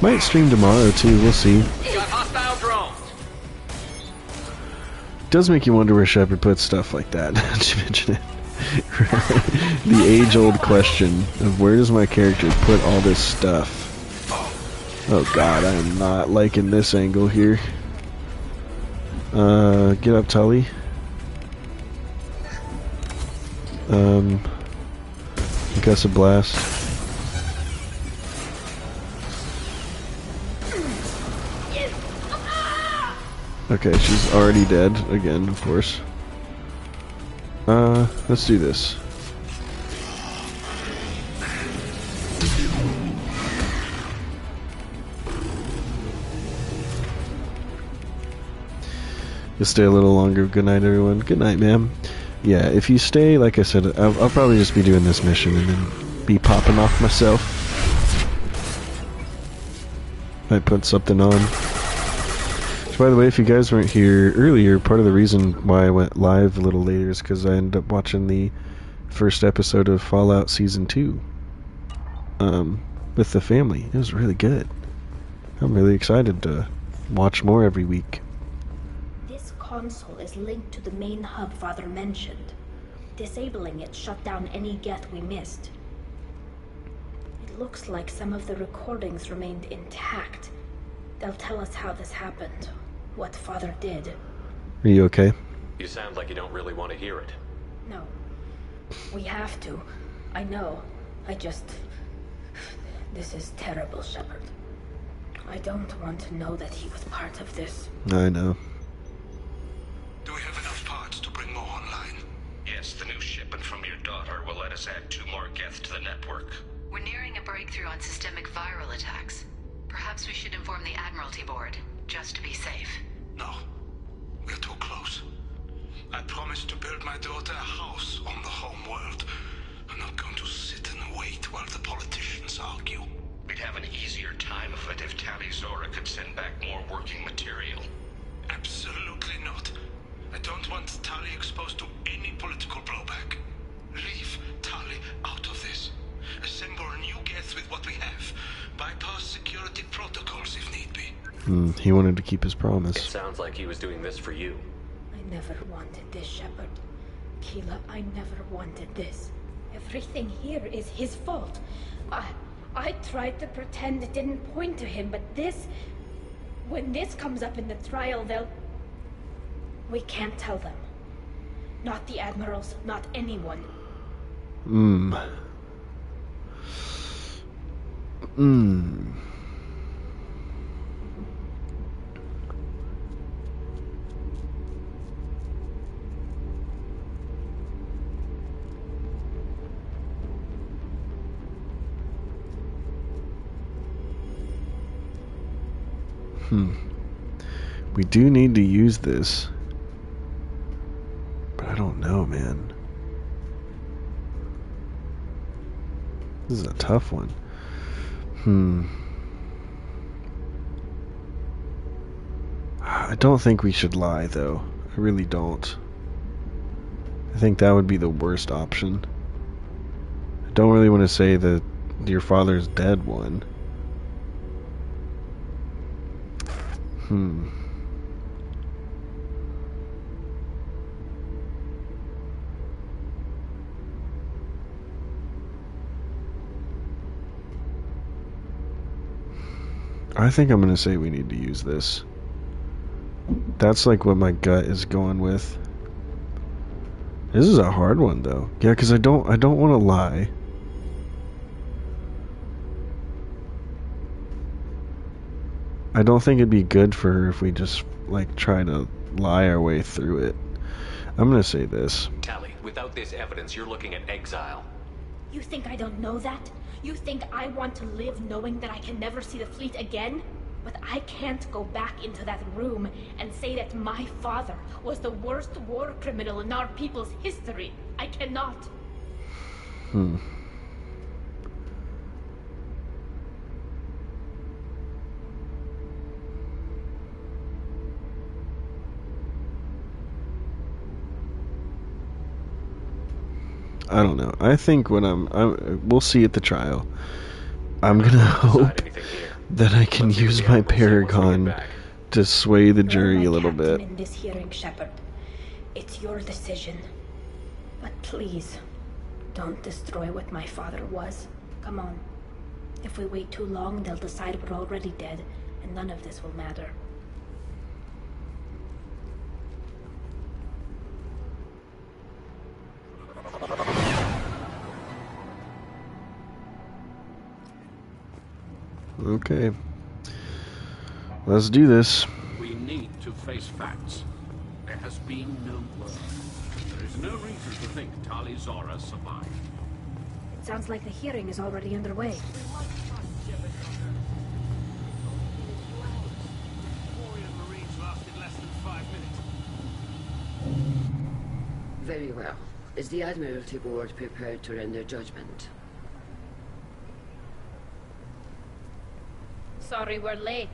S1: Might stream tomorrow too. We'll see.
S11: Got hostile drones.
S1: Does make you wonder where Shepard puts stuff like that. Did you mention it? The age-old question of where does my character put all this stuff? Oh god, I am not liking this angle here. Get up, Tully. Concussive blast. Okay, she's already dead again, of course. Let's do this. You'll stay a little longer. Good night, everyone. Good night, ma'am. Yeah, if you stay, like I said, I'll probably just be doing this mission, and then be popping off myself. Might put something on. So by the way, if you guys weren't here earlier, part of the reason why I went live a little later is because I ended up watching the first episode of Fallout Season 2 with the family. It was really good. I'm really excited to watch more every week.
S21: This console is linked to the main hub Father mentioned. Disabling it shut down any Geth we missed. It looks like some of the recordings remained intact. They'll tell us how this happened, what Father did.
S1: Are you okay?
S7: You sound like you don't really want to hear it.
S21: No. We have to. I know. This is terrible, Shepard. I don't want to know that he was part of this.
S1: I know.
S2: Do we have enough parts to bring more online?
S11: Yes, the new shipment from your daughter will let us add 2 more Geth to the network.
S22: We're nearing a breakthrough on systemic viral attacks. Perhaps we should inform the Admiralty Board, just to be safe.
S2: No. We're too close. I promised to build my daughter a house on the home world. I'm not going to sit and wait while the politicians argue.
S11: We'd have an easier time of it if Tali Zora could send back more working material.
S2: Absolutely not. I don't want Tali exposed to any political blowback. Leave Tali out of this. Assemble a new Geth with what we have. Bypass security protocols if need be.
S1: He wanted to keep his promise.
S7: It sounds like he was doing this for you.
S21: I never wanted this, Shepard. Keela, I never wanted this. Everything here is his fault. I tried to pretend it didn't point to him, but this... When this comes up in the trial, they'll... We can't tell them. Not the Admirals, not anyone.
S1: We do need to use this. But I don't know, man. This is a tough one. I don't think we should lie, though. I really don't. I think that would be the worst option. I don't really want to say that your father's dead one. I think I'm gonna say we need to use this. That's like what my gut is going with. This is a hard one though. Yeah, because I don't want to lie. I don't think it'd be good for her if we just like try to lie our way through it. I'm gonna say this.
S7: Tali, without this evidence, you're looking at exile.
S21: You think I don't know that? You think I want to live knowing that I can never see the fleet again? But I can't go back into that room and say that my father was the worst war criminal in our people's history. I cannot.
S1: I don't know. I think when we'll see at the trial. I'm gonna hope that I can use my Paragon to sway the jury a little bit.
S21: In this hearing, Shepard, it's your decision. But please, don't destroy what my father was. Come on. If we wait too long, they'll decide we're already dead, and none of this will matter.
S1: Okay. Let's do this.
S11: We need to face facts. There has been no blood. There is no reason to think Tali Zora survived.
S21: It sounds like the hearing is already underway.
S10: Very well. Is the Admiralty Board prepared to render judgment?
S21: Sorry we're late.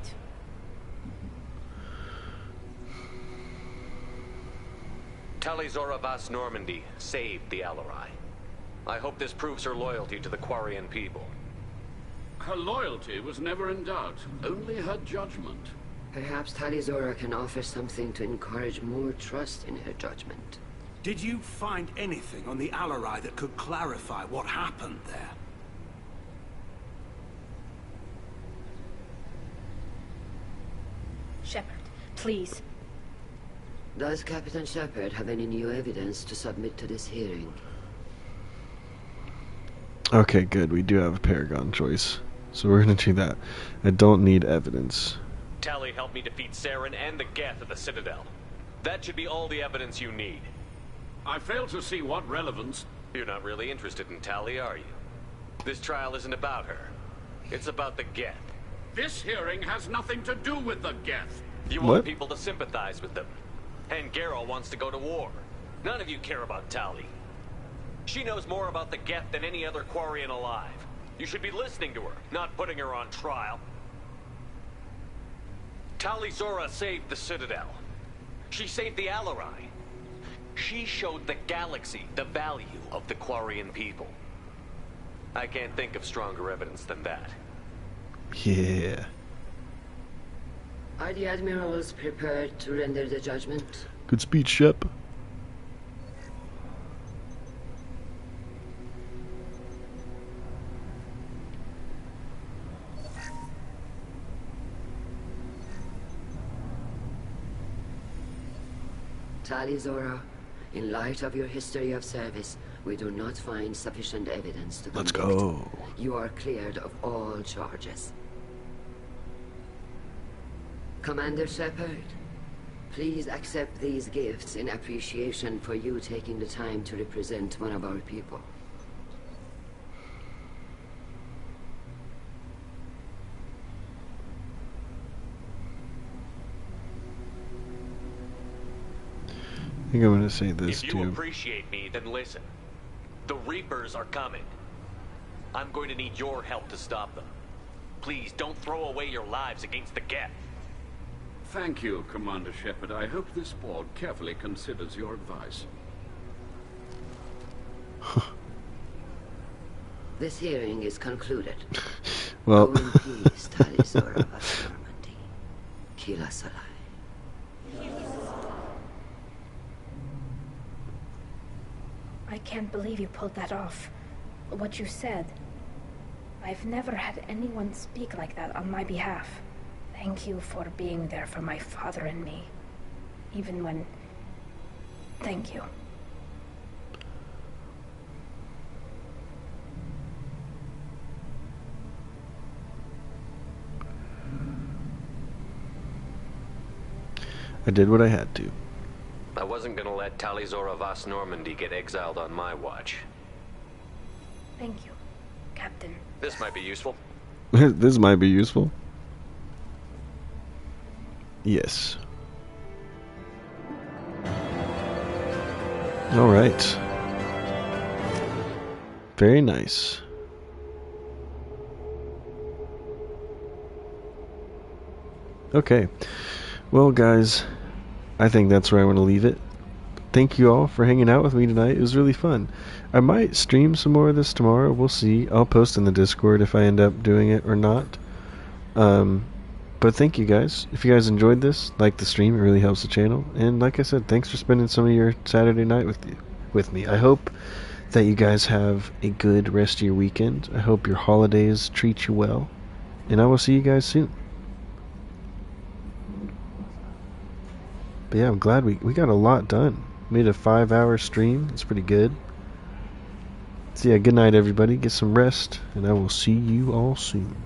S7: Talizora Vas Normandy saved the Alarai. I hope this proves her loyalty to the Quarian people.
S11: Her loyalty was never in doubt, only her judgment.
S10: Perhaps Talizora can offer something to encourage more trust in her judgment.
S2: Did you find anything on the Alarai that could clarify what happened there?
S21: Shepard, please.
S10: Does Captain Shepard have any new evidence to submit to this hearing?
S1: Okay, good. We do have a Paragon choice. So we're going to do that. I don't need evidence.
S7: Tali helped me defeat Saren and the Geth at the Citadel. That should be all the evidence you need.
S11: I fail to see what relevance...
S7: You're not really interested in Tali, are you? This trial isn't about her. It's about the Geth.
S11: This hearing has nothing to do with the Geth.
S7: You want people to sympathize with them. And Garrow wants to go to war. None of you care about Tali. She knows more about the Geth than any other Quarian alive. You should be listening to her, not putting her on trial. Talizora saved the Citadel. She saved the Alarai. She showed the galaxy the value of the Quarian people. I can't think of stronger evidence than that.
S1: Yeah.
S10: Are the admirals prepared to render the judgment?
S1: Good speech, Shep.
S10: Talizora, in light of your history of service, we do not find sufficient evidence to
S1: Let's
S10: convict.
S1: go.
S10: You are cleared of all charges. Commander Shepard, please accept these gifts in appreciation for you taking the time to represent one of our people.
S1: I think I'm going to say this
S7: If you appreciate me, then listen. The Reapers are coming. I'm going to need your help to stop them. Please don't throw away your lives against the Geth.
S11: Thank you, Commander Shepard. I hope this board carefully considers your advice.
S10: This hearing is concluded.
S1: Well,
S10: Go in peace, Talizora Vas Normandy. Kila Salai.
S21: I can't believe you pulled that off. What you said. I've never had anyone speak like that on my behalf. Thank you for being there for my father and me. Even when... Thank you.
S1: I did what I had to.
S7: I wasn't gonna let Talizora Vas Normandy get exiled on my watch.
S21: Thank you, Captain.
S7: This might be useful.
S1: This might be useful. Yes. All right. Very nice. Okay. Well, guys, I think that's where I want to leave it. Thank you all for hanging out with me tonight. It was really fun. I might stream some more of this tomorrow. We'll see. I'll post in the Discord if I end up doing it or not. But thank you guys. If you guys enjoyed this, like the stream, it really helps the channel. And like I said, thanks for spending some of your Saturday night with me. I hope that you guys have a good rest of your weekend. I hope your holidays treat you well. And I will see you guys soon. But yeah, I'm glad we got a lot done. Made a 5-hour stream. It's pretty good. So yeah, good night everybody. Get some rest. And I will see you all soon.